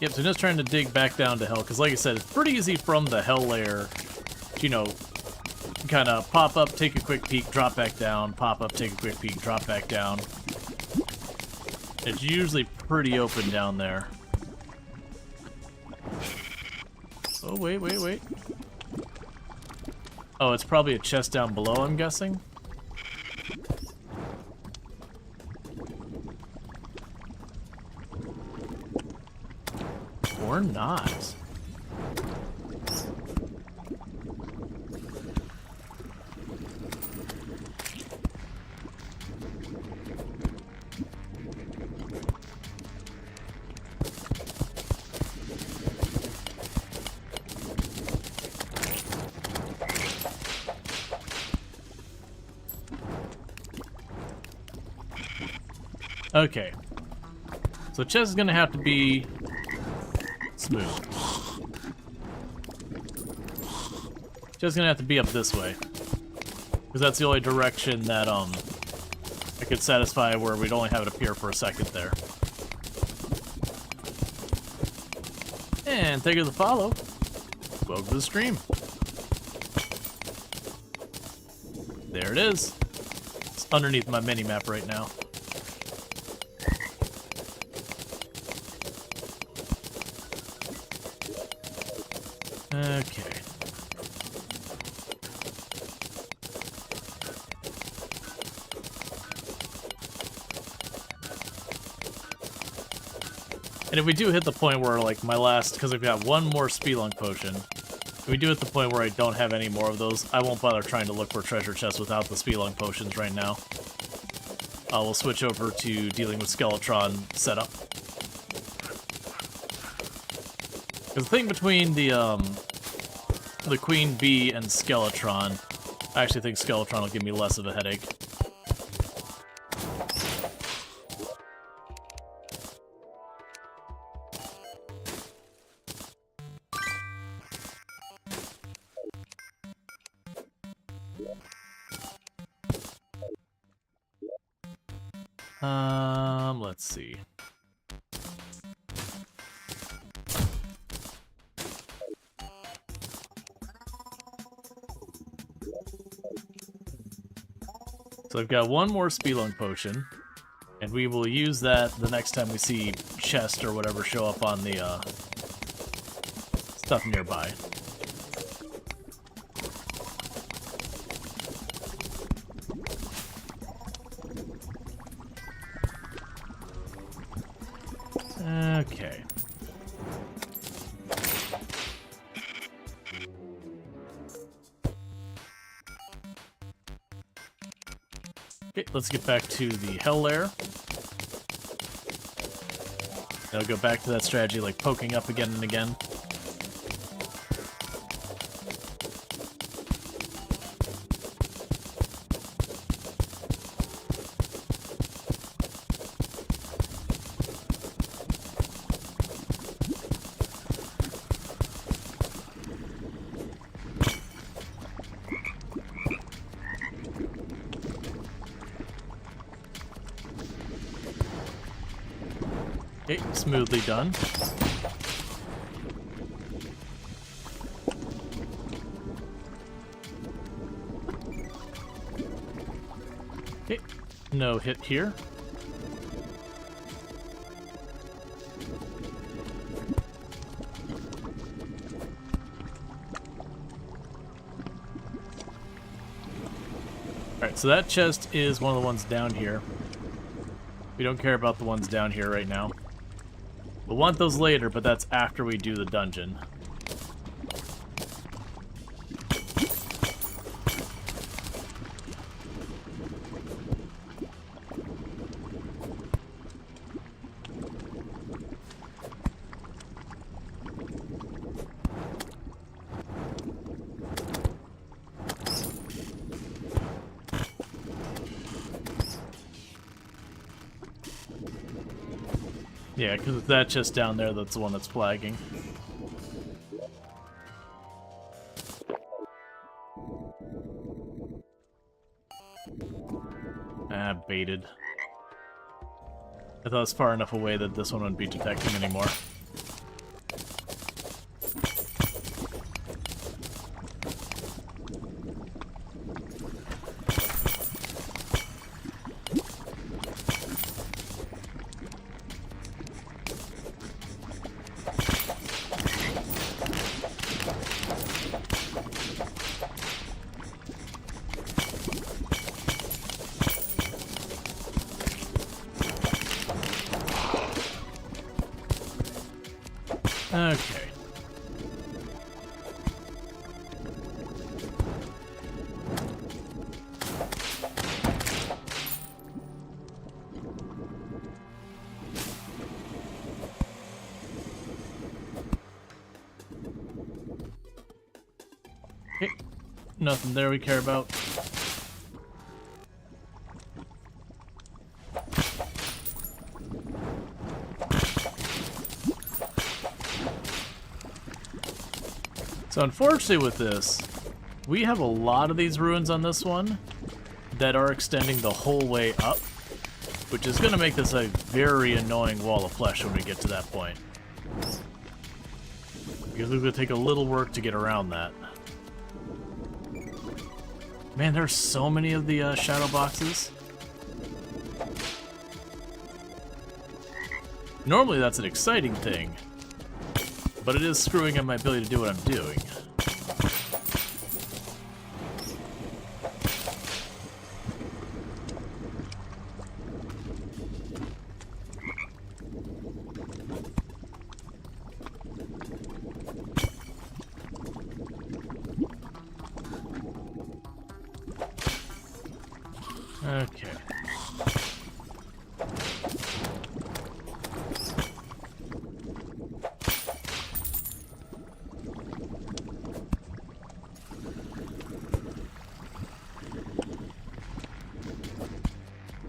Yep, so just trying to dig back down to hell, because like I said, it's pretty easy from the hell layer to, you know, kind of pop up, take a quick peek, drop back down, pop up, take a quick peek, drop back down. It's usually pretty open down there. Oh, wait. Oh, it's probably a chest down below, I'm guessing. Or not. Okay. So chest is gonna have to be smooth. Just gonna have to be up this way, because that's the only direction that I could satisfy where we'd only have it appear for a second there. And thank you for the follow. Welcome to the stream. There it is. It's underneath my mini map right now. Okay. And if we do hit the point where, like, my last, because I've got one more Spelunk potion, if we do hit the point where I don't have any more of those, I won't bother trying to look for treasure chests without the Spelunk potions right now. We'll switch over to dealing with Skeletron setup. Because the thing between the Queen Bee and Skeletron, I actually think Skeletron will give me less of a headache. Let's see. So I've got one more Spelunk potion, and we will use that the next time we see chest or whatever show up on the stuff nearby. Okay. Okay, let's get back to the hell lair. I'll go back to that strategy, like poking up again and again. Okay, smoothly done. Okay, no hit here. Alright, so that chest is one of the ones down here. We don't care about the ones down here right now. We'll want those later, but that's after we do the dungeon. Yeah, because it's that chest down there that's the one that's flagging. Ah, baited. I thought it was far enough away that this one wouldn't be detecting anymore. Okay. Okay. Nothing there we care about. So unfortunately with this, we have a lot of these ruins on this one that are extending the whole way up, which is going to make this a very annoying wall of flesh when we get to that point. Because it's going to take a little work to get around that. Man, there's so many of the shadow boxes. Normally that's an exciting thing, but it is screwing up my ability to do what I'm doing. Okay.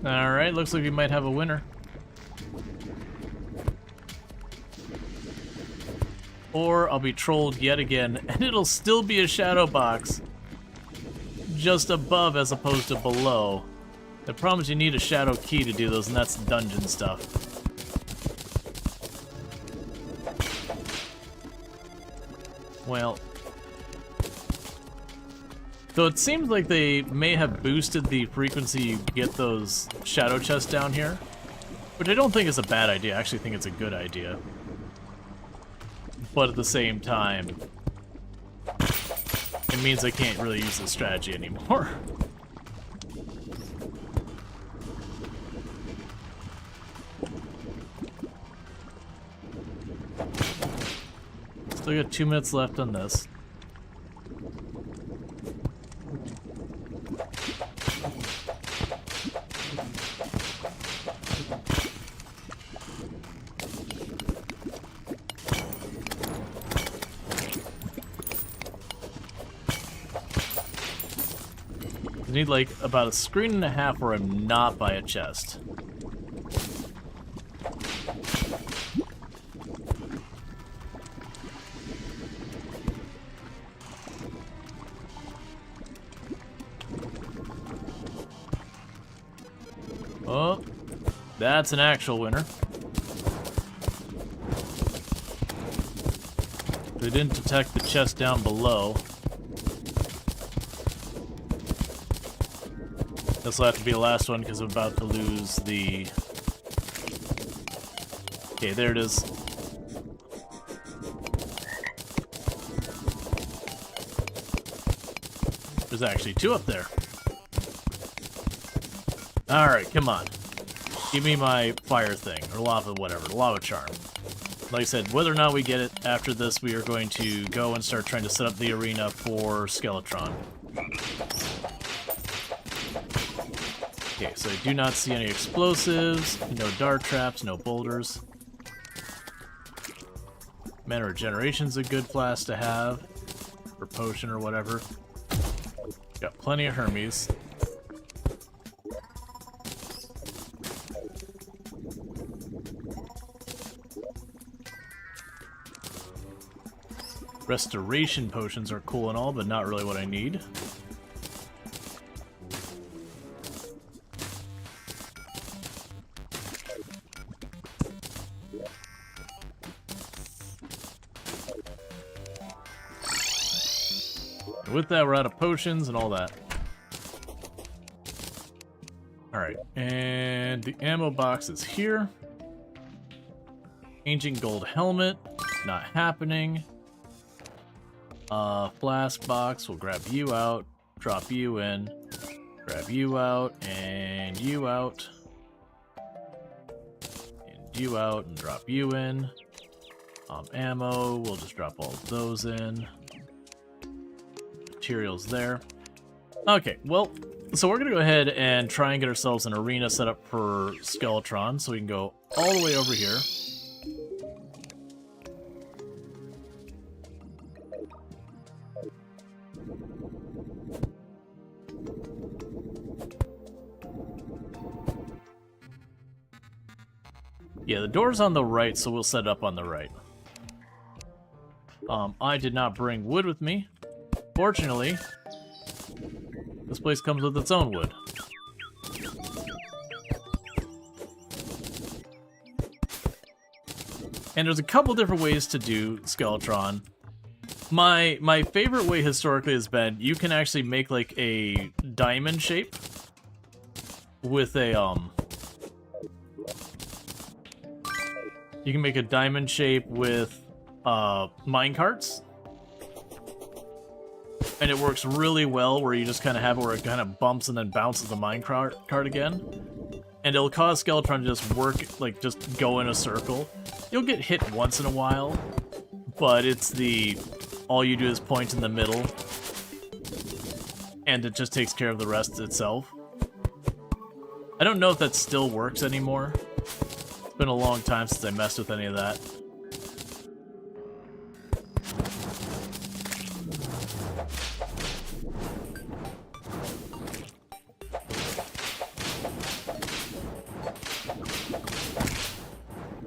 Alright, looks like we might have a winner. Or I'll be trolled yet again, and it'll still be a shadow box. Just above as opposed to below. The problem is you need a shadow key to do those, and that's dungeon stuff. Well... Though it seems like they may have boosted the frequency you get those shadow chests down here. Which I don't think is a bad idea, I actually think it's a good idea. But at the same time, it means I can't really use this strategy anymore. Still got 2 minutes left on this. I need like about a screen and a half where I'm not by a chest. Oh, that's an actual winner. They didn't detect the chest down below. This will have to be the last one because I'm about to lose the... Okay, there it is. There's actually 2 up there. Alright, come on. Give me my fire thing, or lava, whatever, lava charm. Like I said, whether or not we get it after this, we are going to go and start trying to set up the arena for Skeletron. Okay, so I do not see any explosives, no dart traps, no boulders. Mana Regeneration's a good flask to have, or potion or whatever. Got plenty of Hermes. Restoration potions are cool and all, but not really what I need. And with that, we're out of potions and all that. Alright, and the ammo box is here. Ancient gold helmet, not happening. Flask box, we'll grab you out, drop you in, grab you out, and you out. And you out, and drop you in. Ammo, we'll just drop all of those in. Materials there. Okay, well, so we're gonna go ahead and try and get ourselves an arena set up for Skeletron, so we can go all the way over here. Yeah, the door's on the right, so we'll set it up on the right. I did not bring wood with me. Fortunately, this place comes with its own wood. And there's a couple different ways to do Skeletron. My favorite way historically has been you can actually make like a diamond shape with a you can make a diamond shape with minecarts. And it works really well where you just kind of have it where it kind of bumps and then bounces the minecart again. And it'll cause Skeletron to just work, like, just go in a circle. You'll get hit once in a while, but it's the... all you do is point in the middle, and it just takes care of the rest itself. I don't know if that still works anymore. It's been a long time since I messed with any of that.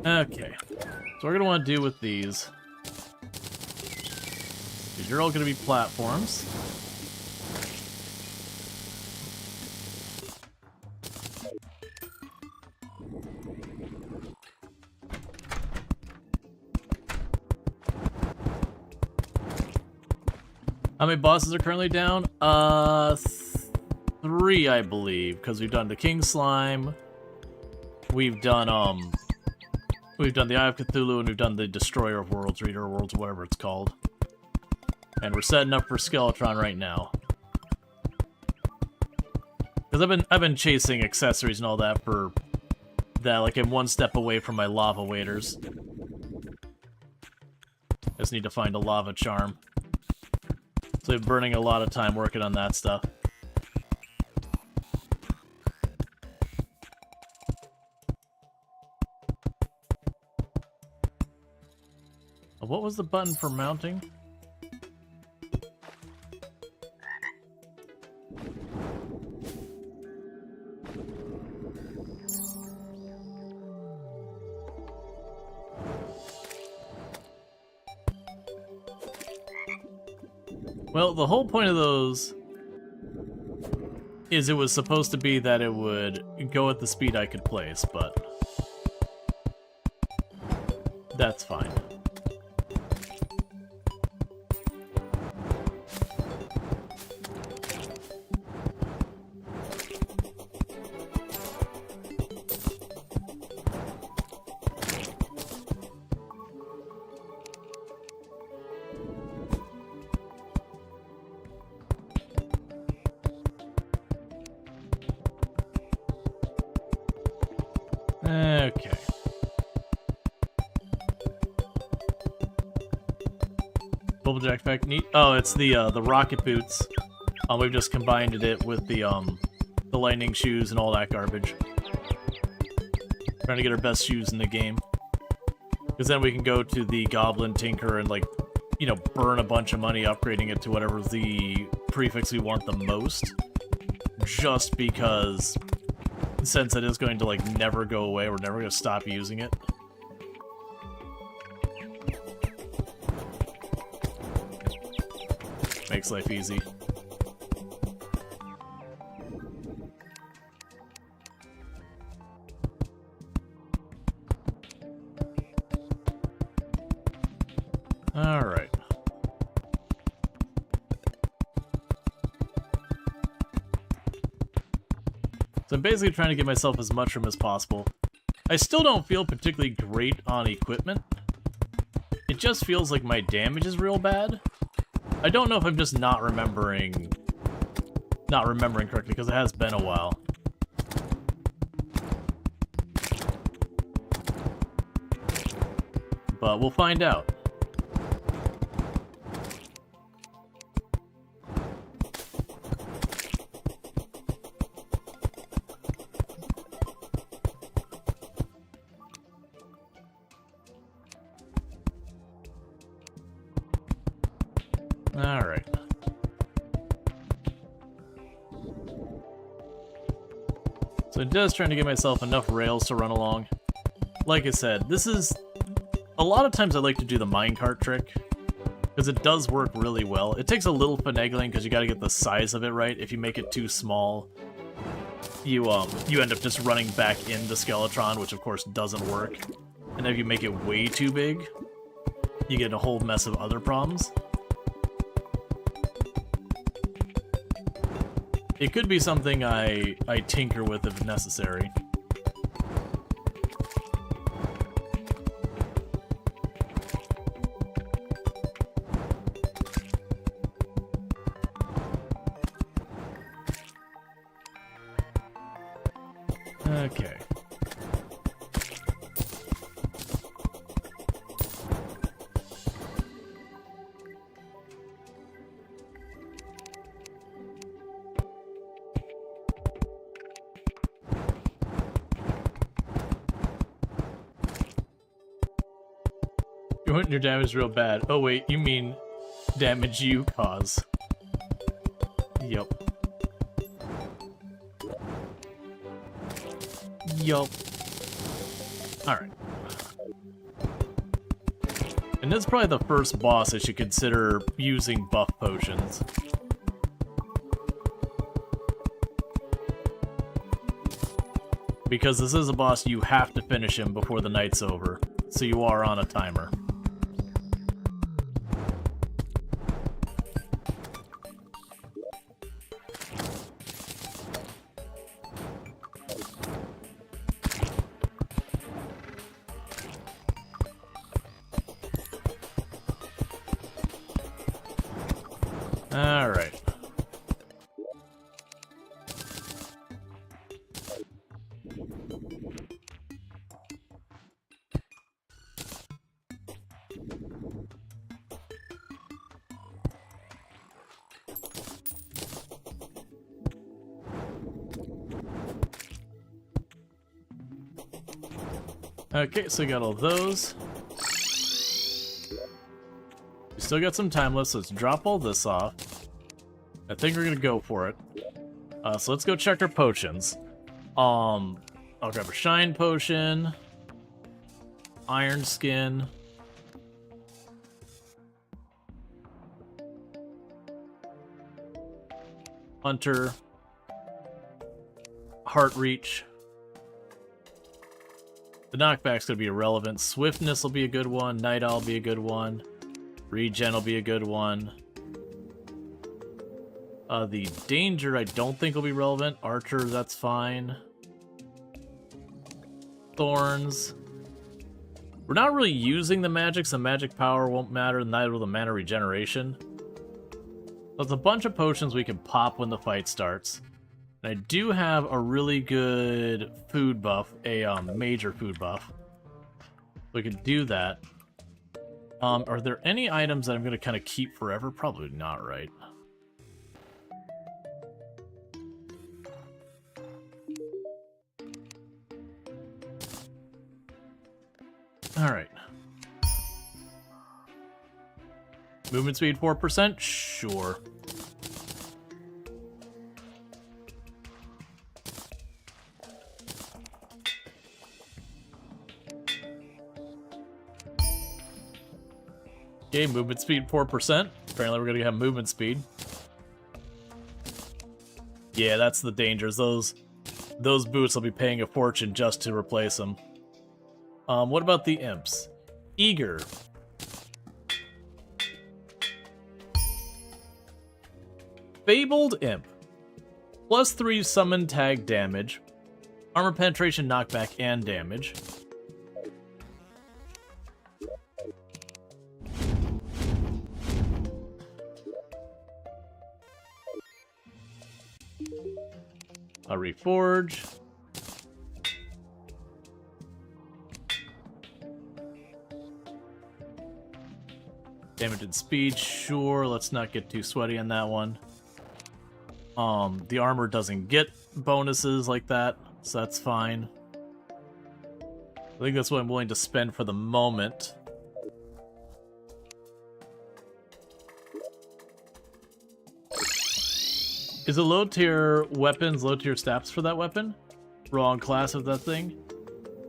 Okay, so we're going to want to do with these, because you're all going to be platforms. How many bosses are currently down? 3, I believe, because we've done the King Slime, we've done the Eye of Cthulhu, and we've done the Destroyer of Worlds, or Eater of Worlds, whatever it's called. And we're setting up for Skeletron right now. Because I've been chasing accessories and all that for that, like I'm one step away from my lava waders. I just need to find a lava charm. So I'm burning a lot of time working on that stuff. What was the button for mounting? Well, the whole point of those is it was supposed to be that it would go at the speed I could place, but that's fine. Okay. Bubblejack effect, neat. Oh, it's the rocket boots. We've just combined it with the lightning shoes and all that garbage. Trying to get our best shoes in the game. Because then we can go to the Goblin Tinker and, like, you know, burn a bunch of money upgrading it to whatever the prefix we want the most. Just because, since it is going to, like, never go away, we're never going to stop using it. Makes life easy. Alright. So I'm basically trying to get myself as much room as possible. I still don't feel particularly great on equipment. It just feels like my damage is real bad. I don't know if I'm just not remembering correctly, because it has been a while. But we'll find out. Alright. So I'm just trying to get myself enough rails to run along. Like I said, this is... A lot of times I like to do the minecart trick, because it does work really well. It takes a little finagling, because you gotta get the size of it right. If you make it too small, you end up just running back into Skeletron, which of course doesn't work. And if you make it way too big, you get a whole mess of other problems. It could be something I tinker with if necessary. Okay. Your damage is real bad. Oh wait, you mean damage you cause. Yup. Yup. Alright. And this is probably the first boss I should consider using buff potions. Because this is a boss you have to finish him before the night's over, so you are on a timer. Alright. Okay, so we got all those. We still got some time left, so let's drop all this off. I think we're gonna go for it. So let's go check our potions. I'll grab a shine potion, iron skin, hunter, heart reach. The knockback's gonna be irrelevant. Swiftness will be a good one. Night Owl will be a good one. Regen will be a good one. The danger I don't think will be relevant. Archer, that's fine. Thorns. We're not really using the magic, so magic power won't matter, neither will the mana regeneration. There's a bunch of potions we can pop when the fight starts. And I do have a really good food buff, a major food buff. We can do that. Are there any items that I'm going to kind of keep forever? Probably not, right? Alright. Movement speed 4%? Sure. Okay, movement speed 4%. Apparently we're gonna have movement speed. Yeah, that's the dangers. Those boots will be paying a fortune just to replace them. What about the imps? Eager. Fabled Imp. +3 summon tag damage. Armor penetration, knockback, and damage. A reforge. Damage and speed, sure. Let's not get too sweaty on that one. The armor doesn't get bonuses like that, so that's fine. I think that's what I'm willing to spend for the moment. Is it low tier weapons, low tier stats for that weapon? Wrong class of that thing?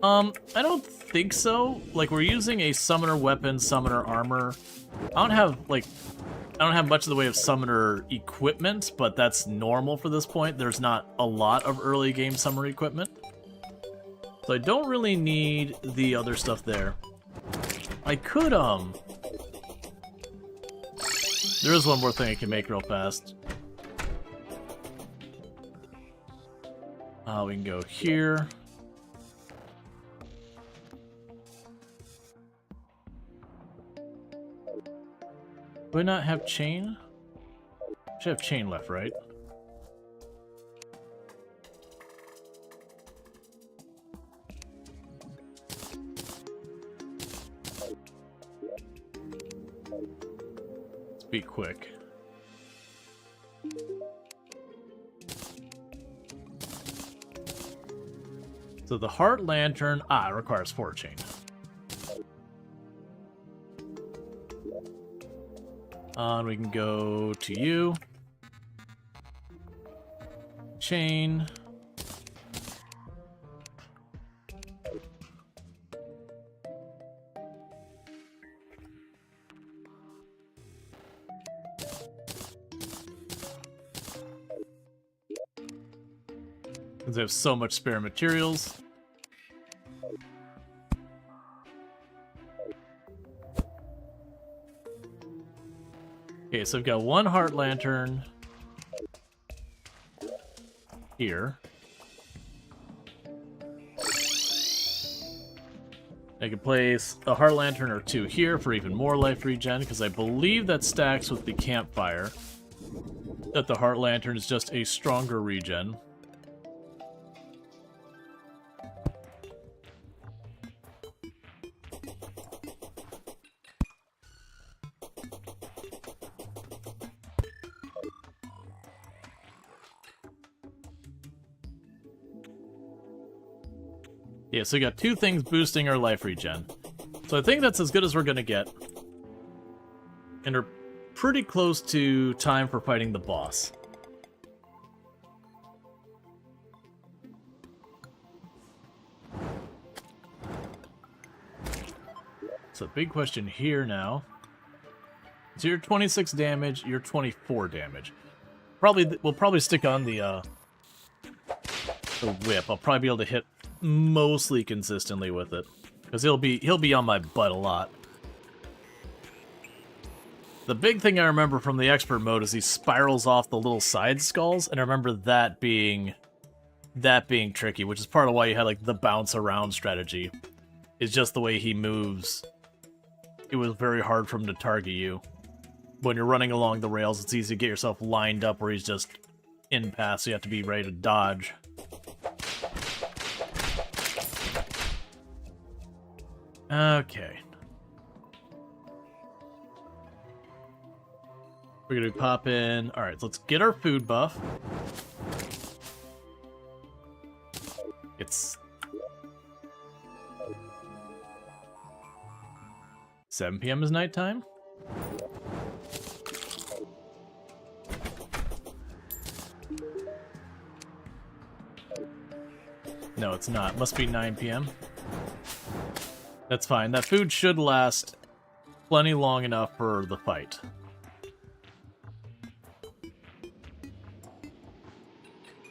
I don't think so. Like, we're using a summoner weapon, summoner armor. I don't have much in the way of summoner equipment, but that's normal for this point. There's not a lot of early game summoner equipment. So I don't really need the other stuff there. I could, there is one more thing I can make real fast. We can go here. Do I not have chain? Should have chain left, right? Let's be quick. So the Heart Lantern, it requires 4 chain. We can go to you. Chain. Because they have so much spare materials. Okay, so I've got one Heart Lantern here. I can place a Heart Lantern or 2 here for even more life regen, because I believe that stacks with the campfire. That the Heart Lantern is just a stronger regen. Yeah, so we got 2 things boosting our life regen. So I think that's as good as we're gonna get. And we're pretty close to time for fighting the boss. So the big question here now. So you're 26 damage, you're 24 damage. We'll probably stick on the whip. I'll probably be able to hit mostly consistently with it, because he'll be on my butt a lot. The big thing I remember from the expert mode is he spirals off the little side skulls, and I remember that being tricky, which is part of why you had like the bounce around strategy. It's just the way he moves. It was very hard for him to target you. When you're running along the rails, it's easy to get yourself lined up where he's just in path, so you have to be ready to dodge. Okay. We're gonna pop in. Alright, let's get our food buff. It's 7 p.m. is nighttime? No, it's not. Must be 9 p.m. That's fine. That food should last plenty long enough for the fight.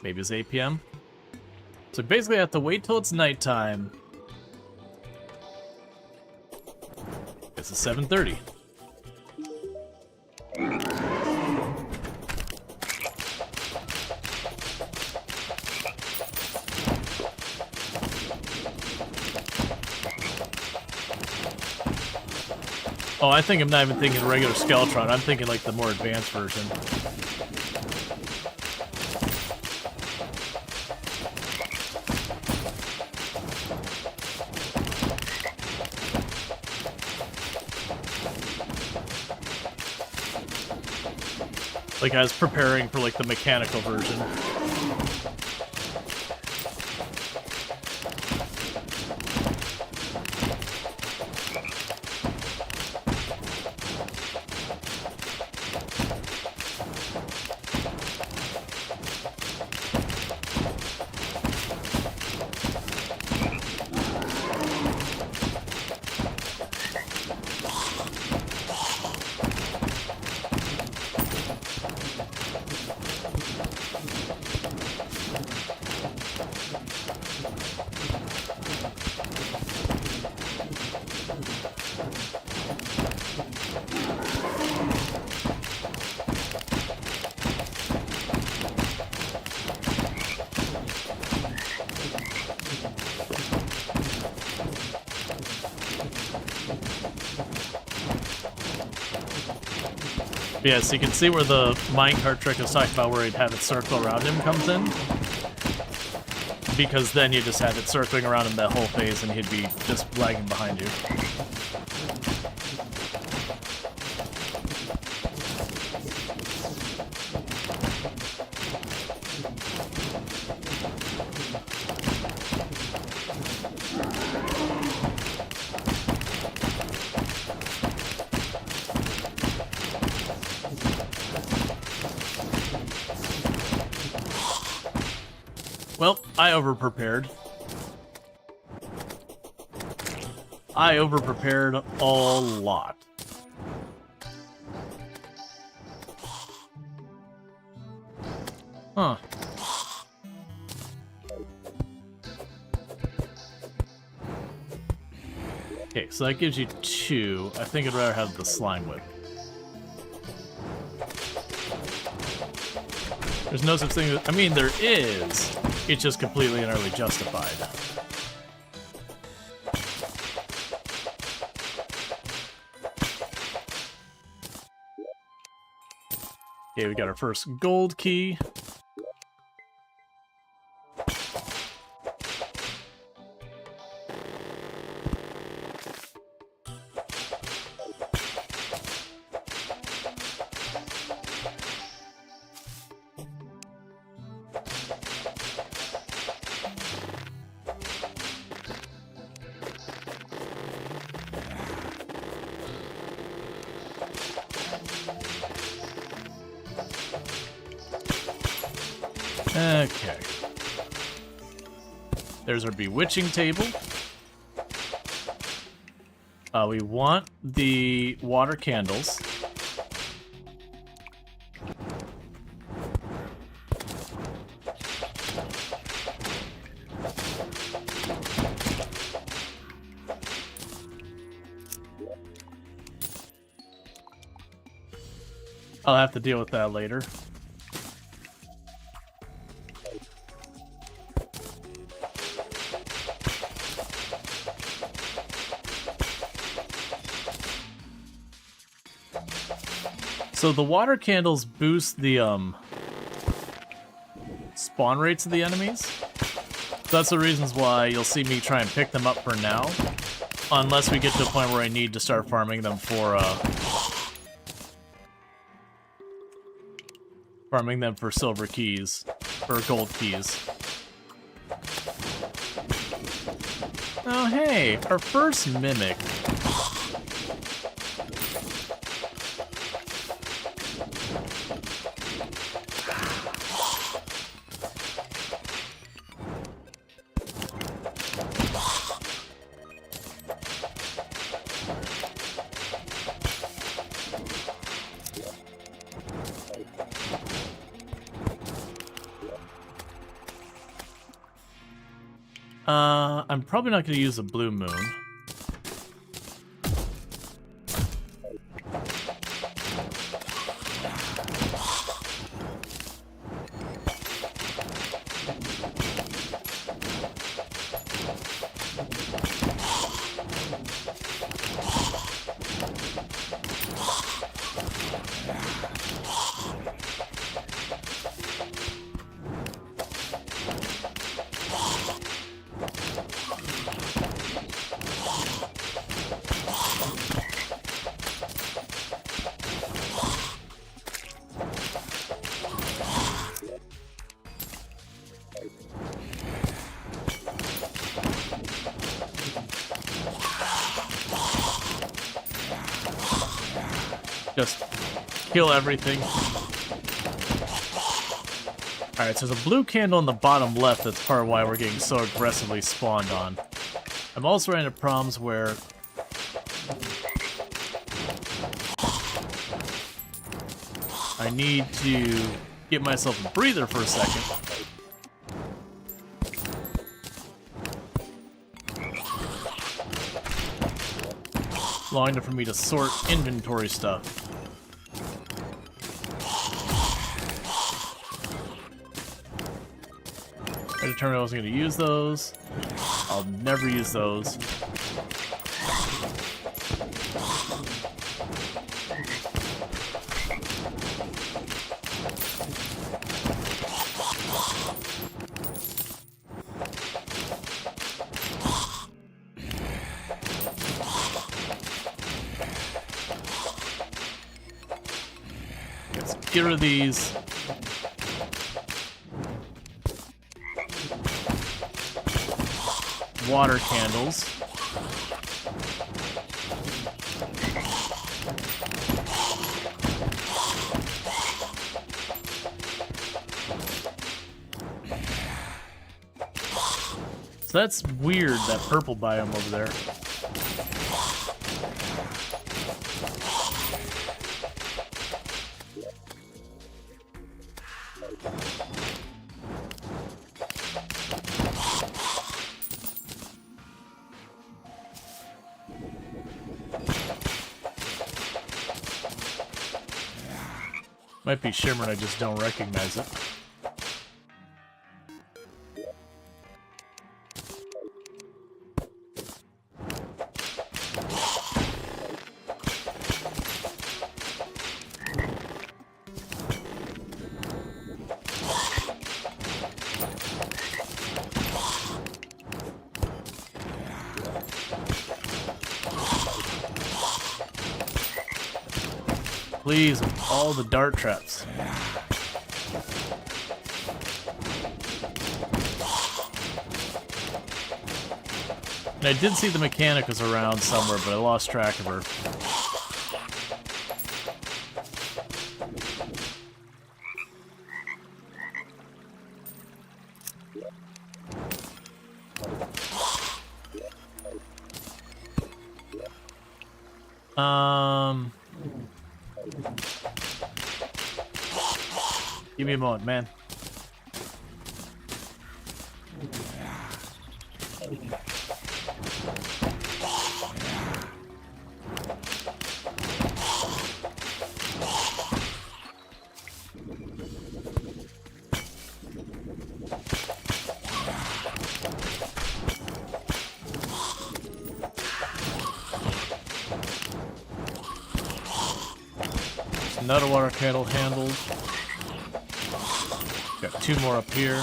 Maybe it's 8 p.m. So basically I have to wait till it's nighttime. This is 7:30. Oh, I think I'm not even thinking regular Skeletron. I'm thinking like the more advanced version. Like I was preparing for like the mechanical version. Yeah, so you can see where the minecart trick I was talking about, where he'd have it circle around him, comes in. Because then you just have it circling around him that whole phase, and he'd be just lagging behind you. Well, I overprepared. I overprepared a lot. Huh. Okay, so that gives you 2. I think I'd rather have the slime whip. There's no such thing as, I mean, there is. It's just completely and utterly justified. Okay, we got our first gold key. Okay. There's our bewitching table. We want the water candles. I'll have to deal with that later. So the water candles boost the spawn rates of the enemies. That's the reasons why you'll see me try and pick them up for now. Unless we get to a point where I need to start farming them for, silver keys. Or gold keys. Oh hey, our first mimic. I'm probably not going to use a blue moon. Just kill everything. Alright, so there's a blue candle in the bottom left that's part of why we're getting so aggressively spawned on. I'm also running into problems where I need to get myself a breather for a second. Long enough for me to sort inventory stuff. I determined I wasn't going to use those. I'll never use those. Let's get rid of these. Water candles. So that's weird, that purple biome over there. Might be shimmer and I just don't recognize it. Please, all the dart traps. And I did see the mechanic was around somewhere, but I lost track of her. Give me a moment, man. Another water candle handled. Got 2 more up here.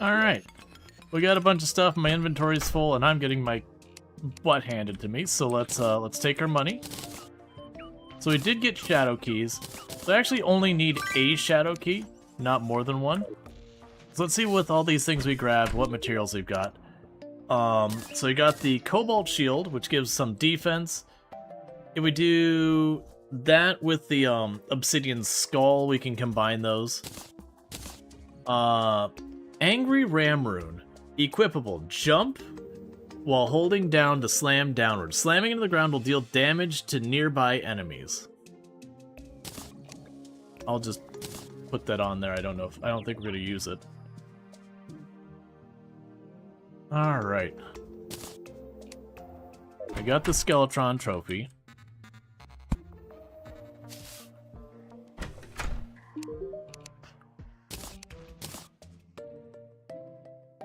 Alright, we got a bunch of stuff, my inventory's full, and I'm getting my butt handed to me, so let's take our money. So we did get shadow keys. So I actually only need a shadow key, not more than one. So let's see with all these things we grabbed, what materials we've got. So we got the Cobalt Shield, which gives some defense. If we do that with the Obsidian Skull, we can combine those. Angry Ram Rune. Equipable. Jump while holding down to slam downward. Slamming into the ground will deal damage to nearby enemies. I'll just put that on there. I don't think we're gonna use it. Alright. I got the Skeletron trophy.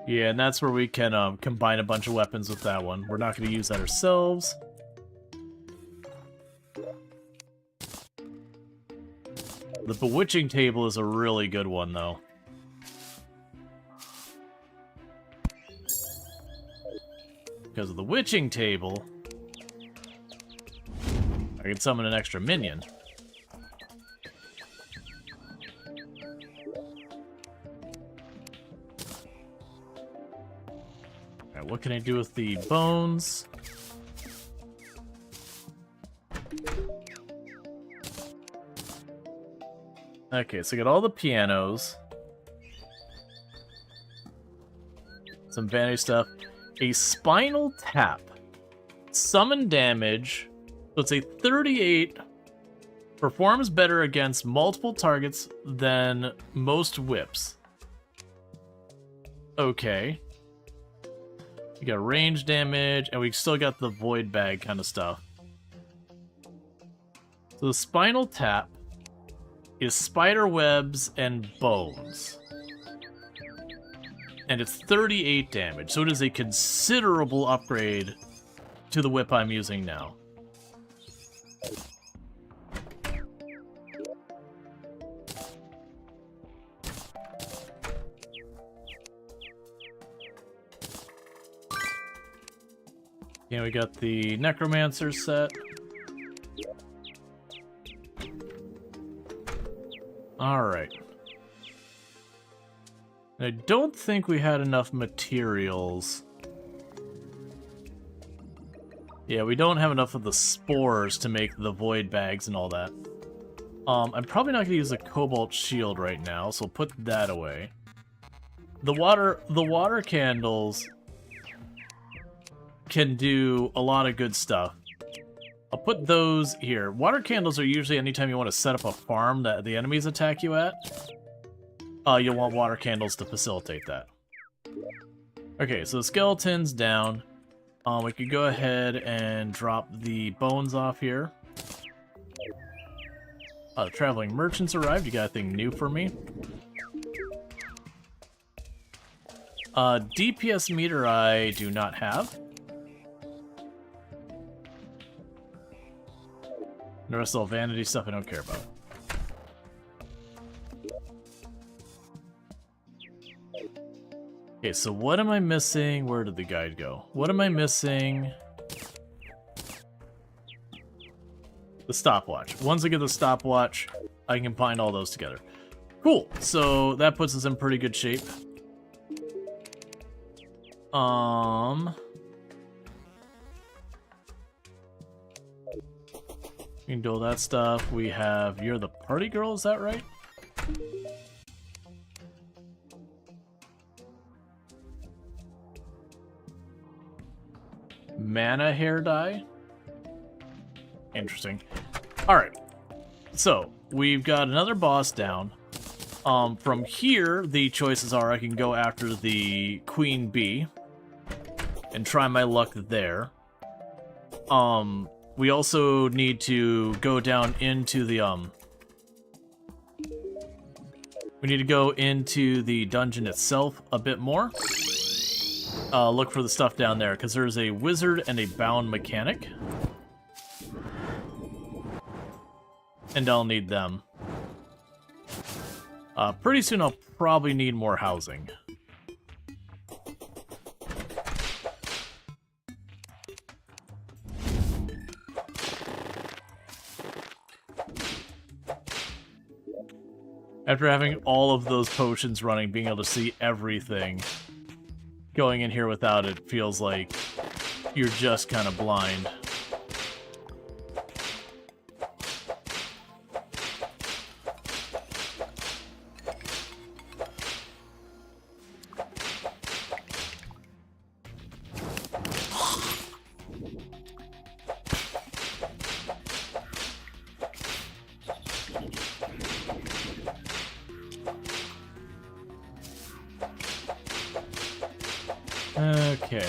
Yeah, and that's where we can combine a bunch of weapons with that one. We're not going to use that ourselves. The Bewitching Table is a really good one, though. Because of the Witching Table, I can summon an extra minion. What can I do with the bones? Okay, so I got all the pianos. Some vanity stuff. A Spinal Tap. Summon damage. So it's a 38. Performs better against multiple targets than most whips. Okay. We got range damage, and we still got the void bag kind of stuff. So the Spinal Tap is spider webs and bones. And it's 38 damage, so it is a considerable upgrade to the whip I'm using now. Yeah, we got the Necromancer set. Alright. I don't think we had enough materials. Yeah, we don't have enough of the spores to make the void bags and all that. I'm probably not going to use a Cobalt Shield right now, so we'll put that away. The water candles can do a lot of good stuff. I'll put those here. Water candles are usually anytime you want to set up a farm that the enemies attack you at. You'll want water candles to facilitate that. Okay, so the skeleton's down. We could go ahead and drop the bones off here. The traveling merchants arrived. You got anything new for me? DPS meter I do not have. The rest of the vanity stuff I don't care about. Okay, so what am I missing? Where did the guide go? What am I missing? The stopwatch. Once I get the stopwatch, I can combine all those together. Cool, so that puts us in pretty good shape. We can do all that stuff. We have, you're the party girl, is that right? Mana hair dye? Interesting. Alright. So, we've got another boss down. From here, the choices are I can go after the queen bee and try my luck there. We also need to go down into the, we need to go into the dungeon itself a bit more. Look for the stuff down there, because there's a wizard and a bound mechanic. And I'll need them. Pretty soon I'll probably need more housing. After having all of those potions running, being able to see everything, going in here without it feels like you're just kind of blind. Okay.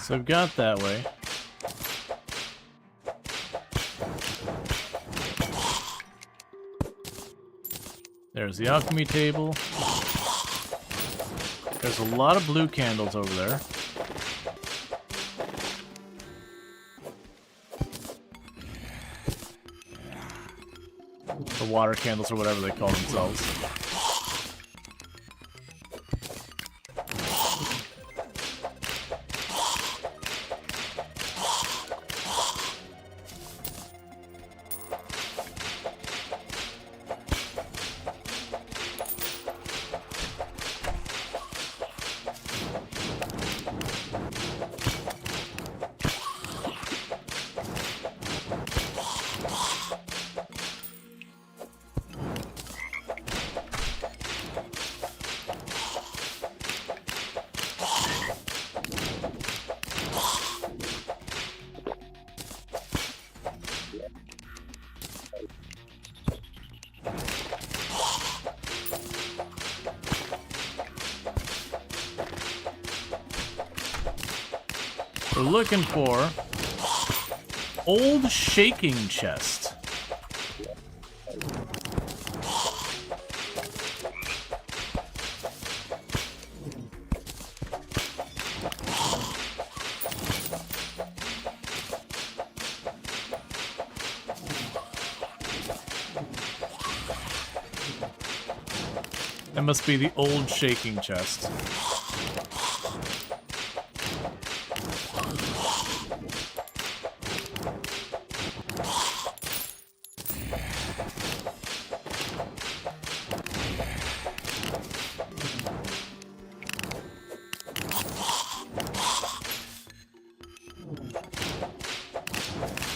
So I've got that way. There's the alchemy table. There's a lot of blue candles over there. The water candles or whatever they call themselves. We're looking for old shaking chest. That must be the old shaking chest.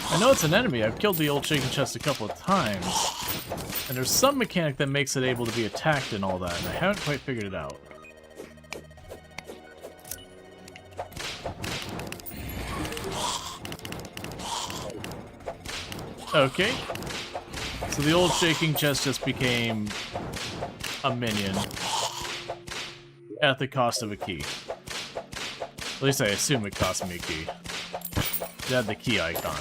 I know it's an enemy. I've killed the old shaking chest a couple of times. And there's some mechanic that makes it able to be attacked and all that, and I haven't quite figured it out. Okay. So the old shaking chest just became a minion at the cost of a key. At least I assume it cost me a key. It had the key icon.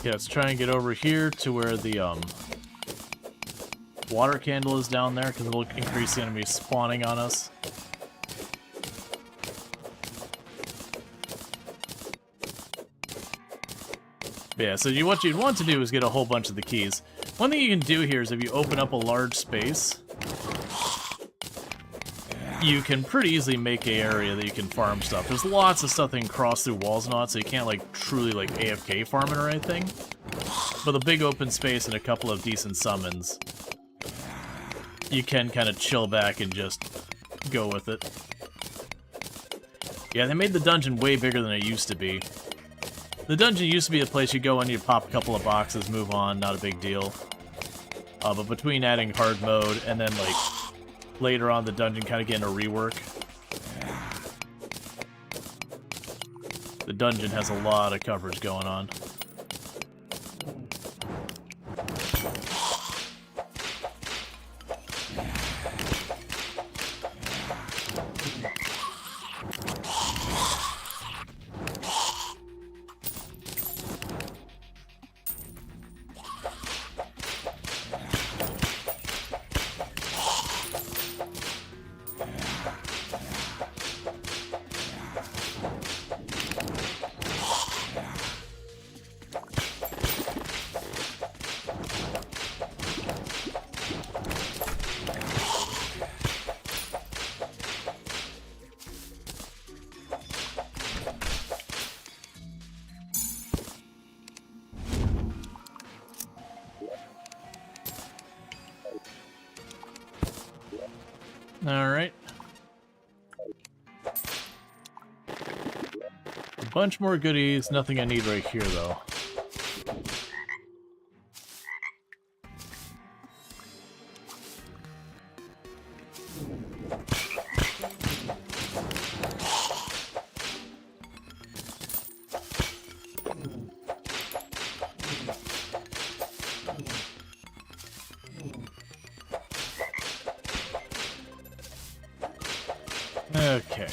Yeah, let's try and get over here to where the water candle is down there, because it'll increase the enemy spawning on us. Yeah, so what you'd want to do is get a whole bunch of the keys. One thing you can do here is if you open up a large space, you can pretty easily make an area that you can farm stuff. There's lots of stuff that can cross through walls and all, so you can't like truly like AFK farm it or anything. But the big open space and a couple of decent summons, you can kind of chill back and just go with it. Yeah, they made the dungeon way bigger than it used to be. The dungeon used to be a place you go in, you pop a couple of boxes, move on, not a big deal. But between adding hard mode and then, like, later on the dungeon kind of getting a rework, the dungeon has a lot of coverage going on. Alright. A bunch more goodies, nothing I need right here, though. Okay.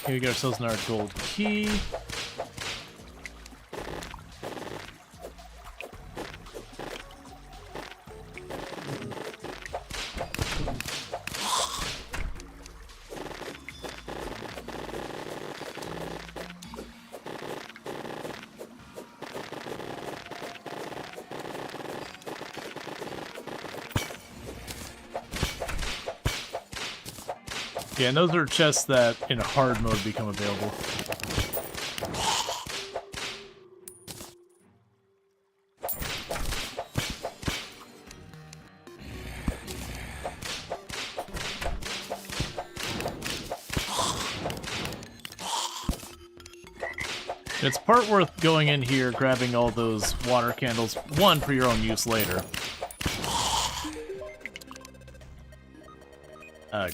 Here we get ourselves another gold key. Yeah, and those are chests that, in hard mode, become available. It's part worth going in here, grabbing all those water candles, one, for your own use later.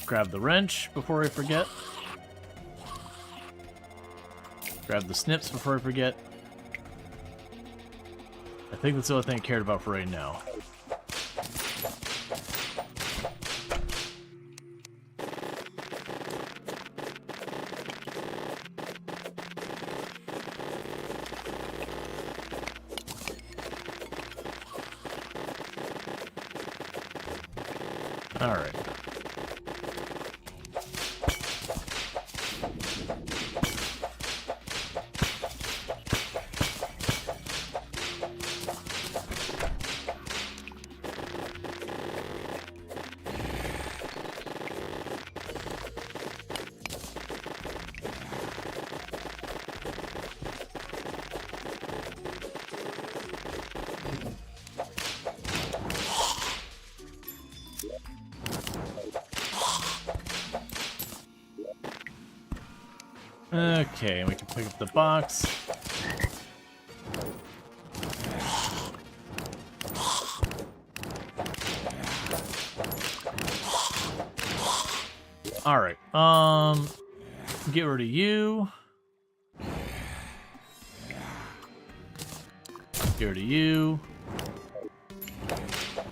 Grab the wrench before I forget. Grab the snips before I forget. I think that's the only thing I cared about for right now. Alright. Okay, we can pick up the box. Alright, get rid of you. Get rid of you.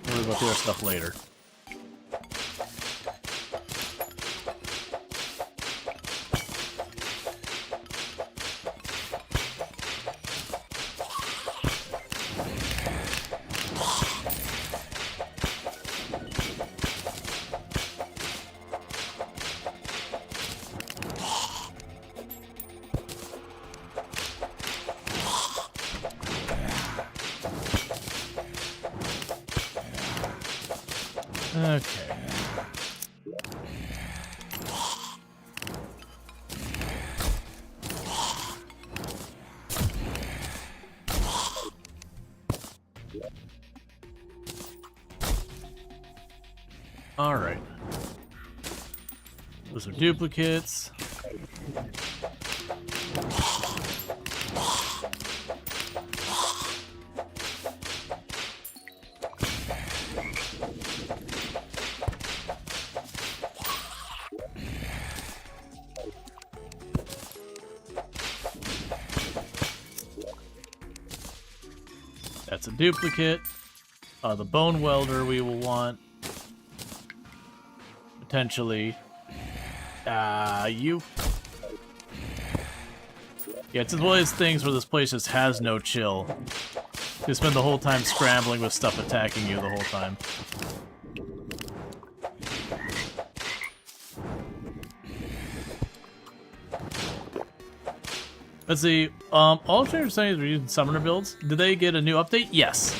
We'll worry about the other stuff later. Okay. All right. Those are duplicates. That's a duplicate. The bone welder we will want. Potentially. You. Yeah, it's one of those things where this place just has no chill. You spend the whole time scrambling with stuff attacking you the whole time. Let's see. All trainer studies were using summoner builds. Did they get a new update? Yes.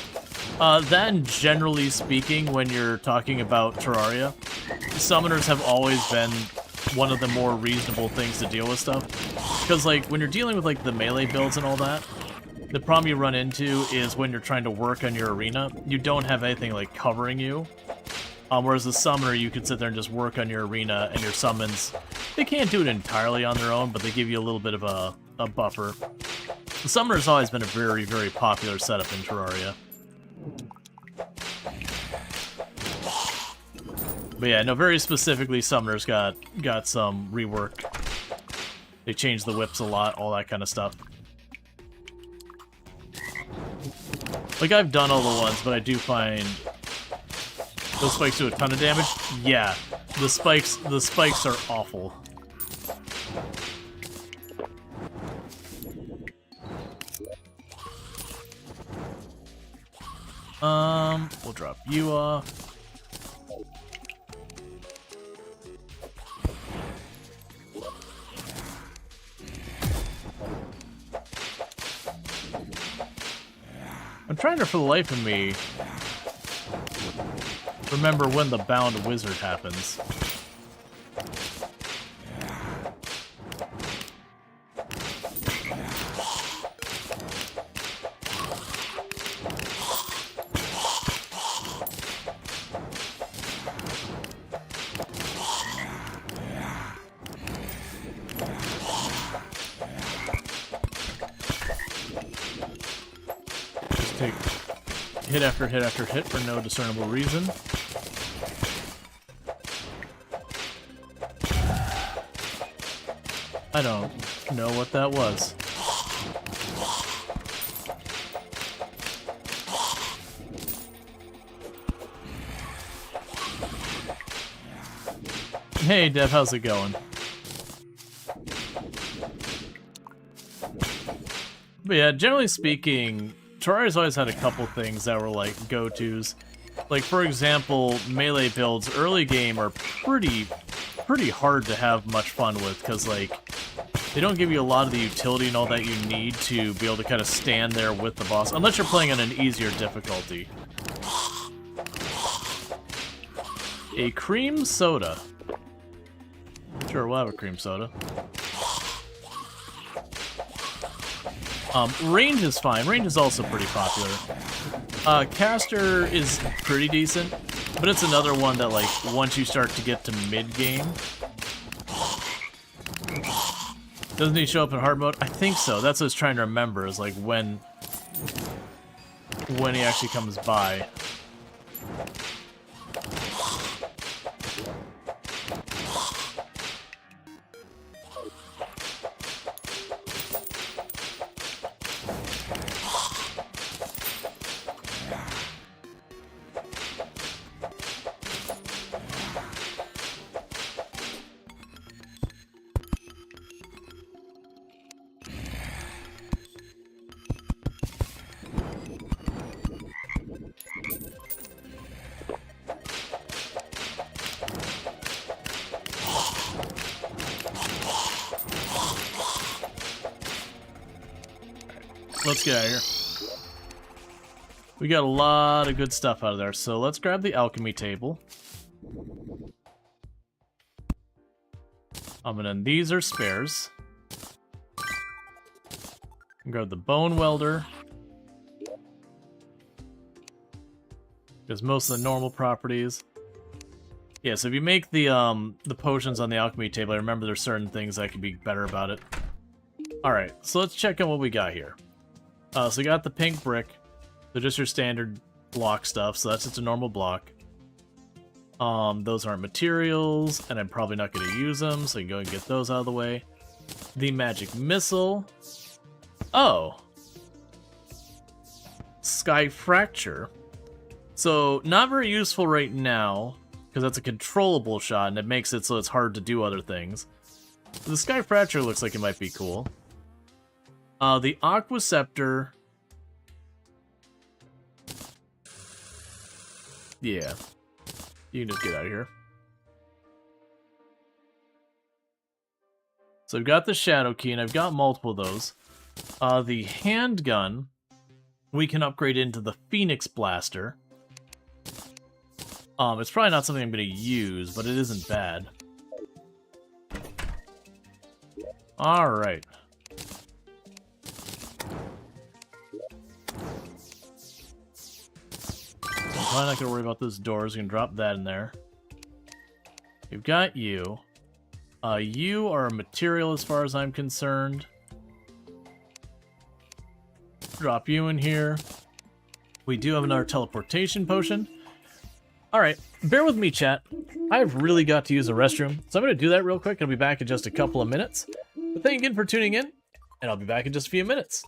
Then, generally speaking, when you're talking about Terraria, summoners have always been one of the more reasonable things to deal with stuff. Because, like, when you're dealing with, like, the melee builds and all that, the problem you run into is when you're trying to work on your arena, you don't have anything, like, covering you. Whereas the summoner, you could sit there and just work on your arena, and your summons, they can't do it entirely on their own, but they give you a little bit of a buffer. The summoner's always been a very, very popular setup in Terraria. But yeah, no, very specifically, summoners got some rework. They changed the whips a lot, all that kind of stuff. Like, I've done all the ones, but I do find those spikes do a ton of damage. Yeah, the spikes are awful. We'll drop you off. I'm trying to, for the life of me, remember when the bound wizard happens. Hit after hit after hit for no discernible reason. I don't know what that was. Hey Dev, how's it going? But yeah, generally speaking, Terraria's always had a couple things that were like go-tos. Like, for example, melee builds early game are pretty hard to have much fun with, because like they don't give you a lot of the utility and all that you need to be able to kind of stand there with the boss, unless you're playing on an easier difficulty. A cream soda. Sure, we'll have a cream soda. Range is fine. Range is also pretty popular. Caster is pretty decent, but it's another one that, like, once you start to get to mid-game, Doesn't he show up in hard mode? I think so. That's what I was trying to remember, is like when he actually comes by. Let's get out of here. We got a lot of good stuff out of there, so let's grab the alchemy table. And then these are spares. Grab the bone welder. There's most of the normal properties. Yeah, so if you make the potions on the alchemy table, I remember there's certain things that could be better about it. Alright, so let's check on what we got here. So we got the pink brick. They're just your standard block stuff, so that's just a normal block. Those aren't materials, and I'm probably not going to use them, so you can go and get those out of the way. The magic missile. Oh. Sky fracture. So, not very useful right now, because that's a controllable shot, and it makes it so it's hard to do other things. The sky fracture looks like it might be cool. The aqua scepter. Yeah. You can just get out of here. So I've got the shadow key, and I've got multiple of those. The handgun, we can upgrade into the Phoenix Blaster. It's probably not something I'm going to use, but it isn't bad. Alright. I'm probably not going to worry about those doors. We can drop that in there. We've got you. You are a material as far as I'm concerned. Drop you in here. We do have another teleportation potion. Alright, bear with me, chat. I've really got to use the restroom, so I'm going to do that real quick. I'll be back in just a couple of minutes. But thank you again for tuning in, and I'll be back in just a few minutes.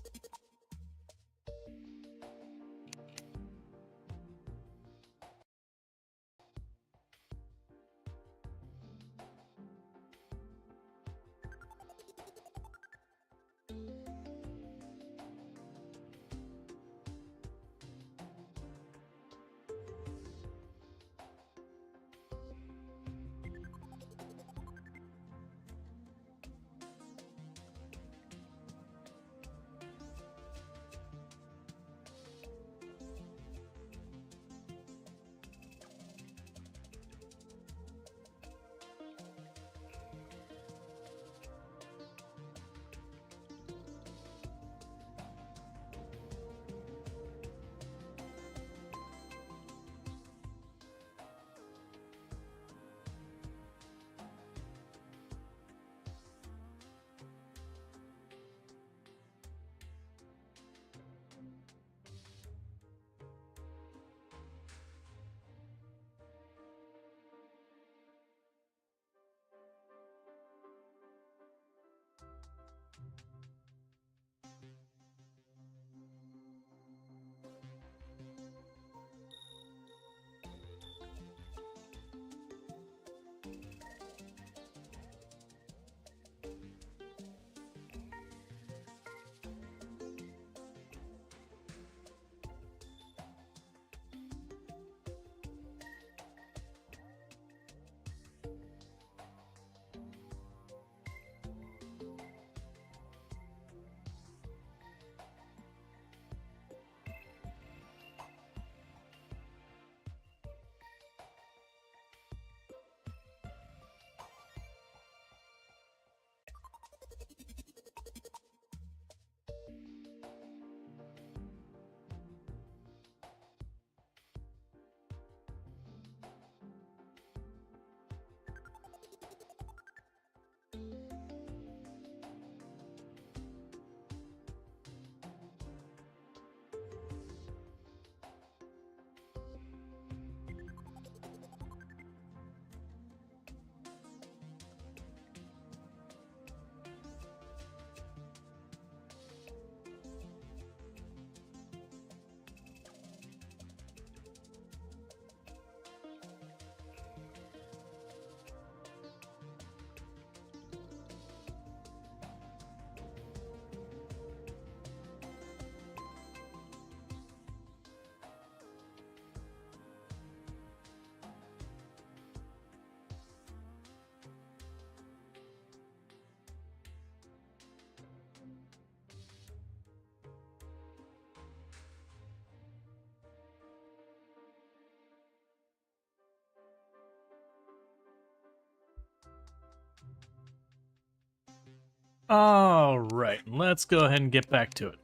Alright, let's go ahead and get back to it.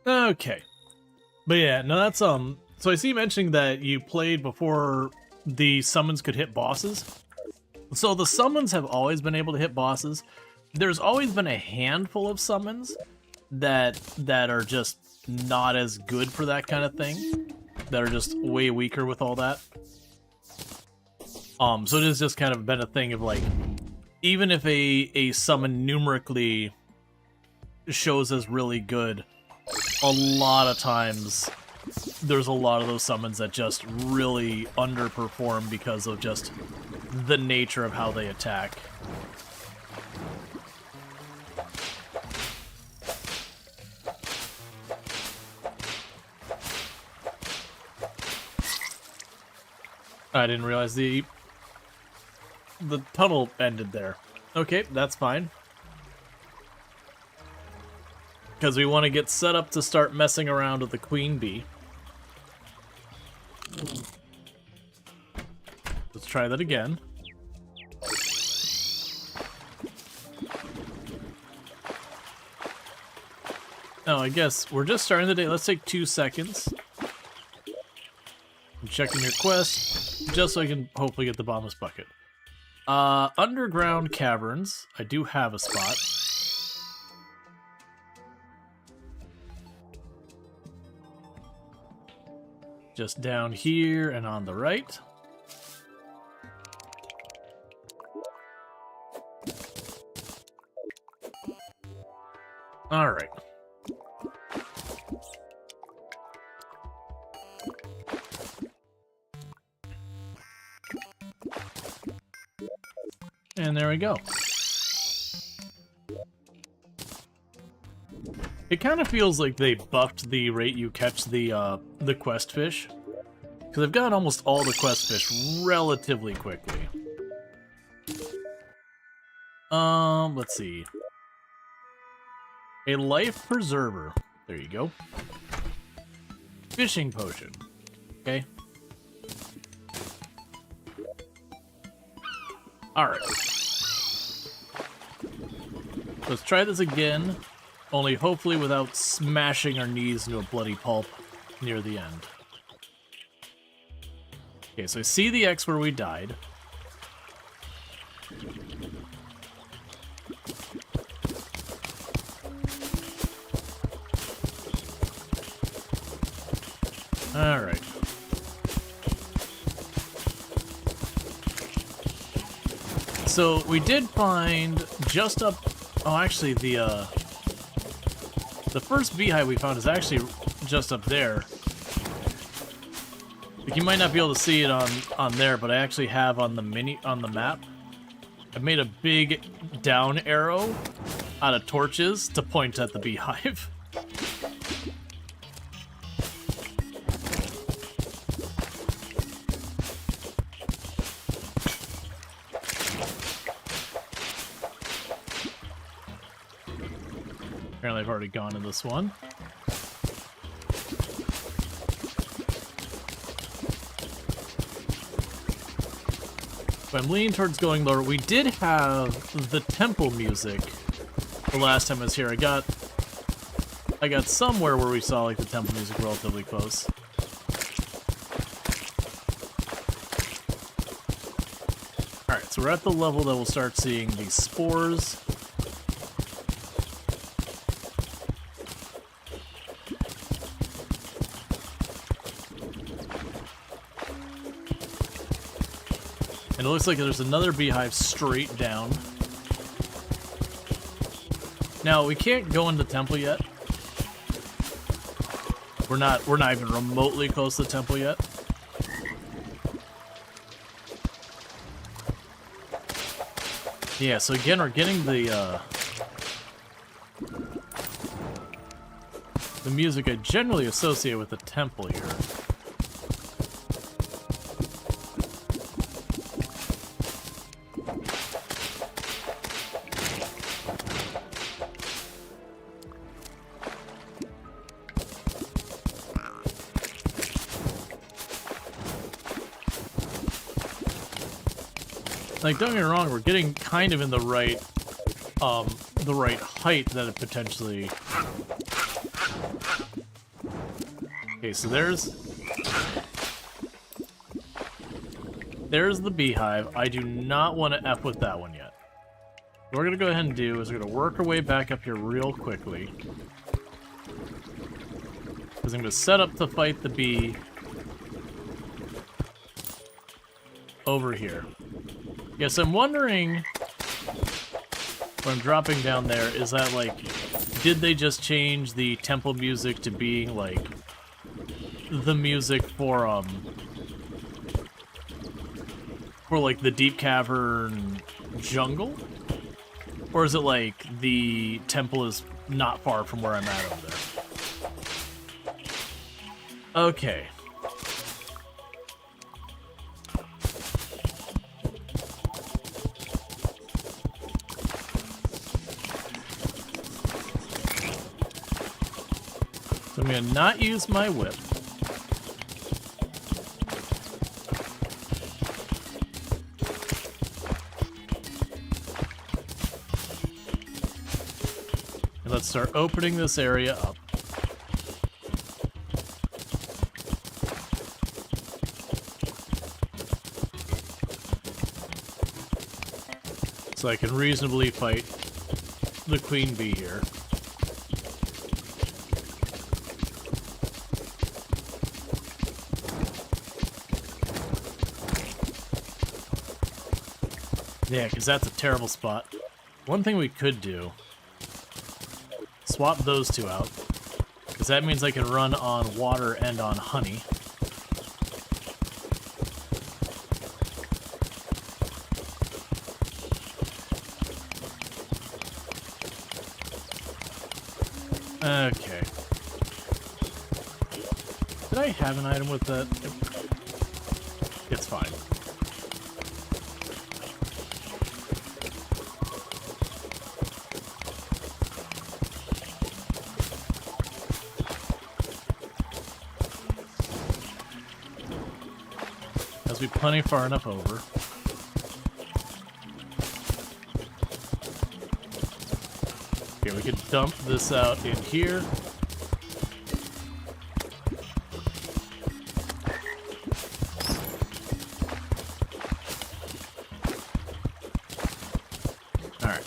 Okay. But yeah, no, that's, so I see you mentioning that you played before the summons could hit bosses. So the summons have always been able to hit bosses. There's always been a handful of summons that are just not as good for that kind of thing. That are just way weaker with all that. So it has just kind of been a thing of like, even if a summon numerically shows as really good, a lot of times there's a lot of those summons that just really underperform because of just the nature of how they attack. I didn't realize the tunnel ended there. Okay, that's fine. Because we want to get set up to start messing around with the queen bee. Let's try that again. Oh, I guess we're just starting the day. Let's take 2 seconds. I'm checking your quest, just so I can hopefully get the bottomless bucket. Underground caverns. I do have a spot. Just down here and on the right. All right. And there we go. It kind of feels like they buffed the rate you catch the quest fish, because I've got almost all the quest fish relatively quickly. Let's see. A life preserver. There you go. Fishing potion. Okay. Alright. Let's try this again, only hopefully without smashing our knees into a bloody pulp near the end. Okay, so I see the X where we died. Alright. So we did find just up. Oh, actually, the first beehive we found is actually just up there. Like, you might not be able to see it on there, but I actually have on the map. I've made a big down arrow out of torches to point at the beehive. Apparently I've already gone in this one. But I'm leaning towards going lower. We did have the temple music the last time I was here. I got somewhere where we saw like the temple music relatively close. Alright, so we're at the level that we'll start seeing these spores. And it looks like there's another beehive straight down. Now, we can't go into the temple yet. We're not even remotely close to the temple yet. Yeah, so again, we're getting the music I generally associate with the temple here. Like, don't get me wrong, we're getting kind of in the right the right height that it potentially... Okay, so there's the beehive. I do not want to F with that one yet. What we're going to go ahead and do is we're going to work our way back up here real quickly. Because I'm going to set up to fight the bee over here. Yes, I'm wondering... When I'm dropping down there, is that like... Did they just change the temple music to being like... the music for like the deep cavern jungle? Or is it like the temple is not far from where I'm at over there? Okay. So I'm gonna not use my whip. Let's start opening this area up. So I can reasonably fight the queen bee here. Yeah, because that's a terrible spot. One thing we could do... Swap those two out, because that means I can run on water and on honey. Okay. Did I have an item with that? It's fine. Be plenty far enough over. Okay, we could dump this out in here. Alright.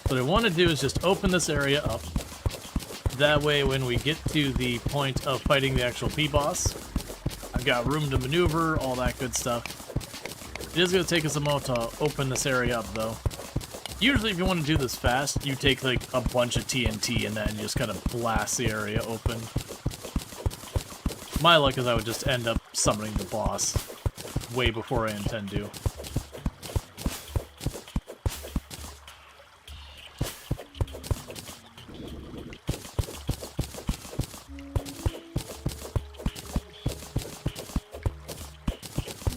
What I want to do is just open this area up. That way, when we get to the point of fighting the actual bee boss, I've got room to maneuver, all that good stuff. It is going to take us a moment to open this area up, though. Usually, if you want to do this fast, you take, like, a bunch of TNT and then just kind of blast the area open. My luck is I would just end up summoning the boss way before I intend to.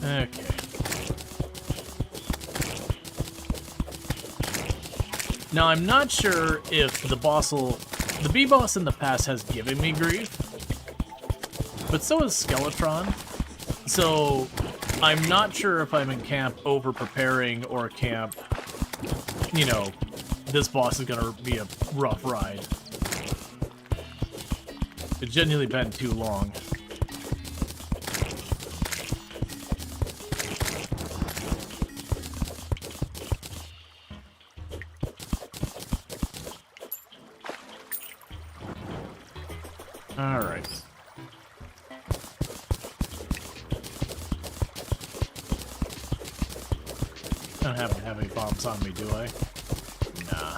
Okay. Now, I'm not sure if the bee boss in the past has given me grief, but so has Skeletron. So, I'm not sure if I'm in camp over-preparing or camp, you know, this boss is gonna be a rough ride. It's genuinely been too long. Alright. I don't happen to have any bombs on me, do I? Nah.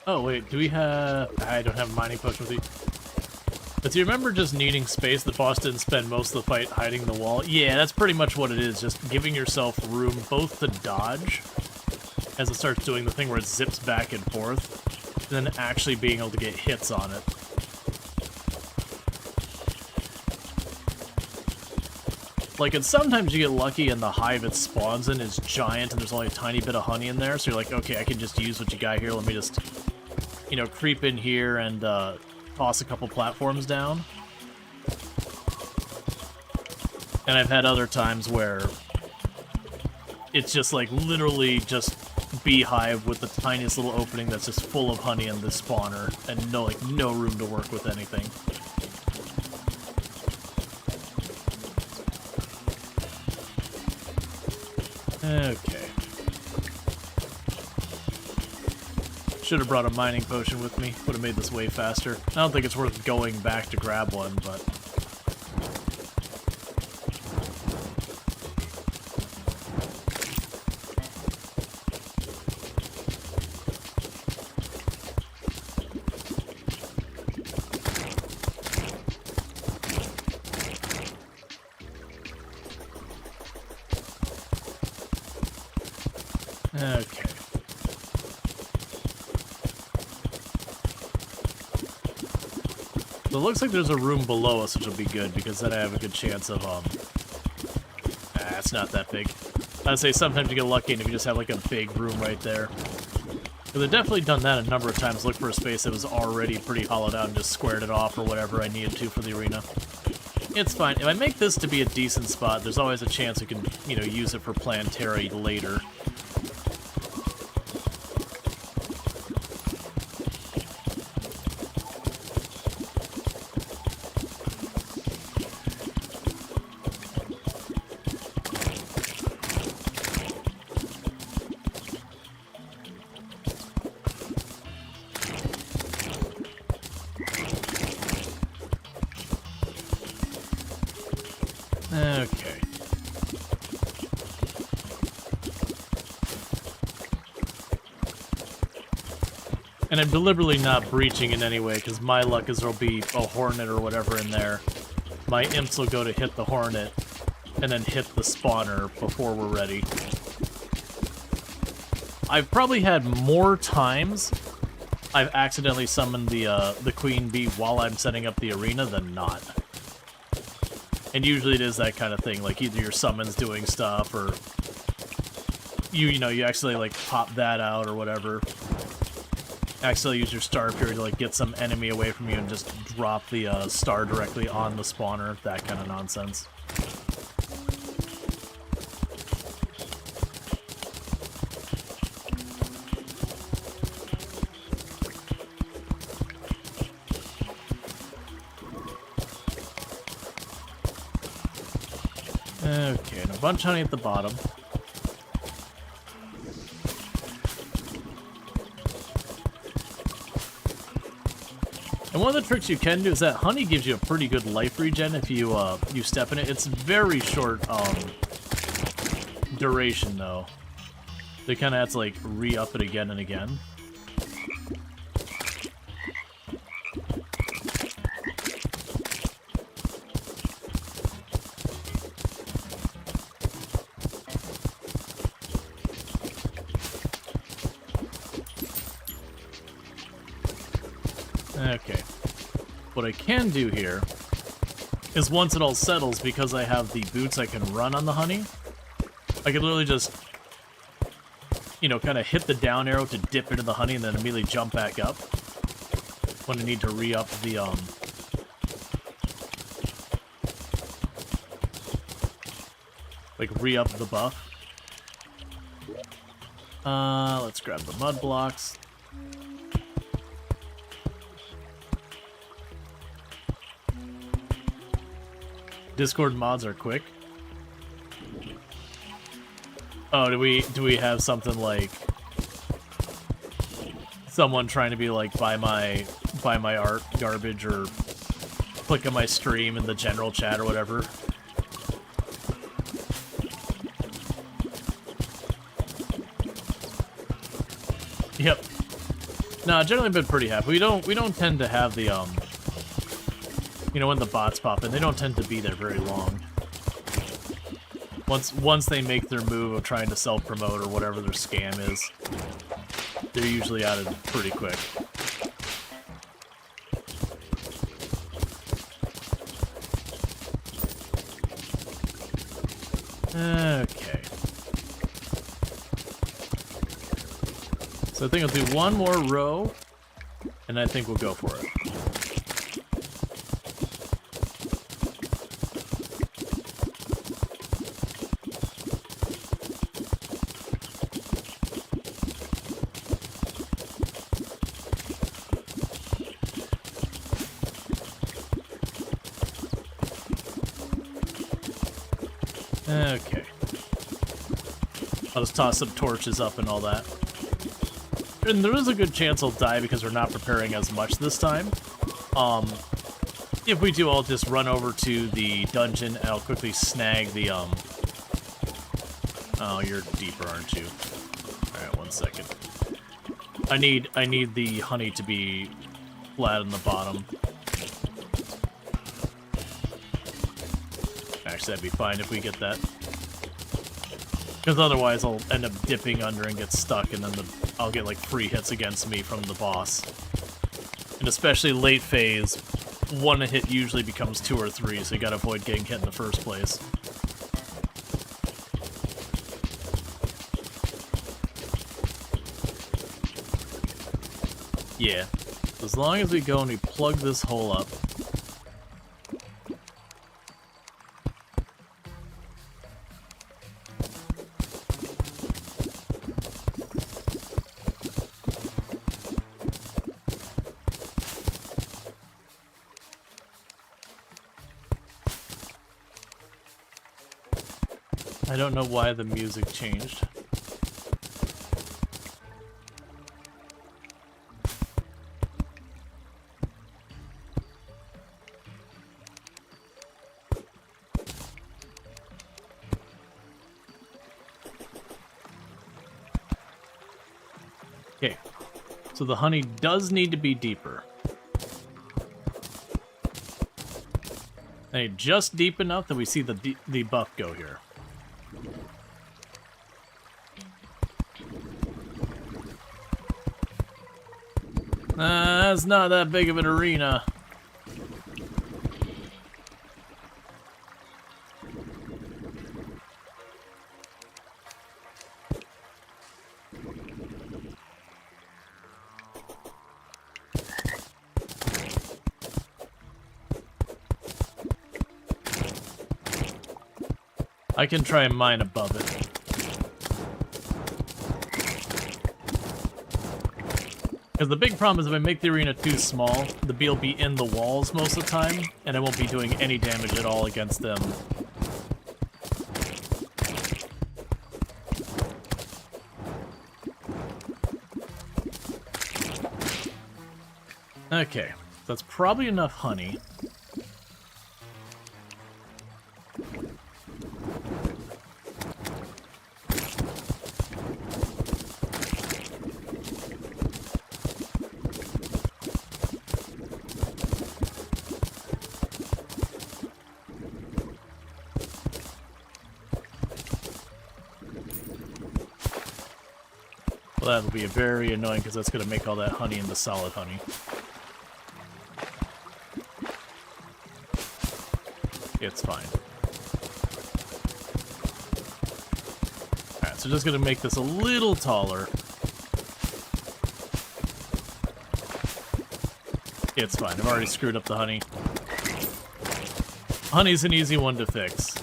Oh, wait, do we have... I don't have a mining potion with you. But do you remember just needing space? The boss didn't spend most of the fight hiding in the wall? Yeah, that's pretty much what it is, just giving yourself room both to dodge, as it starts doing the thing where it zips back and forth, and then actually being able to get hits on it. Like, and sometimes you get lucky and the hive it spawns in is giant and there's only a tiny bit of honey in there, so you're like, okay, I can just use what you got here, let me just, you know, creep in here and toss a couple platforms down. And I've had other times where it's just like literally just beehive with the tiniest little opening that's just full of honey in the spawner and no room to work with anything. Okay. Should have brought a mining potion with me. Would have made this way faster. I don't think it's worth going back to grab one, but... Okay. So it looks like there's a room below us, which will be good, because then I have a good chance of, it's not that big. I'd say sometimes you get lucky and if you just have, like, a big room right there. Because I've definitely done that a number of times, look for a space that was already pretty hollowed out and just squared it off or whatever I needed to for the arena. It's fine. If I make this to be a decent spot, there's always a chance we can, you know, use it for Terraria later. Okay. And I'm deliberately not breaching in any way, because my luck is there'll be a hornet or whatever in there. My imps will go to hit the hornet, and then hit the spawner before we're ready. I've probably had more times I've accidentally summoned the queen bee while I'm setting up the arena than not. And usually it is that kind of thing, like either your summon's doing stuff, or you know, you actually like pop that out or whatever. Actually use your star period to like get some enemy away from you and just drop the star directly on the spawner, that kind of nonsense. Okay, and a bunch of honey at the bottom. And one of the tricks you can do is that honey gives you a pretty good life regen if you you step in it. It's very short duration though. They kind of have to like re-up it again and again. Okay. What I can do here is once it all settles, because I have the boots I can run on the honey, I can literally just, you know, kind of hit the down arrow to dip into the honey and then immediately jump back up when I need to re-up the, like, re-up the buff. Let's grab the mud blocks. Discord mods are quick. Oh, do we have something like someone trying to be like buy my art garbage or click on my stream in the general chat or whatever? Yep. Nah, generally been pretty happy. We don't tend to have the you know, when the bots pop in, they don't tend to be there very long. Once they make their move of trying to self-promote or whatever their scam is, they're usually out of it pretty quick. Okay. So I think I'll do one more row, and I think we'll go for it. Okay. I'll just toss some torches up and all that. And there is a good chance I'll die because we're not preparing as much this time. If we do, I'll just run over to the dungeon and I'll quickly snag the, Oh, you're deeper, aren't you? Alright, 1 second. I need the honey to be flat on the bottom. Actually, that'd be fine if we get that. Because otherwise I'll end up dipping under and get stuck, and then I'll get like free hits against me from the boss. And especially late phase, one hit usually becomes 2 or 3, so you gotta avoid getting hit in the first place. Yeah. As long as we go and we plug this hole up. I don't know why the music changed. Okay, so the honey does need to be deeper. And just deep enough that we see the buff go here. That's not that big of an arena. I can try and mine above it. Because the big problem is if I make the arena too small, the bee will be in the walls most of the time, and I won't be doing any damage at all against them. Okay, that's probably enough honey. Well, that'll be very annoying because that's going to make all that honey into solid honey. It's fine. Alright, so just going to make this a little taller. It's fine. I've already screwed up the honey. Honey's an easy one to fix.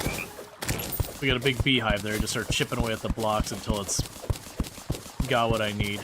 We got a big beehive there. Just start chipping away at the blocks until it's got what I need.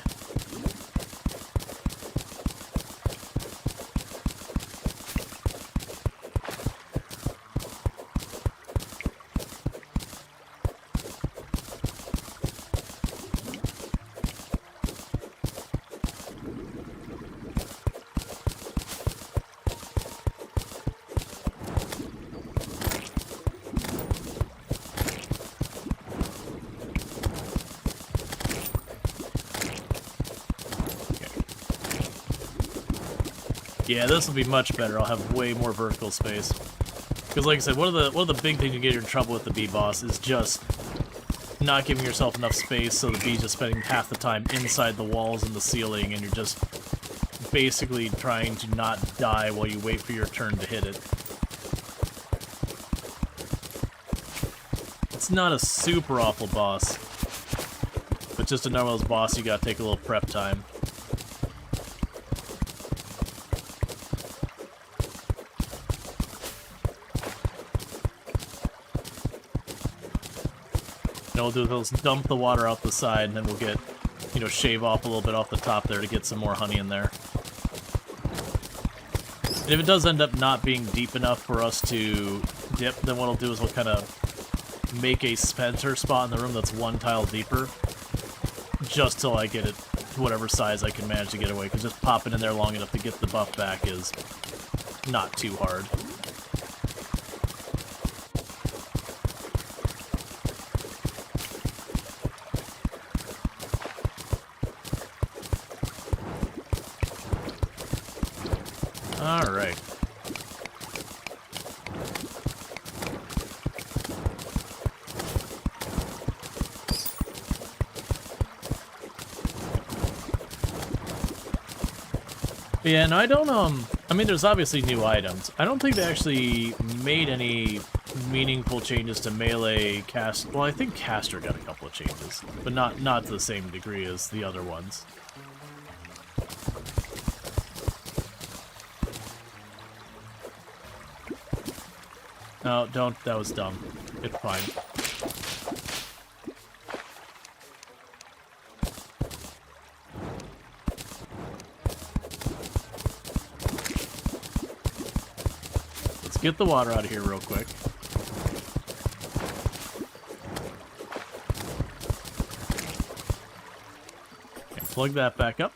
Yeah, this will be much better. I'll have way more vertical space. Because like I said, one of the big things you get in trouble with the bee boss is just not giving yourself enough space, so the bee's just spending half the time inside the walls and the ceiling, and you're just basically trying to not die while you wait for your turn to hit it. It's not a super awful boss, but just a normal boss, you gotta take a little prep time. And we'll do is dump the water out the side, and then we'll get, you know, shave off a little bit off the top there to get some more honey in there. And if it does end up not being deep enough for us to dip, then what I'll do is we'll kind of make a center spot in the room that's one tile deeper, just till I get it to whatever size I can manage to get away, because just popping in there long enough to get the buff back is not too hard. Alright. Yeah, no, I don't, I mean, there's obviously new items. I don't think they actually made any meaningful changes to melee cast. Well, I think caster got a couple of changes, but not to the same degree as the other ones. No, don't. That was dumb. It's fine. Let's get the water out of here real quick. And plug that back up.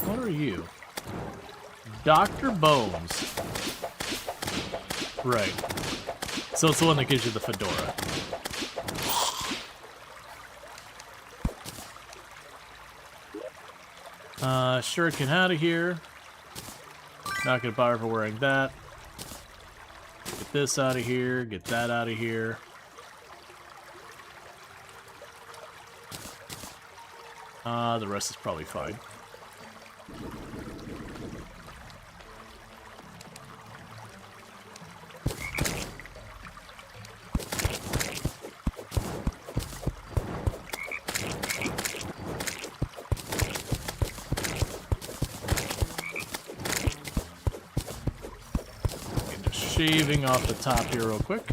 What are you? Dr. Bones. Right. So it's the one that gives you the fedora. Shuriken out of here. Not gonna bother for wearing that. Get this out of here. Get that out of here. The rest is probably fine. Shaving off the top here real quick.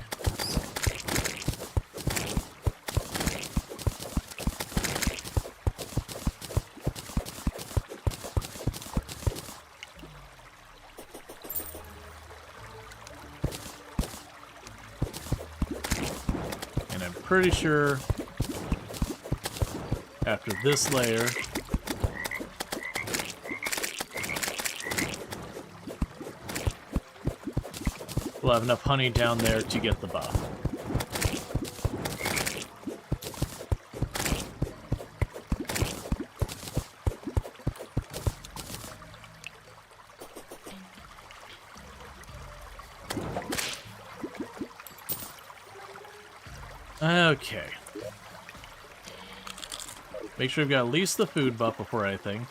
And I'm pretty sure after this layer, we'll have enough honey down there to get the buff. Okay. Make sure we've got at least the food buff before anything.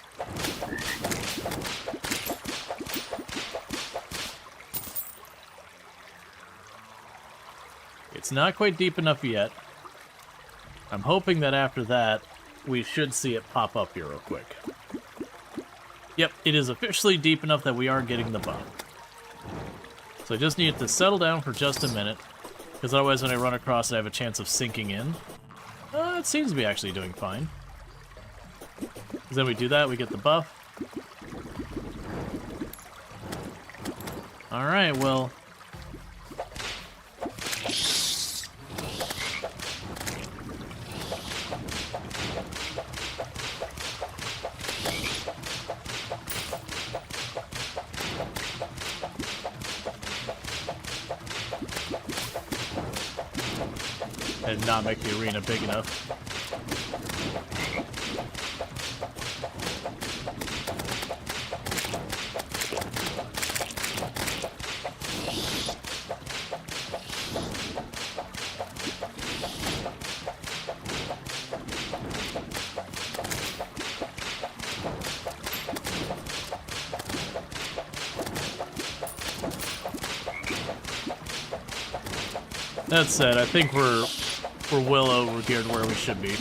It's not quite deep enough yet. I'm hoping that after that, we should see it pop up here real quick. Yep, it is officially deep enough that we are getting the buff. So I just need it to settle down for just a minute, because otherwise when I run across it, I have a chance of sinking in. It seems to be actually doing fine. Because then we do that, we get the buff. Alright, well... I did not make the arena big enough. That said, I think we're well over geared where we should be.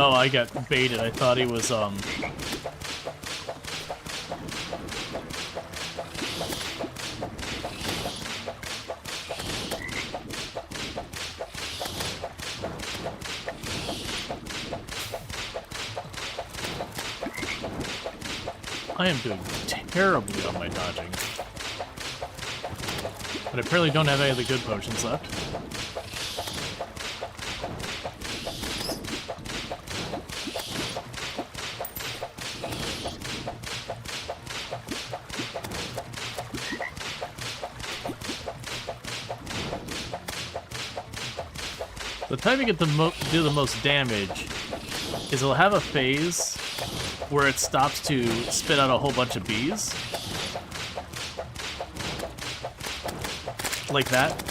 Oh, I got baited. I thought he was, I am doing terribly on my dodging. But I apparently don't have any of the good potions left. The time you get to do the most damage is it'll have a phase where it stops to spit out a whole bunch of bees. Like that.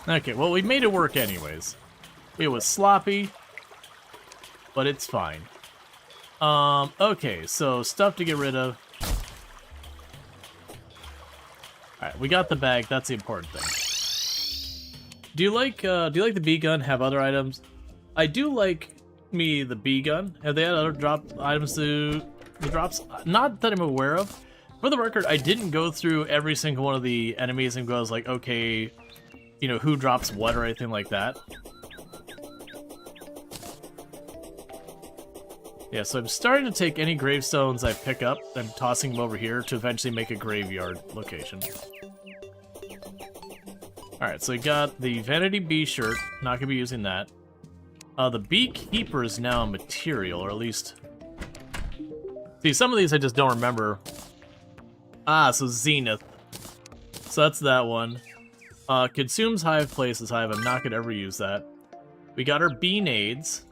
Okay, well, we made it work anyways. It was sloppy, but it's fine. Okay, so stuff to get rid of. Alright, we got the bag, that's the important thing. Do you like the bee gun, have other items? I do like the bee gun. Have they had other drop items to the drops? Not that I'm aware of. For the record, I didn't go through every single one of the enemies and go like, okay, you know, who drops what or anything like that. Yeah, so I'm starting to take any gravestones I pick up and tossing them over here to eventually make a graveyard location. Alright, so we got the Vanity Bee shirt. Not gonna be using that. The Beekeeper is now a material, or at least... See, some of these I just don't remember. Ah, so Zenith. So that's that one. Consumes Hive, places Hive. I'm not gonna ever use that. We got our Bee Nades.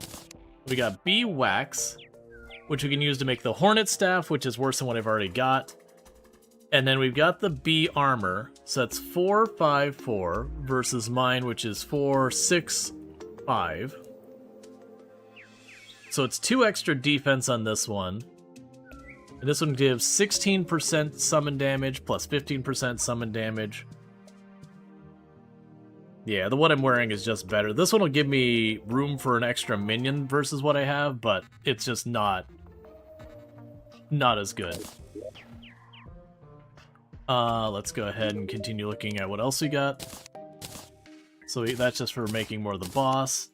We got Bee Wax, which we can use to make the Hornet Staff, which is worse than what I've already got. And then we've got the Bee Armor, so that's 4-5-4 versus mine, which is 4-6-5. So it's 2 extra defense on this one. And this one gives 16% summon damage plus 15% summon damage. Yeah, the one I'm wearing is just better. This one will give me room for an extra minion versus what I have, but it's just not as good. Let's go ahead and continue looking at what else we got. So that's just for making more of the boss.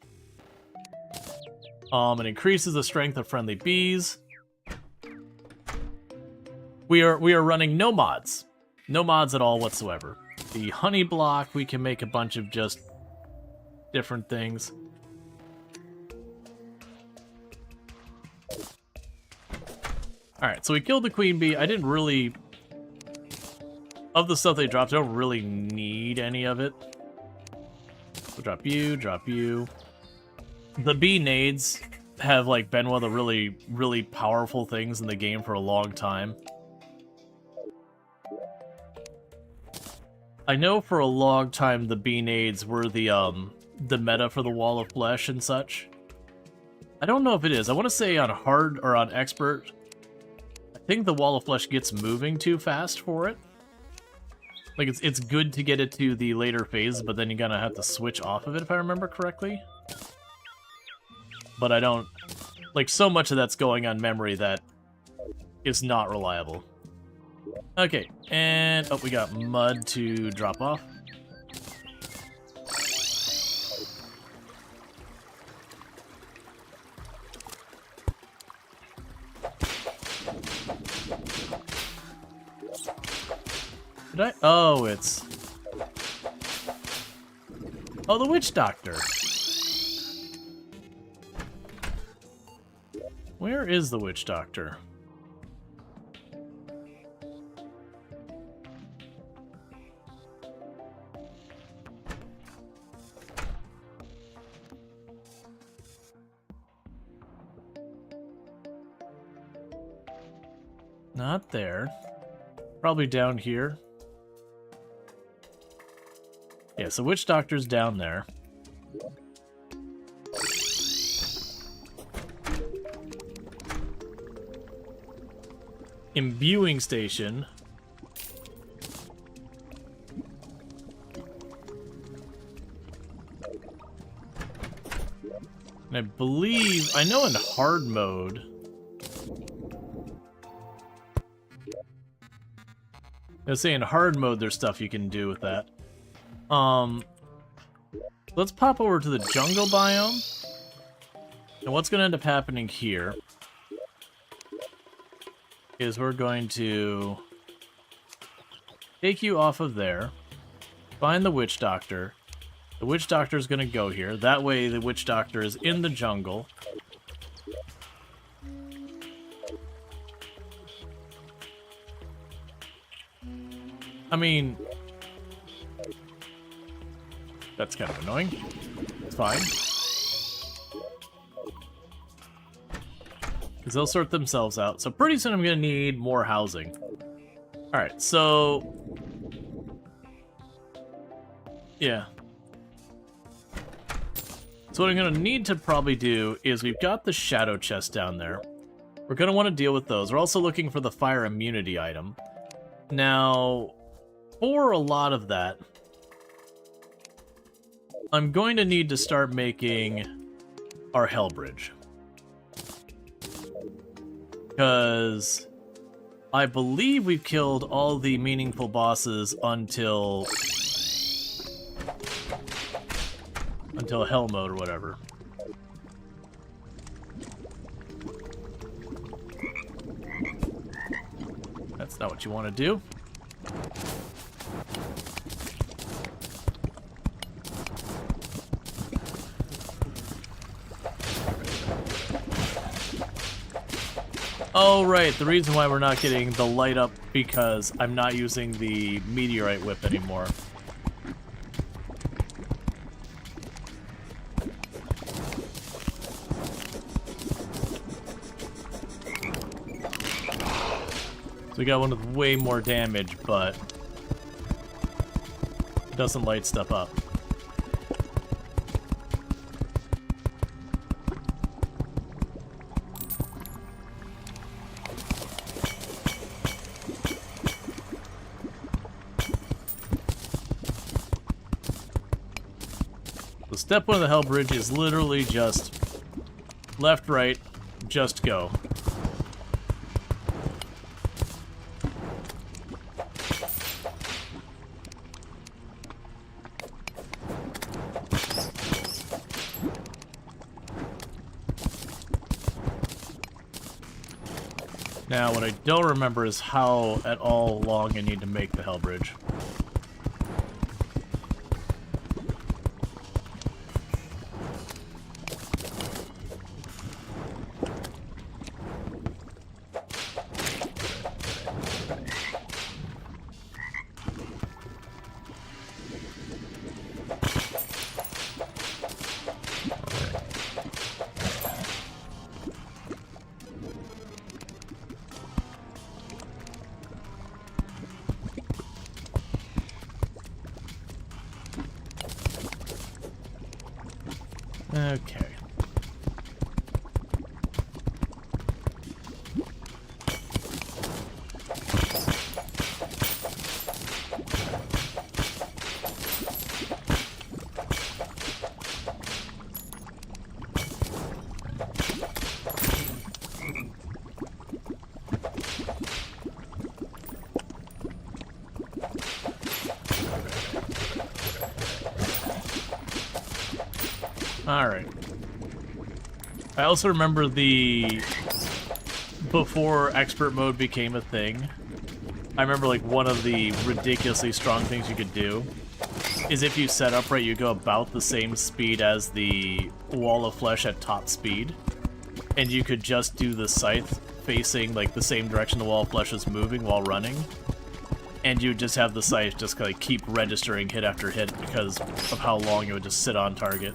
It increases the strength of friendly bees. We are running no mods. No mods at all whatsoever. The honey block, we can make a bunch of just different things. Alright, so we killed the queen bee. I didn't really... Of the stuff they dropped, I don't really need any of it. So drop you, drop you. The bee nades have like been one of the really, really powerful things in the game for a long time. I know for a long time the bee nades were the meta for the Wall of Flesh and such. I don't know if it is. I want to say on hard or on expert, I think the Wall of Flesh gets moving too fast for it. Like it's good to get it to the later phase, but then you're gonna have to switch off of it if I remember correctly. But I don't like so much of that's going on memory that is not reliable. Okay, and oh, we got mud to drop off. Did I? Oh, it's... Oh, the witch doctor. Where is the witch doctor? Not there. Probably down here. Yeah, so witch doctor's down there. Imbuing station. And I believe, I know in hard mode, let's say in hard mode there's stuff you can do with that. Let's pop over to the jungle biome. And what's going to end up happening here is we're going to take you off of there, find the witch doctor. The witch doctor is going to go here. That way the witch doctor is in the jungle. I mean, that's kind of annoying. It's fine. Because they'll sort themselves out. So pretty soon I'm going to need more housing. Alright, so... yeah. So what I'm going to need to probably do is we've got the shadow chest down there. We're going to want to deal with those. We're also looking for the fire immunity item. Now, for a lot of that, I'm going to need to start making our hell bridge. Because I believe we've killed all the meaningful bosses until hell mode or whatever. That's not what you want to do. Oh, right, the reason why we're not getting the light up because I'm not using the meteorite whip anymore. So we got one with way more damage, but it doesn't light stuff up. So step one of the hell bridge is literally just left, right, just go. Now, what I don't remember is how at all long I need to make the hell bridge. Okay. Alright. I also remember before expert mode became a thing, I remember like one of the ridiculously strong things you could do is if you set up right, you go about the same speed as the wall of flesh at top speed, and you could just do the scythe facing like the same direction the wall of flesh is moving while running, and you would just have the scythe just like keep registering hit after hit because of how long it would just sit on target.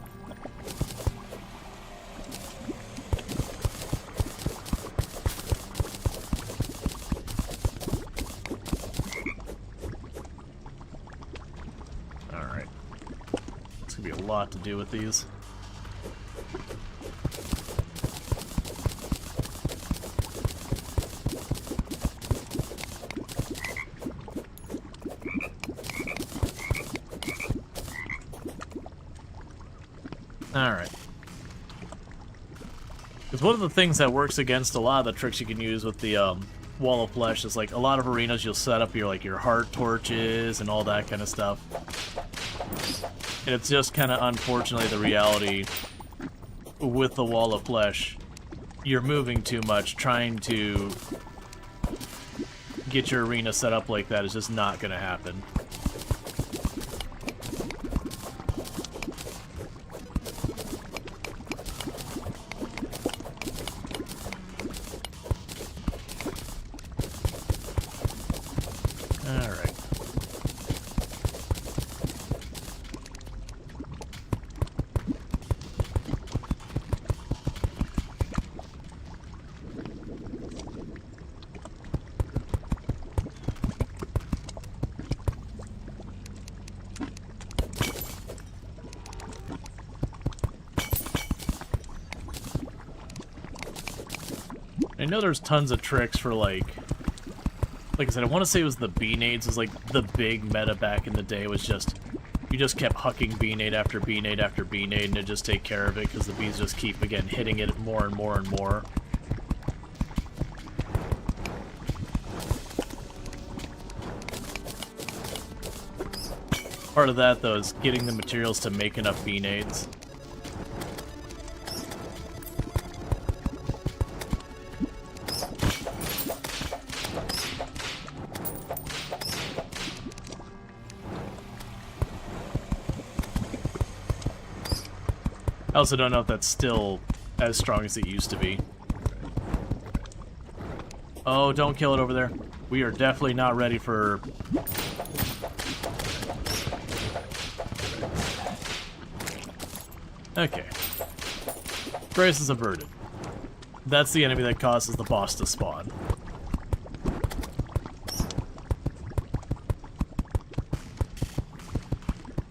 gonna be a lot to do with these. Alright. Because one of the things that works against a lot of the tricks you can use with the Wall of Flesh is, like, a lot of arenas you'll set up your heart torches and all that kind of stuff. And it's just kind of unfortunately the reality with the Wall of Flesh. You're moving too much. Trying to get your arena set up like that is just not going to happen. I know there's tons of tricks for, like I said, I want to say it was the bee-nades was, like, the big meta back in the day. Was just, you just kept hucking bee-nade after bee-nade after bee-nade, and it'd just take care of it, because the bees just keep, again, hitting it more and more and more. Part of that, though, is getting the materials to make enough bee-nades. I also don't know if that's still as strong as it used to be. Oh, don't kill it over there. We are definitely not ready for... Okay. Crisis averted. That's the enemy that causes the boss to spawn.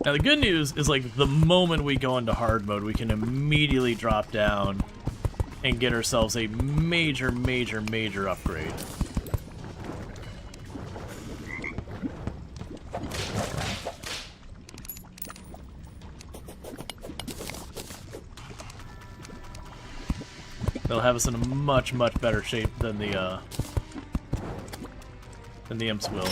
Now the good news is, like, the moment we go into hard mode, we can immediately drop down and get ourselves a major, major, major upgrade. They'll have us in a much, much better shape than the imps will.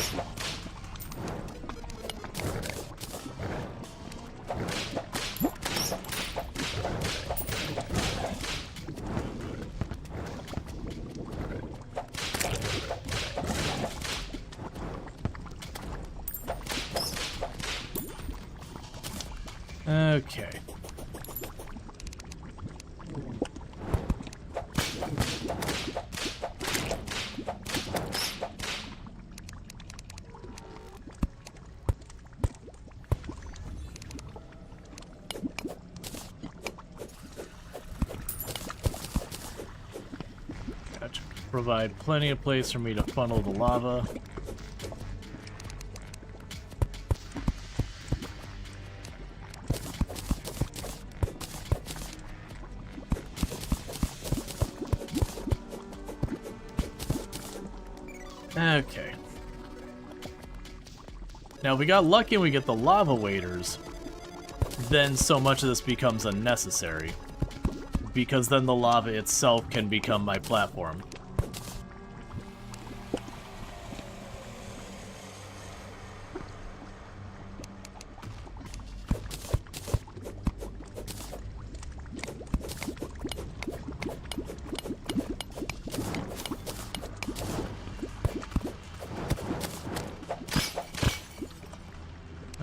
Okay. Gotcha. Provide plenty of place for me to funnel the lava. Okay. Now, if we got lucky and we get the lava waders, then so much of this becomes unnecessary. Because then the lava itself can become my platform.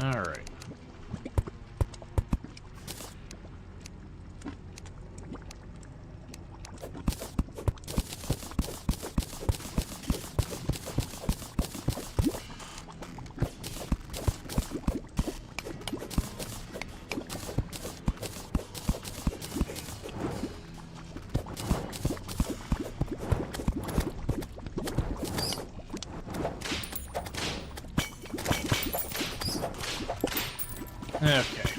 Alright. Okay.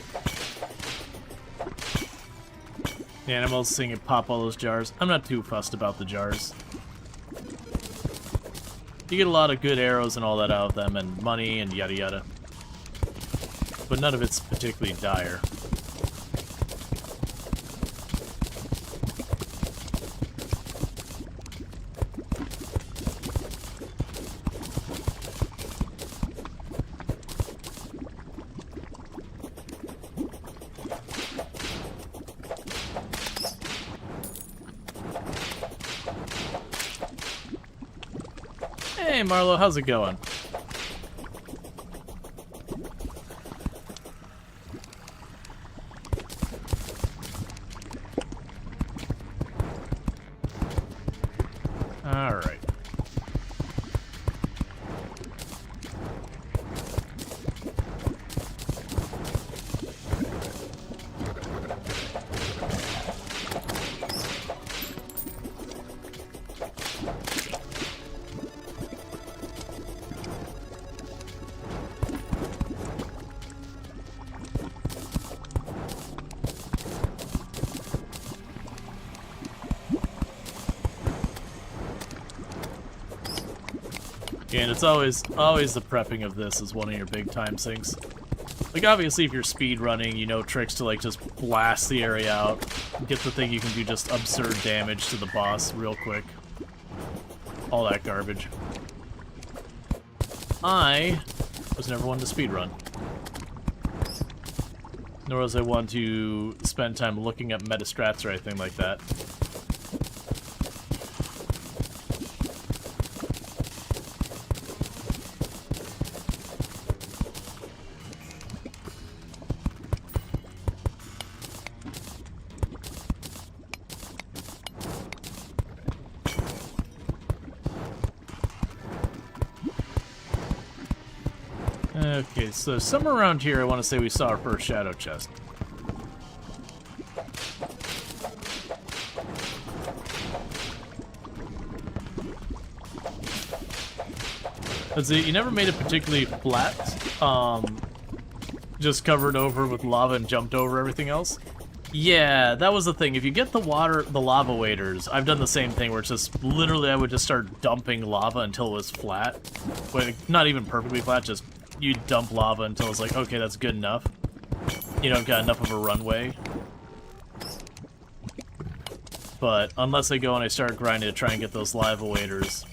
The animals sing and pop all those jars. I'm not too fussed about the jars. You get a lot of good arrows and all that out of them, and money and yada yada. But none of it's particularly dire. Hey Marlo, how's it going? All right. And it's always the prepping of this is one of your big time sinks. Like, obviously, if you're speed running, you know tricks to, like, just blast the area out. Get the thing you can do just absurd damage to the boss real quick. All that garbage. I was never one to speed run. Nor was I one to spend time looking up meta strats or anything like that. Okay, so somewhere around here I want to say we saw our first shadow chest. Let's see, you never made it particularly flat, just covered over with lava and jumped over everything else. Yeah, that was the thing. If you get the lava waders, I've done the same thing where it's just literally I would just start dumping lava until it was flat. Well, not even perfectly flat, just you dump lava until it's like, okay, that's good enough. You know, got enough of a runway. But unless I go and I start grinding to try and get those lava waders.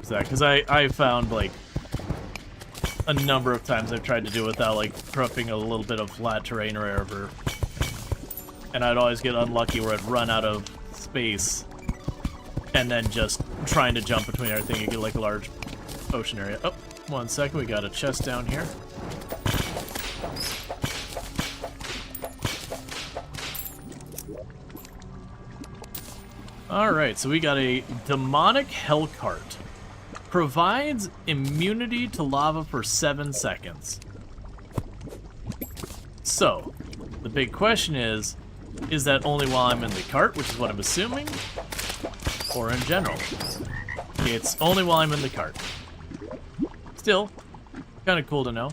Because I found, like, a number of times I've tried to do it without, like, prepping a little bit of flat terrain or whatever. And I'd always get unlucky where I'd run out of space. And then just trying to jump between everything, you get, like, a large ocean area. Oh, 1 second, we got a chest down here. Alright, so we got a demonic hell cart. Provides immunity to lava for 7 seconds. So, the big question is that only while I'm in the cart, which is what I'm assuming, or in general? It's only while I'm in the cart. Still, kind of cool to know.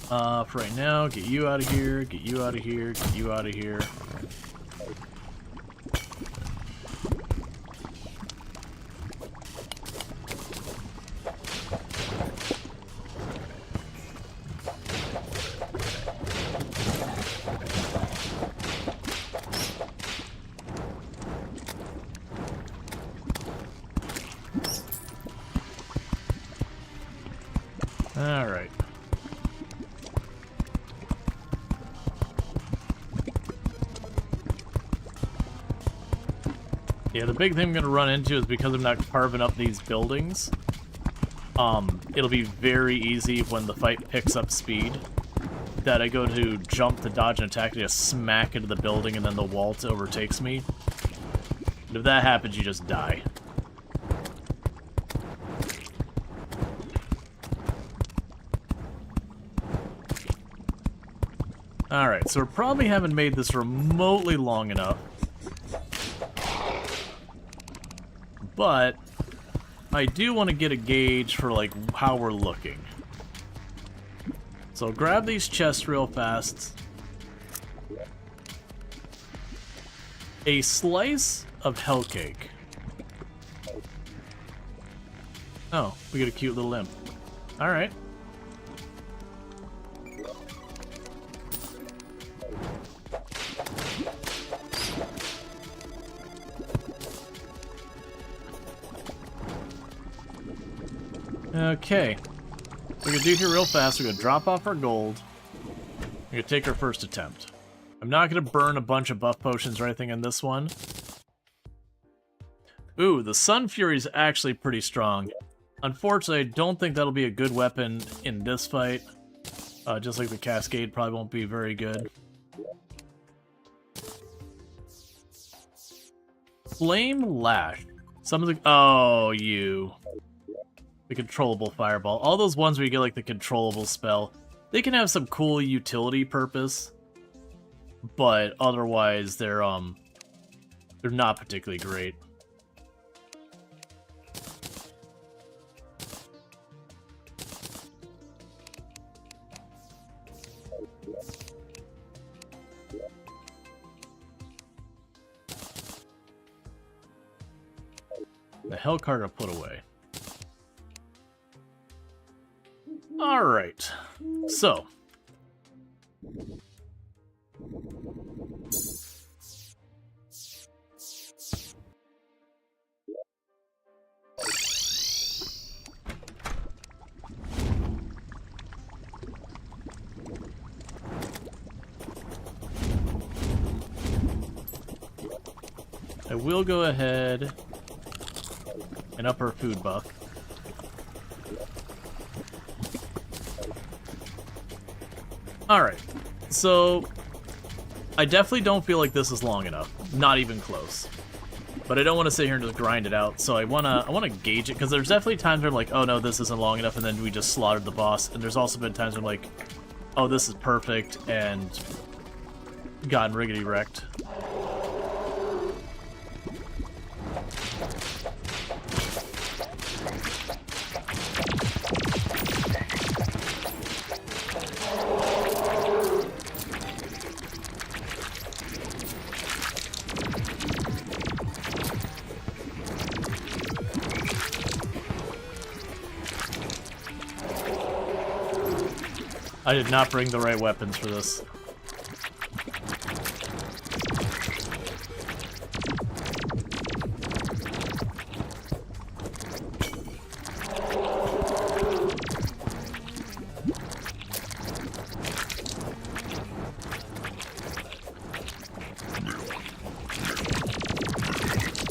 For right now, get you out of here, get you out of here, get you out of here. Alright. Yeah, the big thing I'm gonna run into is because I'm not carving up these buildings, it'll be very easy when the fight picks up speed that I go to jump to dodge and attack and just smack into the building and then the wall overtakes me. And if that happens, you just die. Alright, so we probably haven't made this remotely long enough. but I do want to get a gauge for, like, how we're looking. So grab these chests real fast. A slice of hell cake. Oh, we get a cute little imp. Alright. Okay. What we're gonna do here real fast, we're gonna drop off our gold. We're gonna take our first attempt. I'm not gonna burn a bunch of buff potions or anything in this one. Ooh, the Sun Fury is actually pretty strong. Unfortunately, I don't think that'll be a good weapon in this fight. Just like the Cascade probably won't be very good. Flame Lash. Some of the... Oh, you. The controllable fireball. All those ones where you get like the controllable spell, they can have some cool utility purpose, but otherwise they're not particularly great. The hell card I put away. Alright, so. I will go ahead and up our food buff. Alright, so I definitely don't feel like this is long enough. Not even close. But I don't want to sit here and just grind it out, so I wanna gauge it, because there's definitely times where I'm like, oh no, this isn't long enough, and then we just slaughtered the boss, and there's also been times where I'm like, oh, this is perfect, and gotten riggedy wrecked. I did not bring the right weapons for this.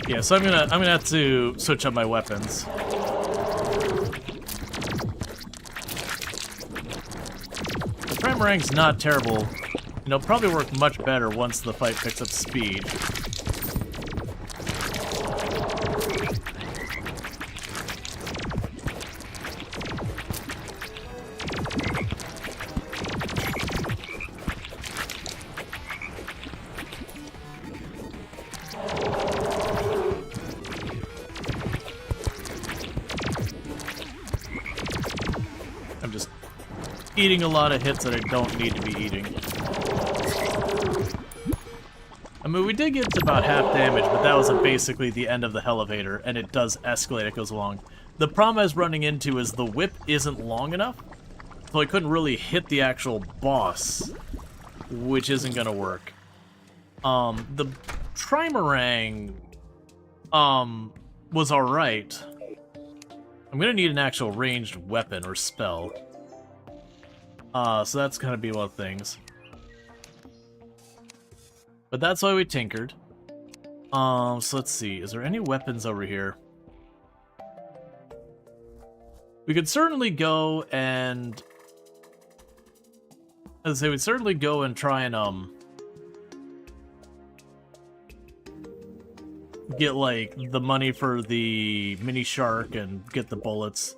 Yeah, so I'm gonna have to switch up my weapons. Primarang's not terrible, and it'll probably work much better once the fight picks up speed. I'm just eating a lot of hits that I don't need to be eating. I mean, we did get to about half damage, but that was basically the end of the elevator, and it does escalate as it goes along. The problem I was running into is the whip isn't long enough, so I couldn't really hit the actual boss, which isn't gonna work. The Trimarang, was alright. I'm gonna need an actual ranged weapon or spell. So that's gonna be one of the things. But that's why we tinkered. So let's see, is there any weapons over here? We could certainly go and... As I say, we'd certainly go and try and, get, like, the money for the mini shark and get the bullets.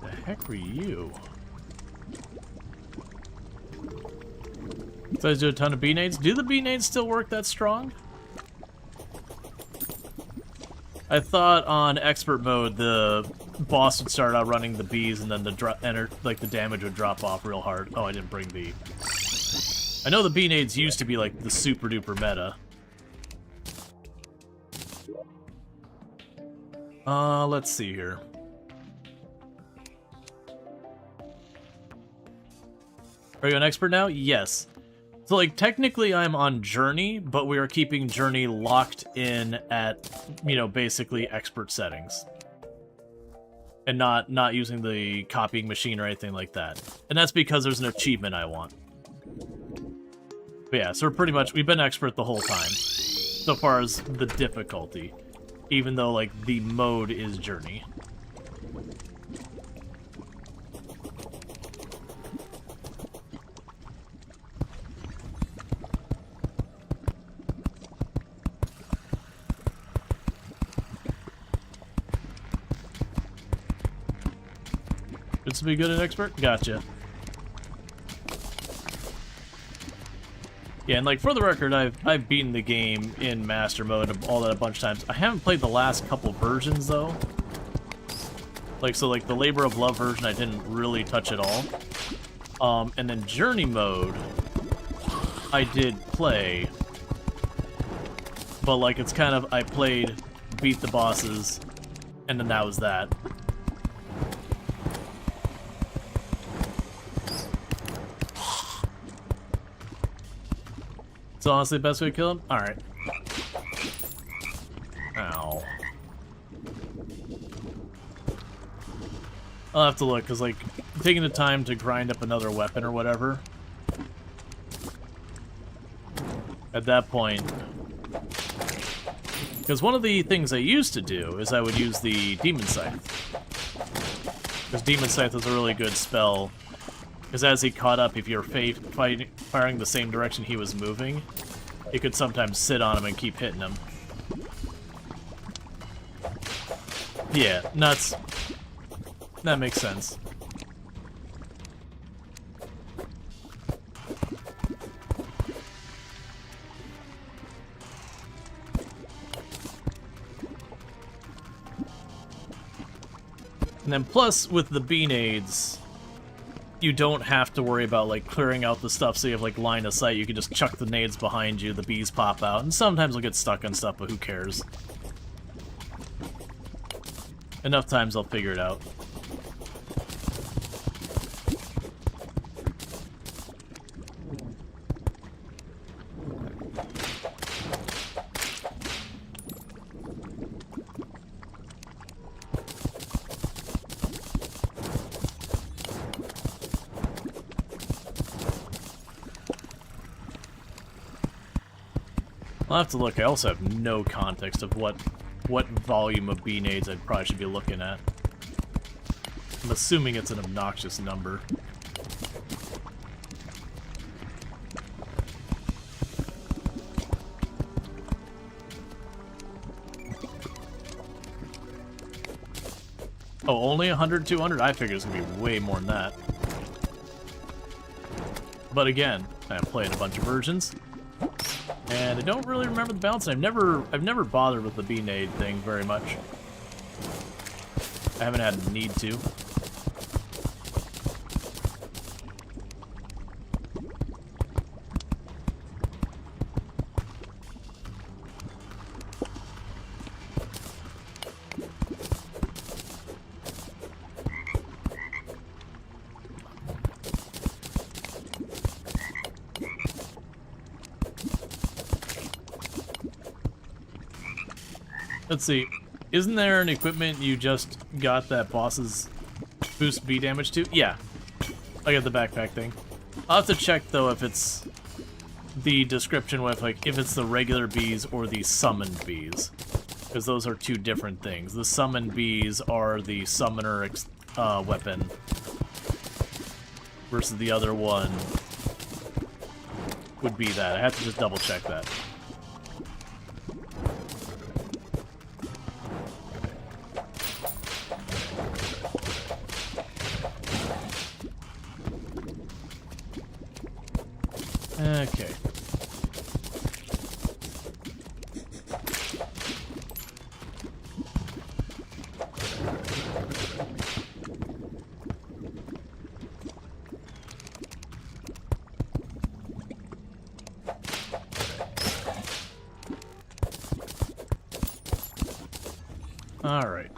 The heck were you? So I do a ton of bee nades. Do the bee nades still work that strong? I thought on expert mode the boss would start out running the bees and then the the damage would drop off real hard. Oh, I didn't bring the... I know the bee nades used to be like the super duper meta. Let's see here. Are you an expert now? Yes. So, like, technically I'm on Journey, but we are keeping Journey locked in at, you know, basically expert settings. And not using the copying machine or anything like that. And that's because there's an achievement I want. But yeah, so we're pretty much, we've been expert the whole time. So far as the difficulty. Even though, like, the mode is Journey. This will be good at expert? Gotcha. Yeah, and like for the record, I've beaten the game in master mode and all that a bunch of times. I haven't played the last couple versions though. Like so like the Labor of Love version I didn't really touch at all. And then Journey mode I did play. But like it's kind of I played, beat the bosses, and then that was that. So honestly, the best way to kill him? Alright. Ow. I'll have to look, because, like, taking the time to grind up another weapon or whatever. At that point... Because one of the things I used to do is I would use the Demon Scythe. Because Demon Scythe is a really good spell. Because as he caught up, if you're firing the same direction he was moving, you could sometimes sit on him and keep hitting him. Yeah, nuts. That makes sense. And then plus, with the bee nades, you don't have to worry about, like, clearing out the stuff so you have, like, line of sight. You can just chuck the nades behind you, the bees pop out, and sometimes they'll get stuck on stuff, but who cares? Enough times I'll figure it out. I'll have to look. I also have no context of what volume of bee nades I probably should be looking at. I'm assuming it's an obnoxious number. Oh, only 100, 200? I figured it was going to be way more than that. But again, I've played a bunch of versions. And I don't really remember the balance. I've never bothered with the bee nade thing very much. I haven't had a need to. Let's see. Isn't there an equipment you just got that bosses boost bee damage to? Yeah. I got the backpack thing. I'll have to check, though, if it's the description with, like, if it's the regular bees or the summoned bees. Because those are two different things. The summoned bees are the summoner weapon. Versus the other one would be that. I have to just double check that. Okay. All right.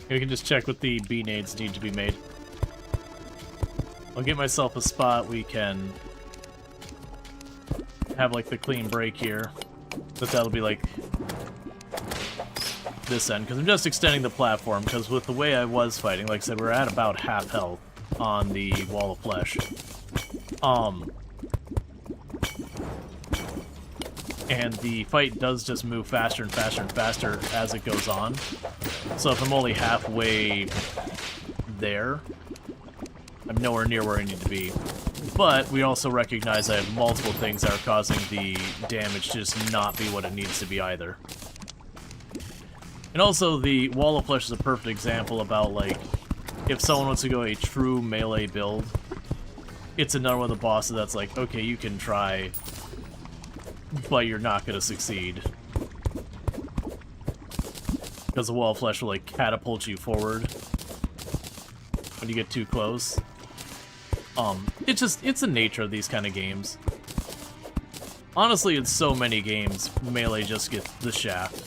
We can just check what the B-nades need to be made. I'll get myself a spot we can have like the clean break here. But that'll be like this end, because I'm just extending the platform, because with the way I was fighting, like I said, we're at about half health on the wall of flesh. And the fight does just move faster and faster and faster as it goes on. So if I'm only halfway there, I'm nowhere near where I need to be. But we also recognize I have multiple things that are causing the damage to just not be what it needs to be either. And also, the Wall of Flesh is a perfect example about, like, if someone wants to go a true melee build, it's another one of the bosses that's like, okay, you can try, but you're not going to succeed. Because the Wall of Flesh will, like, catapult you forward when you get too close. It's the nature of these kind of games. Honestly, in so many games, melee just gets the shaft.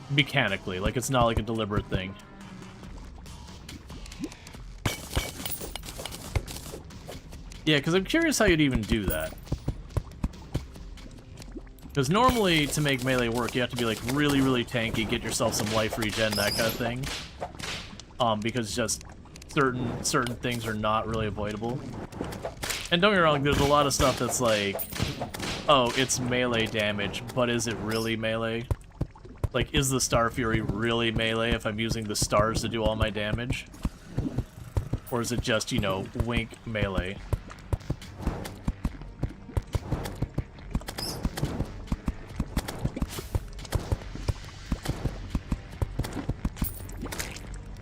Mechanically, like, it's not like a deliberate thing. Yeah, because I'm curious how you'd even do that. Because normally, to make melee work, you have to be, like, really, really tanky, get yourself some life regen, that kind of thing. Because just certain things are not really avoidable. And don't get me wrong, there's a lot of stuff that's like, oh, it's melee damage, but is it really melee? Like, is the Star Fury really melee if I'm using the stars to do all my damage? Or is it just, you know, wink melee?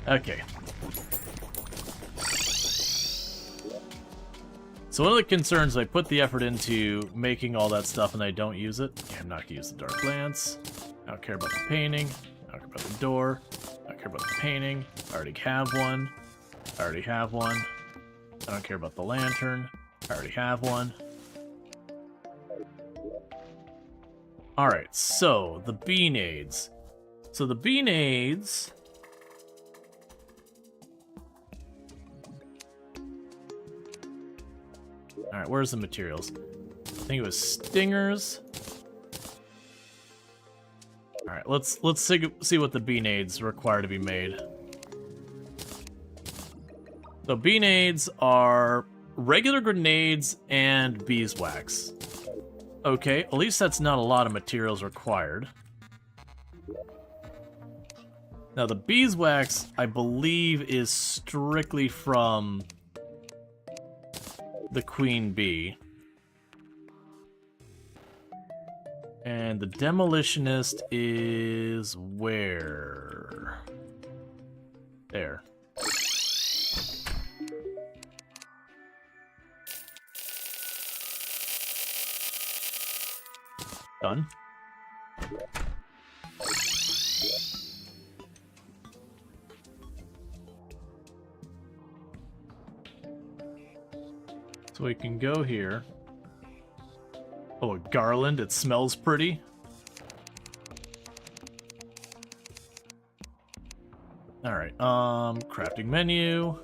Okay. So one of the concerns, I put the effort into making all that stuff and I don't use it. Okay, I'm not going to use the Dark Lance. I don't care about the painting. I don't care about the door. I don't care about the painting. I already have one. I already have one. I don't care about the lantern. I already have one. Alright, so the B-nades. So the B-nades... Alright, where's the materials? I think it was stingers. Alright, let's see what the B-nades require to be made. So B-nades are regular grenades and beeswax. Okay, at least that's not a lot of materials required. Now the beeswax, I believe, is strictly from the queen bee. And the demolitionist is where? There. Done. So we can go here. Oh, a garland. It smells pretty. Alright, crafting menu.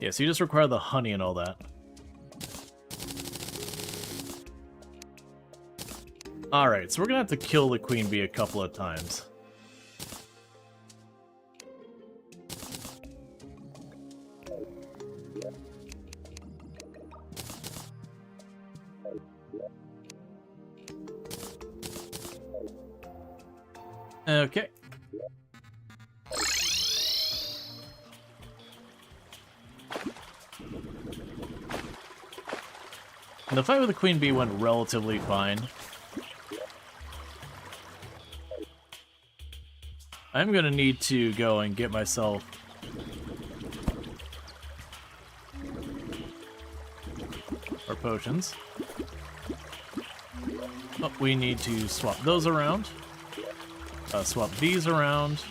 Yeah, so you just require the honey and all that. Alright, so we're gonna have to kill the queen bee a couple of times. Okay. The fight with the queen bee went relatively fine. I'm gonna need to go and get myself our potions. Oh, we need to swap those around. Swap these around.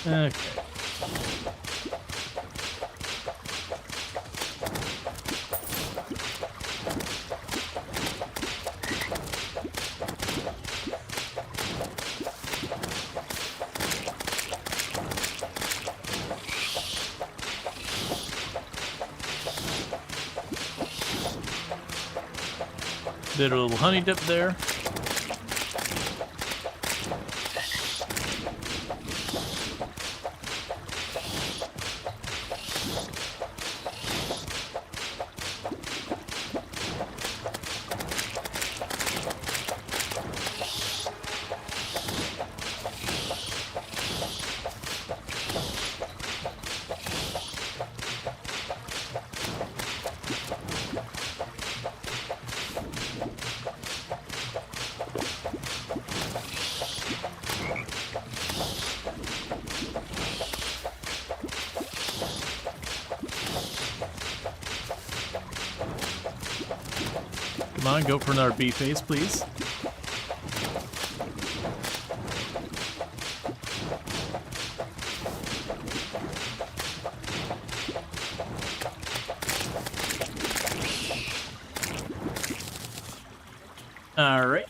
Okay. Did a little honey dip there. Come on, go for another bee face, please. All right.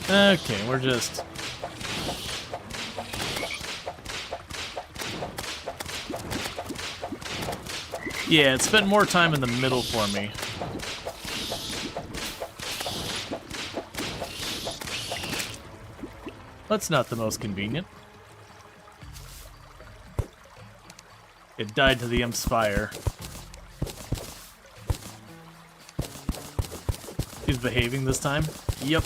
Okay, we're just... Yeah, it spent more time in the middle for me. That's not the most convenient. It died to the Imp's fire. He's behaving this time? Yep.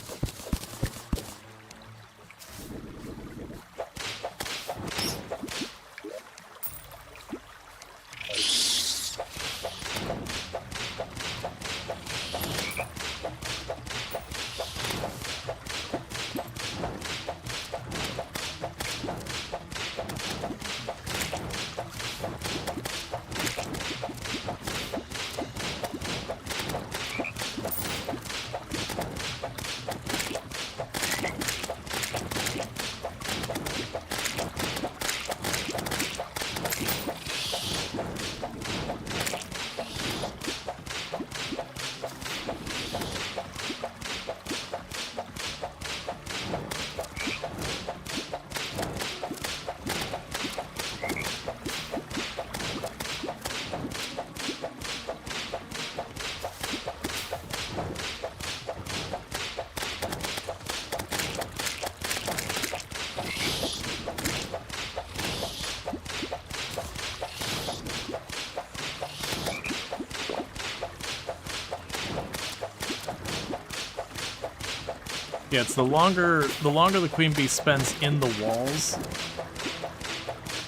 Yeah, it's the longer the queen bee spends in the walls,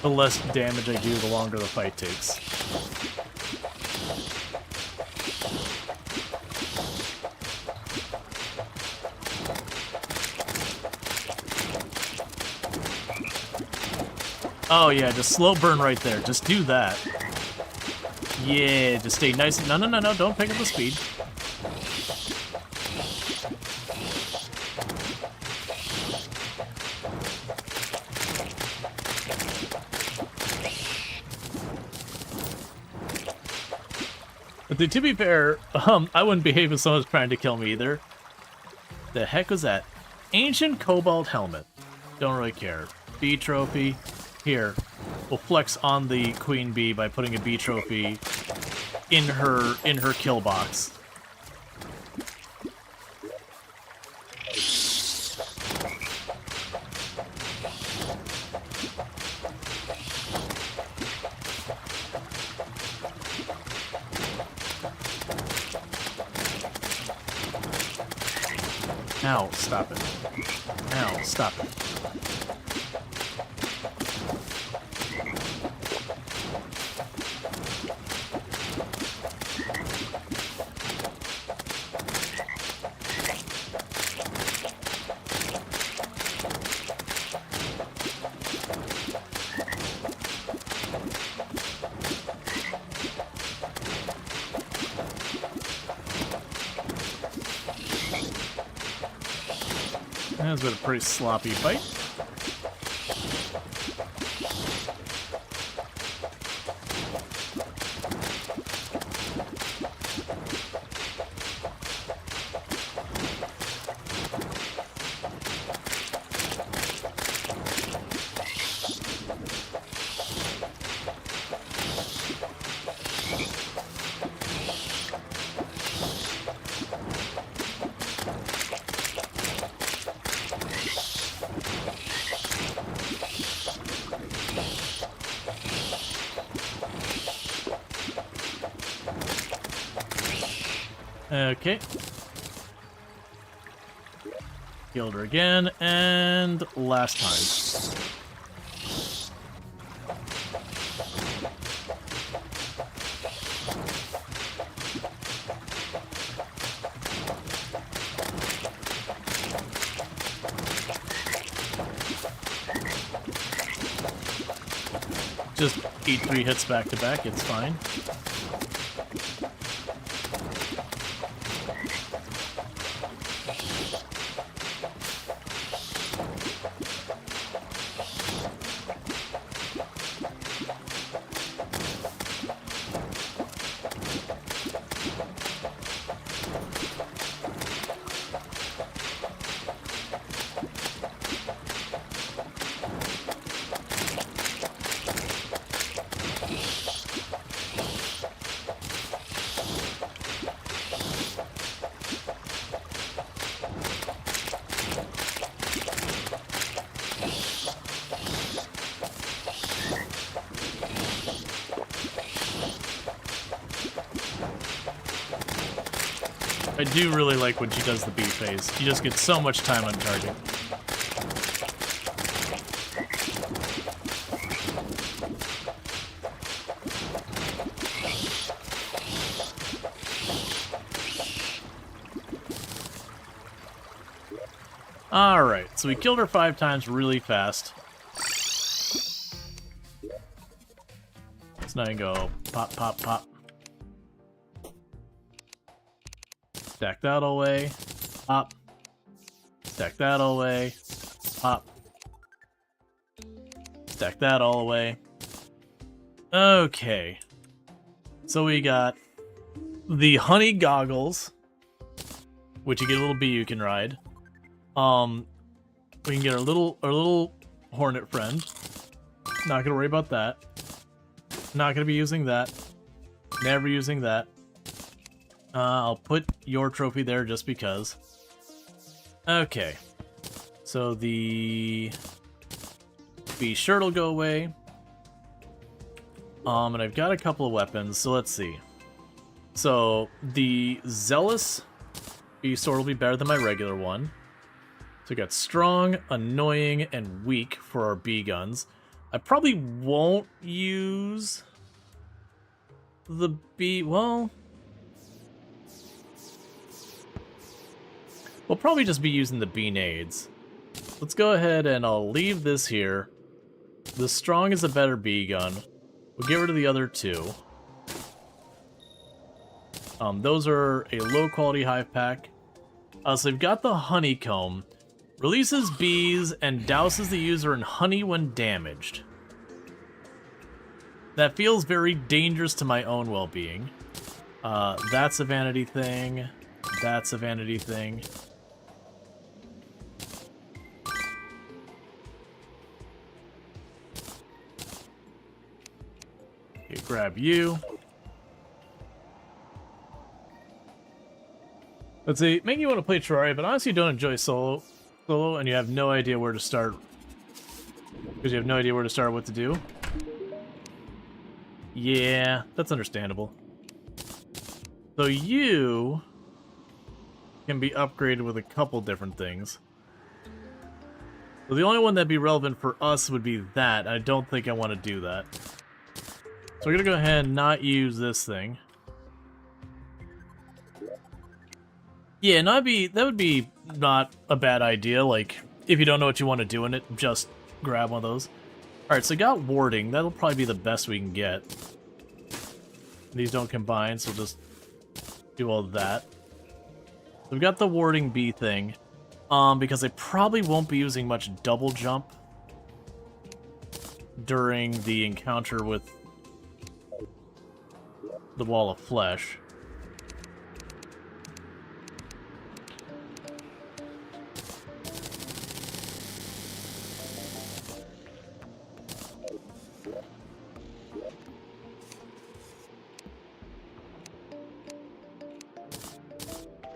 the less damage I do, the longer the fight takes. Oh yeah, just slow burn right there. Just do that. Yeah, just stay nice. No, don't pick up the speed. But to be fair, I wouldn't behave if someone's trying to kill me either. The heck was that? Ancient Cobalt Helmet. Don't really care. Bee trophy. Here. We'll flex on the queen bee by putting a bee trophy in her kill box. Ow, stop it. Ow, stop it. That's been a pretty sloppy fight. Okay. Killed her again, and last time. Just eat 3 hits back to back, it's fine. I do really like when she does the bee phase. She just gets so much time on target. Alright, so we killed her 5 times really fast. Let's now go pop, pop, pop. Stack that away. Pop. Stack that all away. Pop. Stack that all away. Okay. So we got the honey goggles, which you get a little bee you can ride. We can get our little hornet friend. Not gonna worry about that. Not gonna be using that. Never using that. I'll put your trophy there just because. Okay. So the bee shirt will go away. And I've got a couple of weapons, so let's see. So the zealous bee sword will be better than my regular one. we got strong, annoying, and weak for our bee guns. I probably won't use the bee... Well... We'll probably just be using the bee nades. Let's go ahead and I'll leave this here. The strong is a better bee gun. We'll get rid of the other two. Those are a low-quality hive pack. So we've got the honeycomb. Releases bees and douses the user in honey when damaged. That feels very dangerous to my own well-being. That's a vanity thing. That's a vanity thing. Okay, grab you. Let's see, make you want to play Terraria, but honestly you don't enjoy solo, and you have no idea where to start. Because you have no idea where to start or what to do. Yeah, that's understandable. So you can be upgraded with a couple different things. So the only one that'd be relevant for us would be that. I don't think I want to do that. So we're gonna go ahead and not use this thing. Yeah, that would be not a bad idea. Like, if you don't know what you want to do in it, just grab one of those. Alright, so I got warding. That'll probably be the best we can get. These don't combine, so we'll just do all that. So we've got the warding bee thing. Because I probably won't be using much double jump during the encounter with the wall of flesh.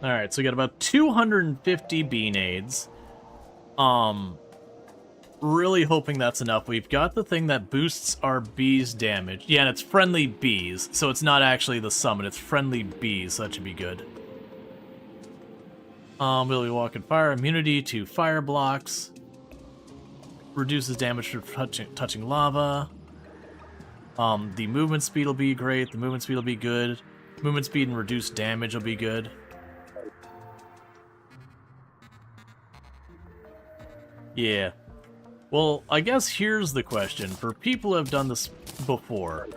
Alright, so we got about 250 bee nades. Really hoping that's enough. We've got the thing that boosts our bees' damage. Yeah, and it's friendly bees, so it's not actually the summon, it's friendly bees, so that should be good. Will we walk in fire? Immunity to fire blocks. Reduces damage from touching lava. The movement speed will be great, the movement speed will be good. Movement speed and reduced damage will be good. Yeah. Well, I guess here's the question. For people who have done this before,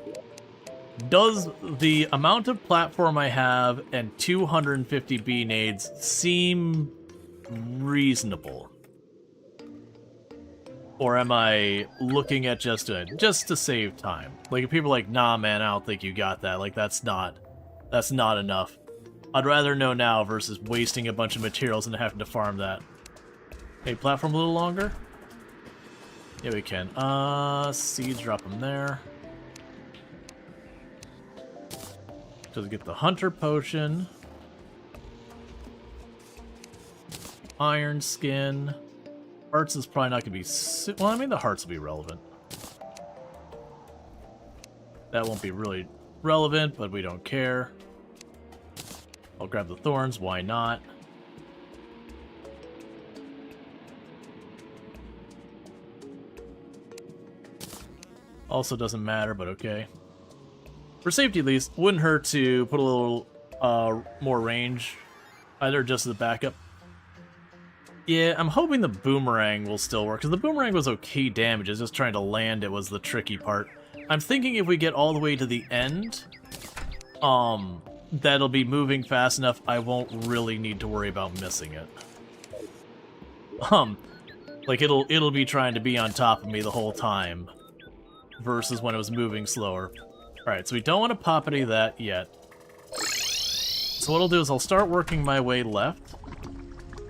does the amount of platform I have and 250 bee nades seem reasonable? Or am I looking at just to save time? Like, if people are like, nah man, I don't think you got that, like that's not enough. I'd rather know now versus wasting a bunch of materials and having to farm that. Hey, platform a little longer? Yeah, we can. Seeds, drop them there. Just get the hunter potion. Iron skin. Hearts is probably not going to be... Well, I mean, the hearts will be relevant. That won't be really relevant, but we don't care. I'll grab the thorns, why not? Also doesn't matter, but okay. For safety at least, wouldn't hurt to put a little more range, either just as a backup. Yeah, I'm hoping the boomerang will still work, because the boomerang was okay damage, it's just trying to land it was the tricky part. I'm thinking if we get all the way to the end, that'll be moving fast enough I won't really need to worry about missing it. Like it'll be trying to be on top of me the whole time, versus when it was moving slower. Alright, so we don't want to pop any of that yet. So what I'll do is I'll start working my way left,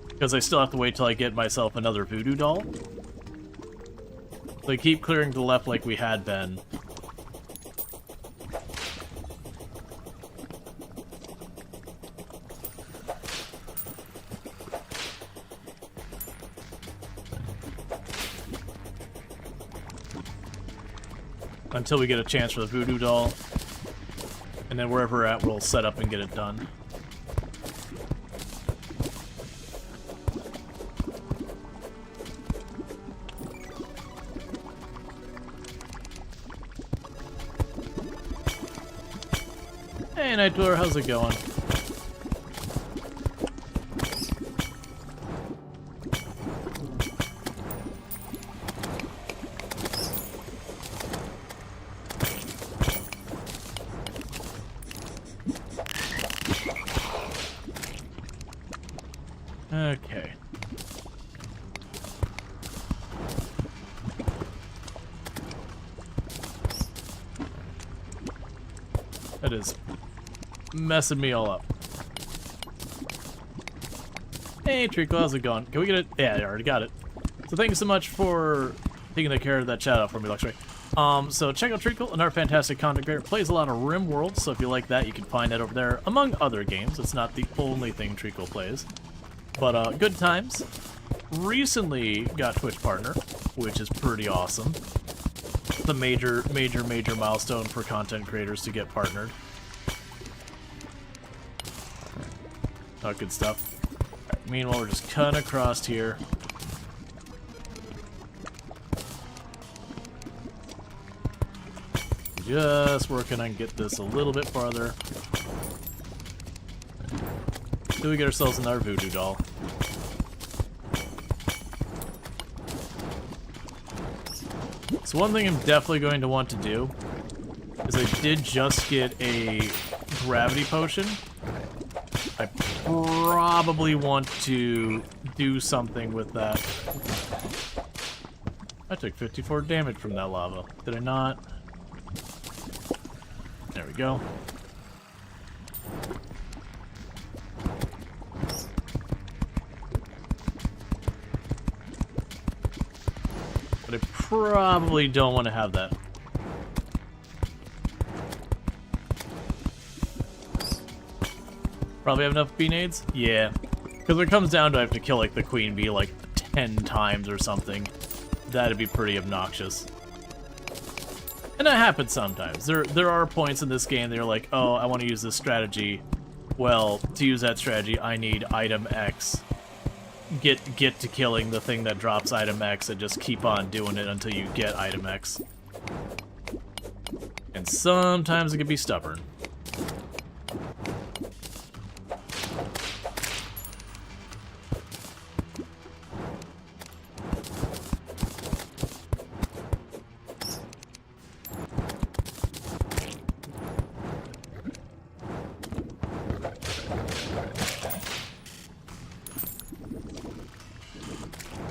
because I still have to wait till I get myself another voodoo doll. So I keep clearing to the left like we had been. Until we get a chance for the voodoo doll. And then wherever we're at, we'll set up and get it done. Hey, Night Dweller, how's it going? Okay. That is messing me all up. Hey, Treacle, how's it going? Can we get it? Yeah, I already got it. So thank you so much for taking the care of that shout out for me, Luxray. So check out Treacle, another fantastic content creator. Plays a lot of RimWorld, so if you like that, you can find that over there, among other games. It's not the only thing Treacle plays. But good times. Recently got Twitch partner, which is pretty awesome. The major milestone for content creators to get partnered. Oh, good stuff. Right, meanwhile, we're just cutting across here. Just working on get this a little bit farther. Till we get ourselves another voodoo doll. So one thing I'm definitely going to want to do is I did just get a gravity potion. I probably want to do something with that. I took 54 damage from that lava. Did I not? There we go. But I probably don't want to have that. Probably have enough bee nades? Yeah. Because when it comes down to I have to kill like the queen bee like 10 times or something. That'd be pretty obnoxious. And that happens sometimes. There are points in this game that you're like, oh, I want to use this strategy. Well, to use that strategy, I need item X. Get to killing the thing that drops item X and just keep on doing it until you get item X. And sometimes it can be stubborn.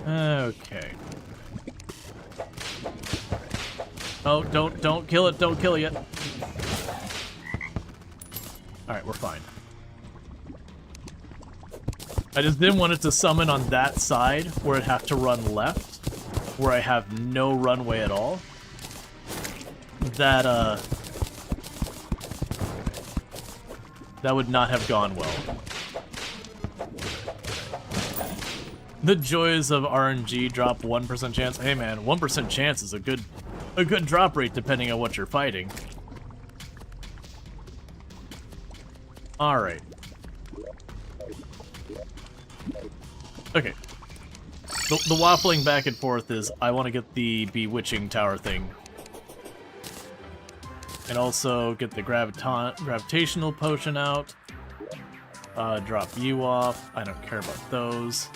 Okay. Oh, don't kill it, don't kill it yet. Alright, we're fine. I just didn't want it to summon on that side where it'd have to run left, where I have no runway at all. That would not have gone well. The joys of RNG drop 1% chance. Hey man, 1% chance is a good drop rate depending on what you're fighting. Alright. Okay. The waffling back and forth is I want to get the bewitching tower thing. And also get the gravitational potion out. Drop you off. I don't care about those.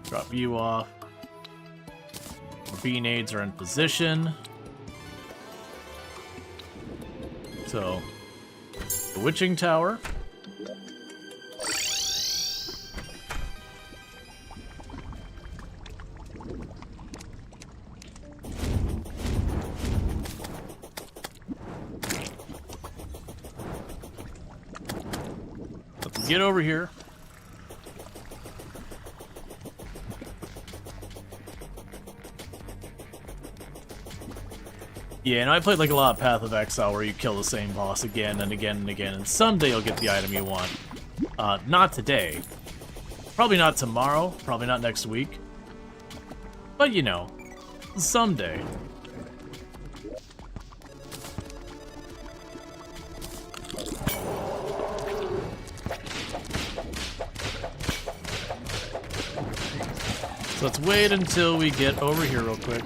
Drop you off. Bee nades are in position. So, the witching tower. Let's get over here. Yeah, and I played like a lot of Path of Exile where you kill the same boss again and again and again, and someday you'll get the item you want. Not today. Probably not tomorrow, probably not next week. But you know, someday. So let's wait until we get over here real quick.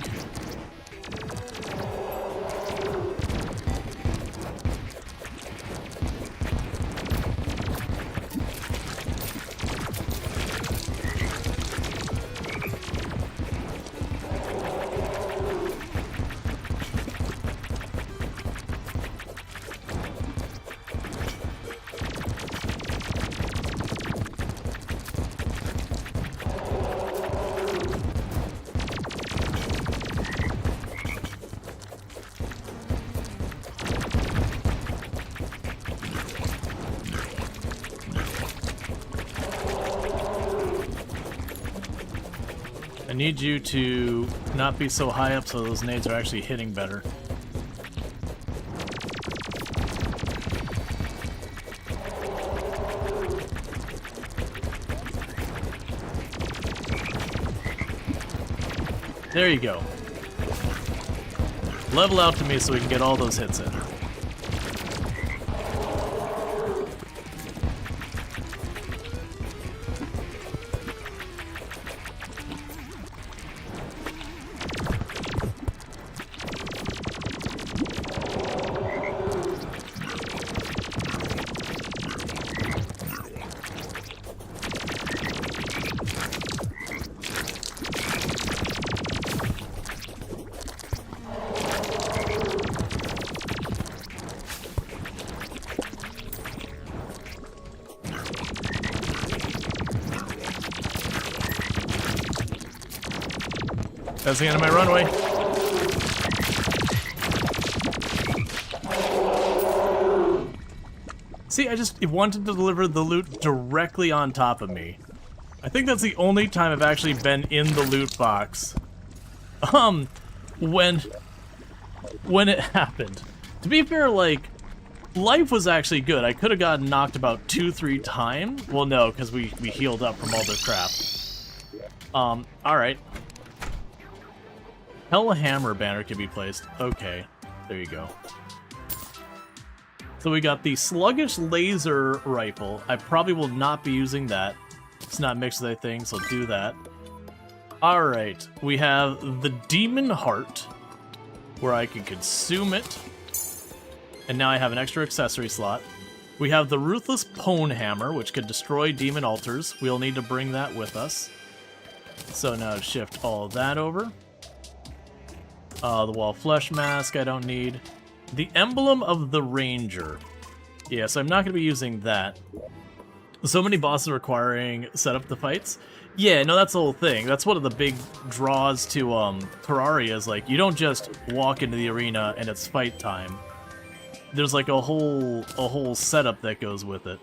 I need you to not be so high up so those nades are actually hitting better. There you go. Level out to me so we can get all those hits in. That's the end of my runway. See, I just wanted to deliver the loot directly on top of me. I think that's the only time I've actually been in the loot box. When it happened. To be fair, like, life was actually good. I could have gotten knocked about 2-3 times. Well, no, because we healed up from all the crap. Alright. Hellhammer banner can be placed. Okay, there you go. So we got the sluggish laser rifle. I probably will not be using that. It's not mixed with anything, so do that. Alright, we have the Demon Heart, where I can consume it. And now I have an extra accessory slot. We have the Ruthless Pwn Hammer, which could destroy demon altars. We'll need to bring that with us. So now shift all that over. The Wall Flesh Mask I don't need. The Emblem of the Ranger. Yeah, so I'm not going to be using that. So many bosses requiring setup the fights. Yeah, no, that's the whole thing. That's one of the big draws to Terraria is like, you don't just walk into the arena and it's fight time. There's like a whole setup that goes with it.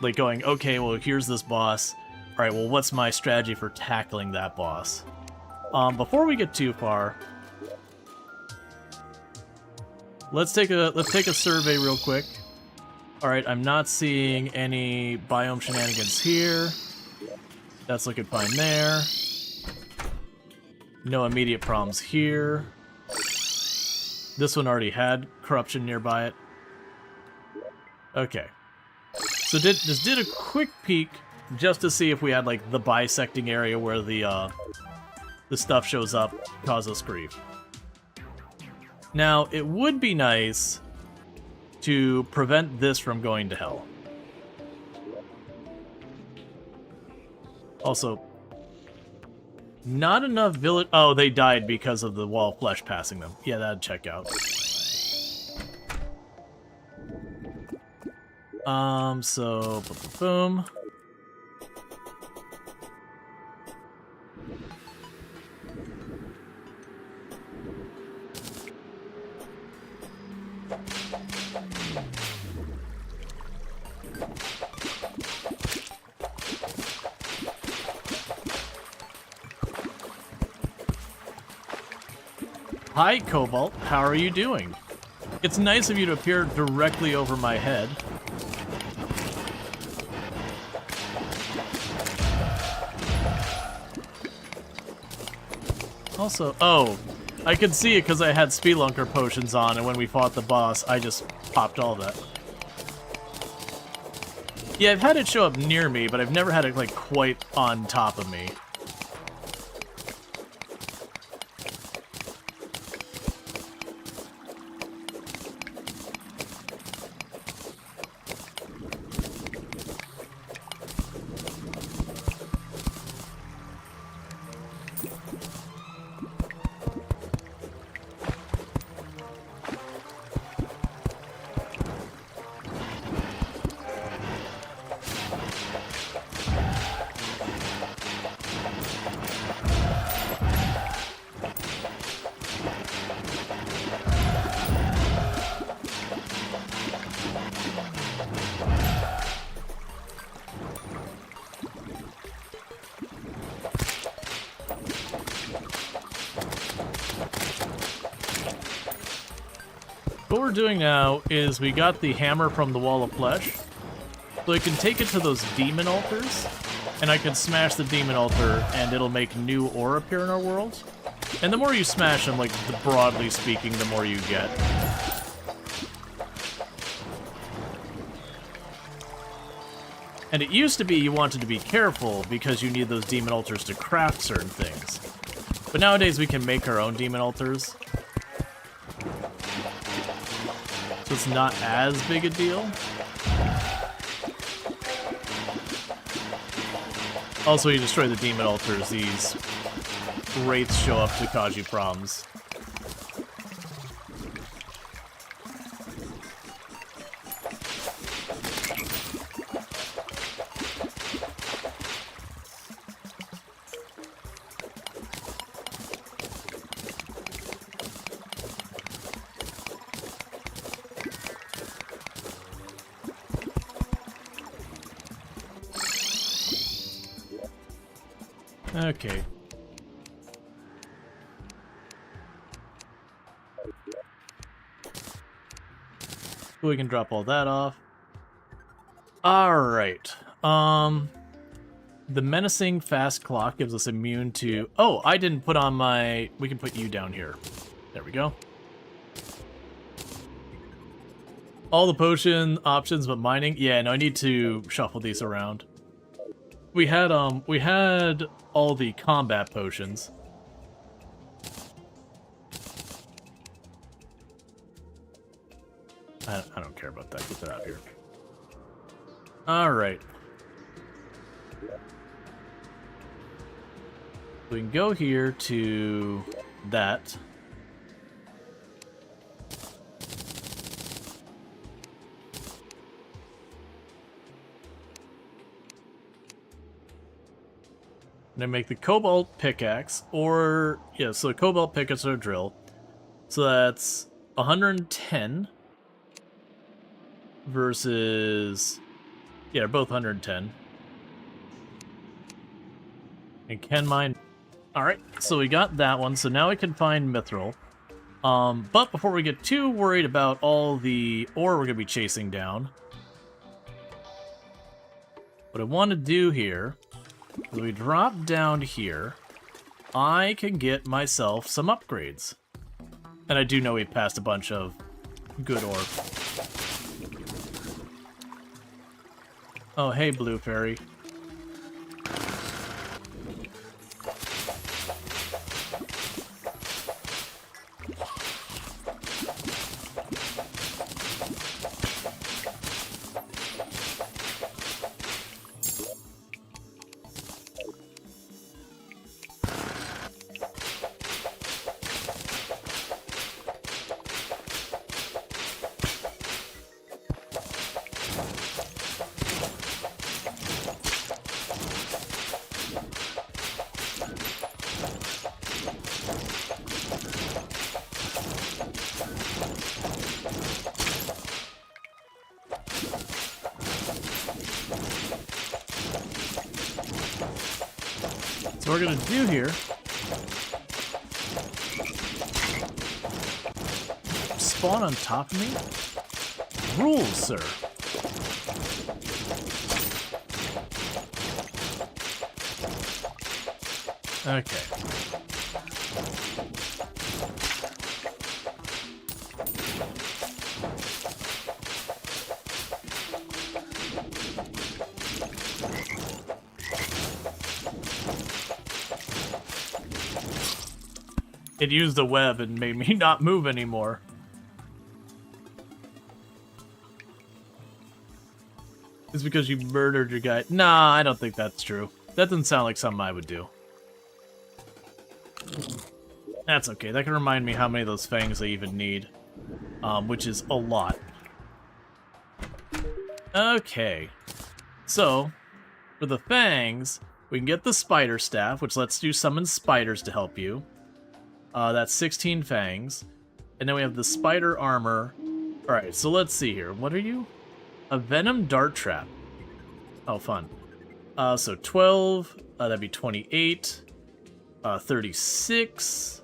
Like going, okay, well, here's this boss. All right, well, what's my strategy for tackling that boss? Before we get too far, let's take a survey real quick. All right, I'm not seeing any biome shenanigans here. That's looking fine there. No immediate problems here. This one already had corruption nearby it. Okay. So just did a quick peek just to see if we had like the bisecting area where the stuff shows up, cause us grief. Now, it would be nice to prevent this from going to hell. Also, not enough village... Oh, they died because of the Wall of Flesh passing them. Yeah, that'd check out. So... Boom. Hi, Cobalt. How are you doing? It's nice of you to appear directly over my head. Also, oh, I could see it because I had Spelunker potions on, and when we fought the boss, I just popped all that. Yeah, I've had it show up near me, but I've never had it, like, quite on top of me. what we're doing now is we got the hammer from the Wall of Flesh, so I can take it to those demon altars, and I can smash the demon altar, and it'll make new ore appear in our world. And the more you smash them, like, broadly speaking, the more you get. And it used to be you wanted to be careful because you need those demon altars to craft certain things. But nowadays we can make our own demon altars. So it's not as big a deal. Also, you destroy the demon altars, these wraiths show up to cause you problems. Okay. We can drop all that off. Alright. The menacing fast clock gives us immune to... Oh, I didn't put on my... We can put you down here. There we go. All the potion options but mining. Yeah, no, I need to shuffle these around. We had all the combat potions. I don't care about that. Get that out here. Alright. We can go here to that. And then make the cobalt pickaxe, or, yeah, so the cobalt pickaxe or drill. So that's 110 versus, yeah, they're both 110. And can mine. Alright, so we got that one, so now we can find mithril. But before we get too worried about all the ore we're going to be chasing down, what I want to do here, as we drop down here, I can get myself some upgrades. And I do know we passed a bunch of good ore. Oh, hey, Blue Fairy. So what we're gonna do here, spawn on top of me? Rules, sir. Okay. It used the web and made me not move anymore. It's because you murdered your guy. Nah, I don't think that's true. That doesn't sound like something I would do. That's okay. That can remind me how many of those fangs I even need. Which is a lot. Okay. So, for the fangs, we can get the spider staff, which lets you summon spiders to help you. That's 16 fangs. And then we have the spider armor. Alright, so let's see here. What are you? A venom dart trap. Oh, fun. So 12, that'd be 28, 36,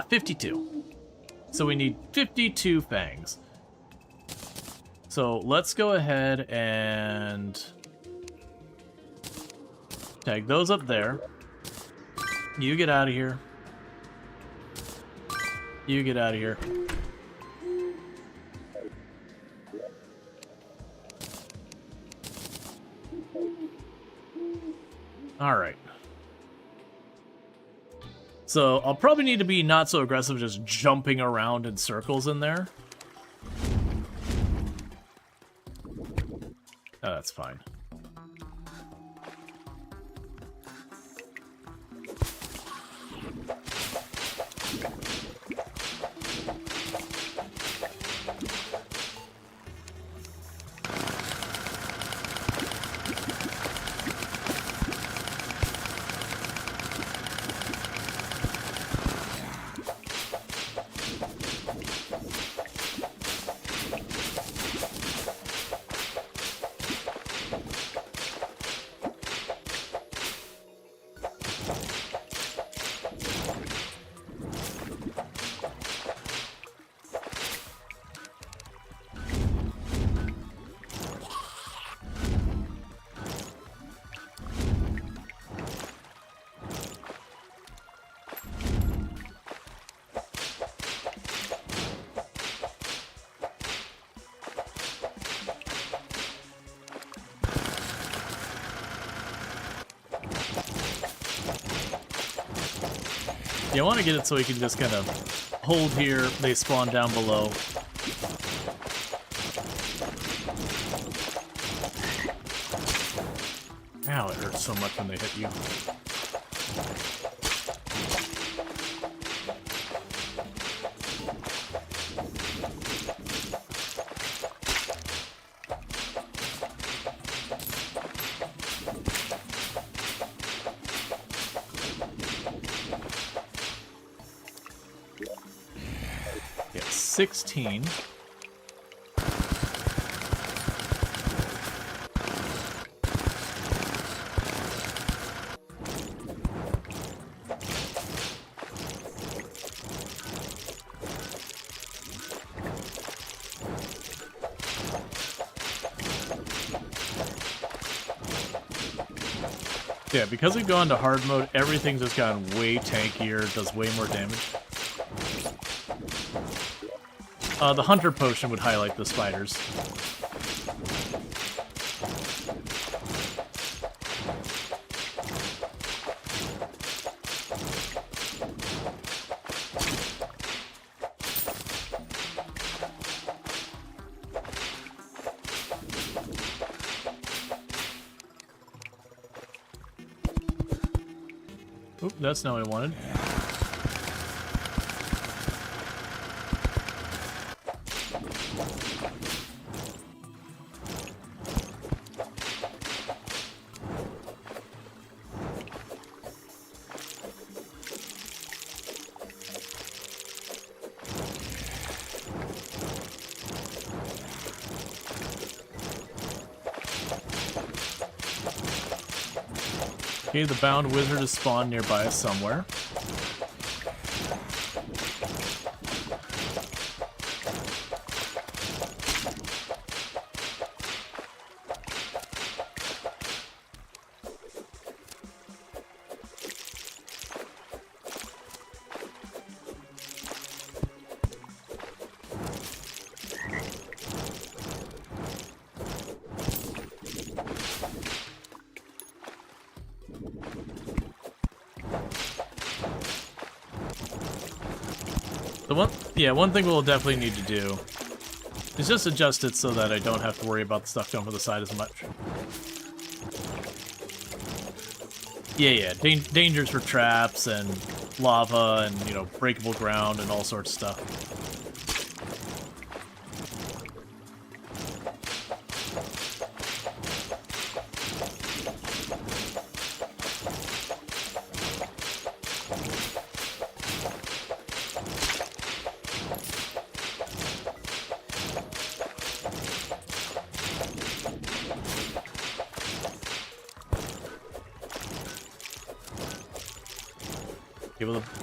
52. So we need 52 fangs. So let's go ahead and tag those up there. You get out of here. You get out of here. Alright. So I'll probably need to be not so aggressive just jumping around in circles in there. Oh, that's fine. Yeah, I want to get it so we can just kind of hold here, they spawn down below. Ow, it hurts so much when they hit you. Yeah, 16. Yeah, because we've gone to hard mode, everything's just gotten way tankier, does way more damage. The Hunter Potion would highlight the spiders. Oop, that's not what I wanted. Okay, the bound wizard is spawned nearby us somewhere. One thing we'll definitely need to do is just adjust it so that I don't have to worry about the stuff going for the side as much. Yeah, dangers for traps and lava and, you know, breakable ground and all sorts of stuff.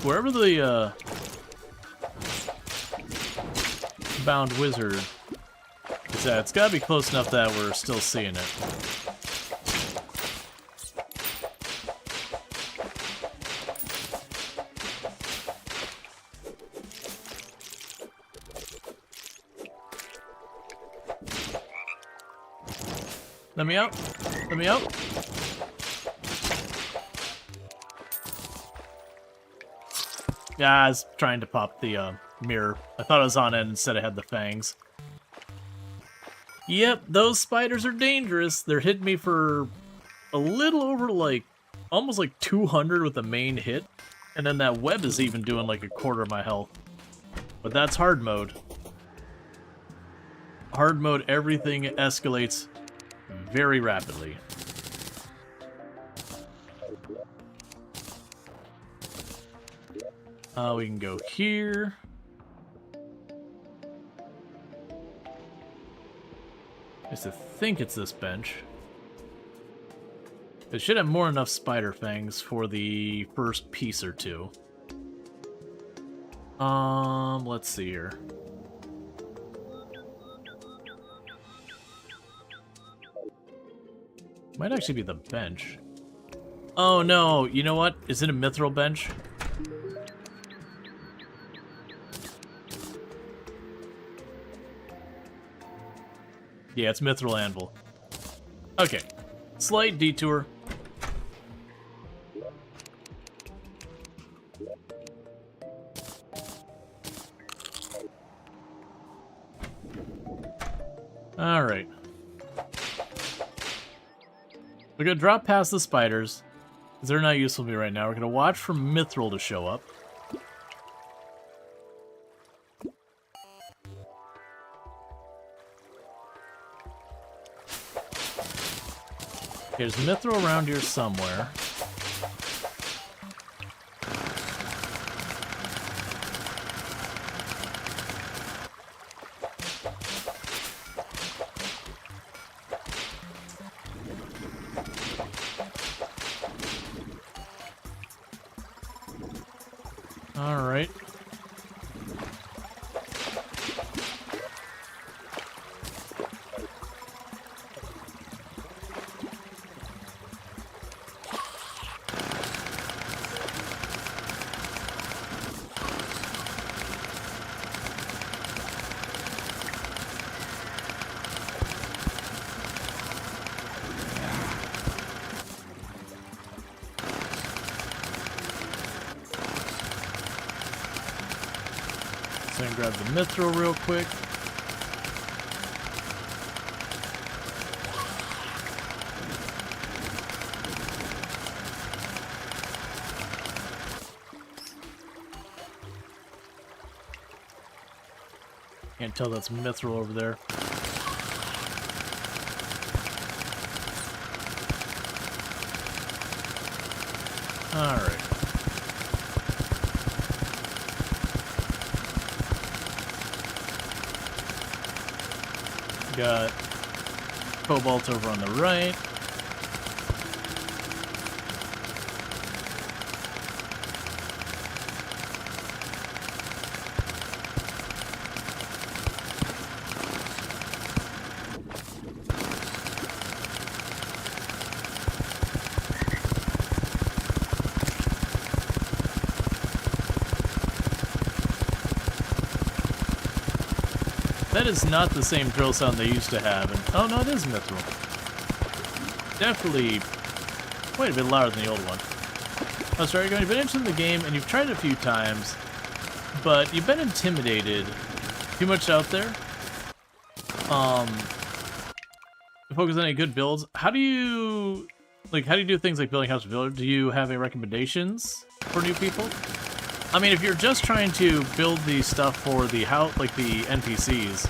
Wherever the Earthbound Wizard. It's gotta be close enough that we're still seeing it. Let me out. Let me out. Yeah, I was trying to pop the mirror. I thought it was on end instead it had the fangs. Yep, those spiders are dangerous. They're hitting me for a little over, like, almost like 200 with the main hit. And then that web is even doing like a quarter of my health. But that's hard mode. Hard mode, everything escalates very rapidly. We can go here. I used to think it's this bench. It should have more than enough spider fangs for the first piece or two. Let's see here. Might actually be the bench. Oh no, you know what? Is it a mithril bench? Yeah, it's mithril anvil. Okay. Slight detour. Alright. We're gonna drop past the spiders, because they're not useful to me right now. We're gonna watch for mithril to show up. There's mithril around here somewhere. All right. So I can grab the mithril real quick. Can't tell that's mithril over there. All right. Got cobalt over on the right. That is not the same drill sound they used to have. And, oh no, it is mithril. Definitely quite a bit louder than the old one. Oh, sorry, you've been interested in the game and you've tried it a few times, but you've been intimidated too much out there. Focus on any good builds. How do you do things like building House of Builder? Do you have any recommendations for new people? I mean, if you're just trying to build the stuff for the house, like the NPCs,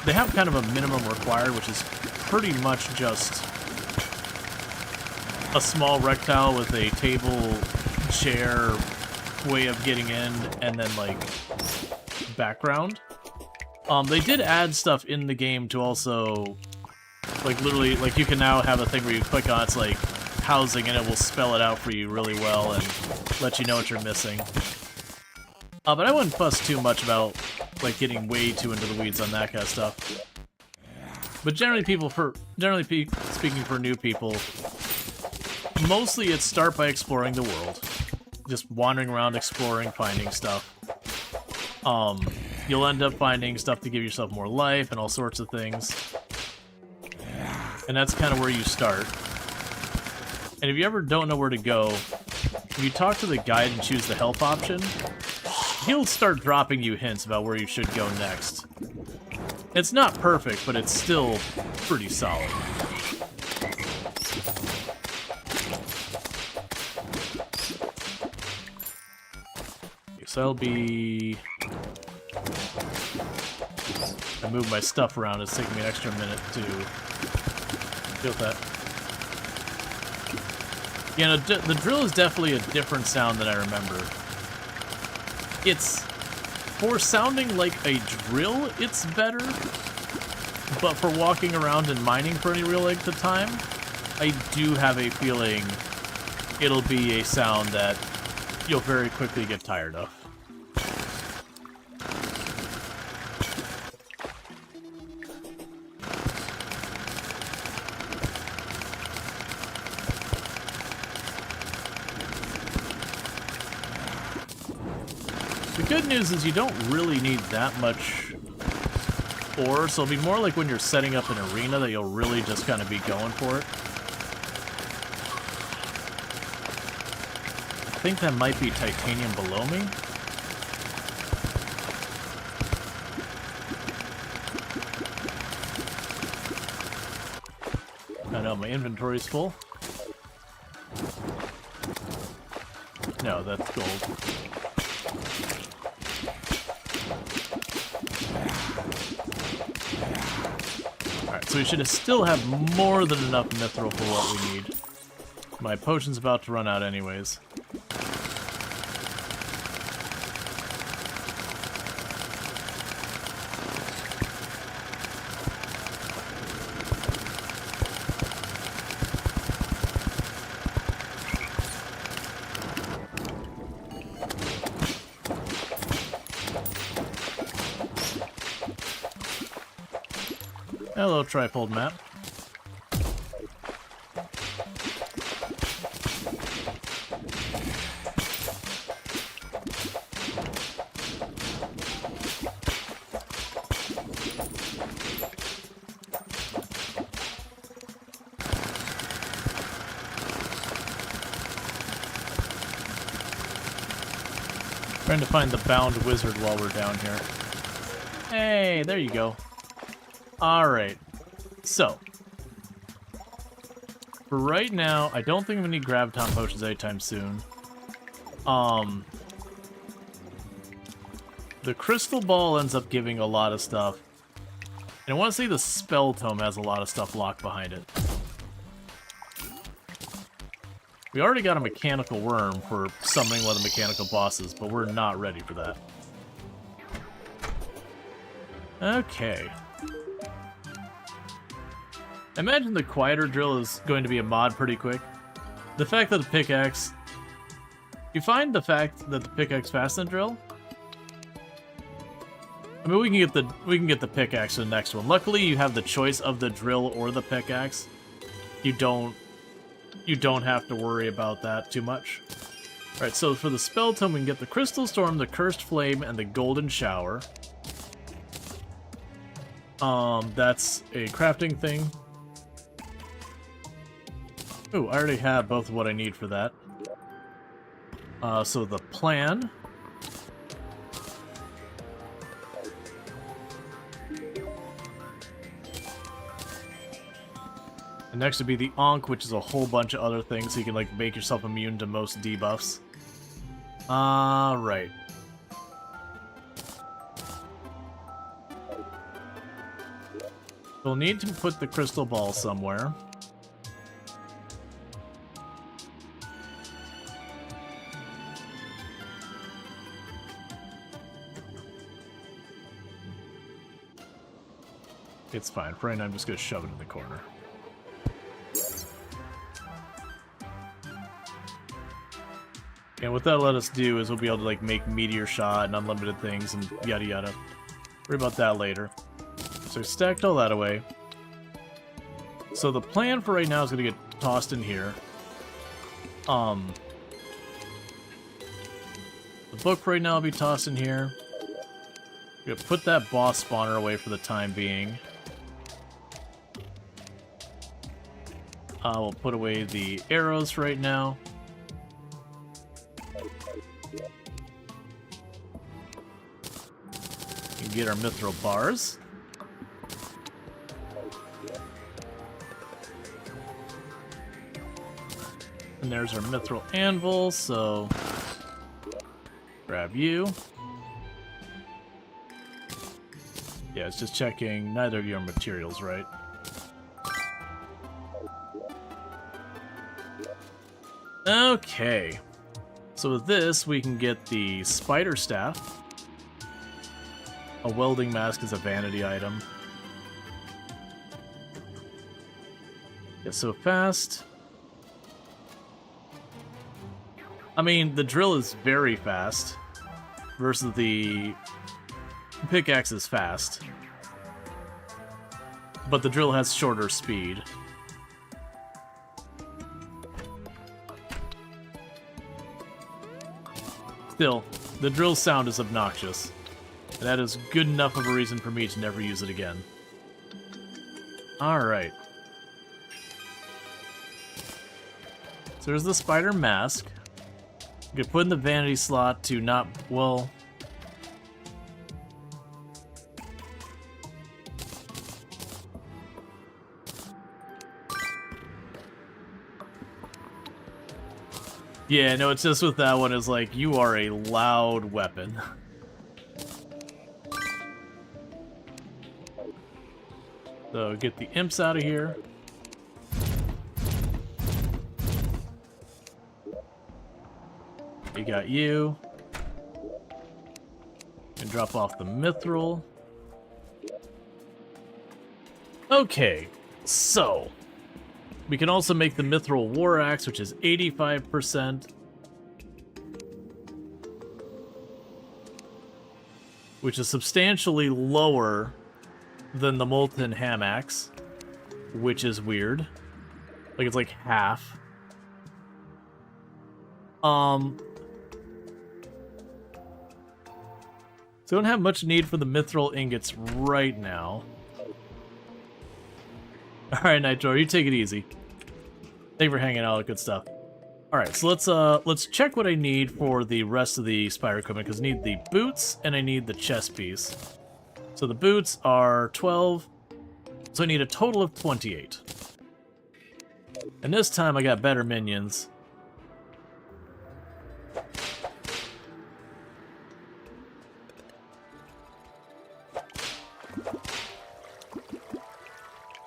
they have kind of a minimum required, which is pretty much just a small rectile with a table, chair, way of getting in, and then, like, background. They did add stuff in the game to also, like, literally, like, you can now have a thing where you click on it's like housing and it will spell it out for you really well and let you know what you're missing. But I wouldn't fuss too much about, like, getting way too into the weeds on that kind of stuff. But generally speaking for new people, mostly it's start by exploring the world. Just wandering around, exploring, finding stuff. You'll end up finding stuff to give yourself more life and all sorts of things. And that's kind of where you start. And if you ever don't know where to go, if you talk to the guide and choose the help option, he'll start dropping you hints about where you should go next. It's not perfect, but it's still pretty solid. So that'll be... I move my stuff around, it's taking me an extra minute to deal with that. Yeah, no, the drill is definitely a different sound than I remember. It's... For sounding like a drill, it's better. But for walking around and mining for any real length of time, I do have a feeling it'll be a sound that you'll very quickly get tired of. The good news is you don't really need that much ore, so it'll be more like when you're setting up an arena that you'll really just kind of be going for it. I think that might be titanium below me. I know, my inventory's full. No, that's gold. Alright, so we should still have more than enough mithril for what we need. My potion's about to run out anyways. Hello, trifold map. Trying to find the bound wizard while we're down here. Hey, there you go. Alright, so, for right now, I don't think we need graviton potions anytime soon. The crystal ball ends up giving a lot of stuff, and I want to say the spell tome has a lot of stuff locked behind it. We already got a mechanical worm for summoning one of the mechanical bosses, but we're not ready for that. Okay. I imagine the quieter drill is going to be a mod pretty quick. The fact that the pickaxe... You find the fact that the pickaxe faster than drill? I mean, we can get the pickaxe for the next one. Luckily, you have the choice of the drill or the pickaxe. You don't have to worry about that too much. Alright, so for the spell tome, we can get the Crystal Storm, the Cursed Flame, and the Golden Shower. That's a crafting thing. Ooh, I already have both of what I need for that. So the plan... And next would be the Ankh, which is a whole bunch of other things, so you can, like, make yourself immune to most debuffs. Right. We'll need to put the crystal ball somewhere. It's fine. For right now, I'm just going to shove it in the corner. And what that'll let us do is we'll be able to like make meteor shot and unlimited things and yada yada. Worry about that later. So we stacked all that away. So the plan for right now is going to get tossed in here. The book right now will be tossed in here. We're going to put that boss spawner away for the time being. We'll put away the arrows right now. And get our mithril bars. And there's our mithril anvil, so grab you. Yeah, it's just checking neither of you are materials, right? Okay. So with this, we can get the spider staff. A welding mask is a vanity item. Yeah, so fast. I mean, the drill is very fast versus the pickaxe is fast. But the drill has shorter speed. Still, the drill sound is obnoxious. And that is good enough of a reason for me to never use it again. Alright. So there's the spider mask. You can put in the vanity slot to not, well... Yeah, no, it's just with that one, is like, you are a loud weapon. So, get the imps out of here. We got you. And drop off the mithril. Okay, so... we can also make the mithril war axe, which is 85%. Which is substantially lower than the molten ham axe, which is weird. Like, it's like half. So I don't have much need for the mithril ingots right now. Alright, Nitro, you take it easy. Thank you for hanging out, good stuff. Alright, so let's check what I need for the rest of the spider equipment, because I need the boots and I need the chest piece. So the boots are 12, so I need a total of 28. And this time I got better minions.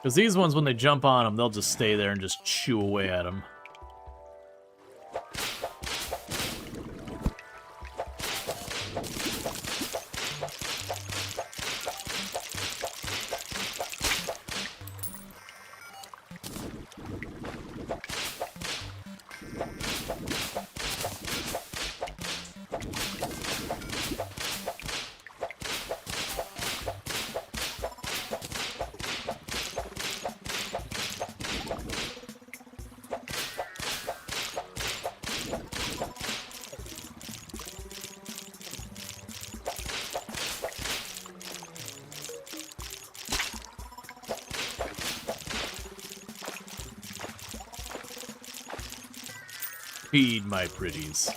Because these ones, when they jump on them, they'll just stay there and just chew away at them. Feed my pretties.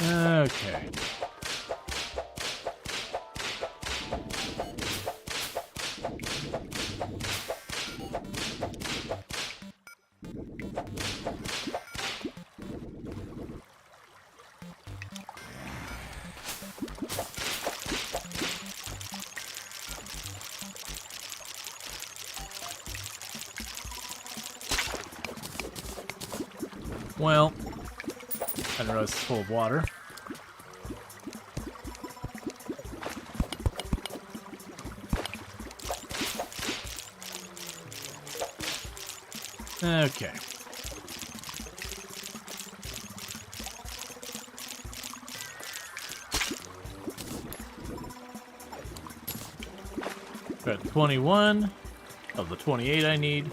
Okay. Well, I didn't realize it's full of water. Okay. Got 21 of the 28 I need.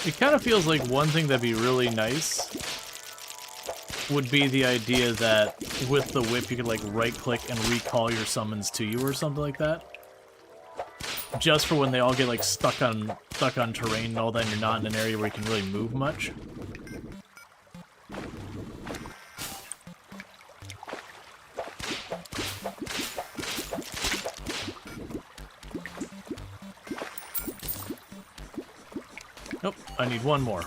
It kind of feels like one thing that'd be really nice would be the idea that with the whip you could like right-click and recall your summons to you or something like that. Just for when they all get like stuck on terrain and all that, and you're not in an area where you can really move much. Nope, I need one more.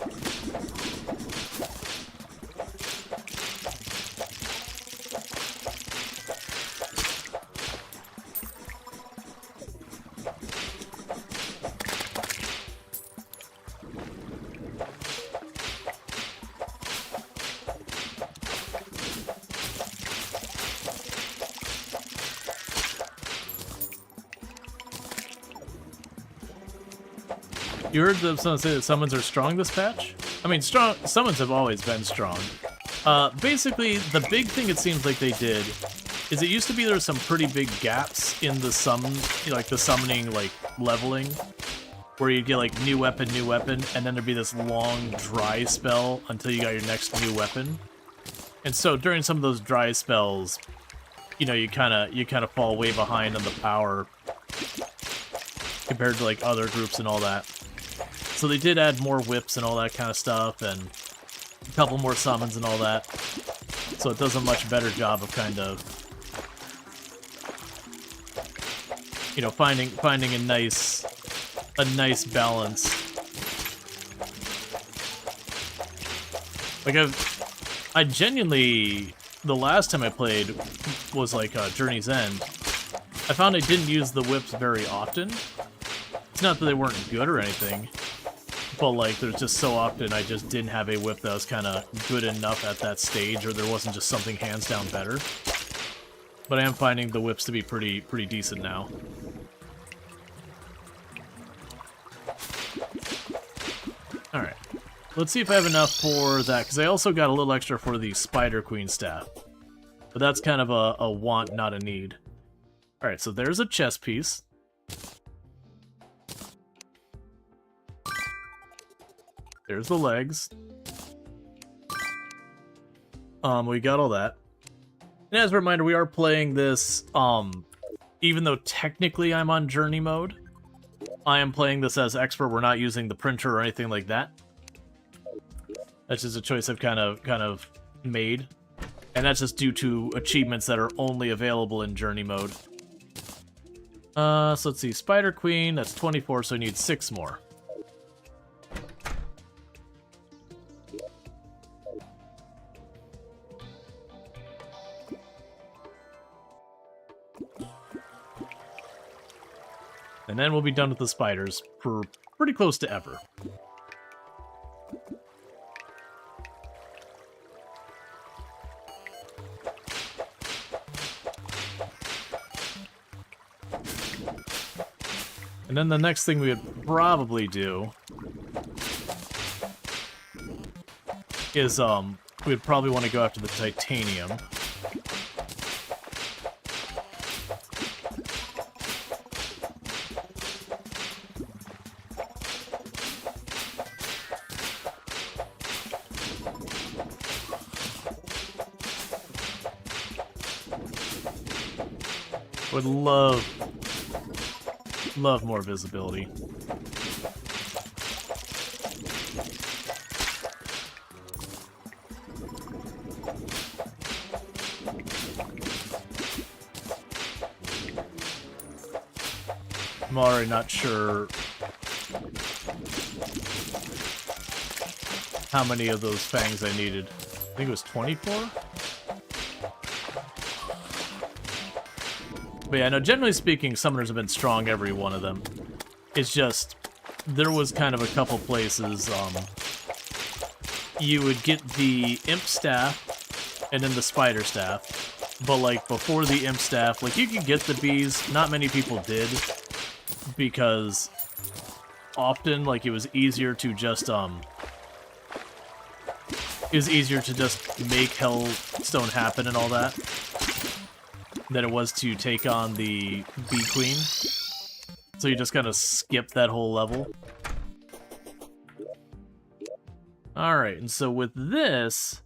You heard someone say that summons are strong this patch? I mean, summons have always been strong. Basically, the big thing it seems like they did is it used to be there were some pretty big gaps in the the summoning, like, leveling, where you'd get, like, new weapon, and then there'd be this long dry spell until you got your next new weapon. And so during some of those dry spells, you know, you kind of fall way behind on the power compared to, like, other groups and all that. So they did add more whips and all that kind of stuff, and a couple more summons and all that. So it does a much better job of kind of, you know, finding a nice balance. Like I genuinely, the last time I played was like Journey's End. I found I didn't use the whips very often. It's not that they weren't good or anything, but like there's just so often I just didn't have a whip that was kind of good enough at that stage, or there wasn't just something hands down better. But I am finding the whips to be pretty decent now. Alright, let's see if I have enough for that, because I also got a little extra for the Spider Queen staff. But that's kind of a want, not a need. Alright, so there's a chess piece. There's the legs. We got all that. And as a reminder, we are playing this, even though technically I'm on journey mode, I am playing this as expert. We're not using the printer or anything like that. That's just a choice I've kind of made. And that's just due to achievements that are only available in journey mode. So let's see, Spider Queen, that's 24, so I need 6 more. And then we'll be done with the spiders for pretty close to ever. And then the next thing we would probably do is, we'd probably want to go after the titanium. Would love more visibility. I'm already not sure how many of those fangs I needed. I think it was 24? But yeah, no, generally speaking, summoners have been strong, every one of them. It's just, there was kind of a couple places, you would get the imp staff and then the spider staff. But, like, before the imp staff, like, you could get the bees. Not many people did, because often, like, it was easier to just, make Hellstone happen and all that than it was to take on the Bee Queen. So you just kind of skip that whole level. Alright, and so with this,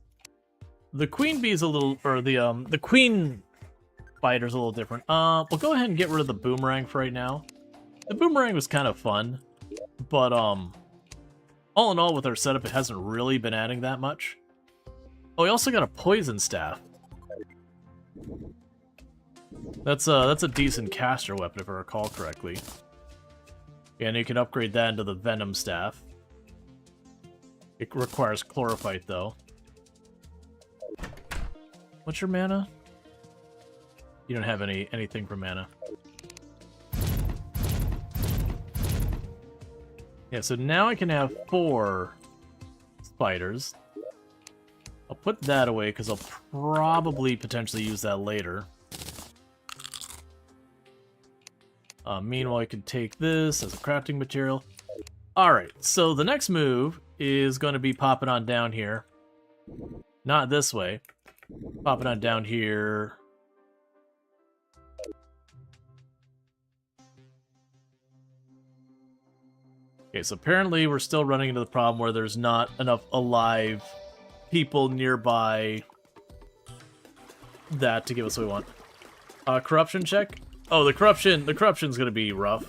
the Queen Bee's a little, or the Queen Spider's a little different. We'll go ahead and get rid of the Boomerang for right now. The Boomerang was kind of fun, but, all in all, with our setup, it hasn't really been adding that much. Oh, we also got a Poison Staff. That's a decent caster weapon, if I recall correctly. And you can upgrade that into the Venom Staff. It requires Chlorophyte, though. What's your mana? You don't have anything for mana. Yeah, so now I can have 4 spiders. I'll put that away, because I'll probably potentially use that later. Meanwhile, I could take this as a crafting material. Alright, so the next move is going to be popping on down here. Not this way. Popping on down here. Okay, so apparently we're still running into the problem where there's not enough alive people nearby that to give us what we want. Corruption check? Oh, the corruption's gonna be rough.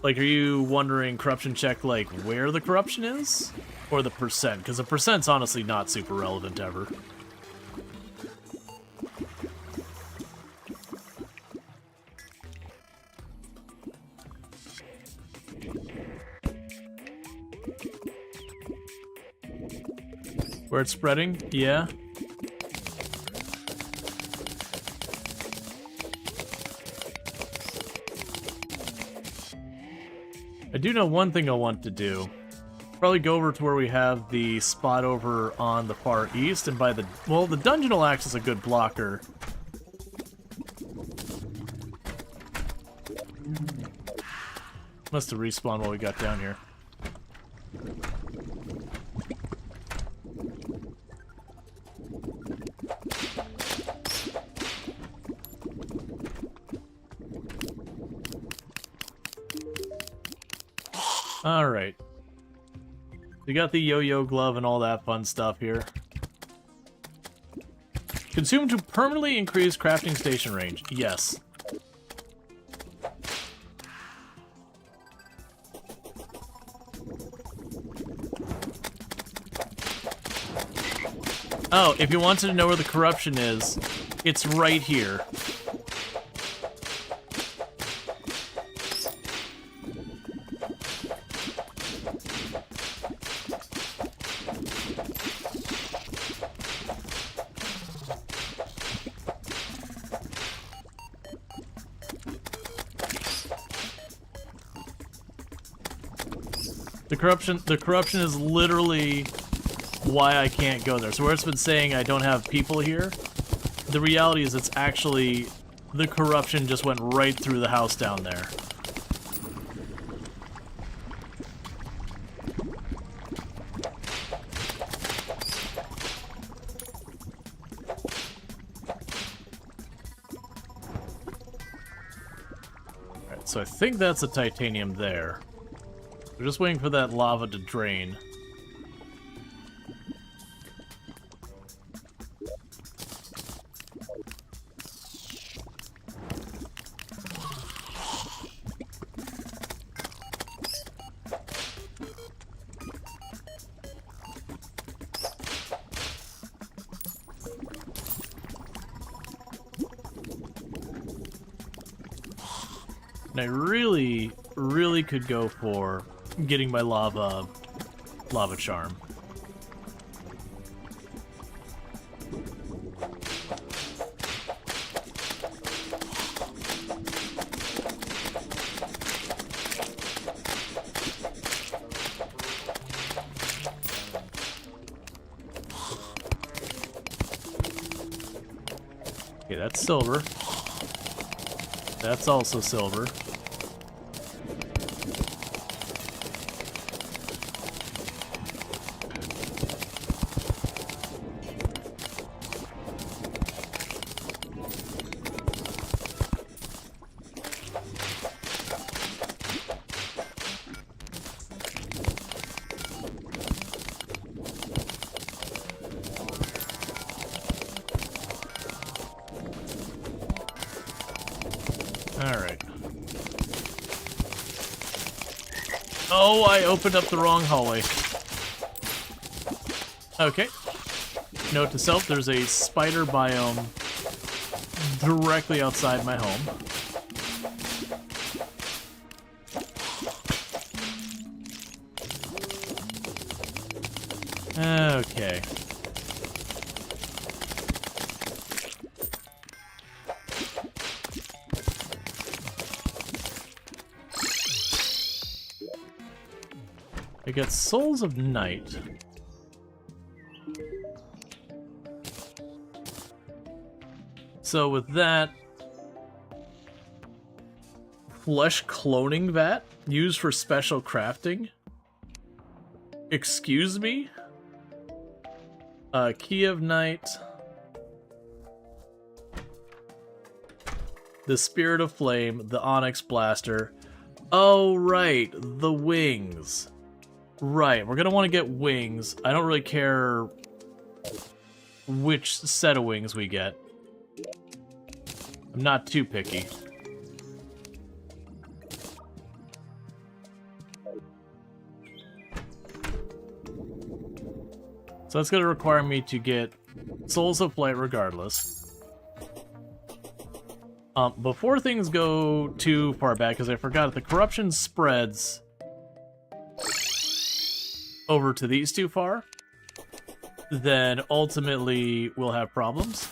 Like, are you wondering corruption check, like, where the corruption is? Or the percent? Because the percent's honestly not super relevant ever. Where it's spreading? Yeah. I do know one thing I want to do. Probably go over to where we have the spot over on the far east, and by the... Well, the dungeon will act as a good blocker. Must have respawned while we got down here. Alright. We got the yo-yo glove and all that fun stuff here. Consume to permanently increase crafting station range. Yes. Oh, if you wanted to know where the corruption is, it's right here. The corruption is literally why I can't go there. So where it's been saying I don't have people here, the reality is it's actually the corruption just went right through the house down there. Alright, so I think that's a titanium there. We're just waiting for that lava to drain. And I really, really could go for getting my lava charm. Okay, that's silver. That's also silver. Alright. Oh, I opened up the wrong hallway. Okay. Note to self, there's a spider biome directly outside my home. Okay. I get Souls of Night. So with that, flesh cloning vat used for special crafting. Excuse me? Key of Night. The Spirit of Flame, the Onyx Blaster. Oh, right, the wings. Right, we're gonna want to get wings. I don't really care which set of wings we get. I'm not too picky. So that's gonna require me to get Souls of Flight regardless. Before things go too far back, because I forgot, if the corruption spreads over to these too far, then ultimately we'll have problems.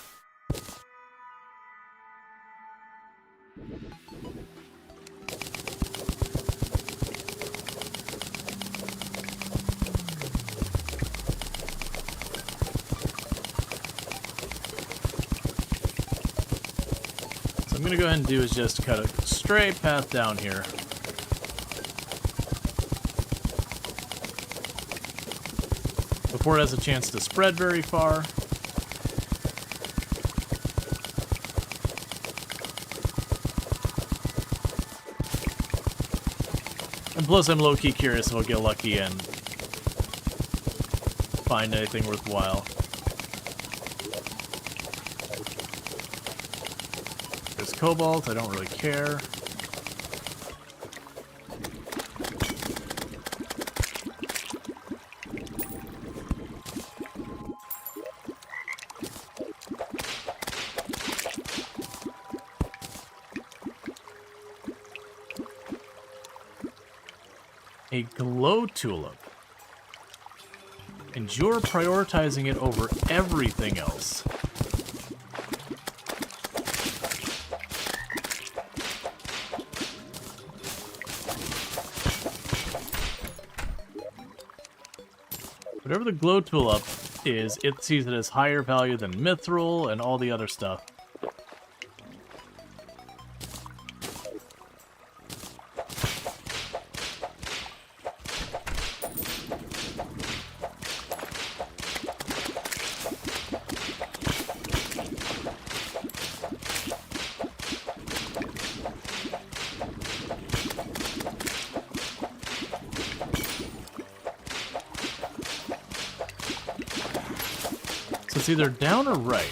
So I'm gonna go ahead and do is just cut a straight path down here. Before it has a chance to spread very far. And plus I'm low-key curious if I'll get lucky and find anything worthwhile. There's cobalt, I don't really care. A glow tulip. And you're prioritizing it over everything else. Whatever the glow tulip is, it sees it as higher value than mithril and all the other stuff. It's either down or right.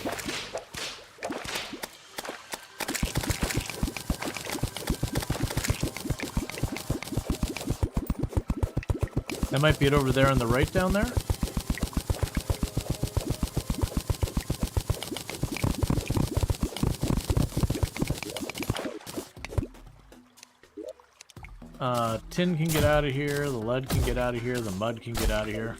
That might be it over there on the right down there. tin can get out of here, the lead can get out of here, the mud can get out of here.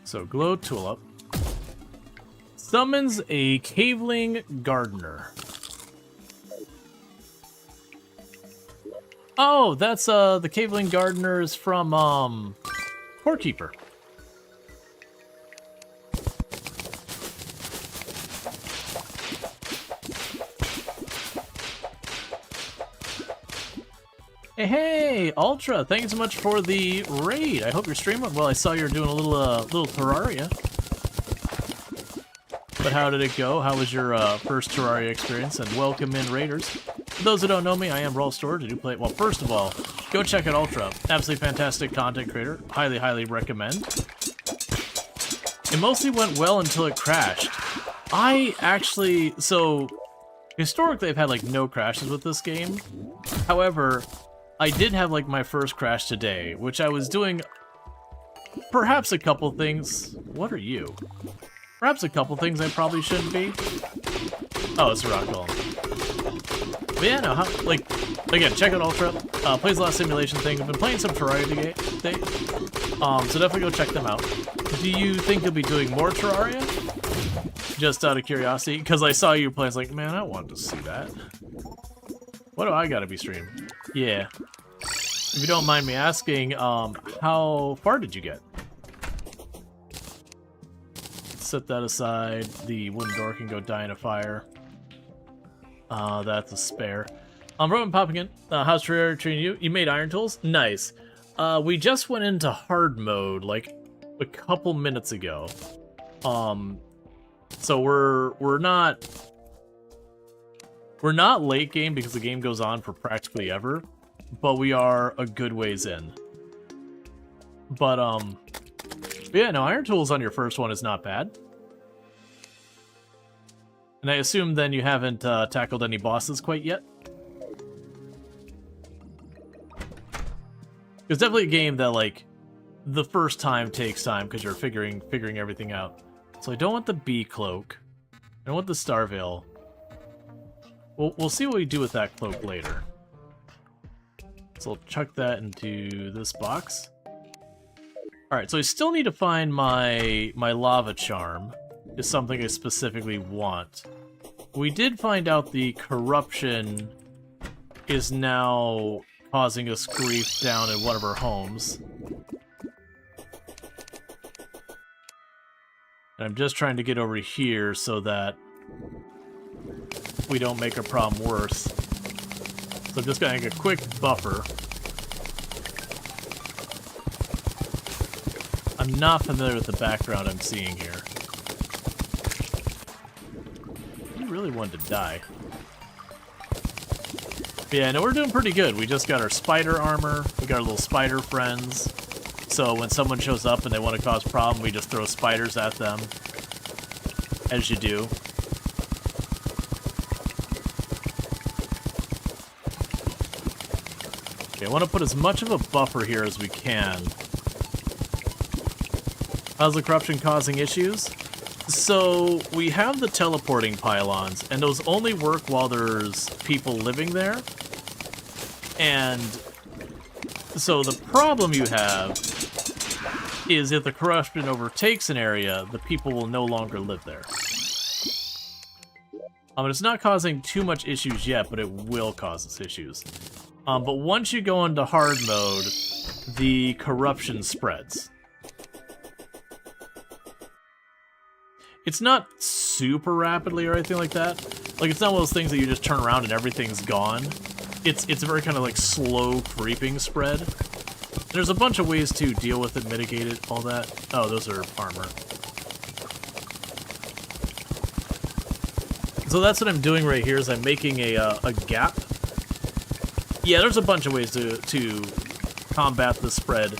So, glow tulip summons a caveling gardener. Oh, that's the caveling gardeners from Corekeeper. Hey, Ultra! Thank you so much for the raid. I hope your stream went well. I saw you were doing a little Terraria. But how did it go? How was your first Terraria experience? And welcome in, raiders. For those who don't know me, I am Rual Storge. I do play. Well, first of all, go check out Ultra. Absolutely fantastic content creator. Highly, highly recommend. It mostly went well until it crashed. So historically, I've had like no crashes with this game. However, I did have like my first crash today, which I was doing perhaps a couple things. What are you? Perhaps a couple things I probably shouldn't be. Oh, it's a rock golem. But yeah, no, like, again, check out Ultra. Plays a lot of simulation things. I've been playing some Terraria today. So definitely go check them out. Do you think you'll be doing more Terraria? Just out of curiosity? Because I saw you play, I was like, man, I wanted to see that. What do I gotta be streaming? Yeah. If you don't mind me asking, how far did you get? Set that aside. The wooden door can go die in a fire. That's a spare. Roman popping in. How's Terraria treating you? You made iron tools? Nice. We just went into hard mode like a couple minutes ago. So we're not late game because the game goes on for practically ever, but we are a good ways in. But yeah, no, iron tools on your first one is not bad. And I assume then you haven't tackled any bosses quite yet? It's definitely a game that, like, the first time takes time because you're figuring everything out. So I don't want the bee cloak. I don't want the star veil. We'll see what we do with that cloak later. So I'll chuck that into this box. Alright, so I still need to find my lava charm. Is something I specifically want. We did find out the corruption is now causing us grief down in one of our homes. And I'm just trying to get over here so that we don't make a problem worse. So I'm just gonna make a quick buffer. I'm not familiar with the background I'm seeing here. You really wanted to die. But yeah, no, we're doing pretty good. We just got our spider armor. We got our little spider friends. So when someone shows up and they want to cause a problem, we just throw spiders at them. As you do. Okay, I want to put as much of a buffer here as we can. How's the corruption causing issues? So, we have the teleporting pylons, and those only work while there's people living there. And so the problem you have is if the corruption overtakes an area, the people will no longer live there. It's not causing too much issues yet, but it will cause us issues. But once you go into hard mode, the corruption spreads. It's not super rapidly or anything like that. Like, it's not one of those things that you just turn around and everything's gone. It's a very kind of like slow creeping spread. There's a bunch of ways to deal with it, mitigate it, all that. Oh, those are armor. So that's what I'm doing right here, is I'm making a gap. Yeah, there's a bunch of ways to combat the spread.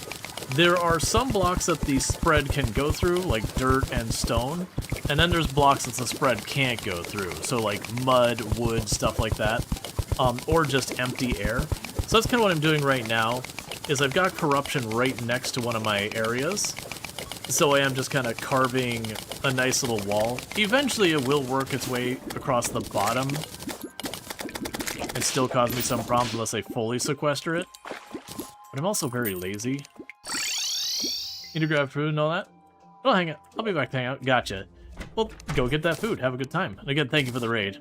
There are some blocks that the spread can go through, like dirt and stone, and then there's blocks that the spread can't go through, so like mud, wood, stuff like that, or just empty air. So that's kind of what I'm doing right now. is I've got corruption right next to one of my areas. So I am just kind of carving a nice little wall. Eventually it will work its way across the bottom and still cause me some problems unless I fully sequester it. But I'm also very lazy. Need to grab food and all that? I'll hang out. I'll be back to hang out. Gotcha. Well, go get that food. Have a good time. And again, thank you for the raid.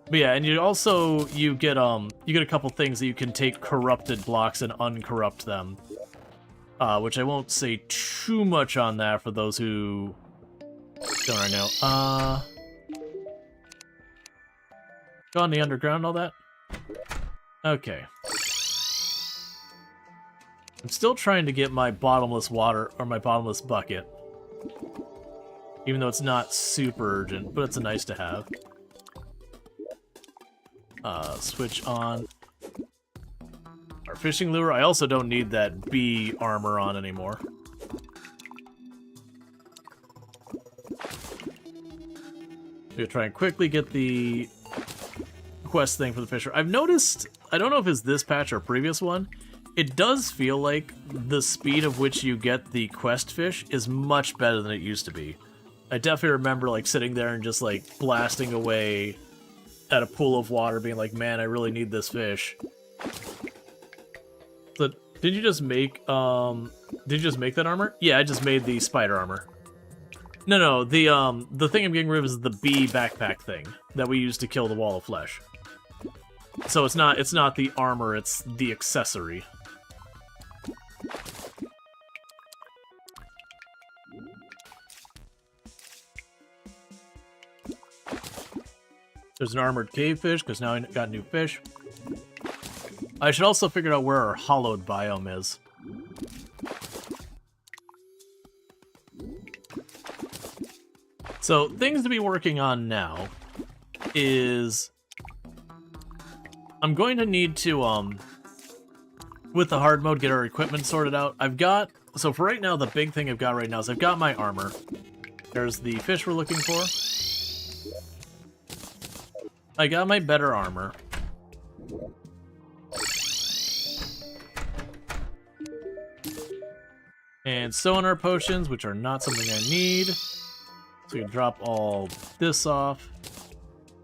But yeah, and you get a couple things that you can take corrupted blocks and uncorrupt them. Which I won't say too much on that for those who don't right now. Go on the underground and all that? Okay. I'm still trying to get my bottomless water, or my bottomless bucket. Even though it's not super urgent, but it's a nice to have. Switch on our fishing lure. I also don't need that bee armor on anymore. I'm gonna try and quickly get the quest thing for the fisher. I've noticed, I don't know if it's this patch or previous one, it does feel like the speed of which you get the quest fish is much better than it used to be. I definitely remember like sitting there and just like blasting away at a pool of water being like, man, I really need this fish. So, did you just make that armor? Yeah, I just made the spider armor. No, the thing I'm getting rid of is the bee backpack thing that we used to kill the wall of flesh. So it's not the armor, it's the accessory. There's an armored cave fish, because now I got new fish. I should also figure out where our hollowed biome is. So, things to be working on now is I'm going to need to, with the hard mode, get our equipment sorted out. So for right now, the big thing I've got right now is I've got my armor. There's the fish we're looking for. I got my better armor. And sonar potions, which are not something I need. So we can drop all this off.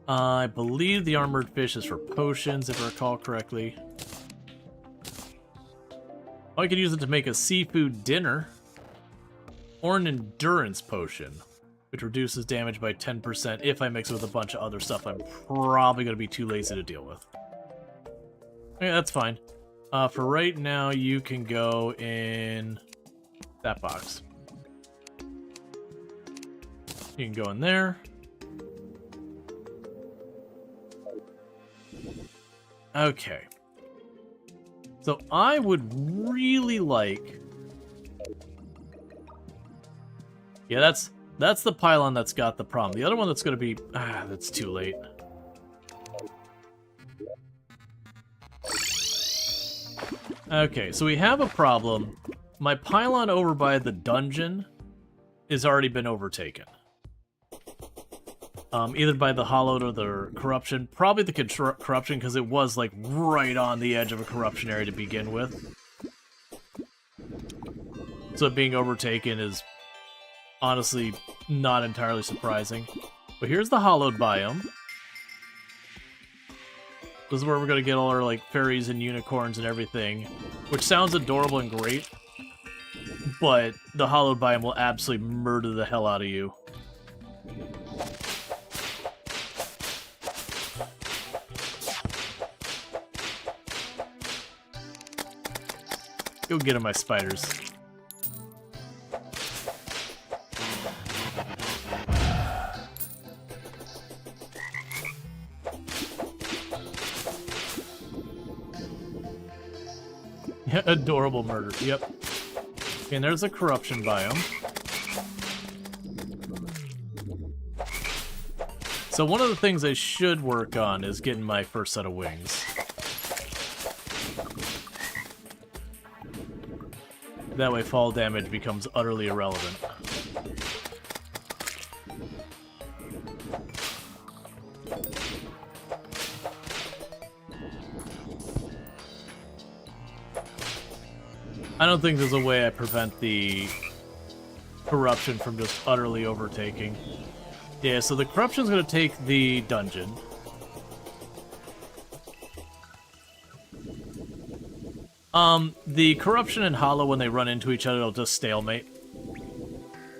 I believe the armored fish is for potions, if I recall correctly. Oh, I could use it to make a seafood dinner. Or an endurance potion, which reduces damage by 10% if I mix it with a bunch of other stuff I'm probably going to be too lazy to deal with. Okay, that's fine. For right now, you can go in that box. You can go in there. Okay. So I would really like... Yeah, that's the pylon that's got the problem. The other one that's going to be... that's too late. Okay, so we have a problem. My pylon over by the dungeon has already been overtaken. Either by the hollowed or the corruption. Probably the corruption, because it was like right on the edge of a corruption area to begin with. So it being overtaken is honestly not entirely surprising. But here's the hollowed biome. This is where we're going to get all our like fairies and unicorns and everything, which sounds adorable and great, but the hollowed biome will absolutely murder the hell out of you. Go get him, my spiders. Yeah, adorable murder. Yep. Okay, and there's a corruption biome. So one of the things I should work on is getting my first set of wings. That way fall damage becomes utterly irrelevant. I don't think there's a way I prevent the corruption from just utterly overtaking. Yeah, so the corruption's gonna take the dungeon. The corruption and Hollow, when they run into each other, they'll just stalemate.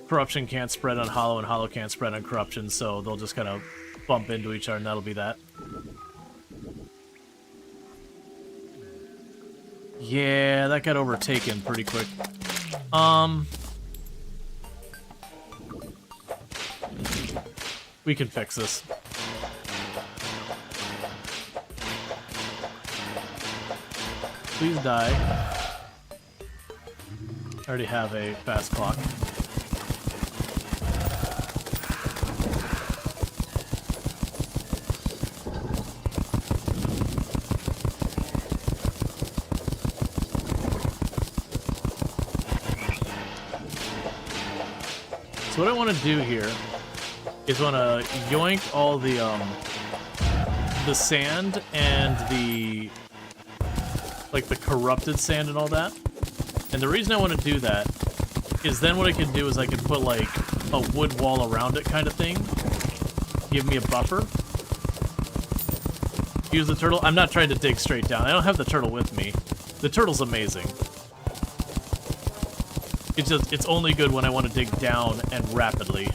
Corruption can't spread on Hollow, and Hollow can't spread on corruption, so they'll just kind of bump into each other, and that'll be that. Yeah, that got overtaken pretty quick. We can fix this. Please die. I already have a fast clock. So what I want to do here is want to yoink all the sand and the corrupted sand and all that. And the reason I want to do that is then what I can do is I can put like a wood wall around it kind of thing. Give me a buffer. Use the turtle. I'm not trying to dig straight down. I don't have the turtle with me. The turtle's amazing. It's only good when I want to dig down and rapidly.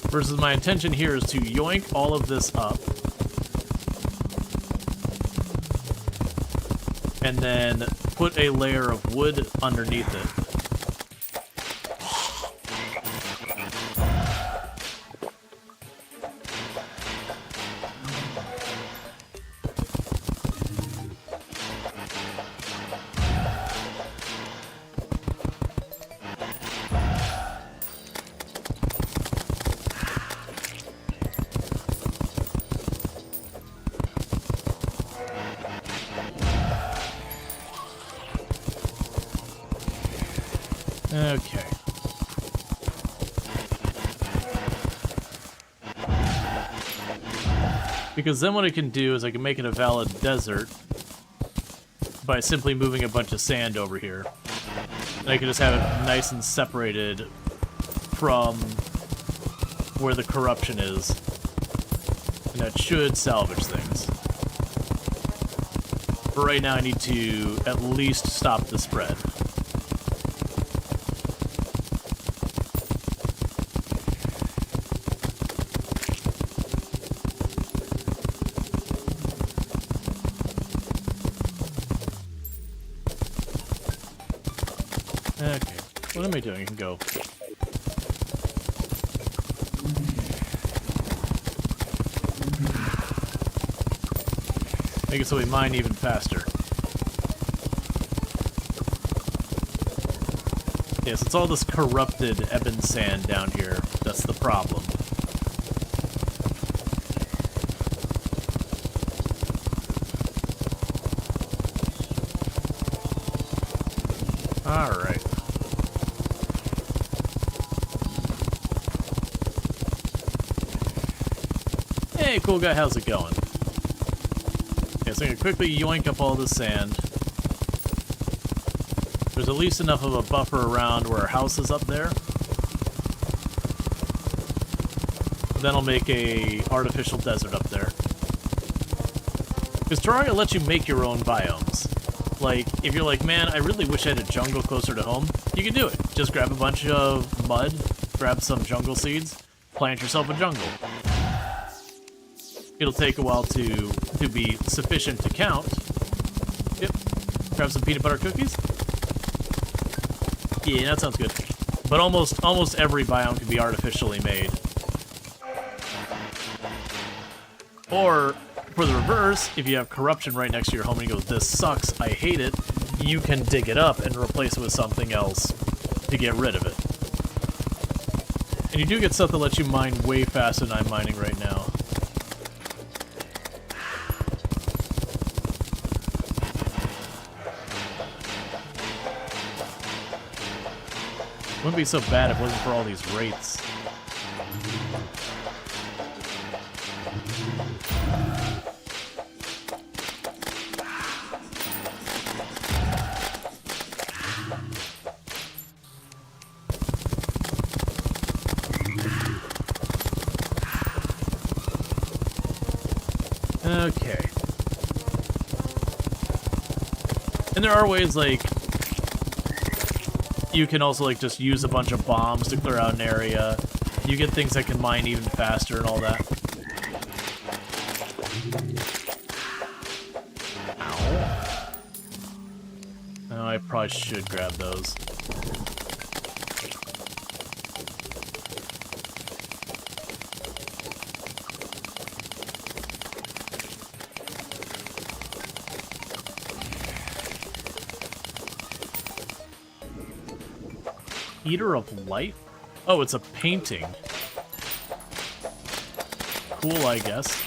Versus my intention here is to yoink all of this up. And then put a layer of wood underneath it. Okay. Because then what I can do is I can make it a valid desert by simply moving a bunch of sand over here. And I can just have it nice and separated from where the corruption is. And that should salvage things. But right now I need to at least stop the spread. Okay, what am I doing? I can go. Make it so we mine even faster. Yes, it's all this corrupted ebon sand down here. That's the problem. Alright. Hey, cool guy, how's it going? Okay, so I'm gonna quickly yoink up all the sand. There's at least enough of a buffer around where our house is up there. Then I'll make a artificial desert up there. Because Terraria lets you make your own biomes. Like, if you're like, man, I really wish I had a jungle closer to home, you can do it. Just grab a bunch of mud, grab some jungle seeds, plant yourself a jungle. It'll take a while to be sufficient to count. Yep. Grab some peanut butter cookies. Yeah, that sounds good. But almost every biome can be artificially made. Or, for the reverse, if you have corruption right next to your home and you go, this sucks, I hate it, you can dig it up and replace it with something else to get rid of it. And you do get stuff that lets you mine way faster than I'm mining right now. Wouldn't be so bad if it wasn't for all these wraiths. Okay. And there are ways, like, you can also, like, just use a bunch of bombs to clear out an area. You get things that can mine even faster and all that. Ow. Oh, I probably should grab those. Eater of Life? Oh, it's a painting. Cool, I guess.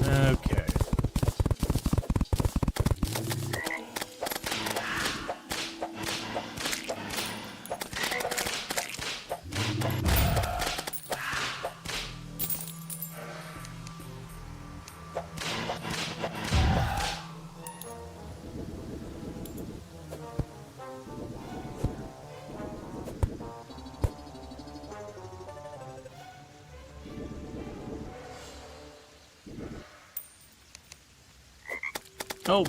Okay. Oh.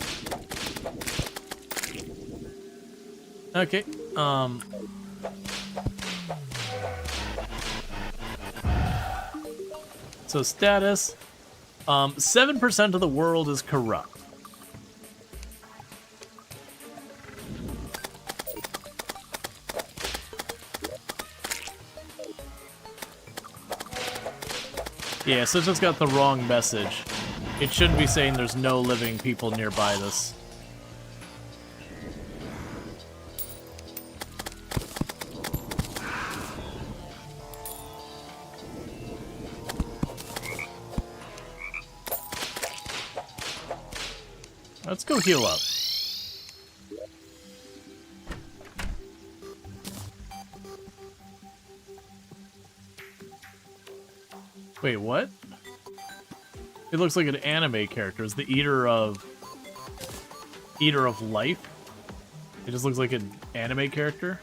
Okay. So status. 7% of the world is corrupt. Yeah, so it's just got the wrong message. It shouldn't be saying there's no living people nearby this. Let's go heal up. Wait, what? It looks like an anime character. It's the Eater of Life. It just looks like an anime character.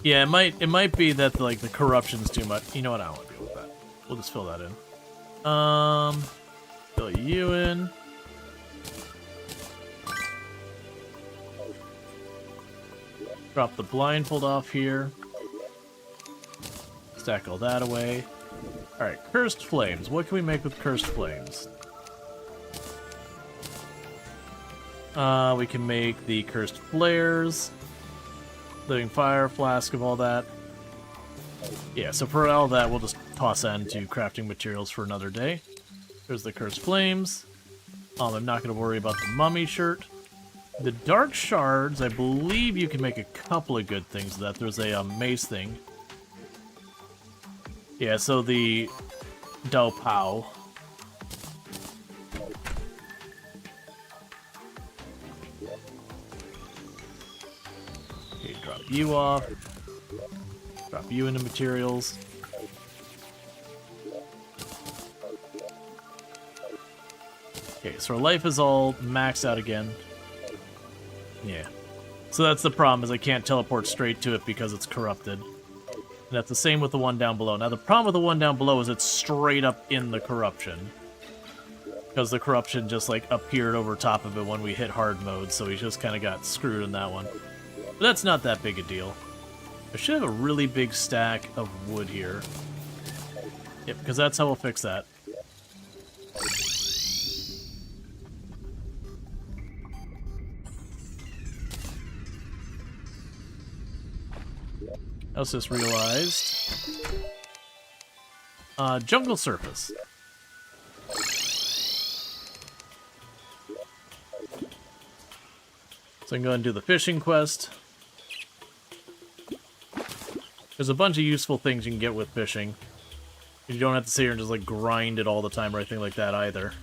Yeah, it might be that like the corruption's too much. You know what? I don't want to deal with that. We'll just fill that in. Fill you in. Drop the blindfold off here. Stack all that away. Alright, Cursed Flames. What can we make with Cursed Flames? We can make the Cursed Flares. Living Fire, Flask of all that. Yeah, so for all that, we'll just toss that into crafting materials for another day. There's the Cursed Flames. I'm not going to worry about the Mummy shirt. The Dark Shards, I believe you can make a couple of good things with that. There's a mace thing. Yeah, so the Dao Pao. Okay, drop you off. Drop you into materials. Okay, so our life is all maxed out again. Yeah. So that's the problem, is I can't teleport straight to it because it's corrupted. And that's the same with the one down below. Now, the problem with the one down below is it's straight up in the corruption. Because the corruption just, like, appeared over top of it when we hit hard mode, so we just kind of got screwed in that one. But that's not that big a deal. I should have a really big stack of wood here. Yep, because that's how we'll fix that. I also just realized... jungle surface. So I can go ahead and do the fishing quest. There's a bunch of useful things you can get with fishing. You don't have to sit here and just like grind it all the time or anything like that either.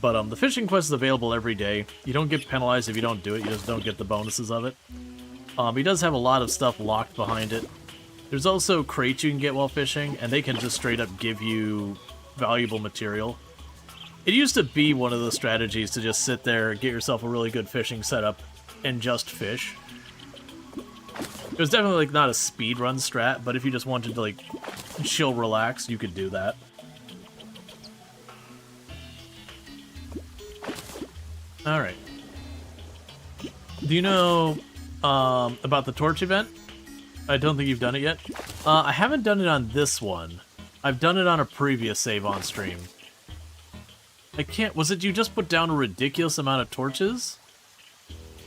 But the fishing quest is available every day. You don't get penalized if you don't do it, you just don't get the bonuses of it. He does have a lot of stuff locked behind it. There's also crates you can get while fishing, and they can just straight up give you valuable material. It used to be one of the strategies to just sit there, get yourself a really good fishing setup, and just fish. It was definitely like not a speedrun strat, but if you just wanted to like chill, relax, you could do that. Alright. Do you know about the torch event? I don't think you've done it yet. I haven't done it on this one. I've done it on a previous save on stream. I can't... Was it you just put down a ridiculous amount of torches?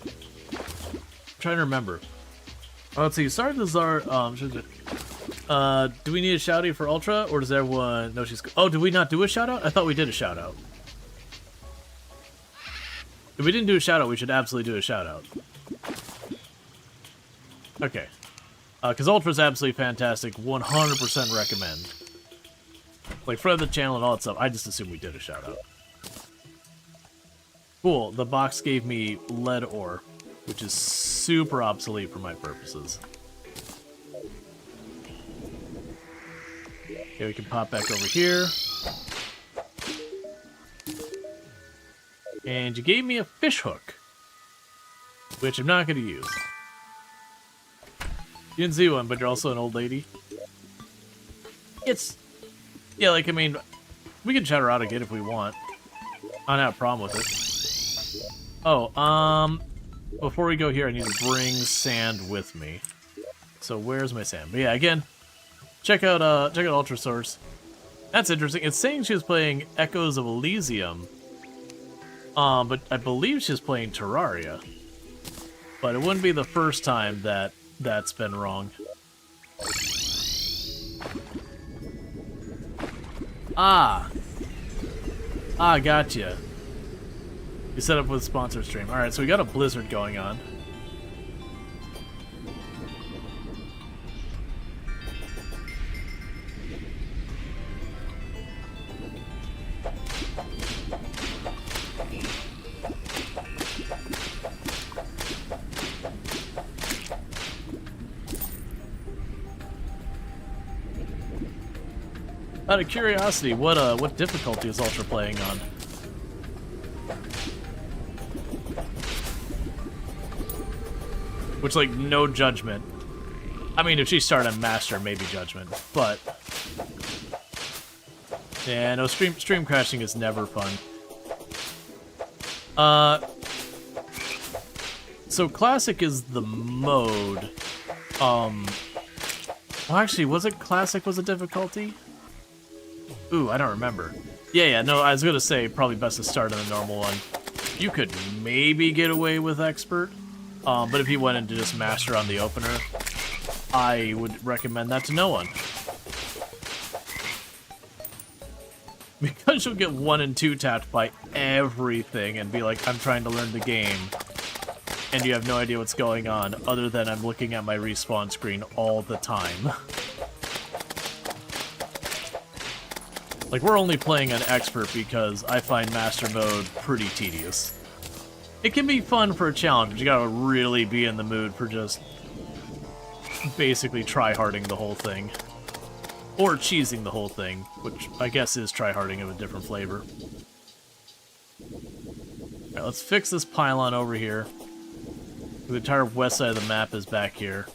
I'm trying to remember. Oh, let's see. You started the Czar... do we need a shout-out for Ultra? Or does everyone... No, she's... Oh, did we not do a shout-out? I thought we did a shout-out. If we didn't do a shout-out, we should absolutely do a shout-out. Okay. Because Ultra's absolutely fantastic. 100% recommend. Like, friend of the channel and all that stuff. I just assumed we did a shout-out. Cool. The box gave me lead ore, which is super obsolete for my purposes. Okay, we can pop back over here. And you gave me a fish hook, which I'm not going to use. You didn't see one, but you're also an old lady. It's... Yeah, like, I mean, we can chat her out again if we want. I don't have a problem with it. Oh, before we go here, I need to bring sand with me. So where's my sand? But yeah, again, check out Ultra Source. That's interesting. It's saying she was playing Echoes of Elysium. But I believe she's playing Terraria. But it wouldn't be the first time that that's been wrong. Ah, gotcha. You set up with sponsor stream. Alright, so we got a blizzard going on. Out of curiosity, what difficulty is Ultra playing on? Which, like, no judgment. I mean, if she started on Master, maybe judgment, but... Yeah, no, stream crashing is never fun. So Classic is the mode. Well, actually, was it Classic was a difficulty? Ooh, I don't remember. Yeah, no, I was gonna say probably best to start on the normal one. You could maybe get away with Expert, but if you went into just Master on the opener, I would recommend that to no one. Because you'll get 1 and 2 tapped by everything and be like, I'm trying to learn the game, and you have no idea what's going on, other than I'm looking at my respawn screen all the time. Like, we're only playing on Expert because I find Master Mode pretty tedious. It can be fun for a challenge, but you gotta really be in the mood for just basically tryharding the whole thing. Or cheesing the whole thing, which I guess is tryharding of a different flavor. Alright, let's fix this pylon over here. The entire west side of the map is back here.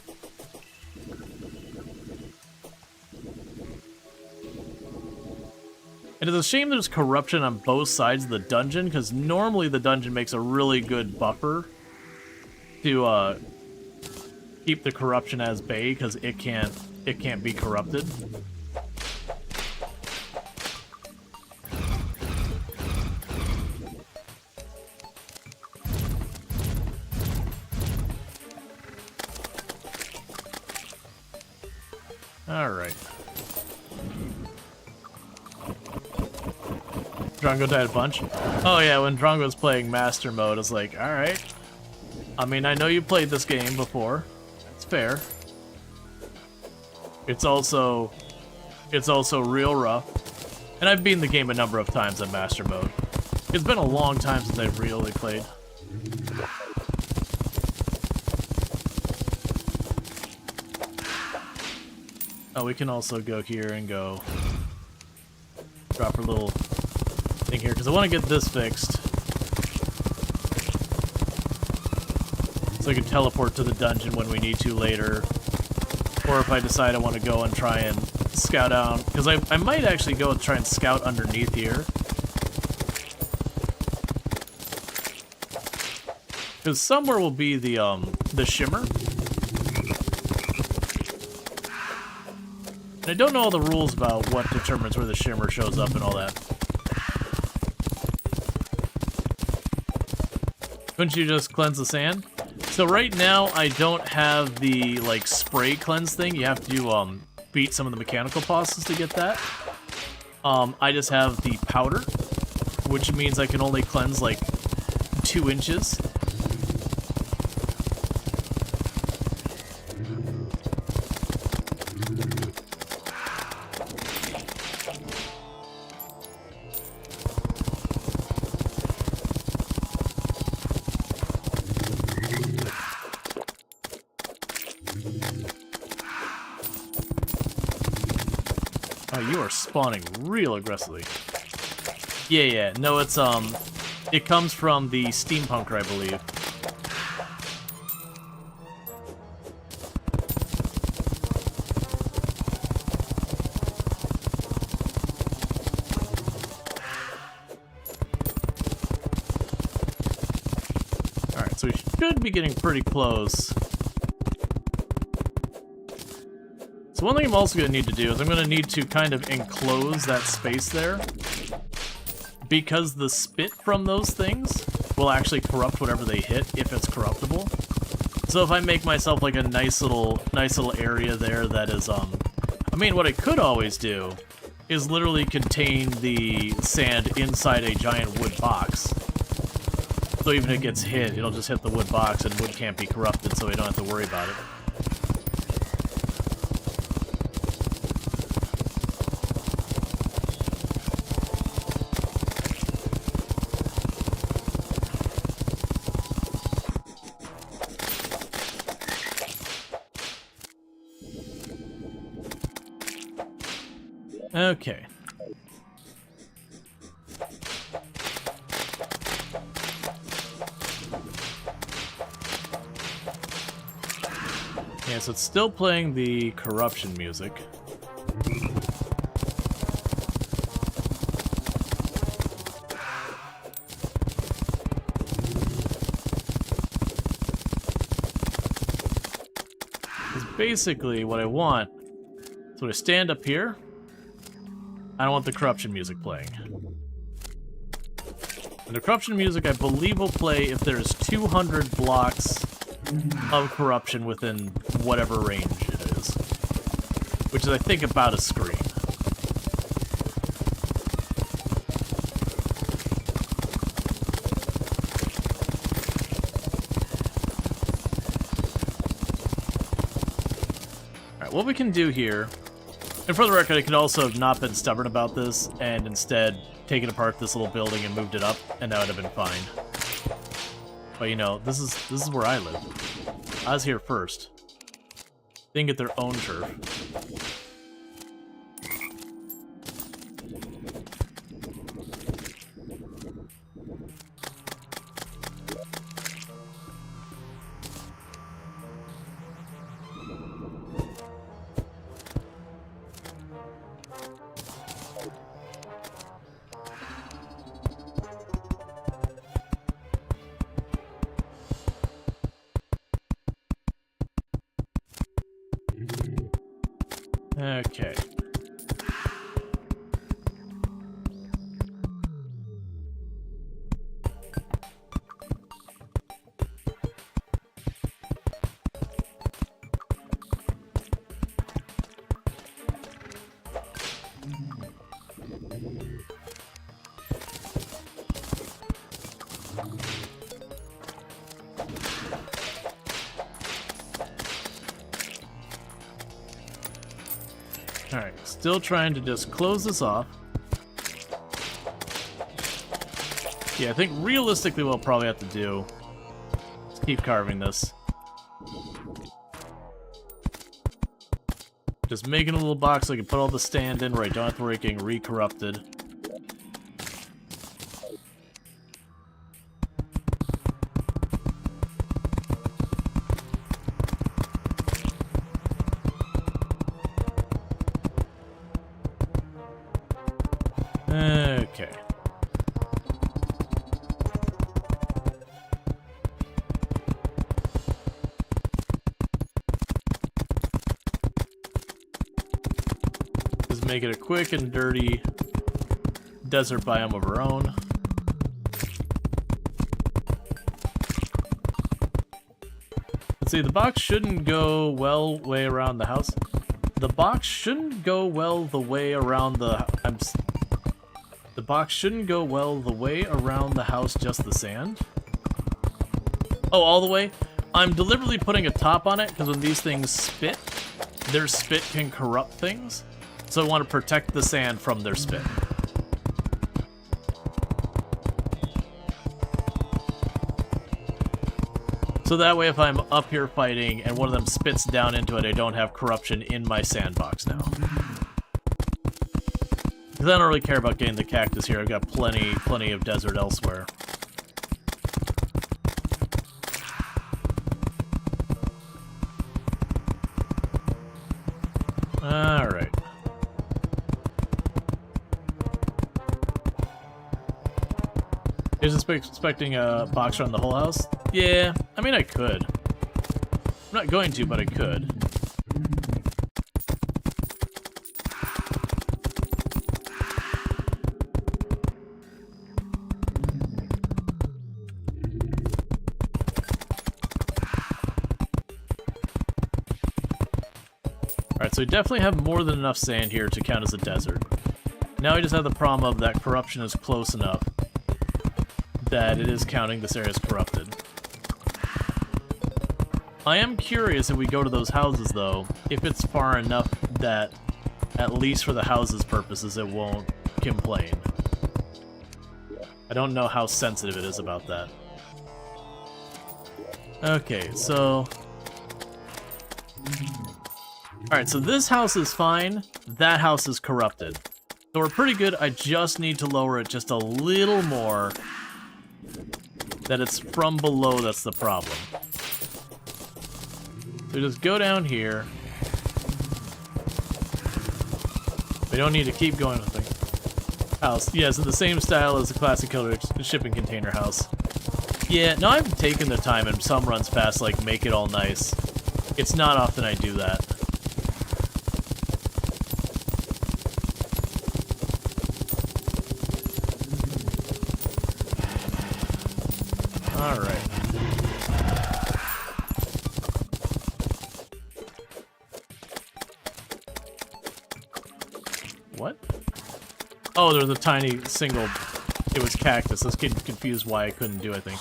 And it's a shame there's corruption on both sides of the dungeon, because normally the dungeon makes a really good buffer to keep the corruption as bay, because it can't be corrupted. Alright. Drongo died a bunch. Oh yeah, when Drongo was playing Master Mode, I was like, alright. I mean, I know you played this game before. It's fair. It's also real rough. And I've beaten the game a number of times on Master Mode. It's been a long time since I've really played. Oh, we can also go here and go drop our little thing here, because I want to get this fixed. So I can teleport to the dungeon when we need to later. Or if I decide I want to go and try and scout out, because I might actually go and try and scout underneath here. Because somewhere will be the shimmer. And I don't know all the rules about what determines where the shimmer shows up and all that. Couldn't you just cleanse the sand? So right now I don't have the like spray cleanse thing. You have to beat some of the mechanical bosses to get that. I just have the powder, which means I can only cleanse like 2 inches. Oh, you are spawning real aggressively. Yeah. No, it's, it comes from the steampunker, I believe. Alright, so we should be getting pretty close. So one thing I'm also going to need to do is I'm going to need to kind of enclose that space there, because the spit from those things will actually corrupt whatever they hit if it's corruptible. So if I make myself like a nice little area there that is I mean, what I could always do is literally contain the sand inside a giant wood box. So even if it gets hit, it'll just hit the wood box and wood can't be corrupted, so we don't have to worry about it. Okay. Yeah, so it's still playing the corruption music. Because basically what I want, so to stand up here, I don't want the corruption music playing. And the corruption music, I believe, will play if there's 200 blocks of corruption within whatever range it is. Which is, I think, about a screen. Alright, what we can do here... And for the record, I could also have not been stubborn about this, and instead taken apart this little building and moved it up, and that would have been fine. But you know, this is where I live. I was here first. They didn't get their own turf. Okay. Alright, still trying to just close this off. Yeah, I think realistically what we'll probably have to do is keep carving this. Just making a little box so I can put all the stand in where I don't have to worry getting re-corrupted. Okay. Just make it a quick and dirty desert biome of our own. Let's see, the box shouldn't go well way around the house. The box shouldn't go well the way around the... The box shouldn't go well the way around the house, just the sand. Oh, all the way? I'm deliberately putting a top on it, because when these things spit, their spit can corrupt things. So I want to protect the sand from their spit. So that way if I'm up here fighting and one of them spits down into it, I don't have corruption in my sandbox now. Because I don't really care about getting the cactus here. I've got plenty of desert elsewhere. Alright. Is expecting a box around the whole house? Yeah, I mean I could. I'm not going to, but I could. Alright, so we definitely have more than enough sand here to count as a desert. Now we just have the problem of that corruption is close enough that it is counting this area as corrupted. I am curious if we go to those houses, though, if it's far enough that, at least for the houses' purposes, it won't complain. I don't know how sensitive it is about that. Okay, so... Alright, so this house is fine, that house is corrupted. So we're pretty good, I just need to lower it just a little more. That it's from below that's the problem. So just go down here. We don't need to keep going with the house. Yeah, it's in the same style as the classic killer shipping container house. Yeah, no, I've taken the time and some runs past, like, make it all nice. It's not often I do that. Alright. What? Oh, there's a tiny single... It was cactus. I was getting confused why I couldn't do, I think.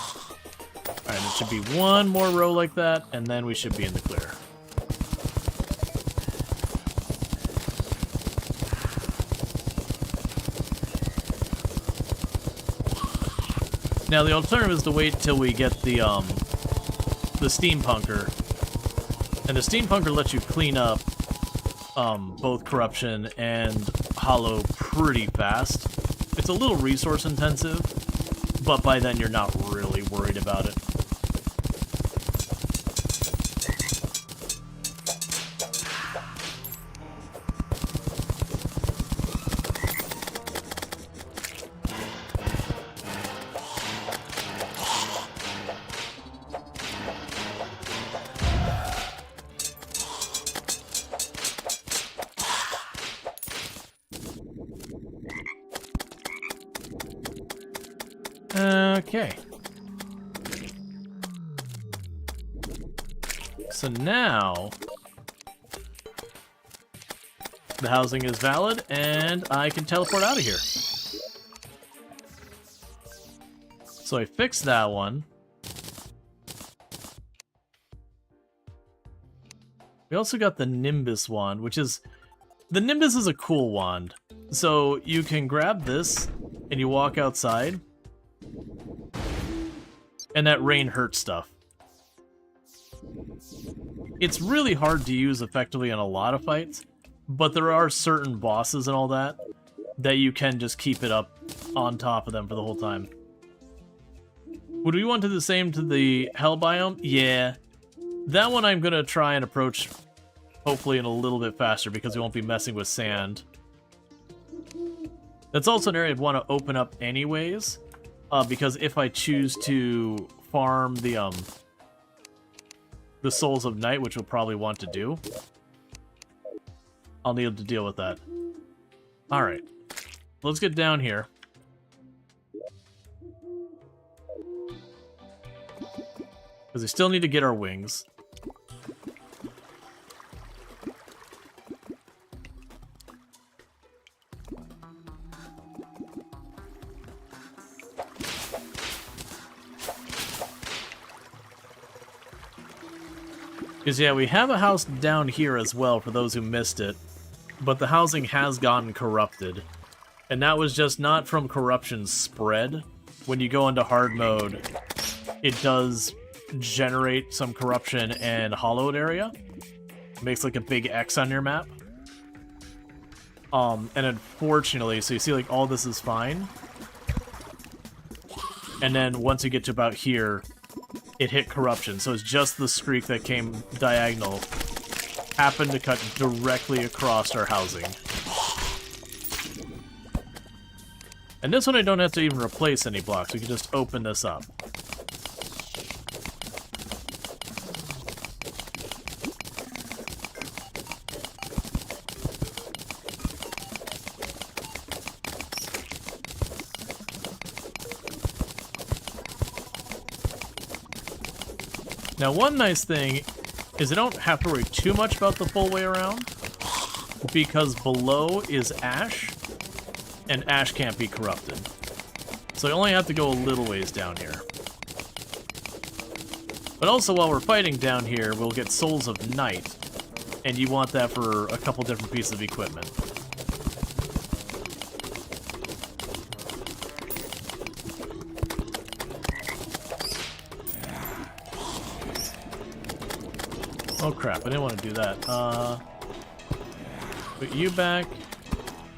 Alright, it should be one more row like that, and then we should be in the clear. Now, the alternative is to wait till we get the steampunker. And the steampunker lets you clean up both corruption and hollow pretty fast. It's a little resource intensive, but by then you're not really worried about it. Okay. So now the housing is valid and I can teleport out of here. So I fixed that one. We also got the Nimbus wand, which is... The Nimbus is a cool wand. So you can grab this and you walk outside. And that rain hurts stuff. It's really hard to use effectively in a lot of fights, but there are certain bosses and all that you can just keep it up on top of them for the whole time. Would we want to do the same to the Hell biome? Yeah. That one I'm going to try and approach hopefully in a little bit faster because we won't be messing with sand. That's also an area I'd want to open up anyways, because if I choose to farm the Souls of Night, which we'll probably want to do, I'll need to deal with that. Alright. Let's get down here. Because we still need to get our wings. Because, yeah, we have a house down here as well, for those who missed it. But the housing has gotten corrupted. And that was just not from corruption spread. When you go into hard mode, it does generate some corruption and hollowed area. It makes like a big X on your map. And unfortunately, so you see like all this is fine. And then once you get to about here, it hit corruption. So it's just the streak that came diagonal happened to cut directly across our housing. And this one I don't have to even replace any blocks. We can just open this up. Now, one nice thing is I don't have to worry too much about the full way around, because below is ash, and ash can't be corrupted. So I only have to go a little ways down here. But also, while we're fighting down here, we'll get Souls of Night, and you want that for a couple different pieces of equipment. Oh crap, I didn't want to do that. Put you back.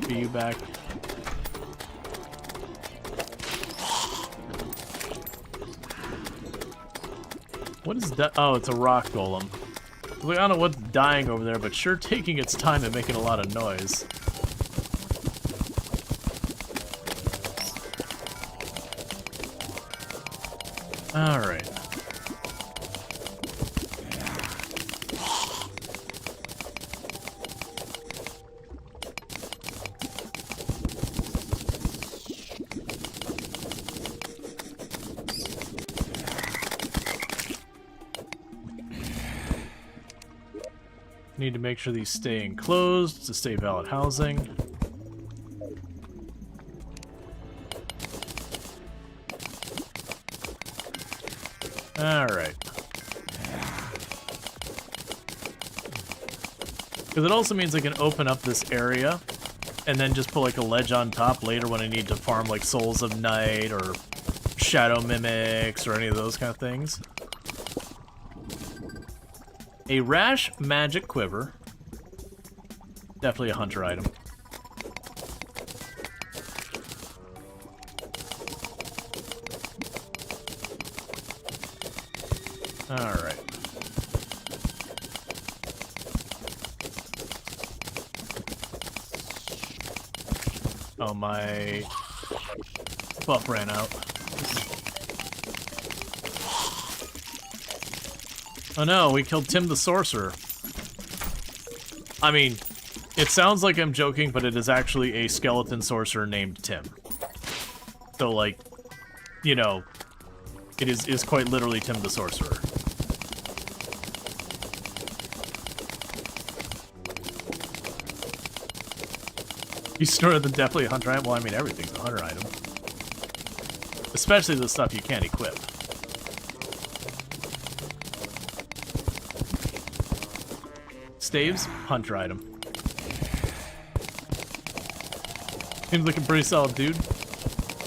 Put you back. What is that? Oh, it's a rock golem. I don't know what's dying over there, but sure taking its time and making a lot of noise. Alright. Need to make sure these stay enclosed to stay valid housing. Alright. Because it also means I can open up this area and then just put like a ledge on top later when I need to farm like Souls of Night or Shadow Mimics or any of those kind of things. A Rash Magic Quiver. Definitely a hunter item. Alright. Oh, my buff ran out. Oh no, we killed Tim the Sorcerer. I mean, it sounds like I'm joking, but it is actually a skeleton sorcerer named Tim. So, like, you know, it is quite literally Tim the Sorcerer. You snorted the definitely a hunter item? Well, I mean, everything's a hunter item. Especially the stuff you can't equip. Staves, hunter item. Seems like a pretty solid dude.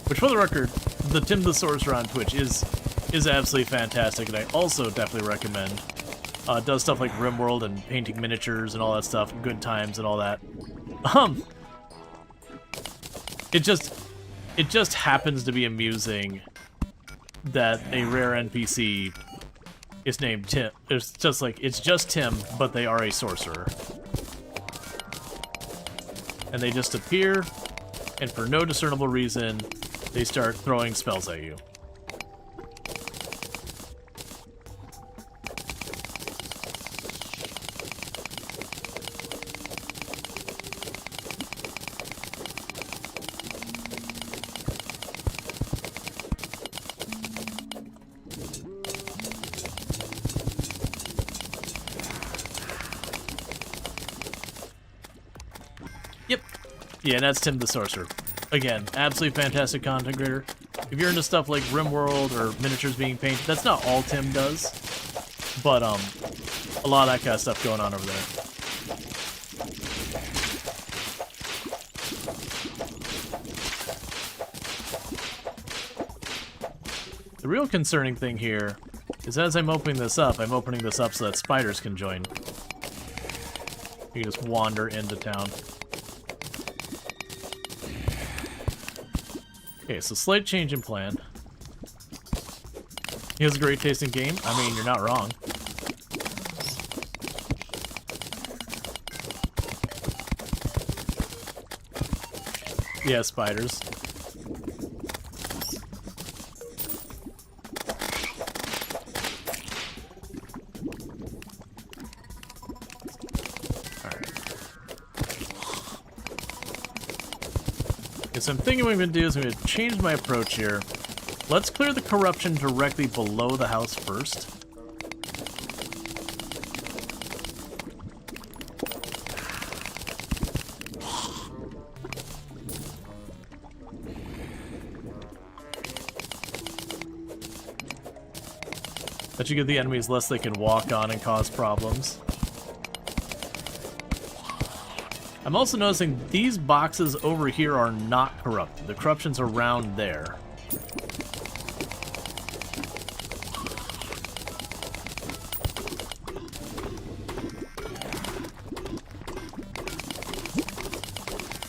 Which, for the record, the Tim the Sorcerer on Twitch is absolutely fantastic, and I also definitely recommend Does stuff like RimWorld and painting miniatures and all that stuff, good times and all that. It just happens to be amusing that a rare NPC is named Tim. It's just Tim, but they are a sorcerer. And they just appear, and for no discernible reason, they start throwing spells at you. Yep. Yeah, and that's Tim the Sorcerer. Again, absolutely fantastic content creator. If you're into stuff like RimWorld or miniatures being painted, that's not all Tim does, but a lot of that kind of stuff going on over there. The real concerning thing here is as I'm opening this up so that spiders can join. You can just wander into town. Okay, so slight change in plan. He has a great tasting game. I mean, you're not wrong. Yeah, spiders. So I'm thinking what I'm going to do is I'm going to change my approach here. Let's clear the corruption directly below the house first. That should give the enemies less they can walk on and cause problems. I'm also noticing these boxes over here are not corrupted. The corruption's around there.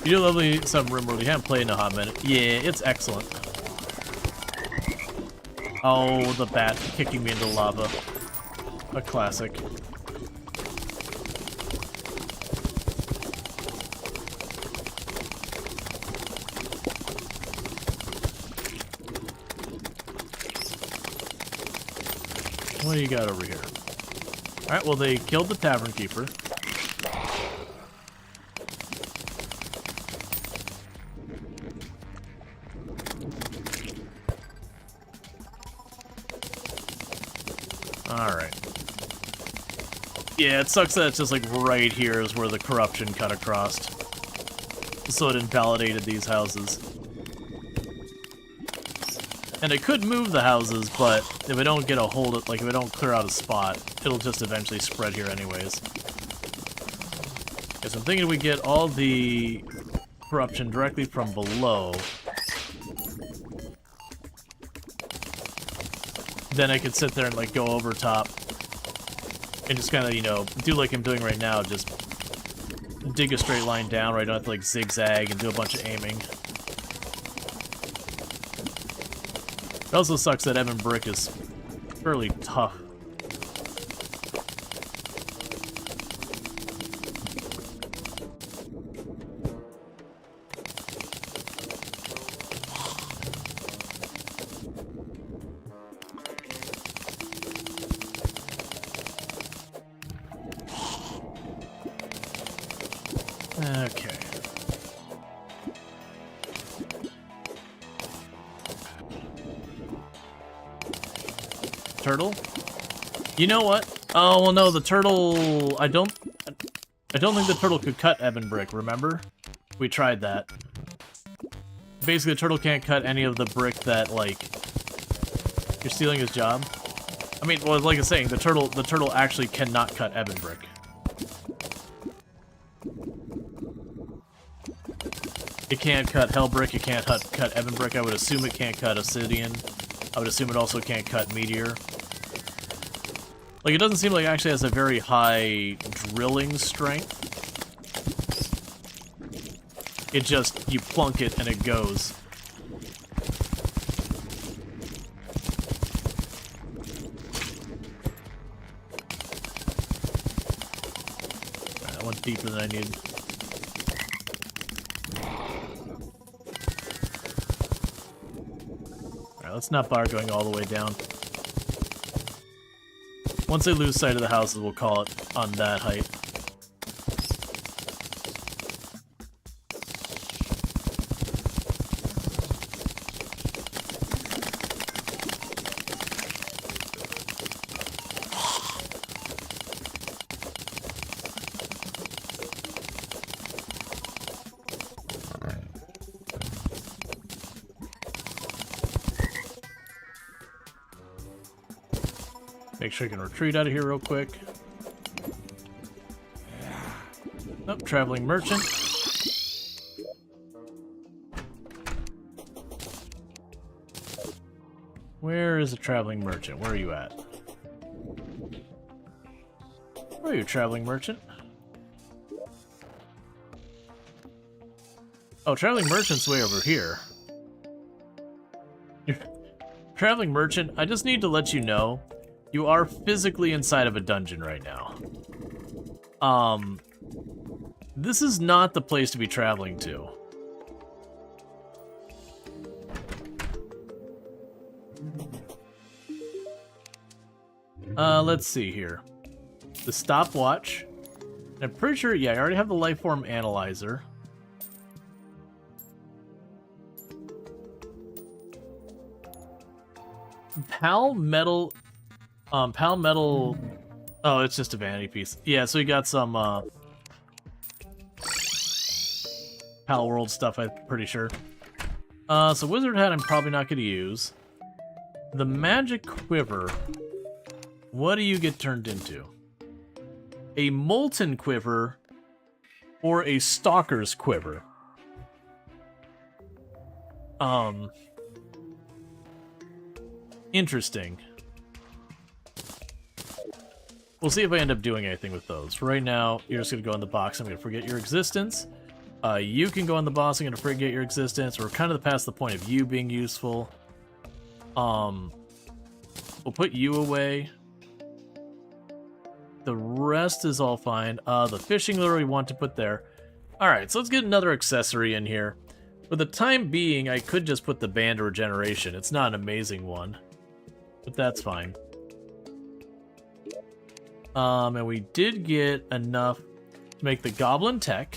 You do lovely some RimWorld. You haven't played in a hot minute. Yeah, it's excellent. Oh, the bat kicking me into lava. A classic. What do you got over here? Alright, well they killed the Tavern Keeper. Alright. Yeah, it sucks that it's just like right here is where the corruption cut across. So it invalidated these houses. And it could move the houses, but if I don't get a hold of, like, if I don't clear out a spot, it'll just eventually spread here anyways. Okay, so I'm thinking we get all the corruption directly from below. Then I could sit there and, like, go over top. And just kind of, you know, do like I'm doing right now, just dig a straight line down where I don't have to, like, zigzag and do a bunch of aiming. It also sucks that Ebon Brick is fairly tough. Okay. Turtle? You know what? Oh, well, no, the turtle... I don't think the turtle could cut Ebon Brick, remember? We tried that. Basically, the turtle can't cut any of the brick that, like... You're stealing his job? I mean, well, like I was saying, the turtle actually cannot cut Ebon Brick. It can't cut Hell Brick, it can't cut Ebon Brick. I would assume it can't cut Obsidian. I would assume it also can't cut Meteor. Like, it doesn't seem like it actually has a very high drilling strength. It just, you plunk it and it goes. Alright, that went deeper than I needed. Alright, let's not bother going all the way down. Once they lose sight of the houses, we'll call it on that height. Make sure I can retreat out of here real quick. Oh, traveling merchant. Where is a traveling merchant? Where are you at? Where are you, traveling merchant? Oh, traveling merchant's way over here. Traveling merchant, I just need to let you know, you are physically inside of a dungeon right now. This is not the place to be traveling to. Let's see here. The stopwatch. I'm pretty sure, yeah, I already have the lifeform analyzer. Pal metal. Oh, it's just a vanity piece. Yeah, so you got some, Pal World stuff, I'm pretty sure. So Wizard Hat I'm probably not going to use. The Magic Quiver. What do you get turned into? A Molten Quiver or a Stalker's Quiver? Interesting. We'll see if I end up doing anything with those. For right now, you're just going to go in the box. I'm going to forget your existence. You can go in the box. I'm going to forget your existence. We're kind of past the point of you being useful. We'll put you away. The rest is all fine. The fishing lure we want to put there. Alright, so let's get another accessory in here. For the time being, I could just put the Band of Regeneration. It's not an amazing one, but that's fine. And we did get enough to make the Goblin Tech,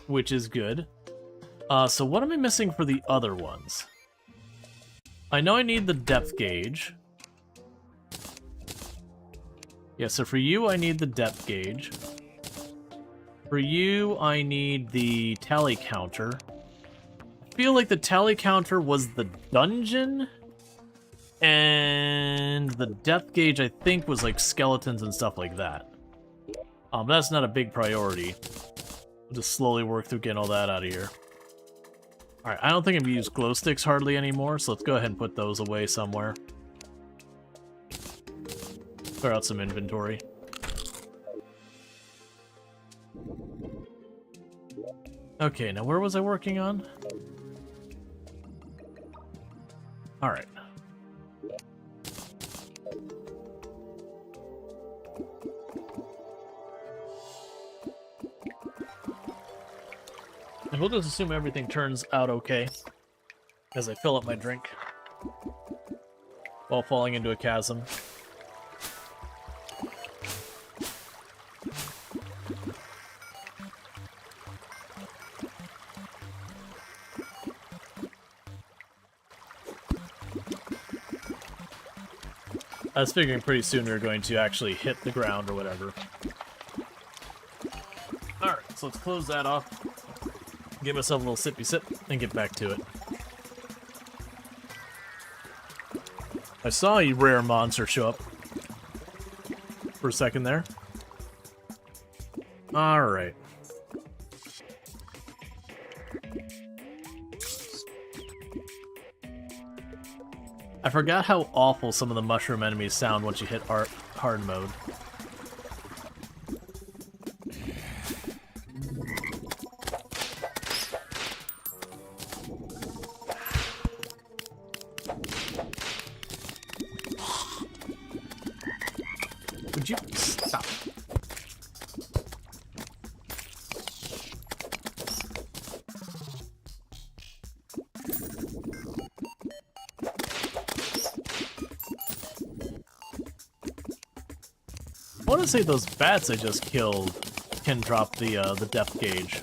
which is good. So what am I missing for the other ones? I know I need the Depth Gauge. Yeah, so for you, I need the Depth Gauge. For you, I need the Tally Counter. I feel like the Tally Counter was the dungeon, and the Depth Gauge, I think, was like skeletons and stuff like that. That's not a big priority. We'll just slowly work through getting all that out of here. Alright, I don't think I'm going to use glow sticks hardly anymore, so let's go ahead and put those away somewhere. Clear out some inventory. Okay, now where was I working on? Alright. And we'll just assume everything turns out okay as I fill up my drink while falling into a chasm. I was figuring pretty soon we were going to actually hit the ground or whatever. Alright, so let's close that off. Give myself a little sippy sip and get back to it. I saw a rare monster show up for a second there. Alright. I forgot how awful some of the mushroom enemies sound once you hit hard mode. Would you stop? I want to say those bats I just killed can drop the depth gauge.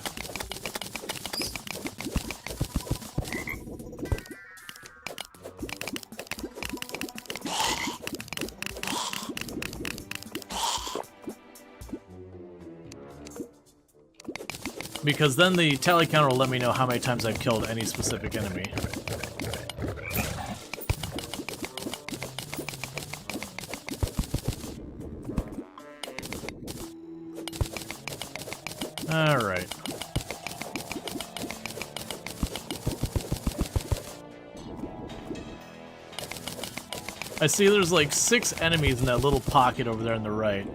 Because then the tally counter will let me know how many times I've killed any specific enemy. Alright. I see there's like 6 enemies in that little pocket over there on the right.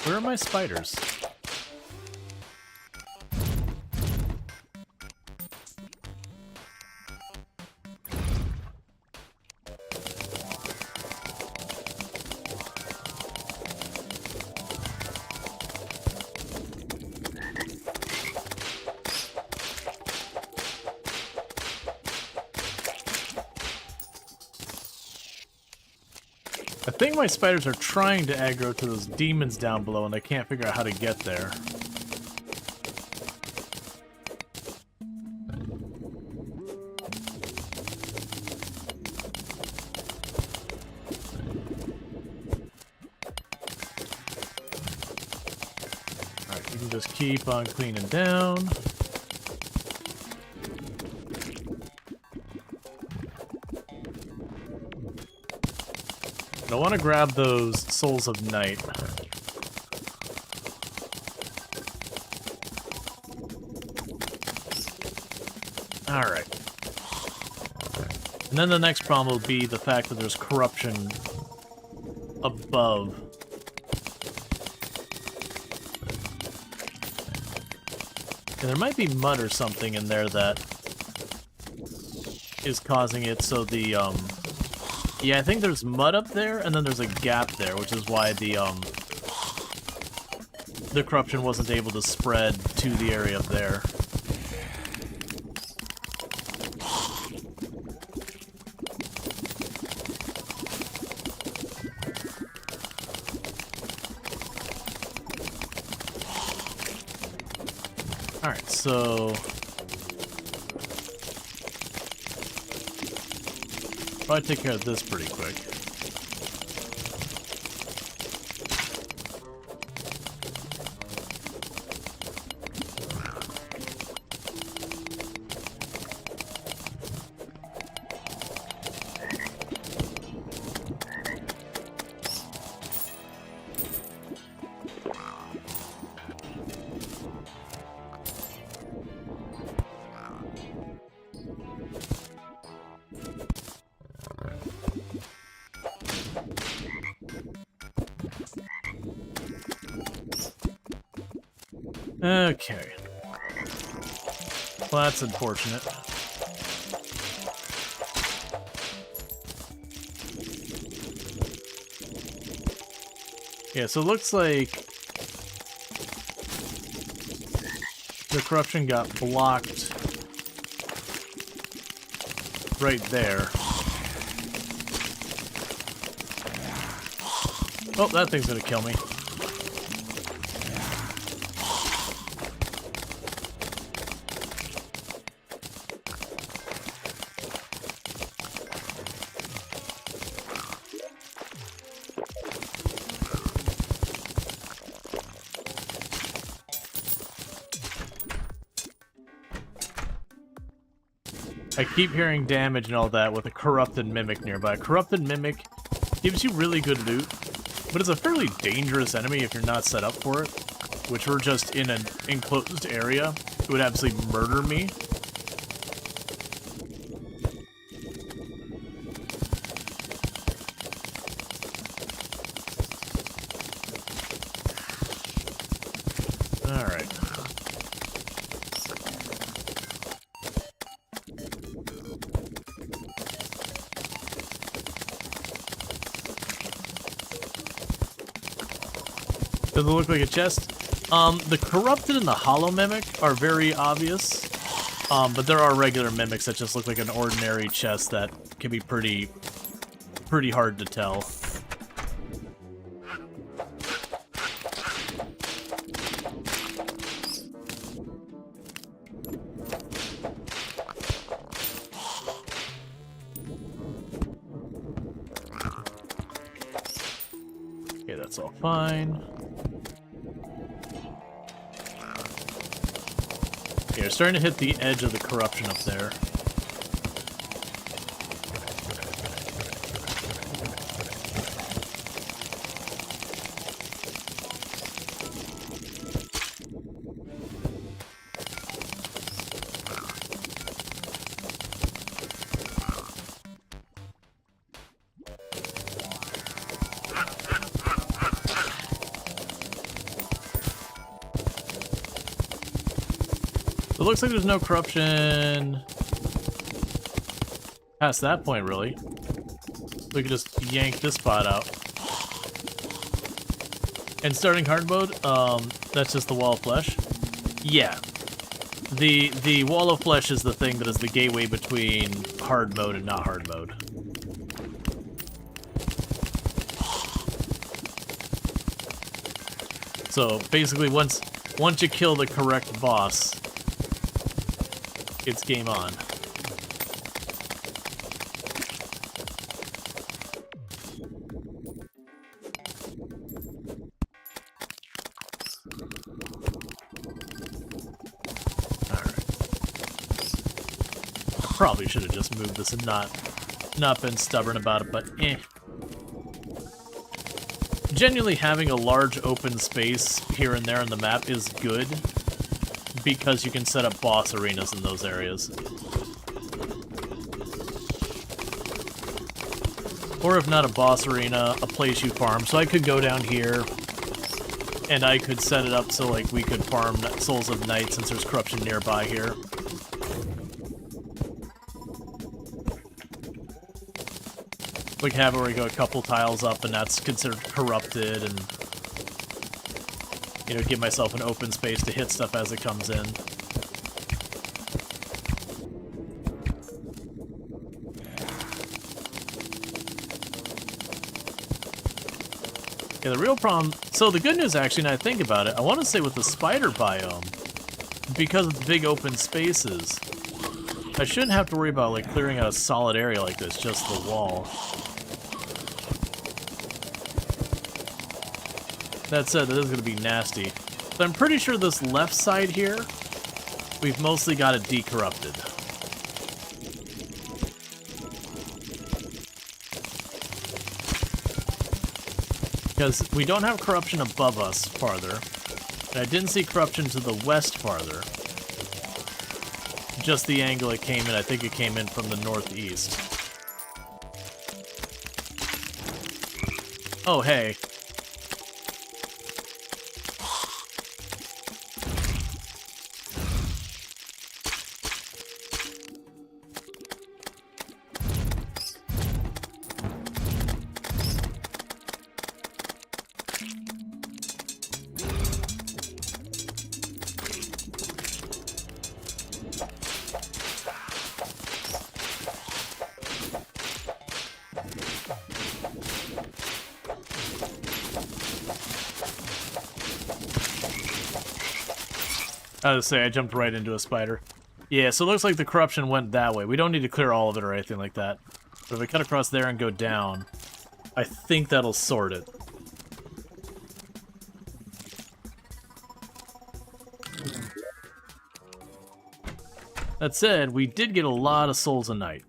Where are my spiders? I think my spiders are trying to aggro to those demons down below and I can't figure out how to get there. Alright, you can just keep on cleaning down. I want to grab those Souls of Night. Alright. And then the next problem will be the fact that there's corruption above. And there might be mud or something in there that is causing it so the, yeah, I think there's mud up there, and then there's a gap there, which is why the corruption wasn't able to spread to the area up there. Alright, so... probably take care of this pretty quick. Okay. Well, that's unfortunate. Yeah, so it looks like the corruption got blocked right there. Oh, that thing's gonna kill me. I keep hearing damage and all that with a corrupted mimic nearby. Corrupted mimic gives you really good loot, but it's a fairly dangerous enemy if you're not set up for it, which we're just in an enclosed area. It would absolutely murder me. Alright. Does it look like a chest? The corrupted and the hollow mimic are very obvious. But there are regular mimics that just look like an ordinary chest that can be pretty hard to tell. Okay, that's all fine. Okay, we're starting to hit the edge of the corruption up there. It looks like there's no corruption past that point, really. We could just yank this spot out. And starting hard mode, that's just the wall of flesh. Yeah. The wall of flesh is the thing that is the gateway between hard mode and not hard mode. So basically once you kill the correct boss, it's game on. Alright. Probably should have just moved this and not been stubborn about it, but eh. Genuinely having a large open space here and there on the map is good, because you can set up boss arenas in those areas. Or if not a boss arena, a place you farm. So I could go down here, and I could set it up so like we could farm Souls of Night since there's corruption nearby here. We can have it where we go a couple tiles up and that's considered corrupted, and you know, give myself an open space to hit stuff as it comes in. Yeah, the real problem... So the good news, actually, now I think about it, I want to say with the spider biome, because of the big open spaces, I shouldn't have to worry about, like, clearing out a solid area like this, just the wall. That said, that is going to be nasty. But I'm pretty sure this left side here, we've mostly got it decorrupted. Because we don't have corruption above us farther, and I didn't see corruption to the west farther. Just the angle it came in, I think it came in from the northeast. Oh, hey. I was gonna say, I jumped right into a spider. Yeah, so it looks like the corruption went that way. We don't need to clear all of it or anything like that. But if we cut across there and go down, I think that'll sort it. That said, we did get a lot of Souls of Night.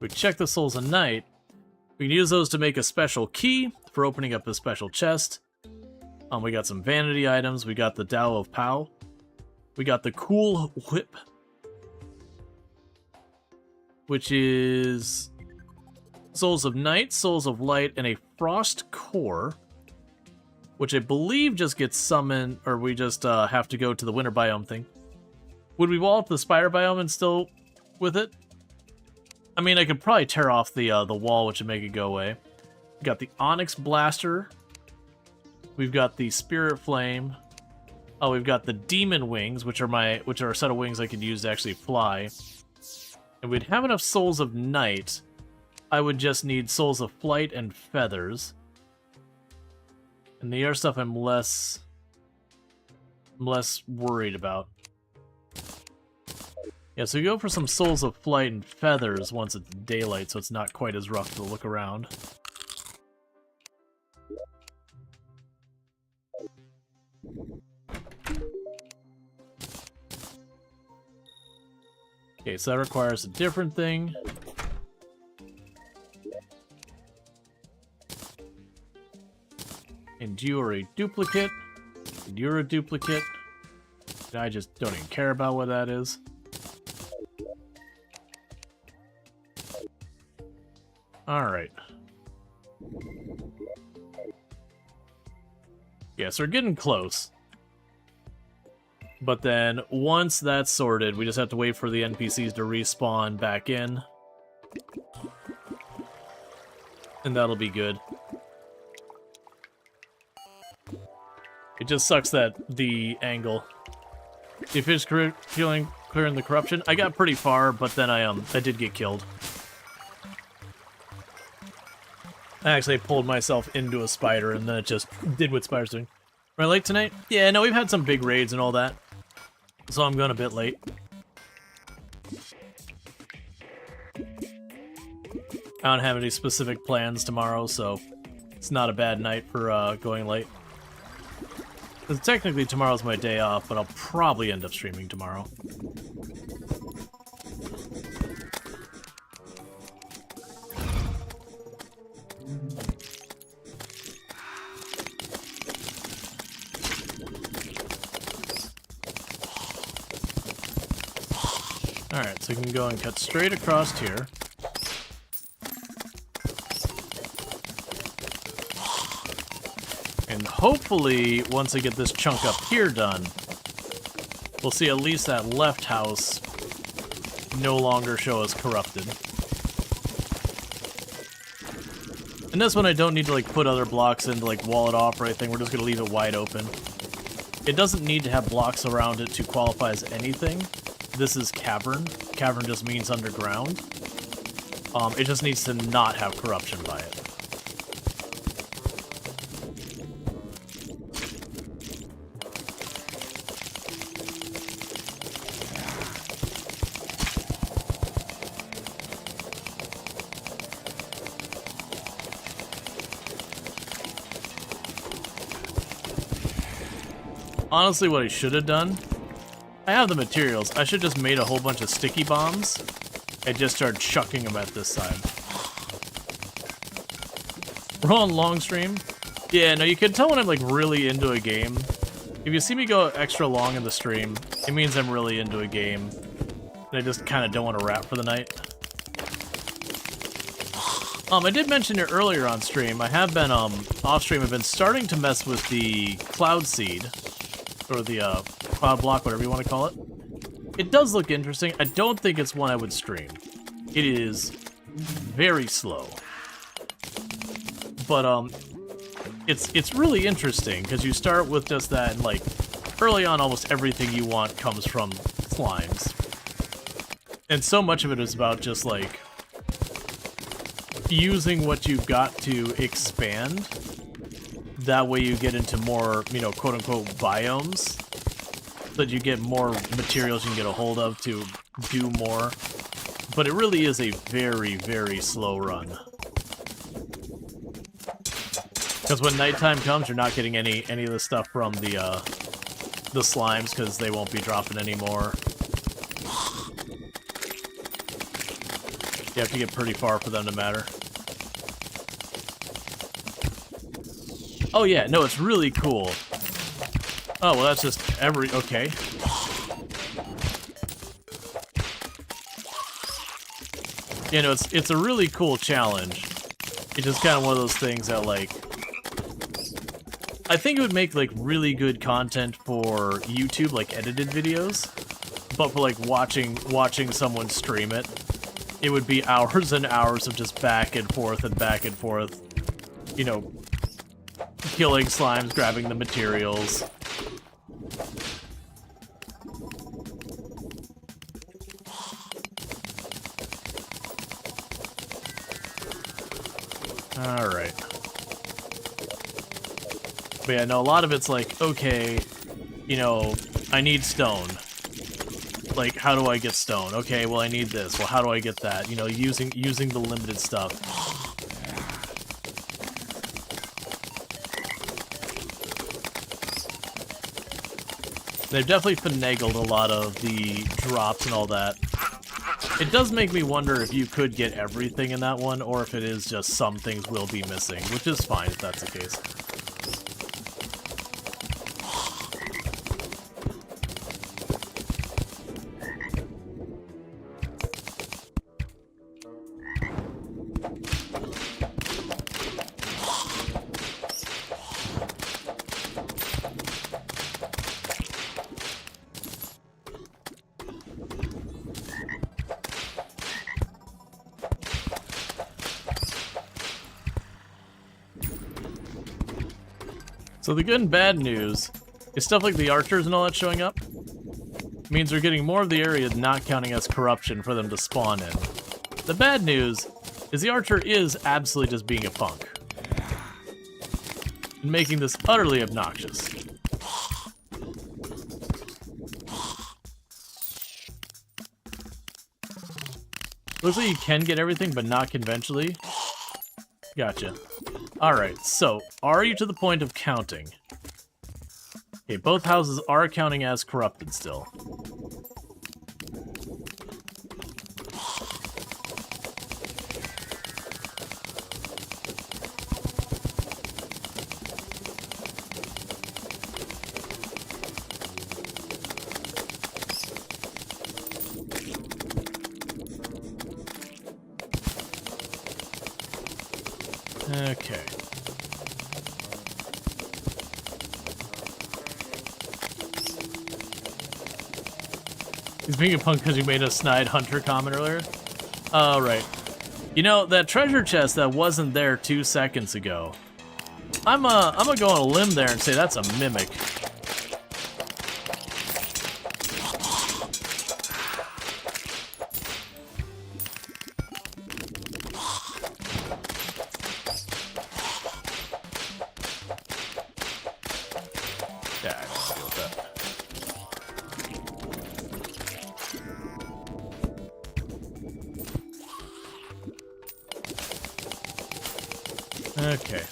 We check the Souls of Night. We can use those to make a special key for opening up a special chest. We got some vanity items. We got the Tao of Pow. We got the Cool Whip, which is Souls of Night, Souls of Light, and a Frost Core, which I believe just gets summoned, or we just have to go to the winter biome thing. Would we wall up the spider biome and still with it? I mean, I could probably tear off the wall, which would make it go away. We got the Onyx Blaster. We've got the Spirit Flame. Oh, we've got the Demon Wings, which are a set of wings I could use to actually fly. And we'd have enough Souls of Night. I would just need Souls of Flight and Feathers. And the air stuff I'm less worried about. Yeah, so we go for some Souls of Flight and Feathers once it's daylight, so it's not quite as rough to look around. Okay, so that requires a different thing. And you're a duplicate. And you're a duplicate. And I just don't even care about what that is. Alright. Yeah, so we're getting close. But then, once that's sorted, we just have to wait for the NPCs to respawn back in. And that'll be good. It just sucks that the angle. The fish clearing the corruption. I got pretty far, but then I did get killed. I actually pulled myself into a spider, and then it just did what spiders doing. Am I late tonight? Yeah, no, we've had some big raids and all that. So I'm going a bit late. I don't have any specific plans tomorrow, so it's not a bad night for going late. Because technically tomorrow's my day off, but I'll probably end up streaming tomorrow. Alright, so we can go and cut straight across here. And hopefully, once I get this chunk up here done, we'll see at least that left house no longer show as corrupted. And this one I don't need to like put other blocks in to like wall it off or anything, we're just going to leave it wide open. It doesn't need to have blocks around it to qualify as anything. This is cavern. Cavern just means underground. It just needs to not have corruption by it. Honestly, what I should have done, I have the materials. I should just made a whole bunch of sticky bombs and just started chucking them at this side. We're on long stream. Yeah, no, you can tell when I'm like really into a game. If you see me go extra long in the stream, it means I'm really into a game. And I just kind of don't want to wrap for the night. I did mention it earlier on stream. I have been, off stream, I've been starting to mess with the Cloud Seed. Or the, Cloud Block, whatever you want to call it. It does look interesting. I don't think it's one I would stream. It is very slow. But, it's really interesting, because you start with just that, and, like, early on, almost everything you want comes from slimes. And so much of it is about just, like, using what you've got to expand. That way you get into more, you know, quote-unquote biomes. So that you get more materials you can get a hold of to do more. But it really is a very, very slow run. Because when nighttime comes, you're not getting any of the stuff from the slimes, because they won't be dropping anymore. You have to get pretty far for them to matter. Oh yeah, no, it's really cool. Oh, well that's just okay. You know, it's a really cool challenge. It's just kind of one of those things that, like, I think it would make like really good content for YouTube, like edited videos. But for like watching someone stream it, it would be hours and hours of just back and forth, you know, killing slimes, grabbing the materials. Alright. But yeah, no, a lot of it's like, okay, you know, I need stone. Like, how do I get stone? Okay, well, I need this. Well, how do I get that? You know, using the limited stuff. They've definitely finagled a lot of the drops and all that. It does make me wonder if you could get everything in that one, or if it is just some things will be missing, which is fine if that's the case. So the good and bad news is stuff like the archers and all that showing up means we're getting more of the area not counting as corruption for them to spawn in. The bad news is the archer is absolutely just being a punk and making this utterly obnoxious. Looks like you can get everything, but not conventionally. Gotcha. Alright, so, are you to the point of counting? Okay, both houses are counting as corrupted still. Okay. He's being a punk because you made a snide hunter comment earlier? Oh, right. You know, that treasure chest that wasn't there 2 seconds ago, I'm gonna go on a limb there and say that's a mimic. Yeah, I can deal with that. Okay.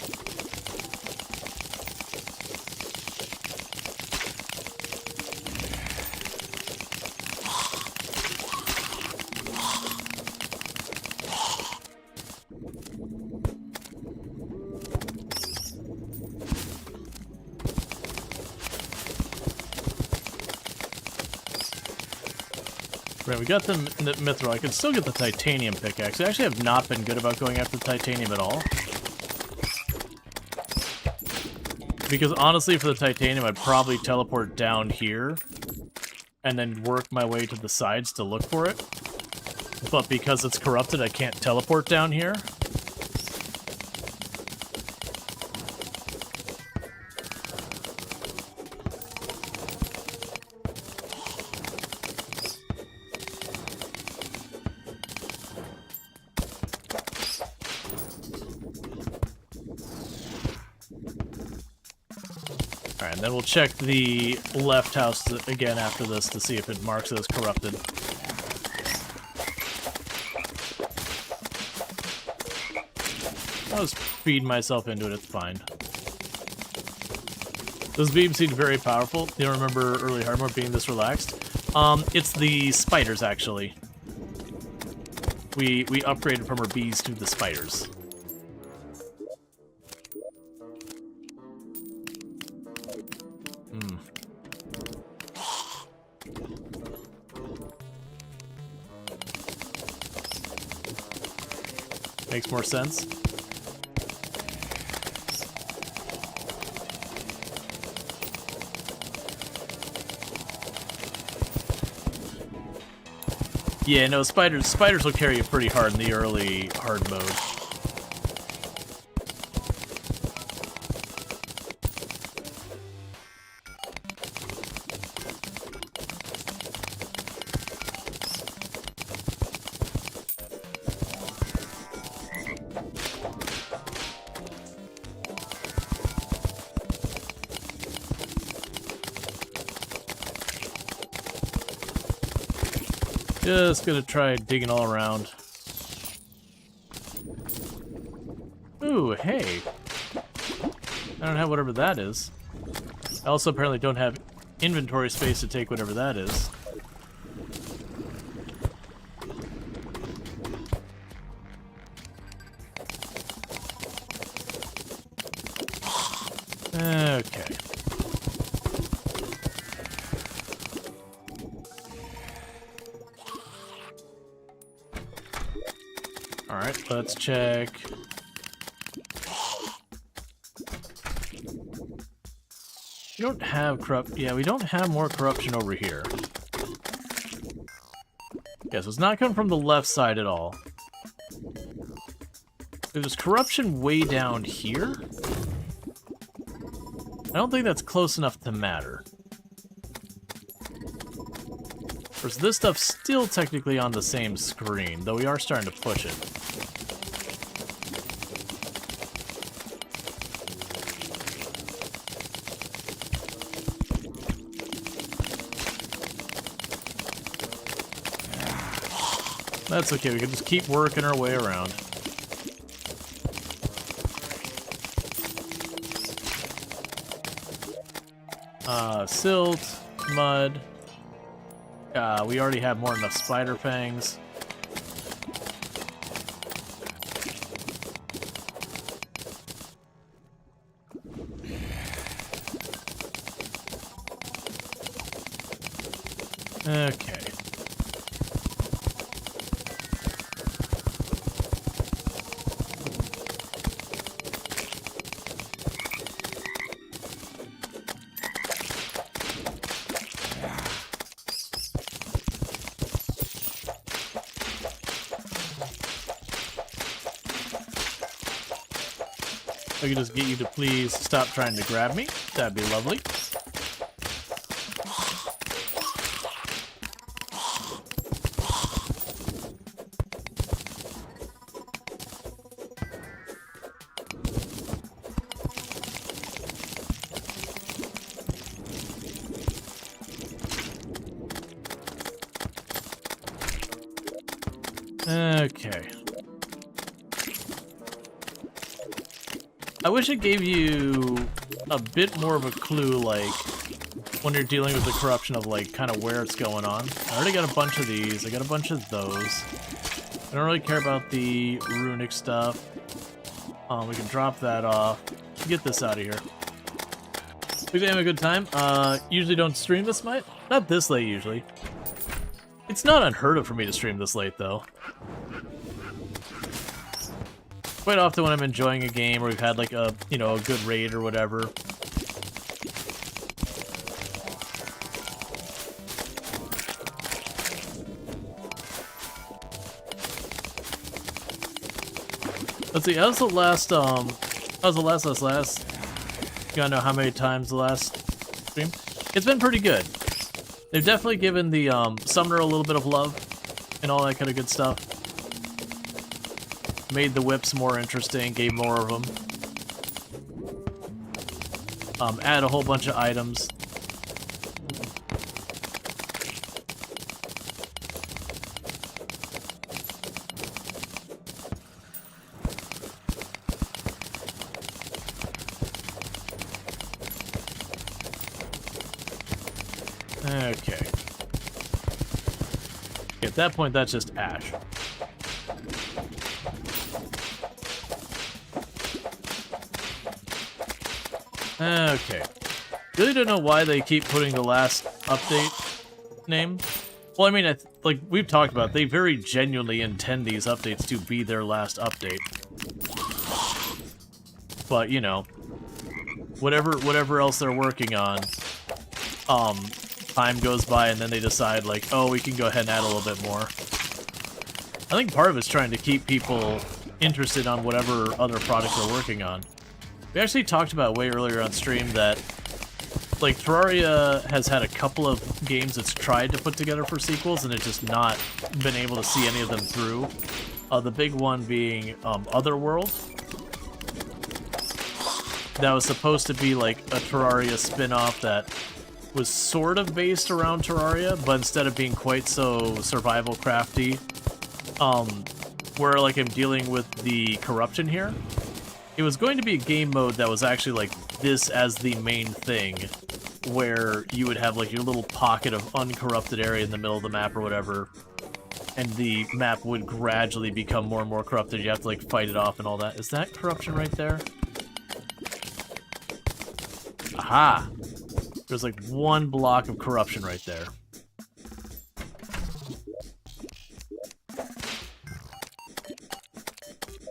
Right, we got the mithril. I can still get the titanium pickaxe. I actually have not been good about going after the titanium at all. Because honestly, for the titanium, I'd probably teleport down here and then work my way to the sides to look for it. But because it's corrupted, I can't teleport down here. Alright, and then we'll check the left house again after this to see if it marks it as corrupted. I'll just feed myself into it, it's fine. Those beams seem very powerful. You don't remember early Hardmore being this relaxed? It's the spiders, actually. We upgraded from our bees to the spiders. Makes more sense. Yeah, no, spiders will carry you pretty hard in the early hard mode. Just gonna try digging all around. Ooh, hey. I don't have whatever that is. I also apparently don't have inventory space to take whatever that is. Okay. Alright, let's check. We don't have yeah, we don't have more corruption over here. Yeah, so it's not coming from the left side at all. There's corruption way down here. I don't think that's close enough to matter. Whereas this stuff's still technically on the same screen, though we are starting to push it. That's okay, we can just keep working our way around. Silt, mud. We already have more than enough spider fangs. Okay. I can just get you to please stop trying to grab me. That'd be lovely. Okay. I wish it gave you a bit more of a clue, like, when you're dealing with the corruption of, like, kind of where it's going on. I already got a bunch of these. I got a bunch of those. I don't really care about the runic stuff. We can drop that off. Get this out of here. Looks like I'm having a good time. Usually don't stream this late. Not this late, usually. It's not unheard of for me to stream this late, though. Quite often when I'm enjoying a game or we've had like a, you know, a good raid or whatever. Let's see, how's the last, you gotta know how many times the last stream? It's been pretty good. They've definitely given the, summoner a little bit of love and all that kind of good stuff. Made the whips more interesting, gave more of them. Add a whole bunch of items. Okay. At that point, that's just ash. Okay. Really don't know why they keep putting the last update name. Well, I mean, like we've talked about, they very genuinely intend these updates to be their last update. But, you know, whatever else they're working on, time goes by and then they decide, like, oh, we can go ahead and add a little bit more. I think part of it's trying to keep people interested on whatever other product they're working on. We actually talked about way earlier on stream that, like, Terraria has had a couple of games it's tried to put together for sequels, and it's just not been able to see any of them through. The big one being Otherworld. That was supposed to be like a Terraria spin-off that was sort of based around Terraria, but instead of being quite so survival crafty, where like I'm dealing with the corruption here, it was going to be a game mode that was actually like this as the main thing, where you would have like your little pocket of uncorrupted area in the middle of the map or whatever, and the map would gradually become more and more corrupted. You have to like fight it off and all that. Is that corruption right there? Aha! There's like one block of corruption right there.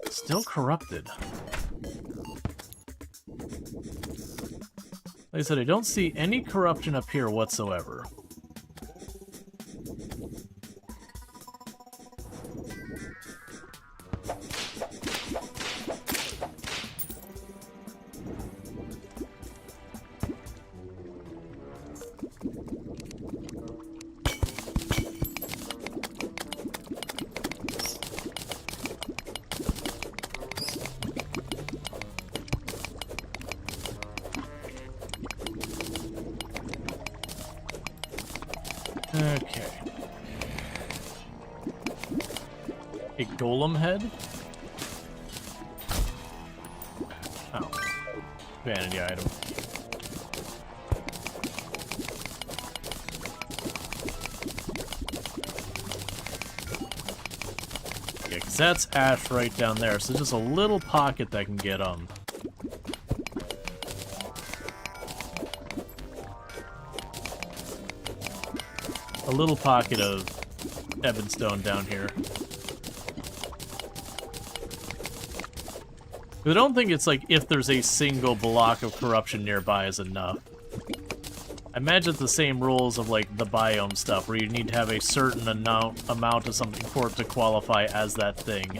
Still corrupted. Like I said, I don't see any corruption up here whatsoever. Okay. A golem head? Oh. Vanity item. Yeah, because that's ash right down there, so just a little pocket that can get, a little pocket of ebonstone down here. I don't think it's like if there's a single block of corruption nearby is enough. I imagine it's the same rules of like the biome stuff, where you need to have a certain amount of something for it to qualify as that thing.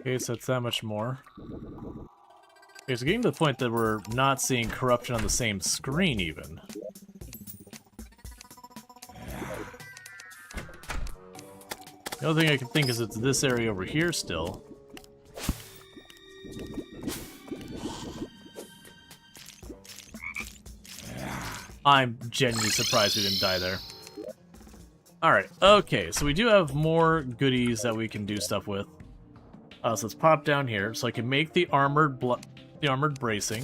Okay, so it's that much more. Okay, so getting to the point that we're not seeing corruption on the same screen, even. The only thing I can think is it's this area over here still. I'm genuinely surprised we didn't die there. Alright, okay, so we do have more goodies that we can do stuff with. So let's pop down here, so I can make the armored bracing.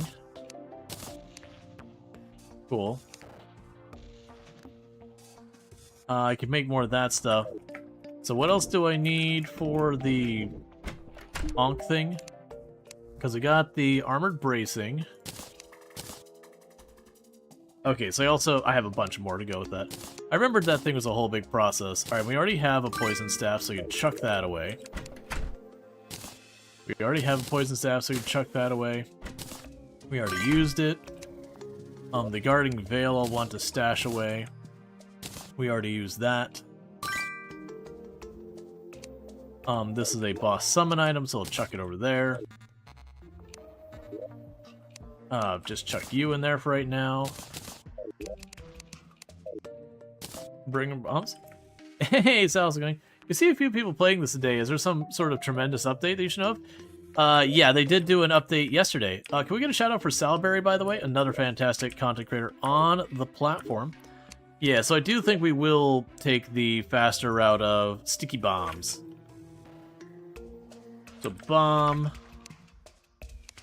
Cool. I can make more of that stuff. So what else do I need for the Onk thing? Because I got the armored bracing. Okay, so I have a bunch more to go with that. I remembered that thing was a whole big process. Alright, we already have a poison staff, so you can chuck that away. We already have a poison staff, so we can chuck that away. We already used it. The guarding veil I'll want to stash away. We already used that. This is a boss summon item, so I'll chuck it over there. Just chuck you in there for right now. Bring them bombs. Hey, so how's it going? You see a few people playing this today. Is there some sort of tremendous update that you should know of? Yeah, they did do an update yesterday. Can we get a shout out for Salberry, by the way? Another fantastic content creator on the platform. Yeah, so I do think we will take the faster route of sticky bombs. So bomb,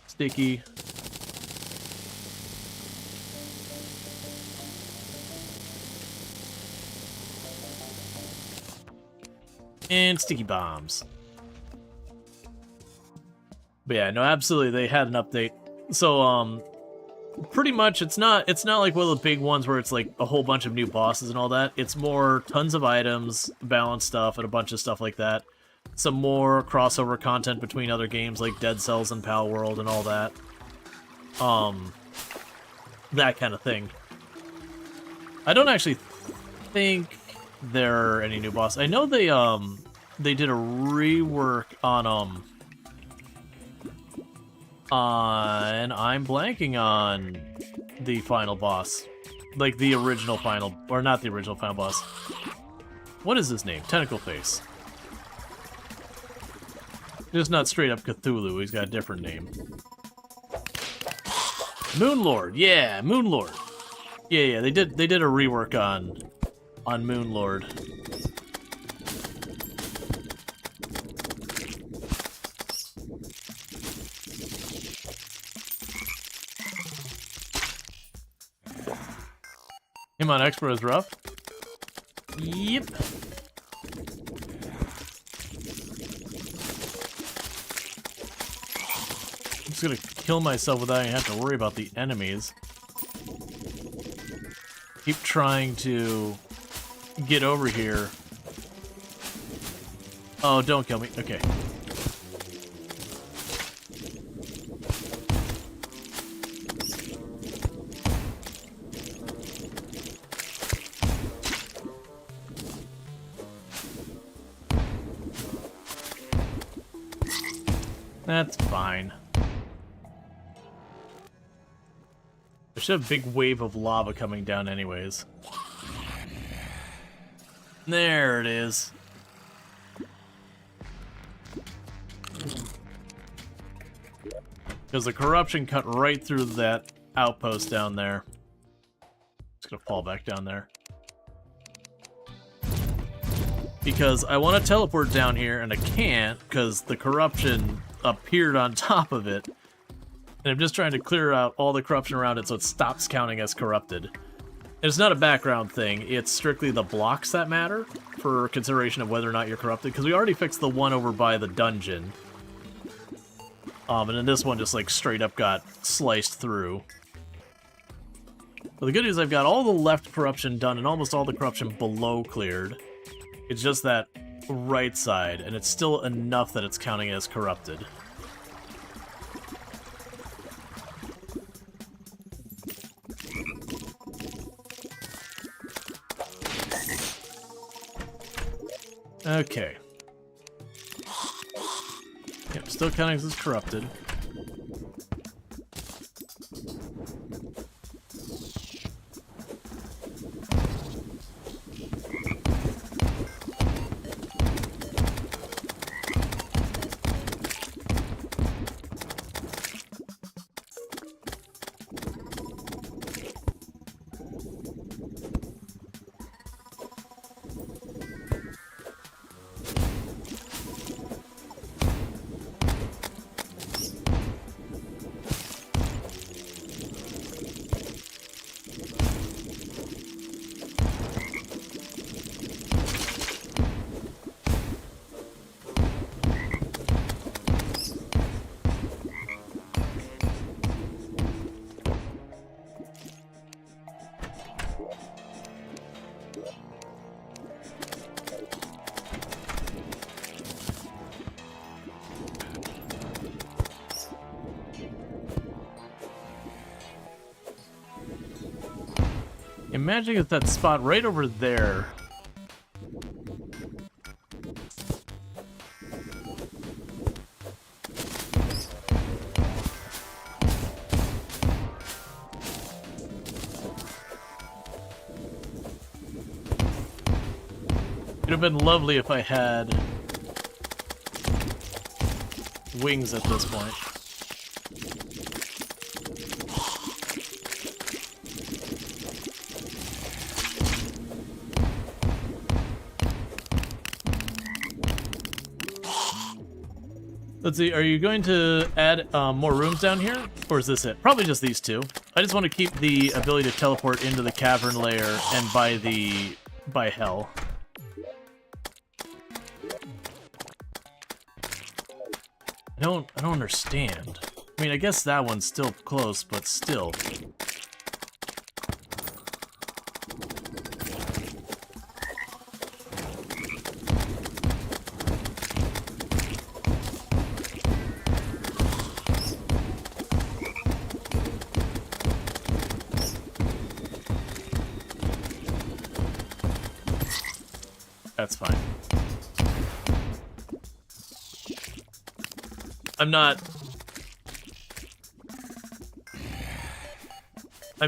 sticky. And sticky bombs. But yeah, no, absolutely, they had an update. So, Pretty much, it's not like one of the big ones where it's like a whole bunch of new bosses and all that. It's more tons of items, balance stuff, and a bunch of stuff like that. Some more crossover content between other games like Dead Cells and Pal World and all that. That kind of thing. I don't actually think there are any new bosses. I know they did a rework on I'm blanking on the final boss. Like the original final, or not the original final boss. What is his name? Tentacle Face. Just not straight up Cthulhu, he's got a different name. Moonlord, yeah, Moonlord. Yeah, they did a rework on Moonlord. Him on Expert is rough. Yep. I'm just gonna kill myself without even having to worry about the enemies. Keep trying to get over here. Oh, don't kill me. Okay. That's fine. I should have a big wave of lava coming down anyways. There it is. Because the corruption cut right through that outpost down there. Just gonna fall back down there. Because I want to teleport down here and I can't because the corruption appeared on top of it. And I'm just trying to clear out all the corruption around it so it stops counting as corrupted. And it's not a background thing, it's strictly the blocks that matter for consideration of whether or not you're corrupted, because we already fixed the one over by the dungeon. And then this one just like straight up got sliced through. But the good news, I've got all the left corruption done and almost all the corruption below cleared. It's just that right side, and it's still enough that it's counting as corrupted. Okay. Yep, still counting as corrupted. Imagine if that spot right over there. It would have been lovely if I had wings at this point. Let's see, are you going to add more rooms down here? Or is this it? Probably just these two. I just want to keep the ability to teleport into the cavern layer and by hell. I don't understand. I mean, I guess that one's still close, but still. That's fine. I'm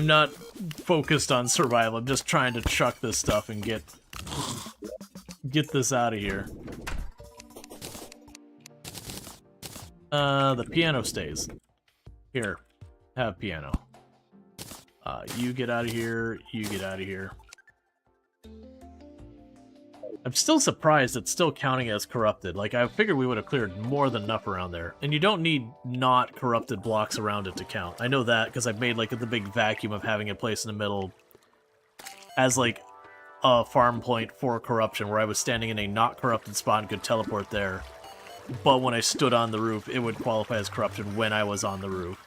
not focused on survival. I'm just trying to chuck this stuff and get this out of here. The piano stays. Here, have piano. You get out of here, you get out of here. I'm still surprised it's still counting as corrupted. Like, I figured we would have cleared more than enough around there. And you don't need not corrupted blocks around it to count. I know that because I've made, like, the big vacuum of having it placed in the middle as, like, a farm point for corruption, where I was standing in a not corrupted spot and could teleport there. But when I stood on the roof, it would qualify as corruption when I was on the roof.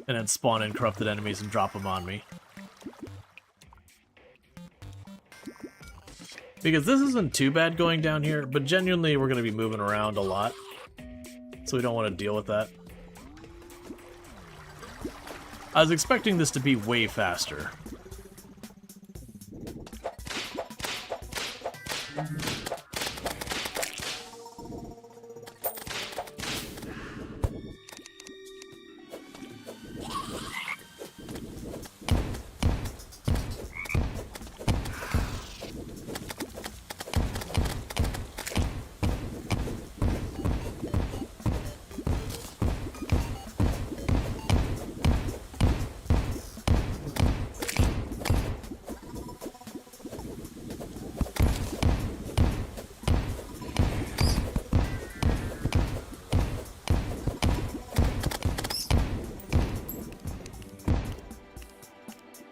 And then spawn in corrupted enemies and drop them on me. Because this isn't too bad going down here, but genuinely we're going to be moving around a lot. So we don't want to deal with that. I was expecting this to be way faster.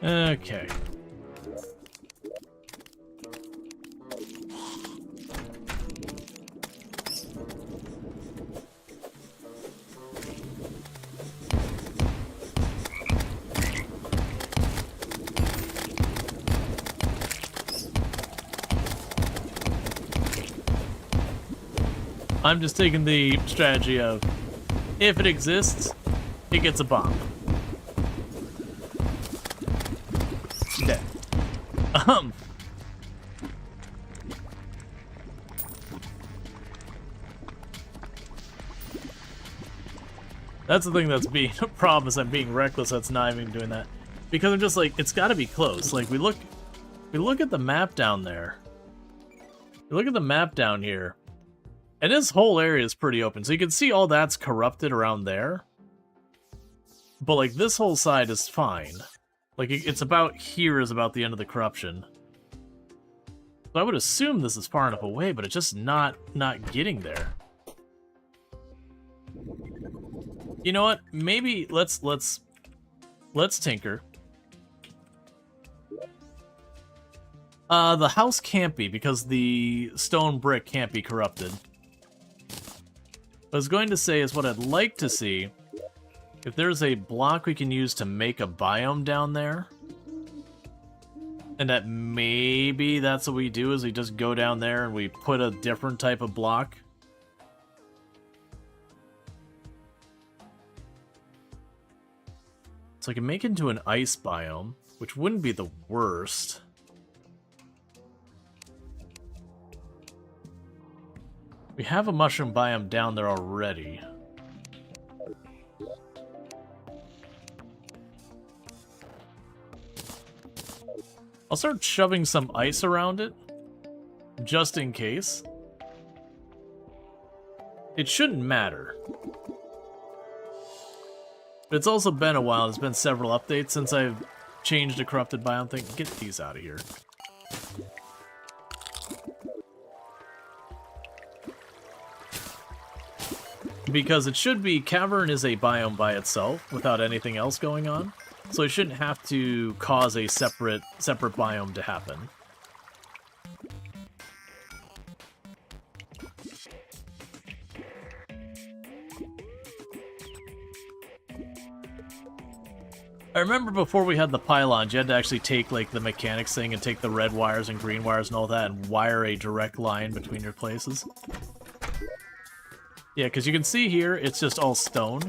Okay. I'm just taking the strategy of, if it exists, it gets a bomb. Dead. That's the thing that's being a problem, is I'm being reckless. That's not even doing that. Because I'm just like, it's gotta be close. Like, we look at the map down there. We look at the map down here. And this whole area is pretty open. So you can see all that's corrupted around there. But, like, this whole side is fine. Like, it's about here is about the end of the corruption. So I would assume this is far enough away, but it's just not getting there. You know what? Maybe let's tinker. The house can't be, because the stone brick can't be corrupted. What I was going to say is what I'd like to see, if there's a block we can use to make a biome down there, and that maybe that's what we do, is we just go down there and we put a different type of block. So I can make it into an ice biome, which wouldn't be the worst. We have a mushroom biome down there already. I'll start shoving some ice around it, just in case. It shouldn't matter. But it's also been a while. There's been several updates since I've changed the corrupted biome thing. Get these out of here. Because it should be, cavern is a biome by itself without anything else going on. So it shouldn't have to cause a separate biome to happen. I remember before we had the pylons, you had to actually take, like, the mechanics thing and take the red wires and green wires and all that and wire a direct line between your places. Yeah, because you can see here, it's just all stone.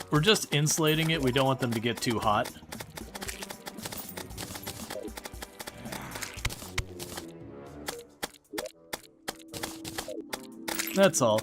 We're just insulating it. We don't want them to get too hot. That's all.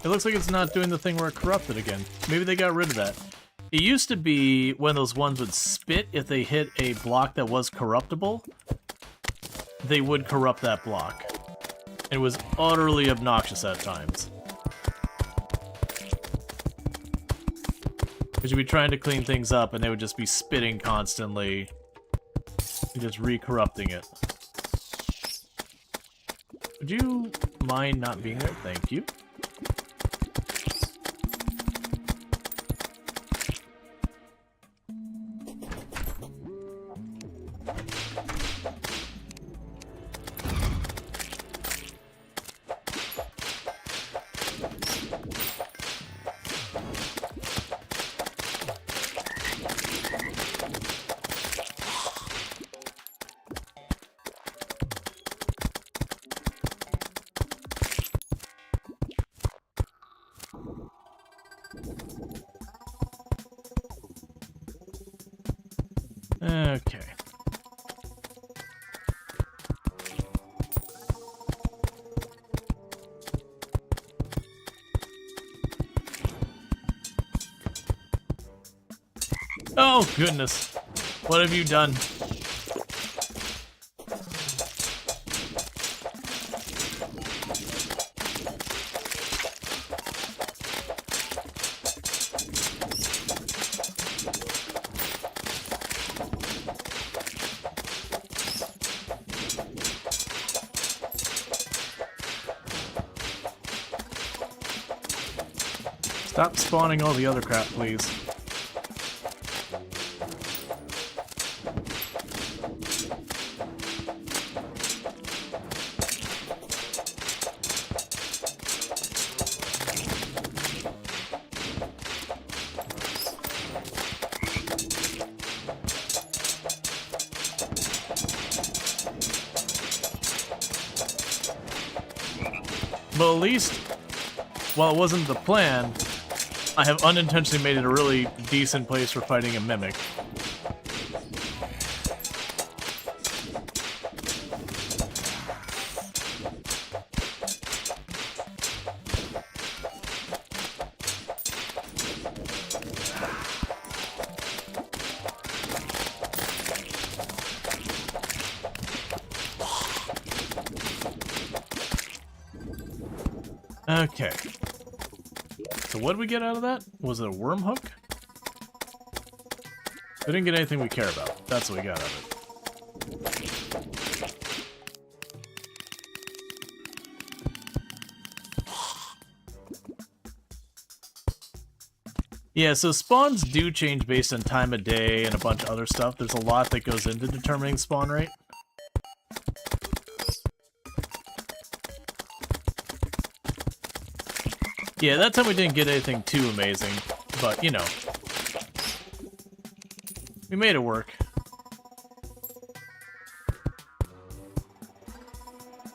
It looks like it's not doing the thing where it corrupted again. Maybe they got rid of that. It used to be when those ones would spit if they hit a block that was corruptible, they would corrupt that block. It was utterly obnoxious at times. Because you'd be trying to clean things up and they would just be spitting constantly and just re-corrupting it. Would you mind not being there? Thank you. Okay. Oh, goodness. What have you done? Stop spawning all the other crap, please. But at least, while it wasn't the plan, I have unintentionally made it a really decent place for fighting a mimic. Okay. So what did we get out of that? Was it a worm hook? We didn't get anything we care about. That's what we got out of it. Yeah, so spawns do change based on time of day and a bunch of other stuff. There's a lot that goes into determining spawn rate. Yeah, that time we didn't get anything too amazing, but, you know, we made it work.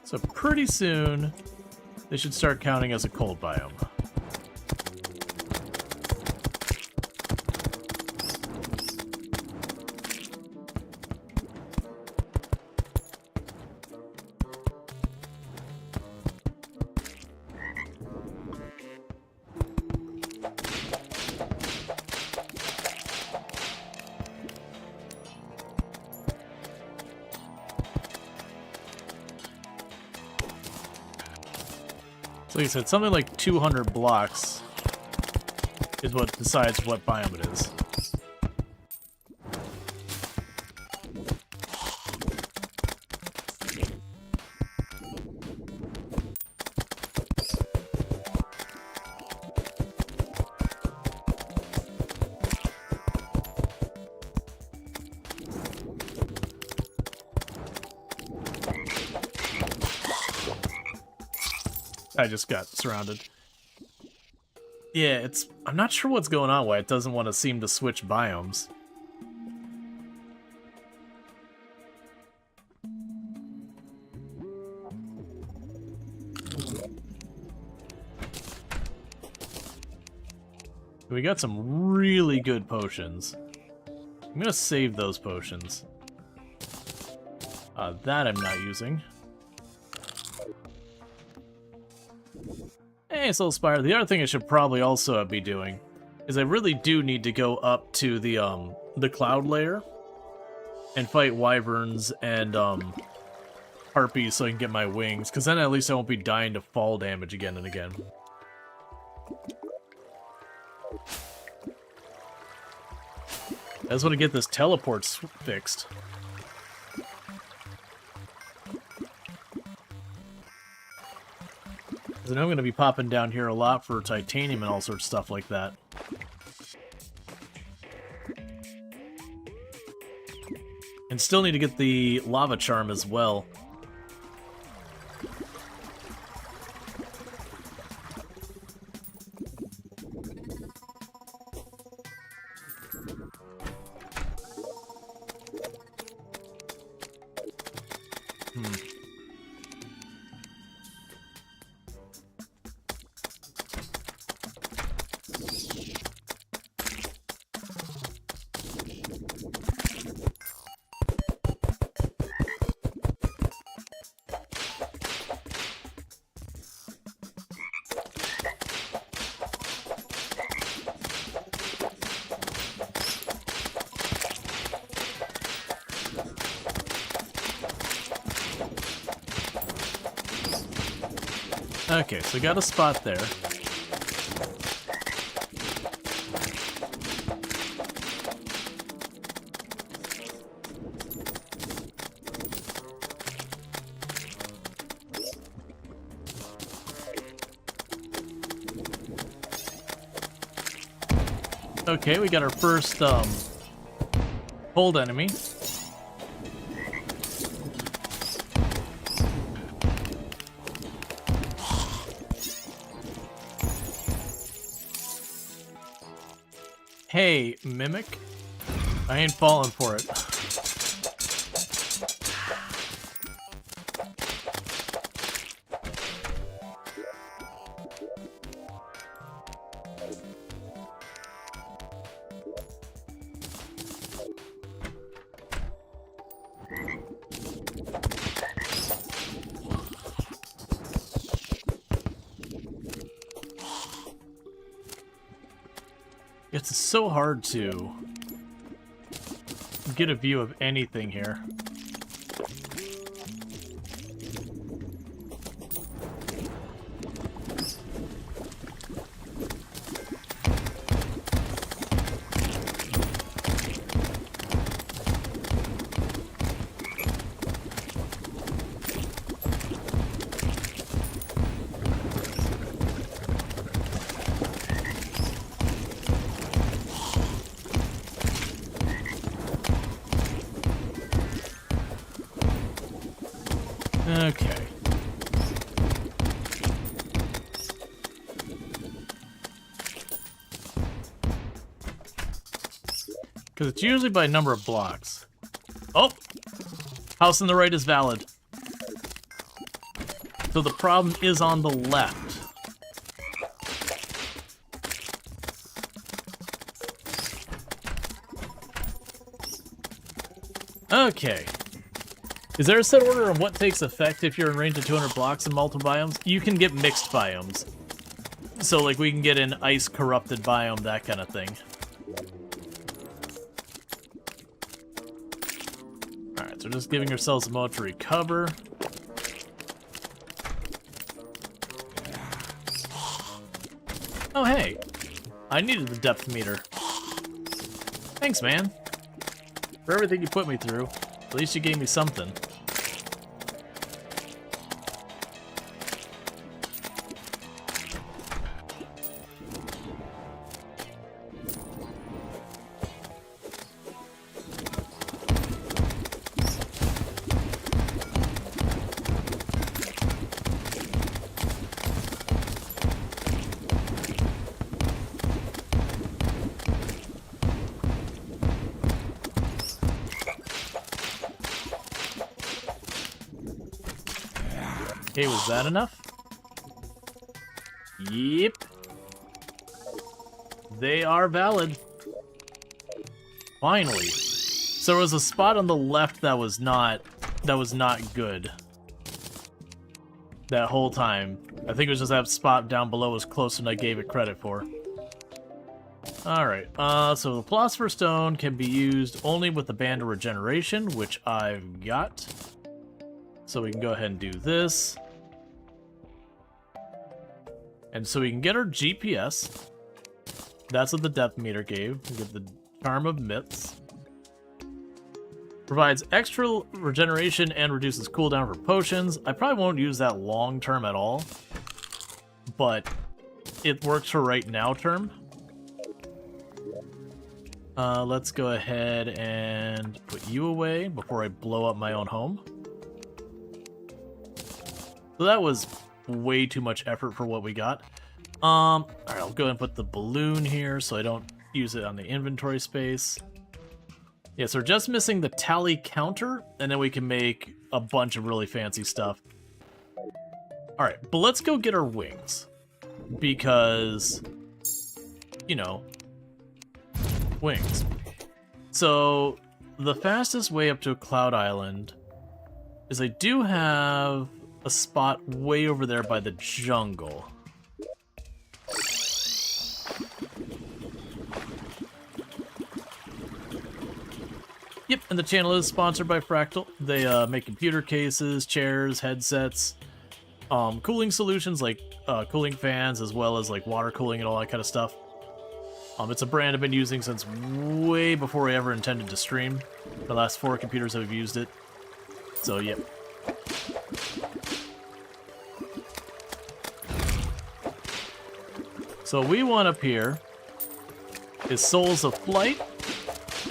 So pretty soon, they should start counting as a cold biome. So like I said, something like 200 blocks is what decides what biome it is. I just got surrounded. Yeah, I'm not sure what's going on, why it doesn't want to seem to switch biomes. We got some really good potions. I'm gonna save those potions. That I'm not using. Hey, Soul Spire. The other thing I should probably also be doing is I really do need to go up to the cloud layer and fight wyverns and harpies so I can get my wings, because then at least I won't be dying to fall damage again and again. I just want to get this teleport fixed. I know I'm going to be popping down here a lot for titanium and all sorts of stuff like that. And still need to get the lava charm as well. Okay, so got a spot there. Okay, we got our first cold enemy. Hey, Mimic. I ain't falling for it. It's so hard to get a view of anything here. Okay. Because it's usually by number of blocks. Oh! House on the right is valid. So the problem is on the left. Okay. Is there a set order of what takes effect if you're in range of 200 blocks in multiple biomes? You can get mixed biomes. So, like, we can get an ice-corrupted biome, that kind of thing. Alright, so just giving ourselves a moment to recover. Oh, hey. I needed the depth meter. Thanks, man. For everything you put me through. At least you gave me something. Okay, was that enough? Yep. They are valid. Finally. So there was a spot on the left that was not good. That whole time. I think it was just that spot down below was closer than I gave it credit for. Alright, so the Philosopher's Stone can be used only with the Band of Regeneration, which I've got. So we can go ahead and do this. And so we can get our GPS. That's what the depth meter gave. We get the Charm of Myths. Provides extra regeneration and reduces cooldown for potions. I probably won't use that long term at all. But it works for right now term. Let's go ahead and put you away before I blow up my own home. So that was way too much effort for what we got. Alright, I'll go ahead and put the balloon here so I don't use it on the inventory space. Yeah, so we're just missing the tally counter, and then we can make a bunch of really fancy stuff. Alright, but let's go get our wings. Because, you know, wings. So, the fastest way up to a Cloud Island is I do have a spot way over there by the jungle. Yep, and the channel is sponsored by Fractal. They make computer cases, chairs, headsets, cooling solutions like cooling fans, as well as like water cooling and all that kind of stuff. It's a brand I've been using since way before I ever intended to stream. The last 4 computers have used it. So, yep. So what we want up here is Souls of Flight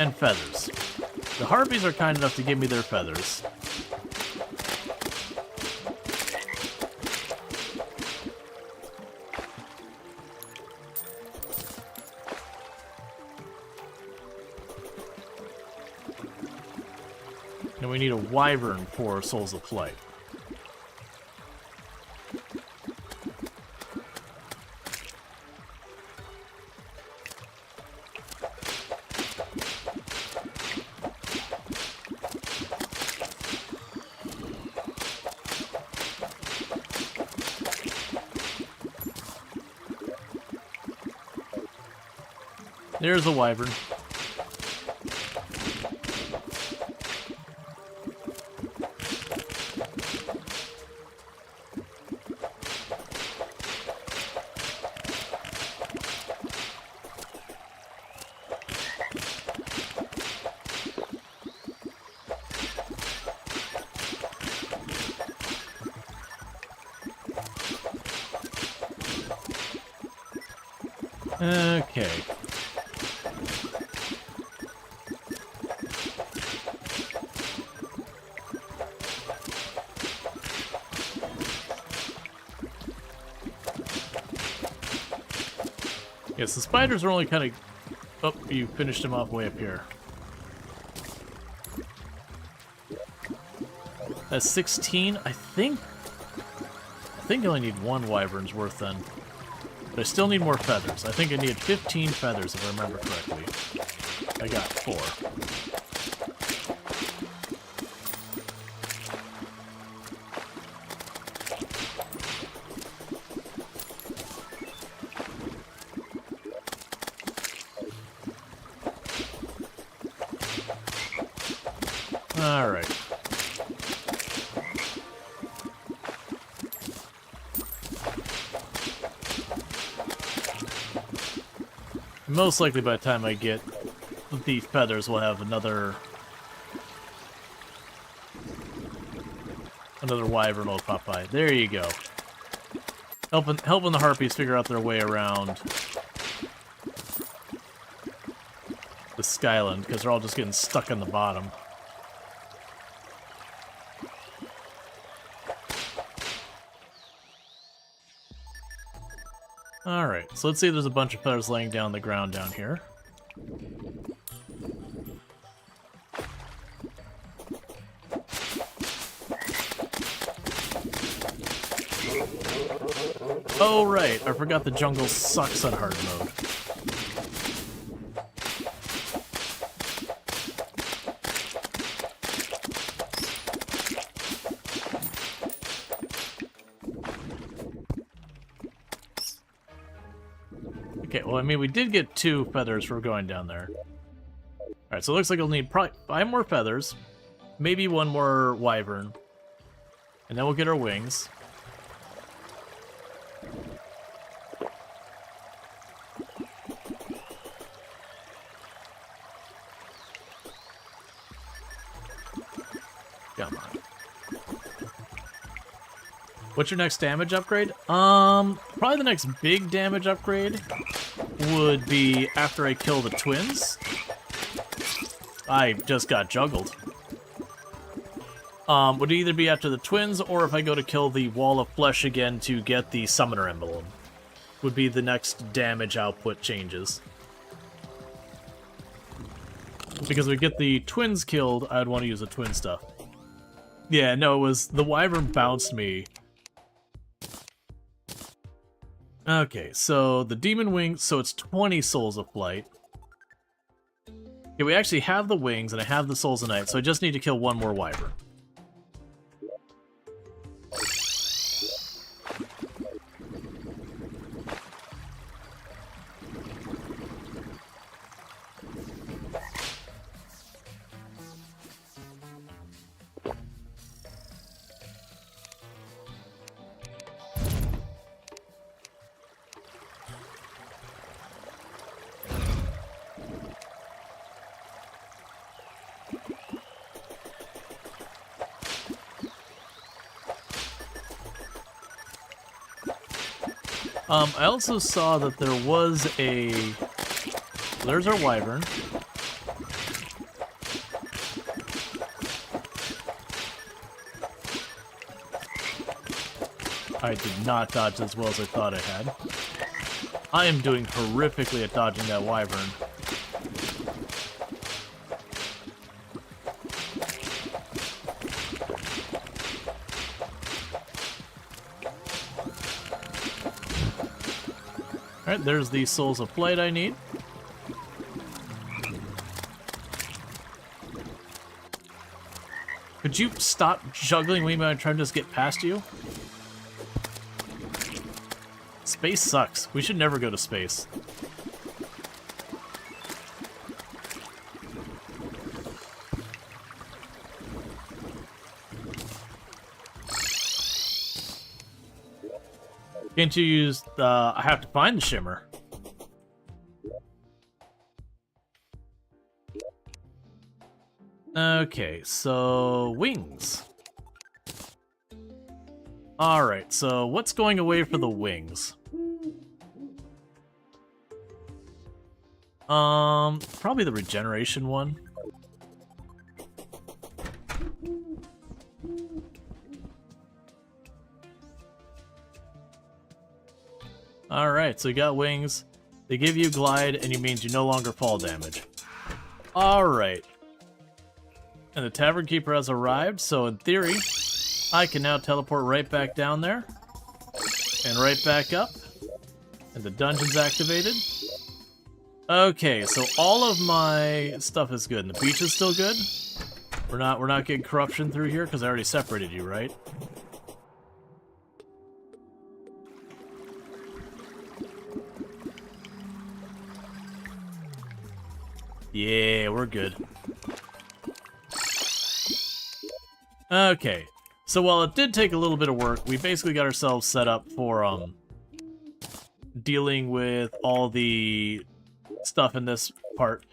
and Feathers. The Harpies are kind enough to give me their feathers. And we need a Wyvern for Souls of Flight. There's a Wyvern. Okay. Yes, the spiders are only kind of... Oh, you finished them off way up here. That's 16. I think I only need 1 wyvern's worth then. But I still need more feathers. I think I need 15 feathers if I remember correctly. I got 4. All right. Most likely by the time I get the feathers, we'll have another wyvern will pop by. There you go. Helping the harpies figure out their way around the Skyland, because they're all just getting stuck on the bottom. Alright, so let's see if there's a bunch of feathers laying down the ground down here. Oh right, I forgot the jungle sucks on hard mode. Okay, well, I mean, we did get 2 feathers for going down there. Alright, so it looks like we'll need probably 5 more feathers, maybe 1 more wyvern, and then we'll get our wings. Come on. What's your next damage upgrade? Probably the next big damage upgrade would be after I kill the twins. I just got juggled. Would either be after the twins, or if I go to kill the Wall of Flesh again to get the Summoner Emblem. Would be the next damage output changes. Because if we get the twins killed, I'd want to use the twin stuff. Yeah, no, it was... the wyvern bounced me. Okay, so the demon wings, so it's 20 souls of flight. Okay, we actually have the wings, and I have the souls of night, so I just need to kill 1 more wyvern. I also saw that there was a... there's our wyvern. I did not dodge as well as I thought I had. I am doing horrifically at dodging that wyvern. Alright, there's the souls of flight I need. Could you stop juggling me when I try to just get past you? Space sucks. We should never go to space. Can't you use I have to find the shimmer. Okay, so wings. Alright, so what's going away for the wings? Probably the regeneration one. Alright, so you got wings. They give you glide, and it means you no longer fall damage. Alright. And the Tavern Keeper has arrived, so in theory, I can now teleport right back down there. And right back up. And the dungeon's activated. Okay, so all of my stuff is good. And the beach is still good. We're not getting corruption through here, because I already separated you, right? Yeah, we're good. Okay, so while it did take a little bit of work, we basically got ourselves set up for dealing with all the stuff in this part.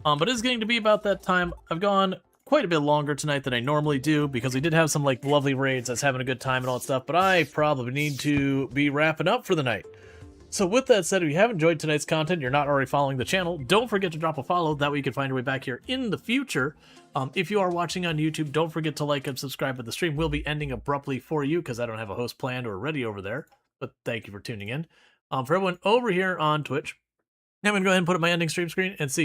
But it's getting to be about that time. I've gone quite a bit longer tonight than I normally do because we did have some like lovely raids. I was having a good time and all that stuff, but I probably need to be wrapping up for the night. So with that said, if you have enjoyed tonight's content, you're not already following the channel, don't forget to drop a follow. That way you can find your way back here in the future. If you are watching on YouTube, don't forget to like and subscribe, but the stream will be ending abruptly for you because I don't have a host planned or ready over there. But thank you for tuning in. For everyone over here on Twitch, I'm going to go ahead and put up my ending stream screen and see